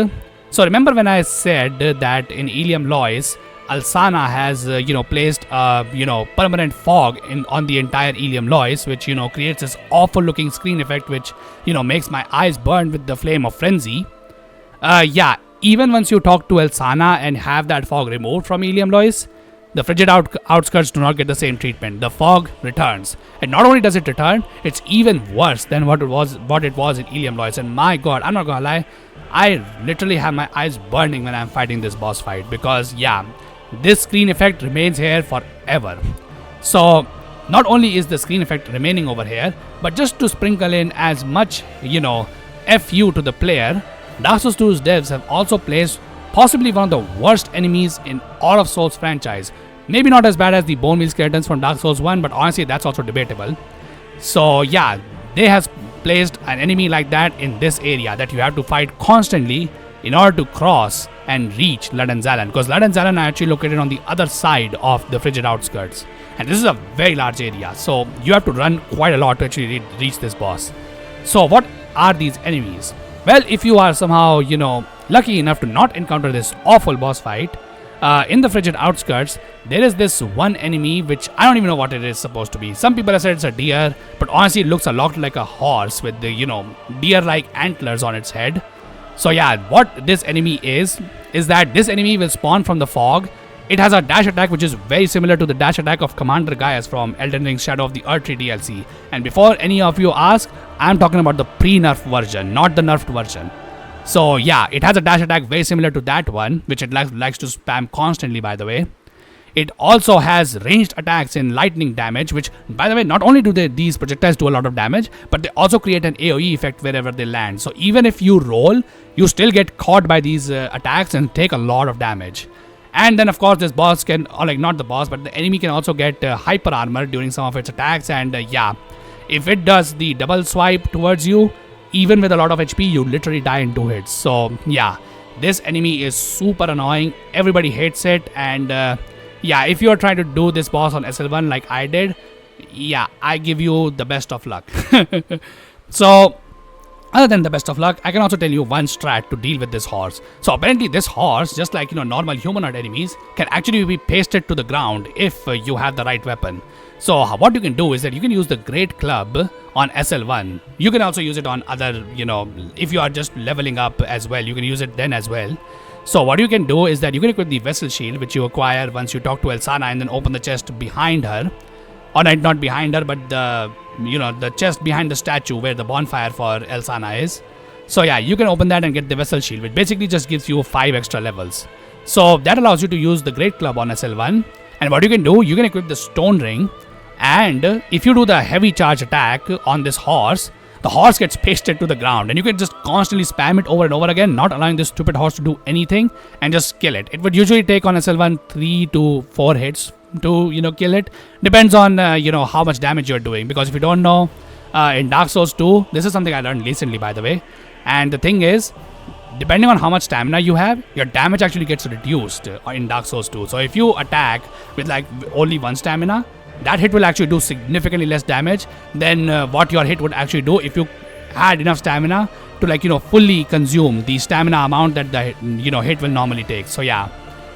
So, remember when I said that in Ilium Lois, Alsana has, placed permanent fog on the entire Ilium Lois, which, creates this awful looking screen effect, which, makes my eyes burn with the flame of frenzy. Yeah, even once you talk to Alsana and have that fog removed from Ilium Lois, the Frigid Outskirts do not get the same treatment. The fog returns. And not only does it return, it's even worse than what it was in Ilium Lois. And my god, I'm not gonna lie, I literally have my eyes burning when I'm fighting this boss fight. Because, yeah, this screen effect remains here forever. So, not only is the screen effect remaining over here, but just to sprinkle in as much, FU to the player, Dark Souls 2's devs have also placed possibly one of the worst enemies in all of Souls franchise. Maybe not as bad as the Bone Wheel Skeletons from Dark Souls 1, but honestly that's also debatable. So yeah, they have placed an enemy like that in this area that you have to fight constantly in order to cross and reach Lud and Zallen, because Lud and Zallen are actually located on the other side of the Frigid Outskirts. And this is a very large area, so you have to run quite a lot to actually reach this boss. So what are these enemies? Well, if you are somehow, lucky enough to not encounter this awful boss fight, in the Frigid Outskirts, there is this one enemy which I don't even know what it is supposed to be. Some people have said it's a deer, but honestly it looks a lot like a horse with the, deer-like antlers on its head. So yeah, what this enemy is that this enemy will spawn from the fog. It has a dash attack which is very similar to the dash attack of Commander Gaius from Elden Ring Shadow of the Erdtree DLC. And before any of you ask, I'm talking about the pre-nerf version, not the nerfed version. So yeah, it has a dash attack very similar to that one, which it likes to spam constantly, by the way. It also has ranged attacks in lightning damage, which, by the way, not only do these projectiles do a lot of damage, but they also create an AoE effect wherever they land. So even if you roll, you still get caught by these attacks and take a lot of damage. And then, of course, this boss can, or like not the boss, but the enemy can also get hyper armor during some of its attacks. And yeah, if it does the double swipe towards you, even with a lot of HP, you literally die in 2 hits. So yeah, this enemy is super annoying. Everybody hates it. And yeah, if you are trying to do this boss on SL1 like I did, yeah, I give you the best of luck. So, other than the best of luck, I can also tell you one strat to deal with this horse. So apparently this horse, just like normal humanoid enemies, can actually be pasted to the ground if you have the right weapon. So what you can do is that you can use the Great Club on SL1. You can also use it on other, if you are just leveling up as well, you can use it then as well. So what you can do is that you can equip the Vessel Shield, which you acquire once you talk to Alsana and then open the chest behind her. Or not behind her, but the chest behind the statue where the bonfire for Alsana is. So yeah, you can open that and get the Vessel Shield, which basically just gives you 5 extra levels. So that allows you to use the Great Club on SL1. And what you can do, you can equip the Stone Ring. And if you do the heavy charge attack on this horse, the horse gets pasted to the ground. And you can just constantly spam it over and over again, not allowing this stupid horse to do anything, and just kill it. It would usually take on SL1 3 to 4 hits to kill it. Depends on how much damage you're doing, because if you don't know, in Dark Souls 2, this is something I learned recently, by the way, and the thing is, depending on how much stamina you have, your damage actually gets reduced in Dark Souls 2. So if you attack with like only 1 stamina, that hit will actually do significantly less damage than what your hit would actually do if you had enough stamina to fully consume the stamina amount that the hit will normally take. So yeah,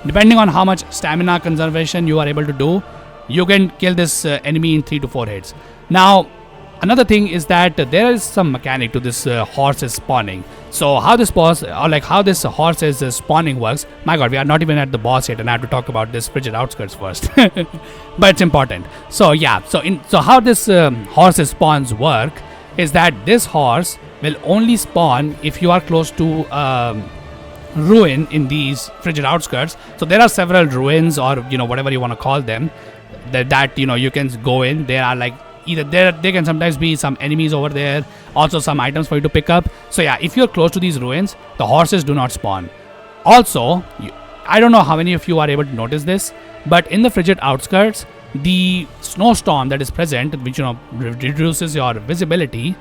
depending on how much stamina conservation you are able to do, you can kill this enemy in 3 to 4 hits. Now, another thing is that there is some mechanic to this horse's spawning. So how this boss, or like how this horse's spawning works, my god, we are not even at the boss yet and I have to talk about this Frigid Outskirts first. But it's important. So yeah, so how this horse's spawns work is that this horse will only spawn if you are close to ruin in these Frigid Outskirts. So there are several ruins, or whatever you want to call them, that you can go in. There are like either there can sometimes be some enemies over there, also some items for you to pick up. So yeah, if you're close to these ruins, the horses do not spawn. Also, I don't know how many of you are able to notice this, but in the Frigid Outskirts, the snowstorm that is present, which reduces your visibility,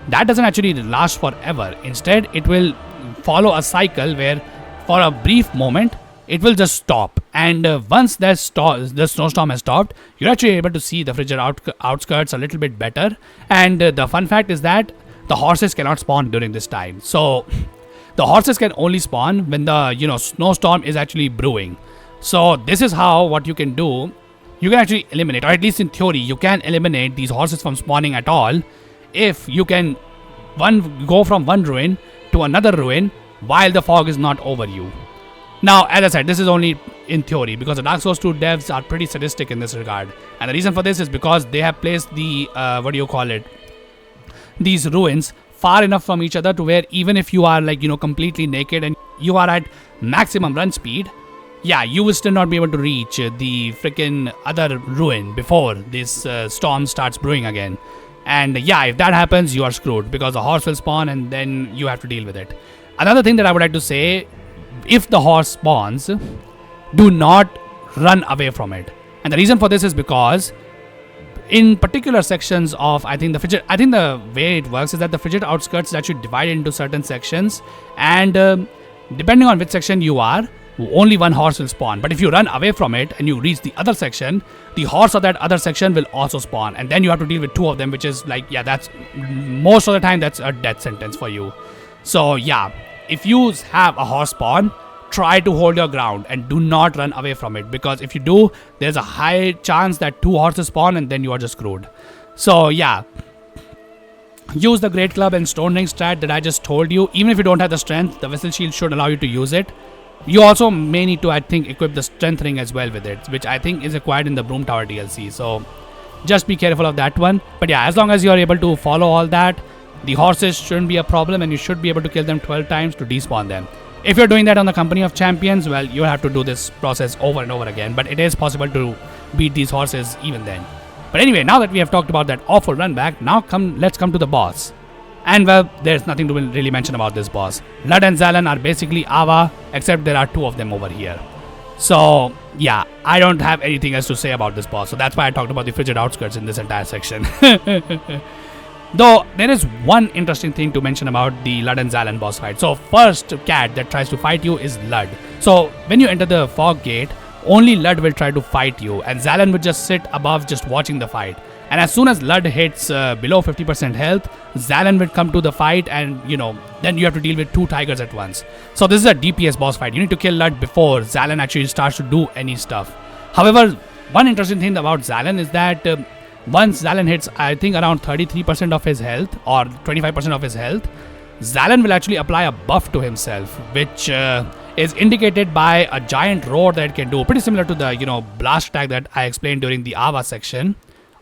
that doesn't actually last forever. Instead, it will follow a cycle where for a brief moment it will just stop, and once the snowstorm has stopped, you're actually able to see the frigid outskirts a little bit better. And the fun fact is that the horses cannot spawn during this time. So the horses can only spawn when the snowstorm is actually brewing. So this is how what you can do. You can actually eliminate, or at least in theory, you can eliminate these horses from spawning at all if you can go from one ruin to another ruin while the fog is not over you. Now, as I said, this is only in theory because the Dark Souls 2 devs are pretty sadistic in this regard. And the reason for this is because they have placed the, these ruins far enough from each other to where even if you are completely naked and you are at maximum run speed, yeah, you will still not be able to reach the freaking other ruin before this storm starts brewing again. And yeah, if that happens, you are screwed because the horse will spawn and then you have to deal with it. Another thing that I would like to say, if the horse spawns, do not run away from it. And the reason for this is because in particular sections of, I think the way it works is that the frigid outskirts is actually divided into certain sections, and depending on which section you are, only one horse will spawn. But if you run away from it and you reach the other section, the horse of that other section will also spawn, and then you have to deal with two of them, which is that's most of the time that's a death sentence for you. So yeah, if you have a horse spawn, try to hold your ground and do not run away from it, because if you do, there's a high chance that two horses spawn and then you are just screwed. So yeah, use the Great Club and Stone Ring strat that I just told you. Even if you don't have the strength, the Vessel Shield should allow you to use it. You also may need to, I think, equip the Strength Ring as well with it, which I think is required in the Broom Tower DLC. So just be careful of that one. But yeah, as long as you are able to follow all that, the horses shouldn't be a problem, and you should be able to kill them 12 times to despawn them. If you're doing that on the Company of Champions, well, you have to do this process over and over again, but it is possible to beat these horses even then. But anyway, now that we have talked about that awful run back, now let's come to the boss. And well, there's nothing to really mention about this boss. Lud and Zallen are basically Aava, except there are two of them over here. So yeah, I don't have anything else to say about this boss, so that's why I talked about the frigid outskirts in this entire section. Though, there is one interesting thing to mention about the Lud and Zallen boss fight. So, first cat that tries to fight you is Lud. So, when you enter the fog gate, only Lud will try to fight you, and Zallen will just sit above just watching the fight. And as soon as Lud hits below 50% health, Zallen will come to the fight, and then you have to deal with two tigers at once. So, this is a DPS boss fight. You need to kill Lud before Zallen actually starts to do any stuff. However, one interesting thing about Zallen is that once Zallen hits, I think, around 33% of his health or 25% of his health, Zallen will actually apply a buff to himself, which is indicated by a giant roar that it can do. Pretty similar to the, blast attack that I explained during the Aava section.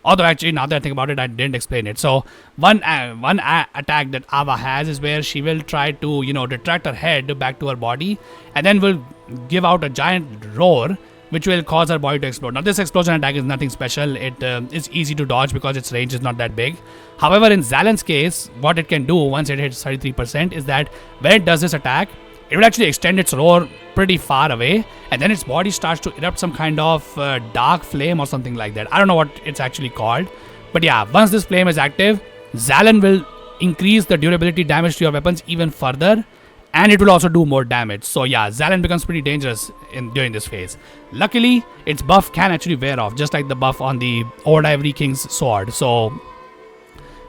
Although actually, now that I think about it, I didn't explain it. So, one attack that Aava has is where she will try to, retract her head back to her body, and then will give out a giant roar, which will cause her body to explode. Now, this explosion attack is nothing special. It is easy to dodge because its range is not that big. However, in Zallen's case, what it can do once it hits 33% is that when it does this attack, it will actually extend its roar pretty far away, and then its body starts to erupt some kind of dark flame or something like that. I don't know what it's actually called. But yeah, once this flame is active, Zallen will increase the durability damage to your weapons even further, and it will also do more damage. So yeah, Zallen becomes pretty dangerous during this phase. Luckily, its buff can actually wear off, just like the buff on the Old Ivory King's sword. So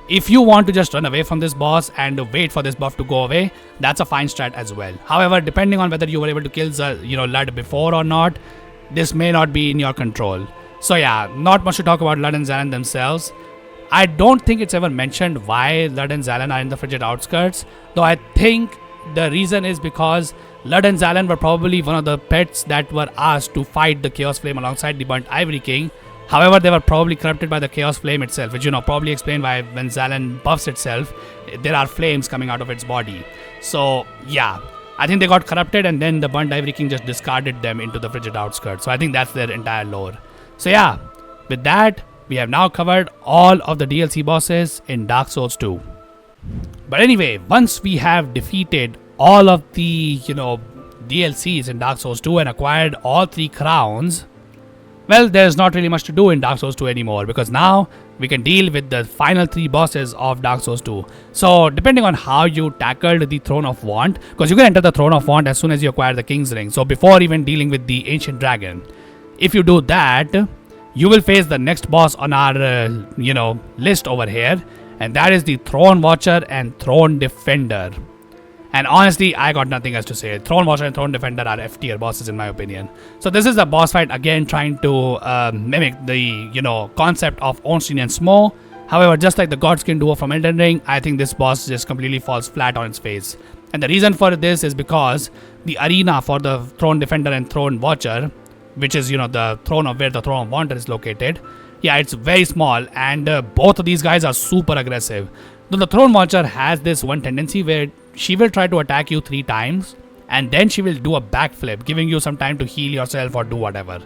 if you want to just run away from this boss and wait for this buff to go away, that's a fine strat as well. However, depending on whether you were able to kill Lud before or not, this may not be in your control. So yeah, not much to talk about Lud and Zallen themselves. I don't think it's ever mentioned why Lud and Zallen are in the frigid outskirts, though I think the reason is because Lud and Zallen were probably one of the pets that were asked to fight the Chaos Flame alongside the Burnt Ivory King. However, they were probably corrupted by the Chaos Flame itself, which probably explained why when Zallen buffs itself, there are flames coming out of its body. So yeah, I think they got corrupted, and then the Burnt Ivory King just discarded them into the frigid outskirts. So I think that's their entire lore. So yeah, with that, we have now covered all of the DLC bosses in Dark Souls 2. But anyway, once we have defeated all of the, DLCs in Dark Souls 2 and acquired all 3 crowns, Well, there's not really much to do in Dark Souls 2 anymore, because now we can deal with the final 3 bosses of Dark Souls 2. So, depending on how you tackled the Throne of Want, because you can enter the Throne of Want as soon as you acquire the King's Ring, so before even dealing with the Ancient Dragon. If you do that, you will face the next boss on our, list over here, and that is the Throne Watcher and Throne Defender. And honestly, I got nothing else to say. Throne Watcher and Throne Defender are F tier bosses in my opinion. So this is a boss fight again trying to mimic the, concept of Ornstein and Smo. However, just like the Godskin duo from Elden Ring, I think this boss just completely falls flat on its face. And the reason for this is because the arena for the Throne Defender and Throne Watcher, which is, the throne of where the Throne of Wanter is located, yeah, it's very small, and both of these guys are super aggressive. Though the Throne Watcher has this one tendency where she will try to attack you 3 times, and then she will do a backflip, giving you some time to heal yourself or do whatever.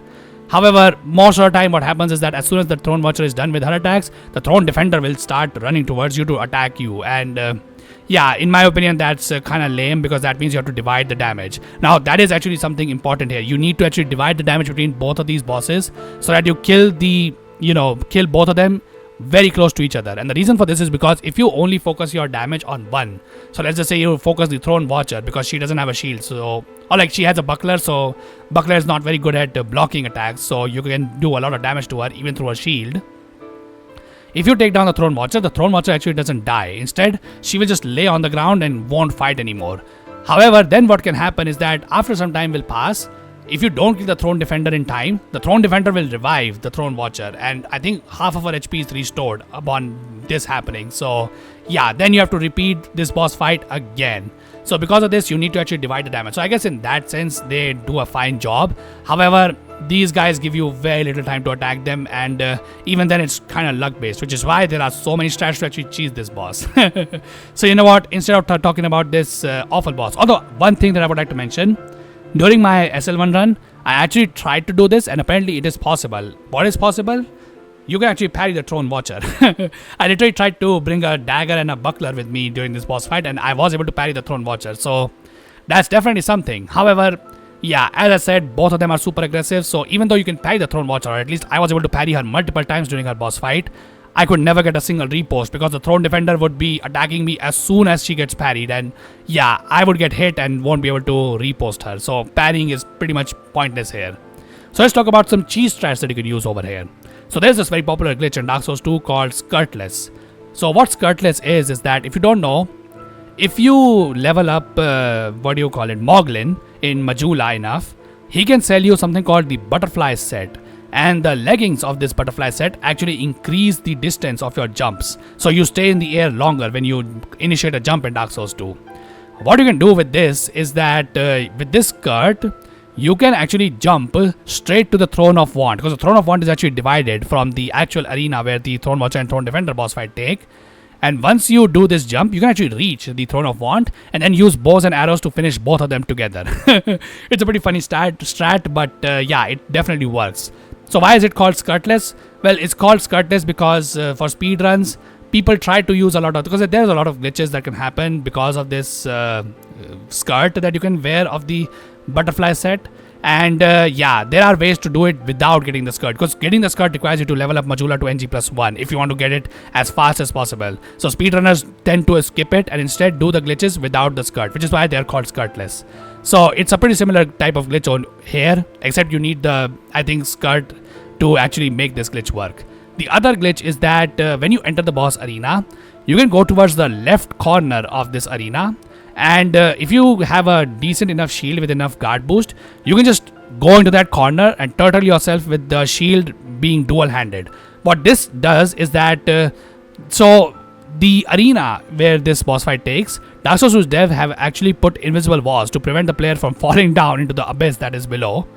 However, most of the time what happens is that as soon as the Throne Watcher is done with her attacks, the Throne Defender will start running towards you to attack you, and yeah, in my opinion, that's kind of lame, because that means you have to divide the damage. Now, that is actually something important here. You need to actually divide the damage between both of these bosses so that you kill kill both of them very close to each other. And the reason for this is because if you only focus your damage on one, so let's just say you focus the Throne Watcher because she doesn't have a shield, so, or like she has a buckler, so buckler is not very good at blocking attacks, so you can do a lot of damage to her even through a shield. If you take down the Throne Watcher actually doesn't die. Instead, she will just lay on the ground and won't fight anymore. However, then what can happen is that after some time will pass, if you don't kill the Throne Defender in time, the Throne Defender will revive the Throne Watcher, and I think half of her HP is restored upon this happening. So yeah, then you have to repeat this boss fight again. So because of this, you need to actually divide the damage. So I guess in that sense, they do a fine job. However, these guys give you very little time to attack them, and even then it's kind of luck based, which is why there are so many strats to actually cheese this boss. So you know what, instead of talking about this awful boss, although one thing that I would like to mention, during my SL1 run, I actually tried to do this, and apparently it is possible. What is possible? You can actually parry the Throne Watcher. I literally tried to bring a dagger and a buckler with me during this boss fight, and I was able to parry the Throne Watcher, so that's definitely something. However, yeah, as I said, both of them are super aggressive, so even though you can parry the Throne Watcher, or at least I was able to parry her multiple times during her boss fight, I could never get a single repost because the Throne Defender would be attacking me as soon as she gets parried, and yeah, I would get hit and won't be able to repost her, so parrying is pretty much pointless here. So let's talk about some cheese strats that you can use over here. So there's this very popular glitch in Dark Souls 2 called Skirtless. So what Skirtless is that, if you don't know, if you level up, Moglin in Majula enough, he can sell you something called the Butterfly set. And the leggings of this butterfly set actually increase the distance of your jumps, so you stay in the air longer when you initiate a jump in Dark Souls 2. What you can do with this is that with this skirt, you can actually jump straight to the Throne of Want, because the Throne of Want is actually divided from the actual arena where the Throne Watcher and Throne Defender boss fight take. And once you do this jump, you can actually reach the Throne of Want and then use bows and arrows to finish both of them together. It's a pretty funny strat, but yeah, it definitely works. So why is it called Skirtless? Well, it's called Skirtless because for speedruns, people try to use a lot of, because there's a lot of glitches that can happen because of this skirt that you can wear of the butterfly set. And yeah, there are ways to do it without getting the skirt, because getting the skirt requires you to level up Majula to NG+1 if you want to get it as fast as possible. So speedrunners tend to skip it and instead do the glitches without the skirt, which is why they're called Skirtless. So it's a pretty similar type of glitch on here, except you need the, I think, skirt to actually make this glitch work. The other glitch is that when you enter the boss arena, you can go towards the left corner of this arena, and if you have a decent enough shield with enough guard boost, you can just go into that corner and turtle yourself with the shield being dual-handed. What this does is that, so the arena where this boss fight takes, Dark Souls 2's dev have actually put invisible walls to prevent the player from falling down into the abyss that is below.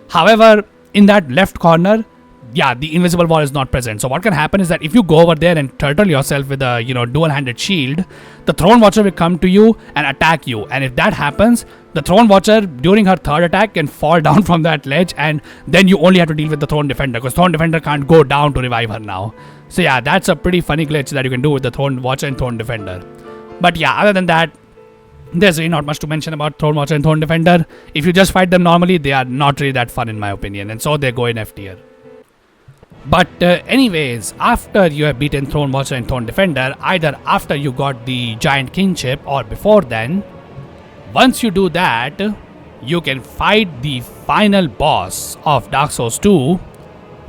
However, in that left corner, yeah, the invisible wall is not present. So what can happen is that if you go over there and turtle yourself with a, dual-handed shield, the Throne Watcher will come to you and attack you. And if that happens, the Throne Watcher, during her third attack, can fall down from that ledge, and then you only have to deal with the Throne Defender, because Throne Defender can't go down to revive her now. So yeah, that's a pretty funny glitch that you can do with the Throne Watcher and Throne Defender. But yeah, other than that, there's really not much to mention about Throne Watcher and Throne Defender. If you just fight them normally, they are not really that fun in my opinion, and so they go in F tier. But anyways, after you have beaten Throne Watcher and Throne Defender, either after you got the Giant Kingship or before then, once you do that, you can fight the final boss of Dark Souls 2,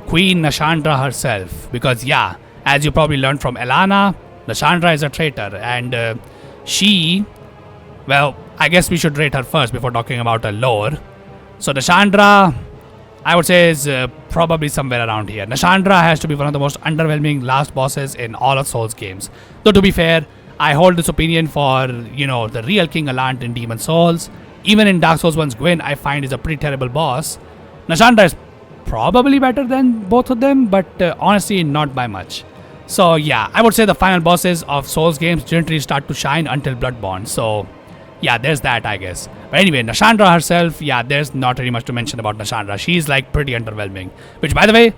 Queen Nashandra herself. Because yeah, as you probably learned from Elana, Nashandra is a traitor, and she, well, I guess we should rate her first before talking about her lore. So Nashandra, I would say, is probably somewhere around here. Nashandra has to be one of the most underwhelming last bosses in all of Souls games. Though to be fair, I hold this opinion for, the real King Alonne in Demon Souls. Even in Dark Souls 1's Gwyn, I find is a pretty terrible boss. Nashandra is probably better than both of them, but honestly not by much. So yeah, I would say the final bosses of Souls games didn't really start to shine until Bloodborne. So yeah, there's that, I guess. But anyway, Nashandra herself, yeah, there's not really much to mention about Nashandra. She's like pretty underwhelming. Which, by the way,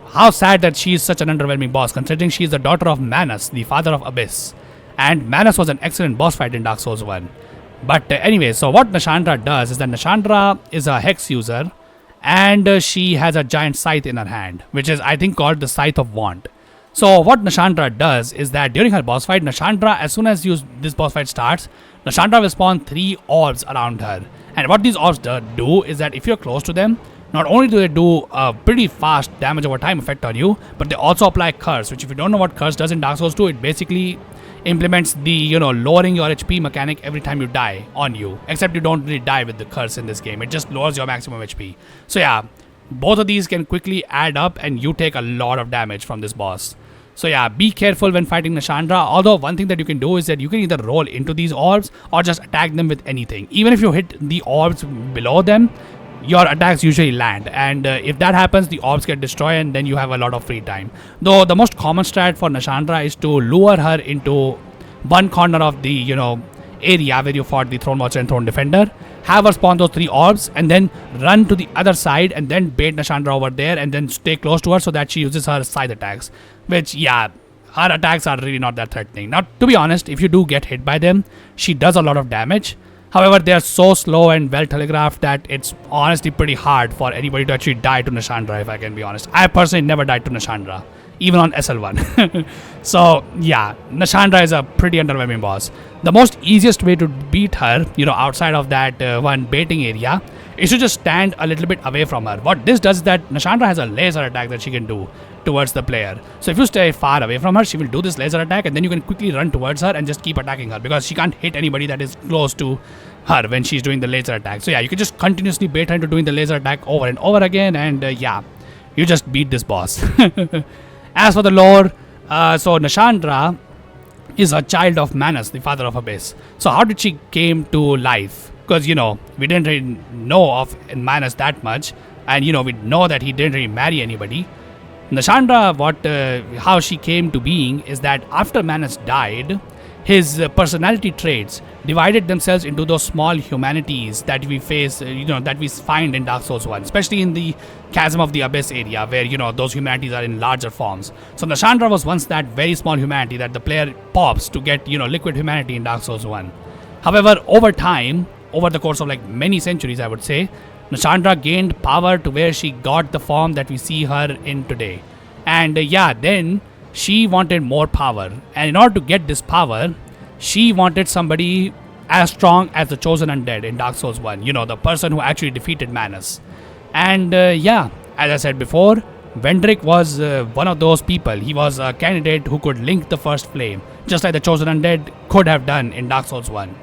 how sad that she's such an underwhelming boss, considering she's the daughter of Manus, the father of Abyss. And Manus was an excellent boss fight in Dark Souls 1. But anyway, so what Nashandra does is that Nashandra is a hex user, and she has a giant scythe in her hand, which is, I think, called the Scythe of Want. So what Nashandra does is that during her boss fight, Nashandra, as soon as this boss fight starts, Nashandra will spawn 3 orbs around her. And what these orbs do is that if you're close to them, not only do they do a pretty fast damage over time effect on you, but they also apply curse, which if you don't know what curse does in Dark Souls 2, it basically implements the, lowering your HP mechanic every time you die on you. Except you don't really die with the curse in this game. It just lowers your maximum HP. So yeah, both of these can quickly add up and you take a lot of damage from this boss. So yeah, be careful when fighting Nashandra. Although one thing that you can do is that you can either roll into these orbs or just attack them with anything. Even if you hit the orbs below them, your attacks usually land. And if that happens, the orbs get destroyed and then you have a lot of free time. Though the most common strat for Nashandra is to lure her into one corner of the, area where you fought the Throne Watcher and Throne Defender. Have her spawn those 3 orbs and then run to the other side and then bait Nashandra over there and then stay close to her so that she uses her scythe attacks. Which, yeah, her attacks are really not that threatening. Now, to be honest, if you do get hit by them, she does a lot of damage. However, they are so slow and well telegraphed that it's honestly pretty hard for anybody to actually die to Nashandra, if I can be honest. I personally never died to Nashandra, even on SL1. So, yeah, Nashandra is a pretty underwhelming boss. The most easiest way to beat her, outside of that one baiting area, is to just stand a little bit away from her. What this does is that Nashandra has a laser attack that she can do towards the player. So if you stay far away from her, she will do this laser attack and then you can quickly run towards her and just keep attacking her because she can't hit anybody that is close to her when she's doing the laser attack. So yeah, you can just continuously bait her into doing the laser attack over and over again, and yeah, you just beat this boss. As for the lore, so Nashandra is a child of Manus, the father of Abyss. So how did she came to life? Because, we didn't really know of Manus that much. And, we know that he didn't really marry anybody. Nashandra, how she came to being is that after Manus died, his personality traits divided themselves into those small humanities that we face, that we find in Dark Souls 1, especially in the Chasm of the Abyss area where, those humanities are in larger forms. So Nashandra was once that very small humanity that the player pops to get, liquid humanity in Dark Souls 1. However, over time, over the course of like many centuries, I would say, Nashandra gained power to where she got the form that we see her in today. And yeah, then she wanted more power. And in order to get this power, she wanted somebody as strong as the Chosen Undead in Dark Souls 1. The person who actually defeated Manus. And yeah, as I said before, Vendrick was one of those people. He was a candidate who could link the first flame, just like the Chosen Undead could have done in Dark Souls 1.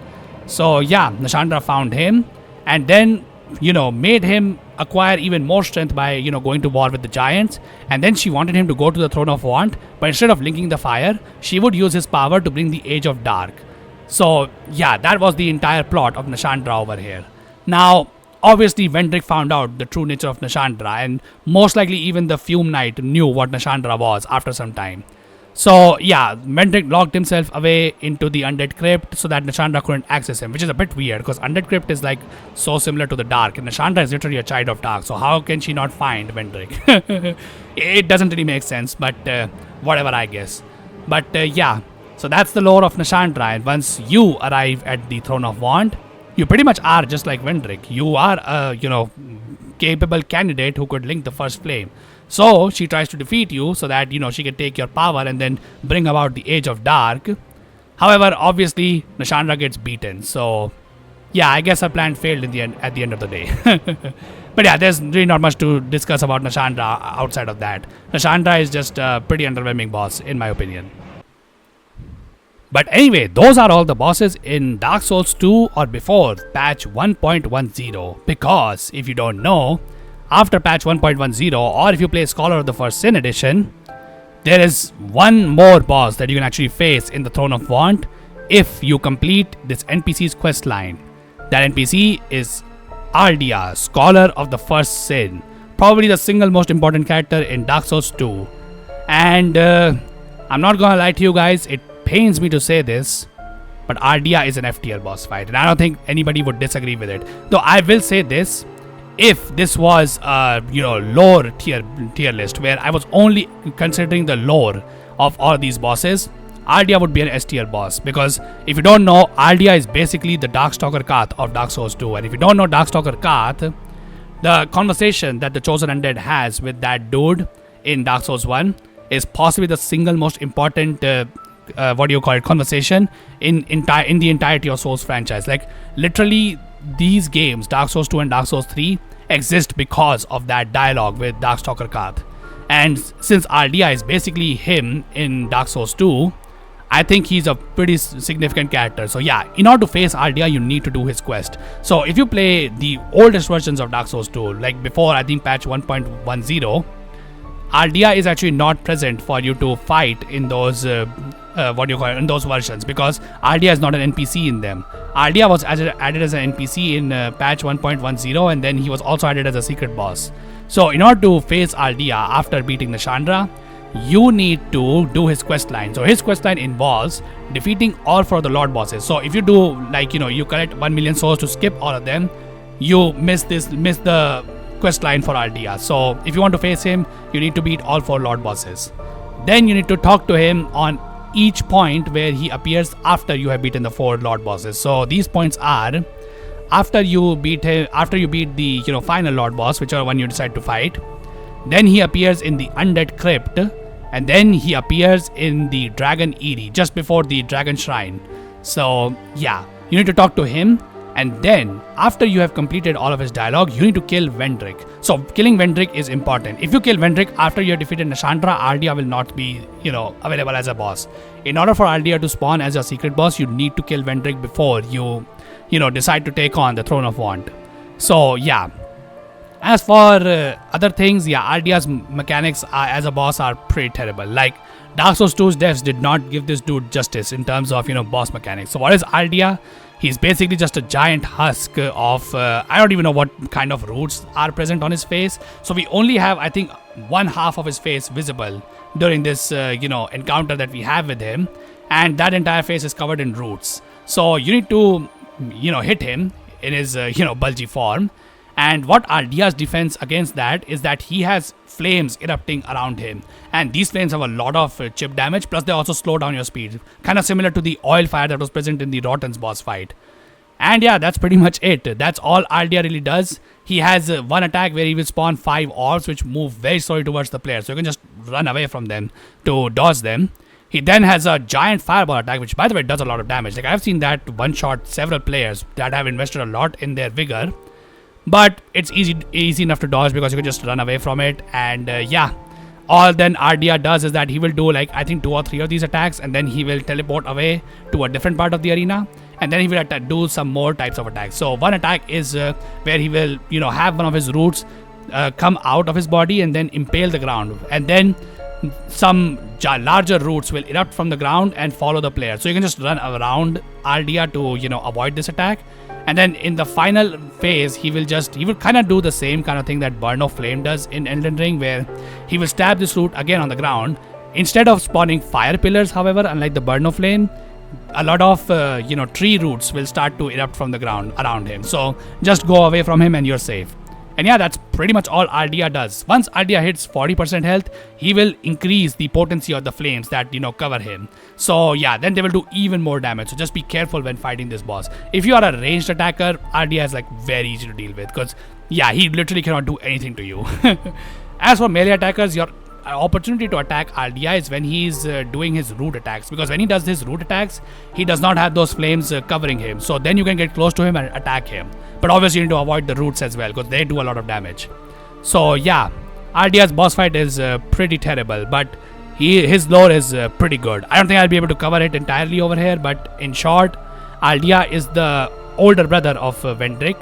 So yeah, Nashandra found him and then, made him acquire even more strength by, going to war with the giants. And then she wanted him to go to the Throne of Want, but instead of linking the fire, she would use his power to bring the Age of Dark. So yeah, that was the entire plot of Nashandra over here. Now, obviously, Vendrick found out the true nature of Nashandra, and most likely even the Fume Knight knew what Nashandra was after some time. So yeah, Vendrick locked himself away into the Undead Crypt so that Nashandra couldn't access him, which is a bit weird because Undead Crypt is like so similar to the Dark, and Nashandra is literally a child of Dark, so how can she not find Vendrick? It doesn't really make sense, but whatever, I guess. But yeah, so that's the lore of Nashandra, and once you arrive at the Throne of Want, you pretty much are just like Vendrick. You are a, capable candidate who could link the first flame. So she tries to defeat you so that she can take your power and then bring about the Age of Dark. However, obviously Nashandra gets beaten. So yeah, I guess her plan failed in the end at the end of the day. But yeah, there's really not much to discuss about Nashandra outside of that. Nashandra is just a pretty underwhelming boss in my opinion. But anyway, those are all the bosses in Dark Souls 2 or before patch 1.10. Because if you don't know, after patch 1.10 or if you play Scholar of the First Sin edition, there is one more boss that you can actually face in the Throne of Want if you complete this NPC's quest line. That NPC is Aldia, Scholar of the First Sin. Probably the single most important character in Dark Souls 2. And I'm not gonna lie to you guys, it pains me to say this, but Aldia is an F tier boss fight, and I don't think anybody would disagree with it. Though I will say this, if this was a lower tier list where I was only considering the lore of all these bosses, Aldia would be an S tier boss. Because if you don't know, Aldia is basically the Darkstalker Kath of Dark Souls 2, and if you don't know Darkstalker Kath, the conversation that the Chosen Undead has with that dude in Dark Souls 1 is possibly the single most important conversation in the entirety of Souls franchise. Like literally these games, Dark Souls 2 and Dark Souls 3, exist because of that dialogue with Darkstalker Kath. And since Aldia is basically him in Dark Souls 2, I think he's a pretty significant character. So yeah, in order to face Aldia, you need to do his quest. So if you play the oldest versions of Dark Souls 2, like before I think patch 1.10, Aldia is actually not present for you to fight in those in those versions, because Aldia is not an NPC in them. Aldia was added as an NPC in patch 1.10, and then he was also added as a secret boss. So in order to face Aldia after beating Nashandra, you need to do his quest line. So his quest line involves defeating all 4 of the Lord bosses. So if you do you collect 1 million souls to skip all of them, you miss the quest line for Aldia. So if you want to face him, you need to beat all 4 Lord bosses. Then you need to talk to him on each point where he appears after you have beaten the 4 Lord bosses. So these points are after you beat the final Lord boss, whichever one you decide to fight. Then he appears in the Undead Crypt, and then he appears in the Dragon Eyrie just before the Dragon Shrine. So yeah, you need to talk to him. And then, after you have completed all of his dialogue, you need to kill Vendrick. So, killing Vendrick is important. If you kill Vendrick after you have defeated Nashandra, Aldia will not be, available as a boss. In order for Aldia to spawn as a secret boss, you need to kill Vendrick before you, decide to take on the Throne of Want. So, yeah. As for other things, yeah, Aldia's mechanics as a boss are pretty terrible. Like, Dark Souls 2's devs did not give this dude justice in terms of, boss mechanics. So, what is Aldia? He's basically just a giant husk of, I don't even know what kind of roots are present on his face. So we only have, I think, one half of his face visible during this, encounter that we have with him. And that entire face is covered in roots. So you need to, hit him in his, bulgy form. And what Aldia's defense against that is that he has flames erupting around him. And these flames have a lot of chip damage, plus they also slow down your speed. Kind of similar to the oil fire that was present in the Rotten's boss fight. And yeah, that's pretty much it. That's all Aldia really does. He has one attack where he will spawn 5 orbs which move very slowly towards the player. So you can just run away from them to dodge them. He then has a giant fireball attack, which by the way does a lot of damage. Like I've seen that one-shot several players that have invested a lot in their vigor. But it's easy enough to dodge because you can just run away from it. And yeah, all then Aldia does is that he will do like I think 2 or 3 of these attacks, and then he will teleport away to a different part of the arena, and then he will do some more types of attacks. So one attack is where he will have one of his roots come out of his body and then impale the ground, and then some larger roots will erupt from the ground and follow the player. So you can just run around Aldia to avoid this attack. And then in the final phase, he will kind of do the same kind of thing that Burn of Flame does in Elden Ring, where he will stab this root again on the ground. Instead of spawning fire pillars, however, unlike the Burn of Flame, a lot of tree roots will start to erupt from the ground around him. So just go away from him and you're safe. And yeah, that's pretty much all Aldia does. Once Aldia hits 40% health, he will increase the potency of the flames that cover him. So yeah, then they will do even more damage. So just be careful when fighting this boss. If you are a ranged attacker, Aldia is like very easy to deal with, because yeah, he literally cannot do anything to you. As for melee attackers, your opportunity to attack Aldia is when he's doing his root attacks, because when he does his root attacks, he does not have those flames covering him, so then you can get close to him and attack him. But obviously you need to avoid the roots as well, because they do a lot of damage. So yeah, Aldia's boss fight is pretty terrible, but his lore is pretty good. I don't think I'll be able to cover it entirely over here, but in short, Aldia is the older brother of Vendrick.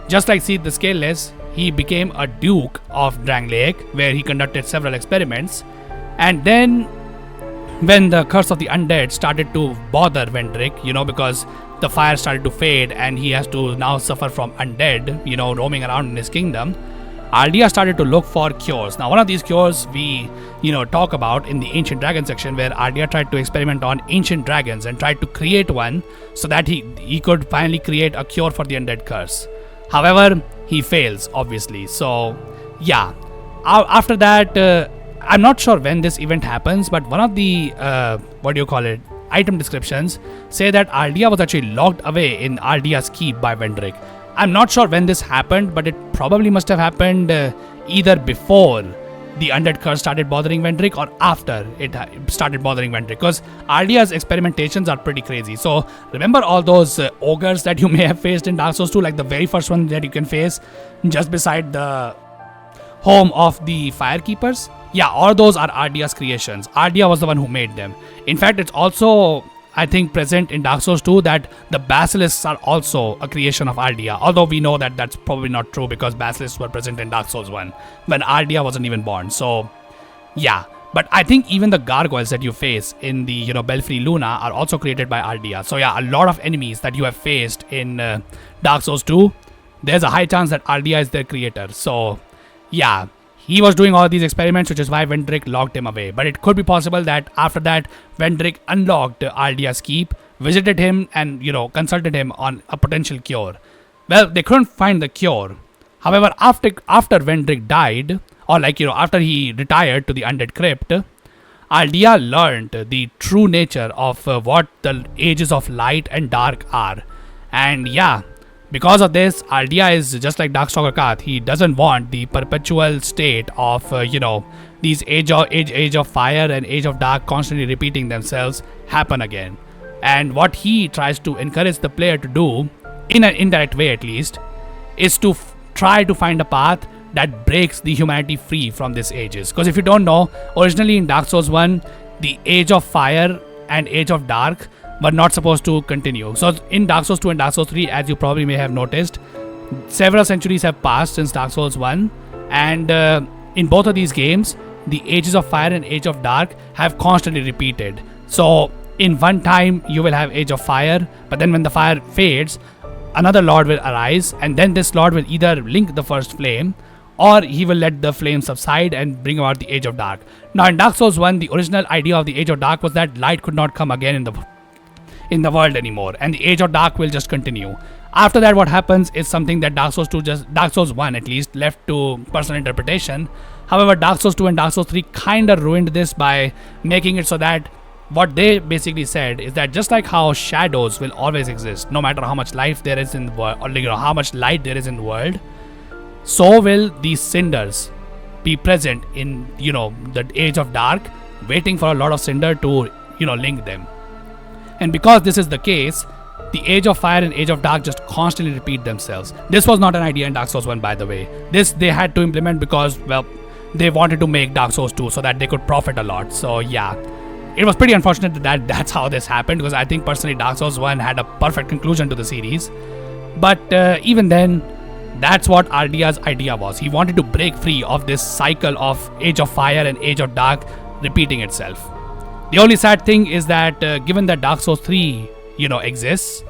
Just like Seed the Scaleless, he became a Duke of Drangleic, where he conducted several experiments. And then, when the Curse of the Undead started to bother Vendrick, because the fire started to fade and he has to now suffer from undead, roaming around in his kingdom, Aldia started to look for cures. Now, one of these cures we, talk about in the Ancient Dragon section, where Aldia tried to experiment on ancient dragons and tried to create one so that he could finally create a cure for the undead curse. However, he fails, obviously. So, yeah. After that, I'm not sure when this event happens, but one of the, item descriptions say that Aldia was actually locked away in Aldia's keep by Vendrick. I'm not sure when this happened, but it probably must have happened either before the undead curse started bothering Vendrick or after it started bothering Vendrick, because Aldia's experimentations are pretty crazy. So remember all those ogres that you may have faced in Dark Souls 2, like the very first one that you can face just beside the home of the Firekeepers? Yeah, all those are Aldia's creations. Aldia was the one who made them. In fact, it's also, I think, present in Dark Souls 2 that the basilisks are also a creation of Aldia, although we know that that's probably not true, because basilisks were present in Dark Souls 1 when Aldia wasn't even born. So yeah, but I think even the gargoyles that you face in the Belfry Luna are also created by Aldia. So yeah, a lot of enemies that you have faced in Dark Souls 2, there's a high chance that Aldia is their creator. So yeah, he was doing all these experiments, which is why Vendrick locked him away. But it could be possible that after that, Vendrick unlocked Aldia's keep, visited him, and consulted him on a potential cure. Well, they couldn't find the cure. However, after Vendrick died, or after he retired to the Undead Crypt, Aldia learned the true nature of what the ages of light and dark are. And yeah, because of this, Aldia is just like Darkstalker Kath. He doesn't want the perpetual state of, these age of fire and age of dark constantly repeating themselves happen again. And what he tries to encourage the player to do, in an indirect way at least, is to try to find a path that breaks the humanity free from these ages. Because if you don't know, originally in Dark Souls 1, the age of fire and age of dark were not supposed to continue. So in Dark Souls 2 and Dark Souls 3, as you probably may have noticed, several centuries have passed since Dark Souls 1, and in both of these games, the ages of fire and age of dark have constantly repeated. So in one time you will have age of fire, but then when the fire fades, another lord will arise, and then this lord will either link the first flame, or he will let the flame subside and bring about the age of dark. Now in Dark Souls 1, the original idea of the age of dark was that light could not come again in the world anymore, and the age of dark will just continue. After that, what happens is something that Dark Souls 1 at least left to personal interpretation. However, Dark Souls 2 and Dark Souls 3 kinda ruined this by making it so that what they basically said is that just like how shadows will always exist no matter how much life there is in the world, or how much light there is in the world, so will these cinders be present in the age of dark, waiting for a lot of cinder to link them. And because this is the case, the age of fire and age of dark just constantly repeat themselves. This was not an idea in Dark Souls 1, by the way. This they had to implement because, well, they wanted to make Dark Souls 2 so that they could profit a lot. So yeah, it was pretty unfortunate that that's how this happened, because I think personally Dark Souls 1 had a perfect conclusion to the series. But even then, that's what Aldia's idea was. He wanted to break free of this cycle of age of fire and age of dark repeating itself. The only sad thing is that given that Dark Souls 3, exists,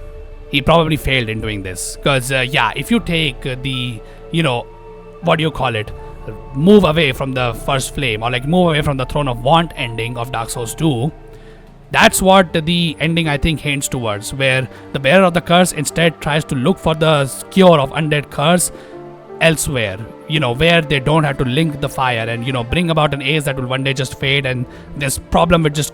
he probably failed in doing this. Because, if you take the, move away from the first flame, or move away from the Throne of Want ending of Dark Souls 2, that's what the ending, I think, hints towards, where the bearer of the curse instead tries to look for the cure of undead curse elsewhere, where they don't have to link the fire and, bring about an age that will one day just fade, and this problem will just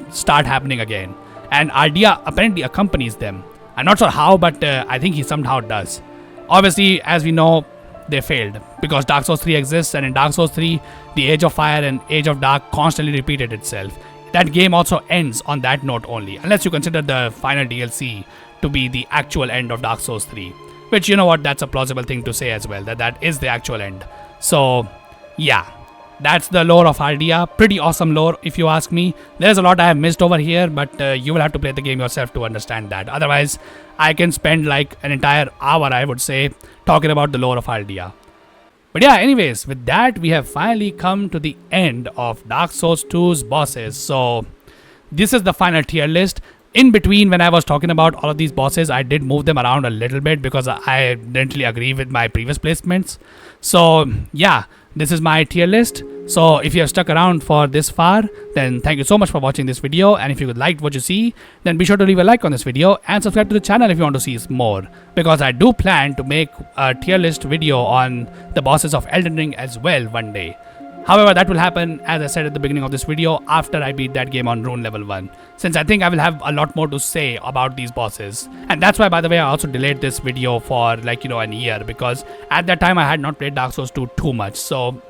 start happening again. And Aldia apparently accompanies them. I'm not sure how, but I think he somehow does. Obviously, as we know, they failed, because Dark Souls 3 exists, and in Dark Souls 3, the Age of Fire and Age of Dark constantly repeated itself. That game also ends on that note only, unless you consider the final DLC to be the actual end of Dark Souls 3. Which, you know what, that's a plausible thing to say as well, that is the actual end. So, yeah. That's the lore of Aldia. Pretty awesome lore, if you ask me. There's a lot I have missed over here, but you will have to play the game yourself to understand that. Otherwise, I can spend like an entire hour, I would say, talking about the lore of Aldia. But yeah, anyways, with that, we have finally come to the end of Dark Souls 2's bosses. So, this is the final tier list. In between, when I was talking about all of these bosses, I did move them around a little bit because I didn't really agree with my previous placements. So, yeah, this is my tier list. So, if you have stuck around for this far, then thank you so much for watching this video. And if you liked what you see, then be sure to leave a like on this video and subscribe to the channel if you want to see more. Because I do plan to make a tier list video on the bosses of Elden Ring as well one day. However, that will happen, as I said at the beginning of this video, after I beat that game on Rune level 1. Since I think I will have a lot more to say about these bosses. And that's why, by the way, I also delayed this video for like, a year. Because at that time, I had not played Dark Souls 2 too much. So,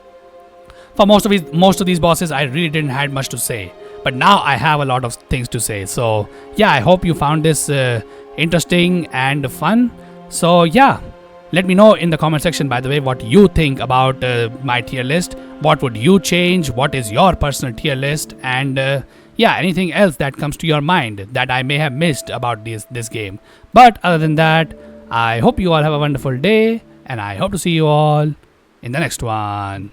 for most of these bosses, I really didn't have much to say. But now I have a lot of things to say. So, yeah, I hope you found this interesting and fun. So, yeah. Let me know in the comment section, by the way, what you think about my tier list. What would you change? What is your personal tier list? And yeah, anything else that comes to your mind that I may have missed about this game. But other than that, I hope you all have a wonderful day. And I hope to see you all in the next one.